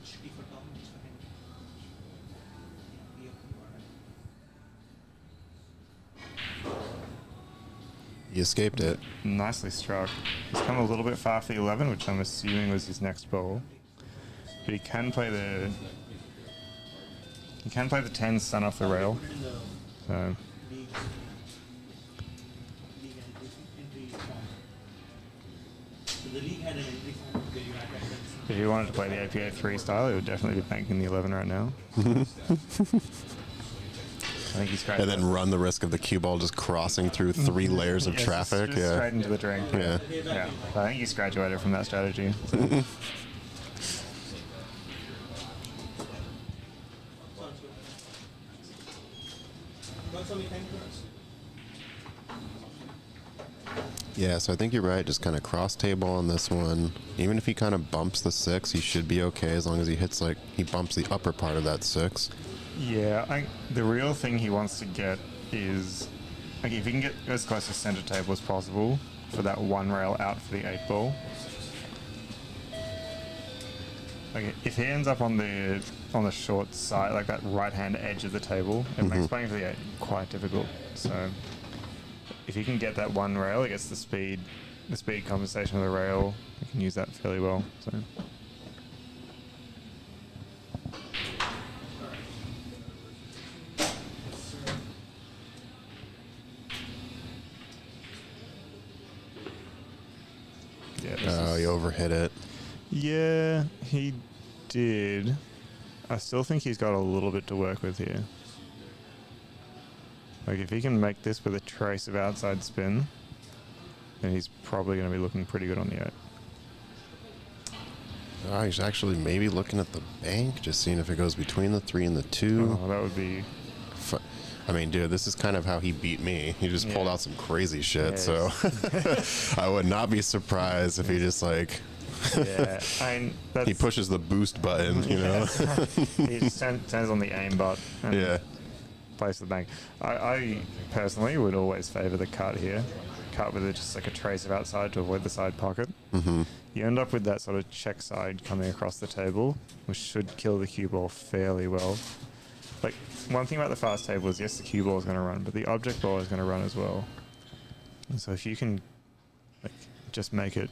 He escaped it. Nicely struck. He's come a little bit far for the 11, which I'm assuming was his next ball. But he can play the 10 stun off the rail. So if he wanted to play the APA 3 style, he would definitely be banking the 11 right now. I think he's And then run the risk of the cue ball just crossing through 3 layers of traffic. Just straight into the drink. Yeah. Yeah. I think he's graduated from that strategy. Yeah, so I think you're right. Just kind of cross table on this one. Even if he kind of bumps the 6, he should be okay as long as he hits he bumps the upper part of that 6. Yeah, the real thing he wants to get is, if he can get as close to center table as possible for that 1 rail out for the 8 ball. If he ends up on the short side, like that right hand edge of the table, it makes playing for the 8 quite difficult. So if he can get that 1 rail, it gets the speed compensation of the rail. He can use that fairly well. So. Oh, he overhit it. Yeah, he did. I still think he's got a little bit to work with here. If he can make this with a trace of outside spin, then he's probably going to be looking pretty good on the 8. Oh, he's actually maybe looking at the bank, just seeing if it goes between the 3 and the 2. Oh, that would be... I mean, dude, this is kind of how he beat me. He just pulled out some crazy shit, so I would not be surprised if he just he pushes the boost button, you know? He just turns on the aim button and places the bank. I personally would always favour the cut here. Cut with just a trace of outside to avoid the side pocket. You end up with that sort of check side coming across the table, which should kill the cue ball fairly well. One thing about the fast table is, yes, the cue ball is going to run, but the object ball is going to run as well. And so if you can just make it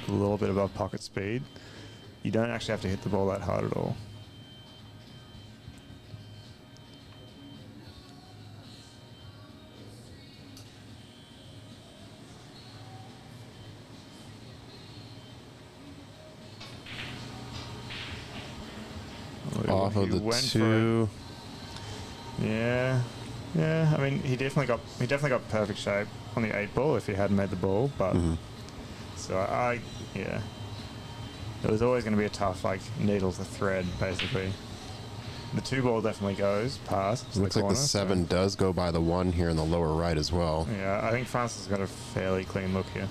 a little bit above pocket speed, you don't actually have to hit the ball that hard at all. Off of the 2. Yeah. I mean, he definitely got perfect shape on the 8 ball if he hadn't made the ball, but so it was always going to be a tough needle to thread basically. The 2 ball definitely goes past. It looks like the 7 does go by the 1 here in the lower right as well. Yeah, I think Francis has got a fairly clean look here.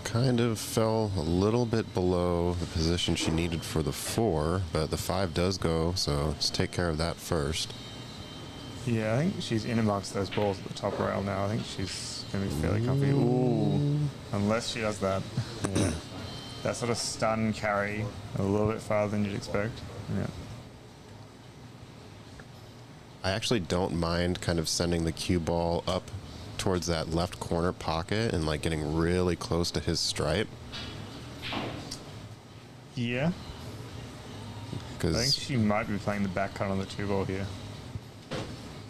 Kind of fell a little bit below the position she needed for the 4, but the 5 does go, so let's take care of that first. Yeah, I think she's in amongst those balls at the top rail now. I think she's going to be fairly comfy. Ooh, unless she does that. Yeah. That sort of stun carry a little bit farther than you'd expect. Yeah. I actually don't mind kind of sending the cue ball up towards that left corner pocket and getting really close to his stripe. Yeah. I think Because she might be playing the back cut on the 2 ball here.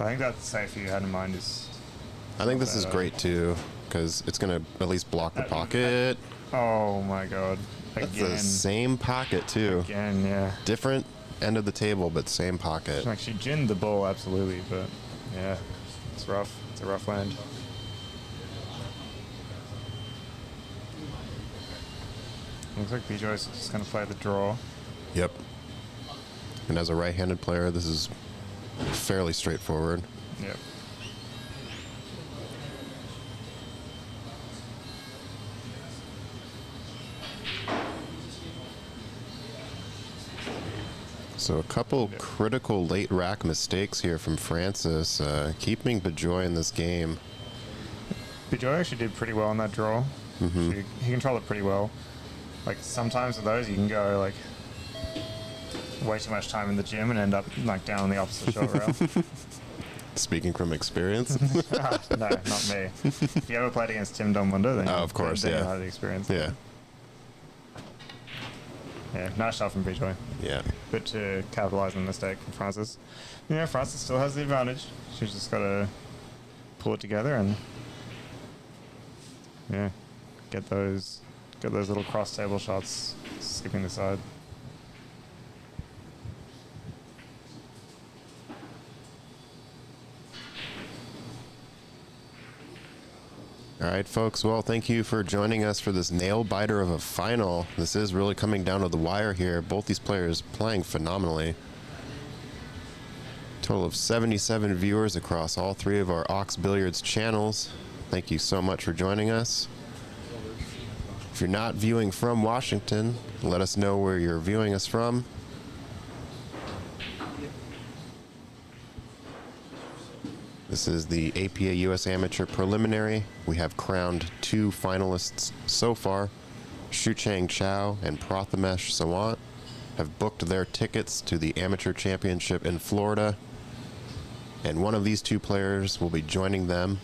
I think that's safe you had in mind is... I think this is great too, because it's going to at least block the pocket. Oh my god. That's Again. the same pocket too. Again, yeah. Different end of the table, but same pocket. She ginned the ball, absolutely, but yeah, it's rough. It's a rough land. Looks like Bejoy's just going to play the draw. Yep. And as a right-handed player, this is fairly straightforward. Yep. So a couple critical late rack mistakes here from Francis, keeping Bejoy in this game. Bejoy actually did pretty well in that draw. He controlled it pretty well. Like sometimes with those you can go like way too much time in the gym and end up like down on the opposite short rail. Speaking from experience. No, not me. If you ever played against Tim Donmunder, then of course, then yeah. you had the experience. Yeah. Yeah, nice shot from Bejoy. Yeah. Good to capitalise on the mistake from Francis. Yeah, Francis still has the advantage. She's just got to pull it together and get those little cross table shots, skipping the side. All right, folks. Well, thank you for joining us for this nail biter of a final. This is really coming down to the wire here. Both these players playing phenomenally. Total of 77 viewers across all three of our Ox Billiards channels. Thank you so much for joining us. If you're not viewing from Washington, let us know where you're viewing us from. This is the APA US Amateur Preliminary. We have crowned 2 finalists so far. Shuchang Chow and Prathamesh Sawant have booked their tickets to the Amateur Championship in Florida. And one of these 2 players will be joining them.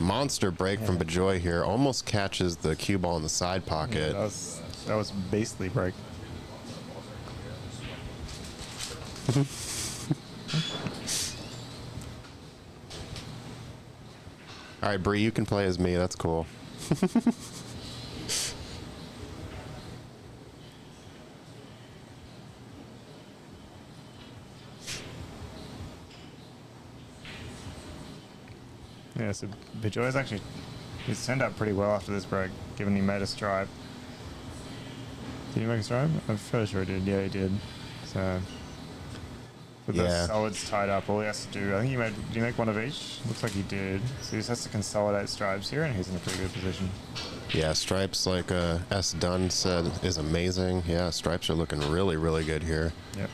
Monster break from Bejoy here. Almost catches the cue ball in the side pocket. Yeah, that was beastly break. All right, Bree, you can play as me. That's cool. Yeah, so Bejoy's actually, he's turned out pretty well after this break, given he made a stripe. Did he make a stripe? I'm fairly sure he did. Yeah, he did. So, with those solids tied up, all he has to do, I think did he make one of each? Looks like he did. So he just has to consolidate stripes here, and he's in a pretty good position. Yeah, stripes, like S. Dunn said, is amazing. Yeah, stripes are looking really, really good here. Yep.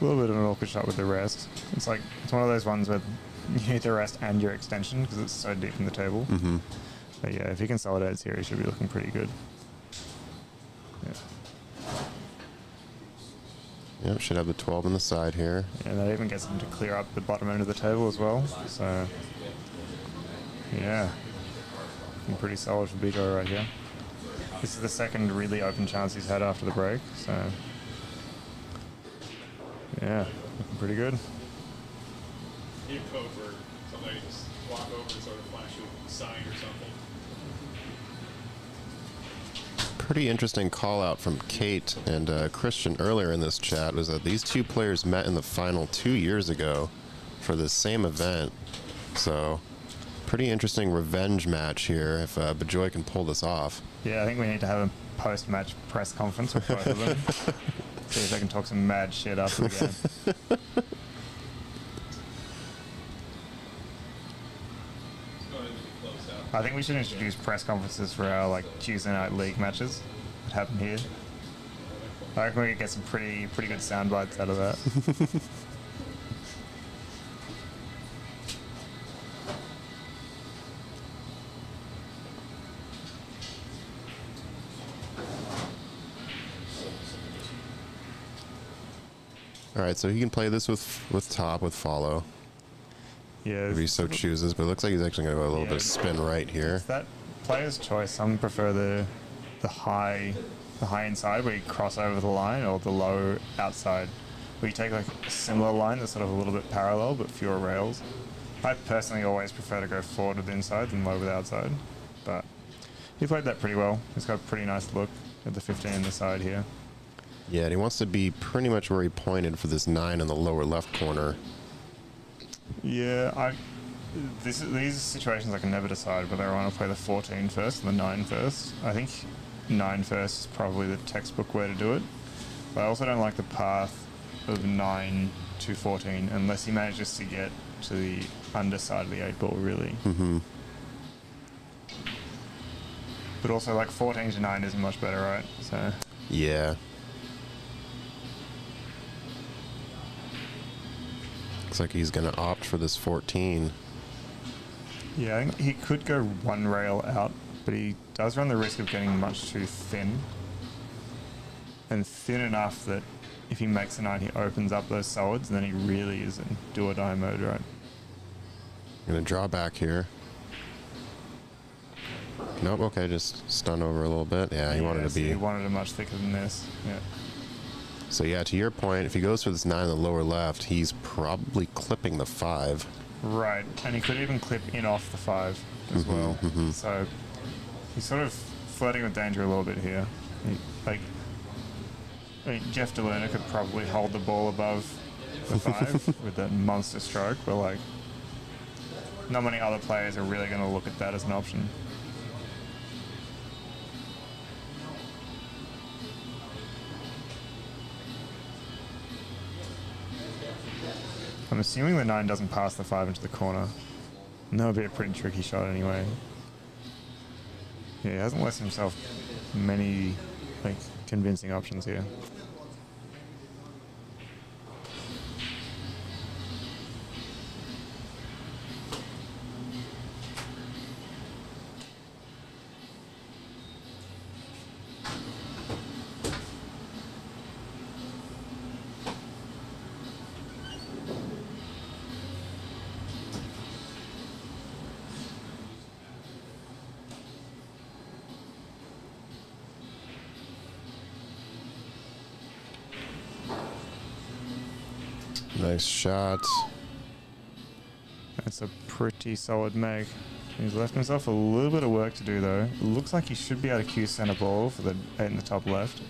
A little bit of an awkward shot with the rest. It's like, it's one of those ones where you need the rest and your extension because it's so deep in the table. Mm-hmm. But yeah, if he consolidates here, he should be looking pretty good. Yeah. Yep, should have the 12 on the side here. And that even gets him to clear up the bottom end of the table as well. So, yeah. Looking pretty solid for Bejoy right here. This is the second really open chance he's had after the break. So, yeah, looking pretty good. Need a code where somebody just walk over and sort of flash you a sign or something. Pretty interesting call out from Kate and Christian earlier in this chat was that these 2 players met in the final 2 years ago for the same event. So, pretty interesting revenge match here if Bejoy can pull this off. Yeah, I think we need to have a post-match press conference with both of them. See if they can talk some mad shit after the game. I think we should introduce press conferences for our like Tuesday night league matches that happen here. I reckon we could get some pretty good sound bites out of that. All right, so he can play this with top, with follow, Yeah, if he so chooses, but it looks like he's actually going to go a little bit of spin right here. it's that player's choice. Some prefer the high inside where you cross over the line, or the low outside where you take like a similar line that's sort of a little bit parallel but fewer rails. I personally always prefer to go forward with inside than low with outside, but he played that pretty well. He's got a pretty nice look at the 15 in the side here. Yeah, and he wants to be pretty much where he pointed for this 9 in the lower left corner. Yeah, these situations I can never decide whether I want to play the 14 first or the 9 first. I think 9 first is probably the textbook way to do it. But I also don't like the path of 9 to 14 unless he manages to get to the underside of the 8 ball, really. Mm-hmm. But also, like, 14 to 9 isn't much better, right? So, Yeah. Looks like he's going to opt for this 14. yeah, I think he could go one rail out, but he does run the risk of getting much too thin. And thin enough that if he makes a 9, he opens up those solids, and then he really is in do-or-die mode, right? Going to draw back here. Nope, okay, just stun over a little bit. Yeah, he wanted to so be... He wanted it much thicker than this. Yeah. So yeah, to your point, if he goes for this 9 in the lower left, he's probably clipping the 5. Right, and he could even clip in off the 5 as well. So he's sort of flirting with danger a little bit here. I mean, Jeff DeLuna could probably hold the ball above the 5 with that monster stroke, but like, not many other players are really going to look at that as an option. I'm assuming the 9 doesn't pass the 5 into the corner. And that would be a pretty tricky shot anyway. Yeah, he hasn't left himself many like convincing options here. Nice shot. That's a pretty solid make. He's left himself a little bit of work to do though. It looks like he should be able to cue center ball for the 8 in the top left,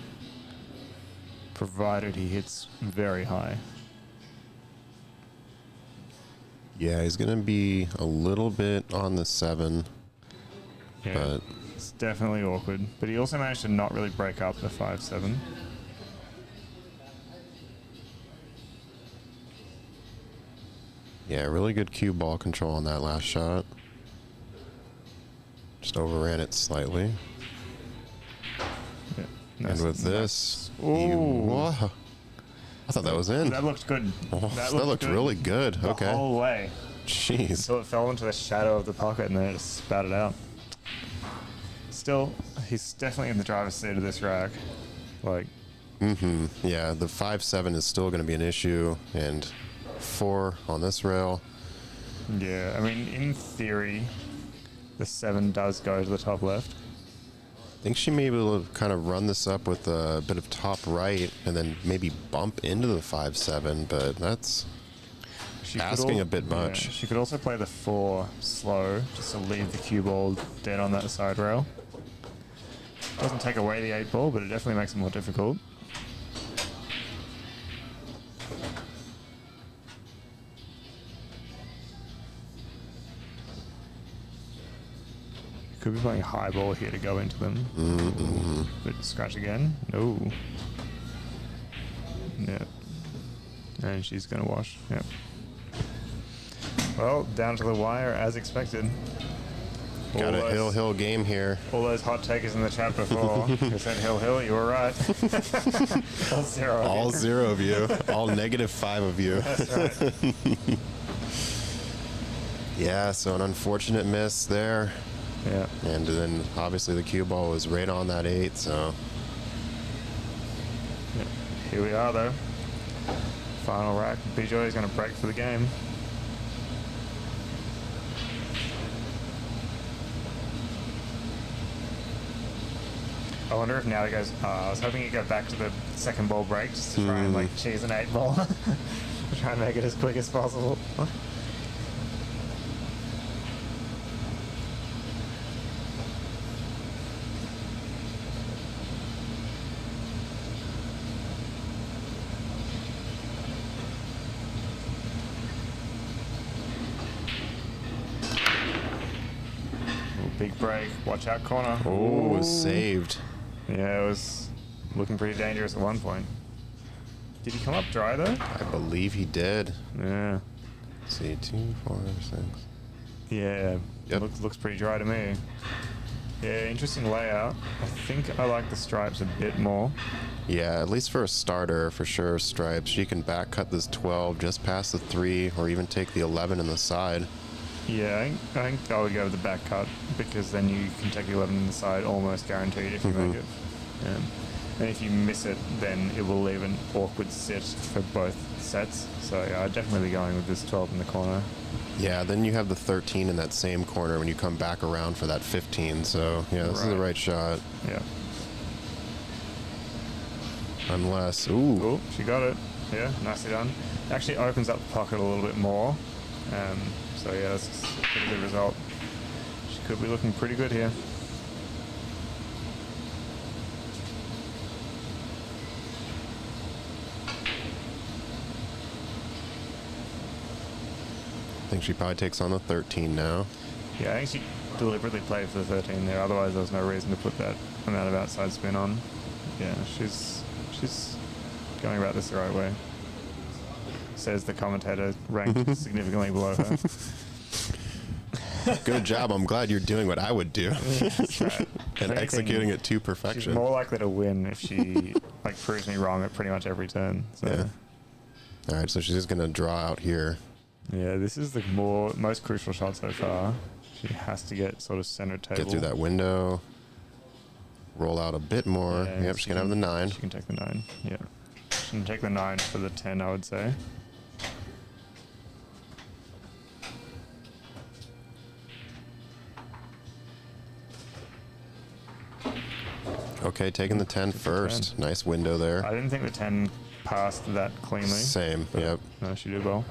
provided he hits very high. Yeah, he's going to be a little bit on the 7. Yeah, But it's definitely awkward. But he also managed to not really break up the 5-7. yeah, really good cue ball control on that last shot. Just overran it slightly. Yeah. And with this, Ooh. whoa. I thought that was in. That looked good. Oh, that looked good really good. the Okay. whole way. Jeez. Until it fell into the shadow of the pocket and then it just spat it out. Still, he's definitely in the driver's seat of this rack. Like, Yeah, the 5-7 is still going to be an issue, and 4 on this rail. yeah, I mean, in theory, the 7 does go to the top left. I think she may be able to kind of run this up with a bit of top right, and then maybe bump into the 5-7, but that's She could asking a bit much. She could also play the 4 slow, just to leave the cue ball dead on that side rail. Doesn't take away the 8 ball, but it definitely makes it more difficult. Could be playing high ball here to go into them. But scratch again? No. Yeah. And she's going to wash. Yep. Well, down to the wire as expected. got All a those- hill game here. All those hot takers in the chat before who said hill, you were right. All 0. All 0 of you. All -5 of you. That's right. Yeah, so an unfortunate miss there. Yeah. And then obviously the cue ball was right on that 8, so Yeah. Here we are though. Final rack. Bejoy is going to break for the game. I wonder if now he goes, I was hoping he'd go back to the second ball break just to try and like cheese an 8 ball. Try and make it as quick as possible. Big break. Watch out, corner. oh, it was Ooh. saved. Yeah, it was looking pretty dangerous at one point. Did he come up dry though? I believe he did. Yeah. Let's see, 2, 4, 6. Yeah. Yep. Looks pretty dry to me. Yeah, interesting layout. I think I like the stripes a bit more. Yeah, at least for a starter, for sure, stripes. She can back cut this 12 just past the 3, or even take the 11 in the side. Yeah, I think I would go with the back cut because then you can take the 11 in the side almost guaranteed if you make it. And if you miss it, then it will leave an awkward sit for both sets. So yeah, I'd definitely be going with this 12 in the corner. Yeah, then you have the 13 in that same corner when you come back around for that 15. So, yeah, this is the right shot. Yeah. Unless, ooh. Cool, she got it. Yeah, nicely done. Actually opens up the pocket a little bit more. So yeah, that's a pretty good result. She could be looking pretty good here. I think she probably takes on the 13 now. Yeah, I think she deliberately played for the 13 there. Otherwise, there was no reason to put that amount of outside spin on. Yeah, she's going about this the right way. Says the commentator ranked significantly below her. Good job. I'm glad you're doing what I would do. Right. And executing it to perfection. She's more likely to win if she proves me wrong at pretty much every turn. So. Yeah. All right, so she's just going to draw out here. Yeah, this is the most crucial shot so far. She has to get sort of center table. Get through that window. Roll out a bit more. Yeah, yep, she can have the 9. She can take the 9. Yeah. She can take the 9 for the 10, I would say. Okay, taking the 10 first. Nice window there. I didn't think the 10 passed that cleanly. Same, yep. No, she did well.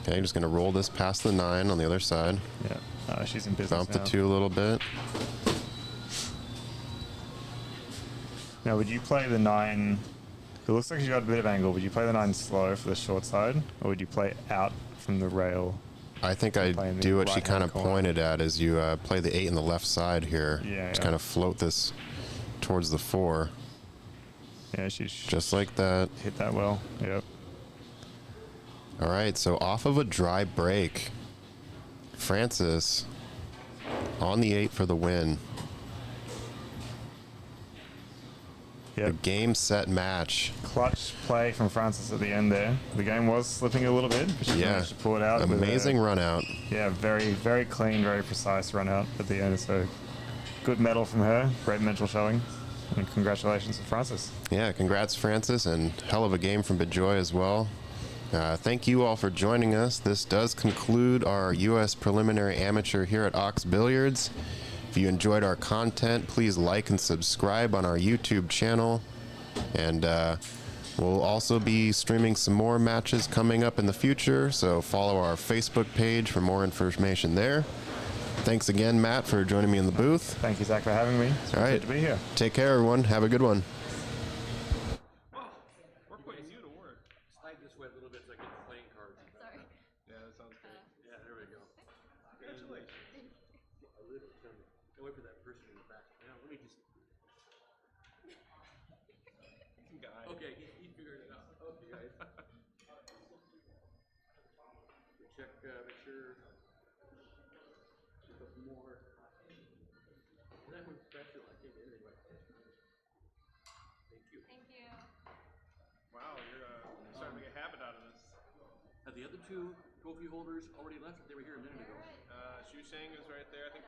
Okay, just going to roll this past the 9 on the other side. Yeah, she's in business Bump the now. 2 a little bit. Now, would you play the 9? It looks like you got a bit of angle. Would you play the 9 slow for the short side, or would you play out from the rail? I think I do what she kind of pointed at, is you play the 8 in the left side here. Yeah, Just yeah. kind of float this towards the 4. Yeah, she's Just like that. hit that well. Yep. All right, so off of a dry break, Francis on the 8 for the win. Yep. A game, set, match. Clutch play from Francis at the end there. The game was slipping a little bit, but she managed to pull it out. Amazing run out. Yeah, very, very clean, very precise run out at the end. So good medal from her. Great mental showing. And congratulations to Francis. Yeah, congrats, Francis, and hell of a game from Bejoy as well. Thank you all for joining us. This does conclude our U.S. Preliminary Amateur here at Ox Billiards. If you enjoyed our content, please like and subscribe on our YouTube channel. And we'll also be streaming some more matches coming up in the future, so follow our Facebook page for more information there. Thanks again, Matt, for joining me in the booth. Thank you, Zach, for having me. It's All right. good to be here. Take care, everyone. Have a good one. We're putting you to work. Slide this way a little bit so I get the playing cards. Sorry. Yeah, that sounds great. Yeah, there we go. Congratulations. A little turn. Go wait for that person in the back. Now, let me just. Guy. Okay, he figured it out. Okay, guys. We check, make sure. A couple more. That one's special, I think, anyway. Thank you. Thank you. Wow, you're starting to make a habit out of this. Have the other two trophy holders already left? They were here a minute ago. Shusang is right there. I think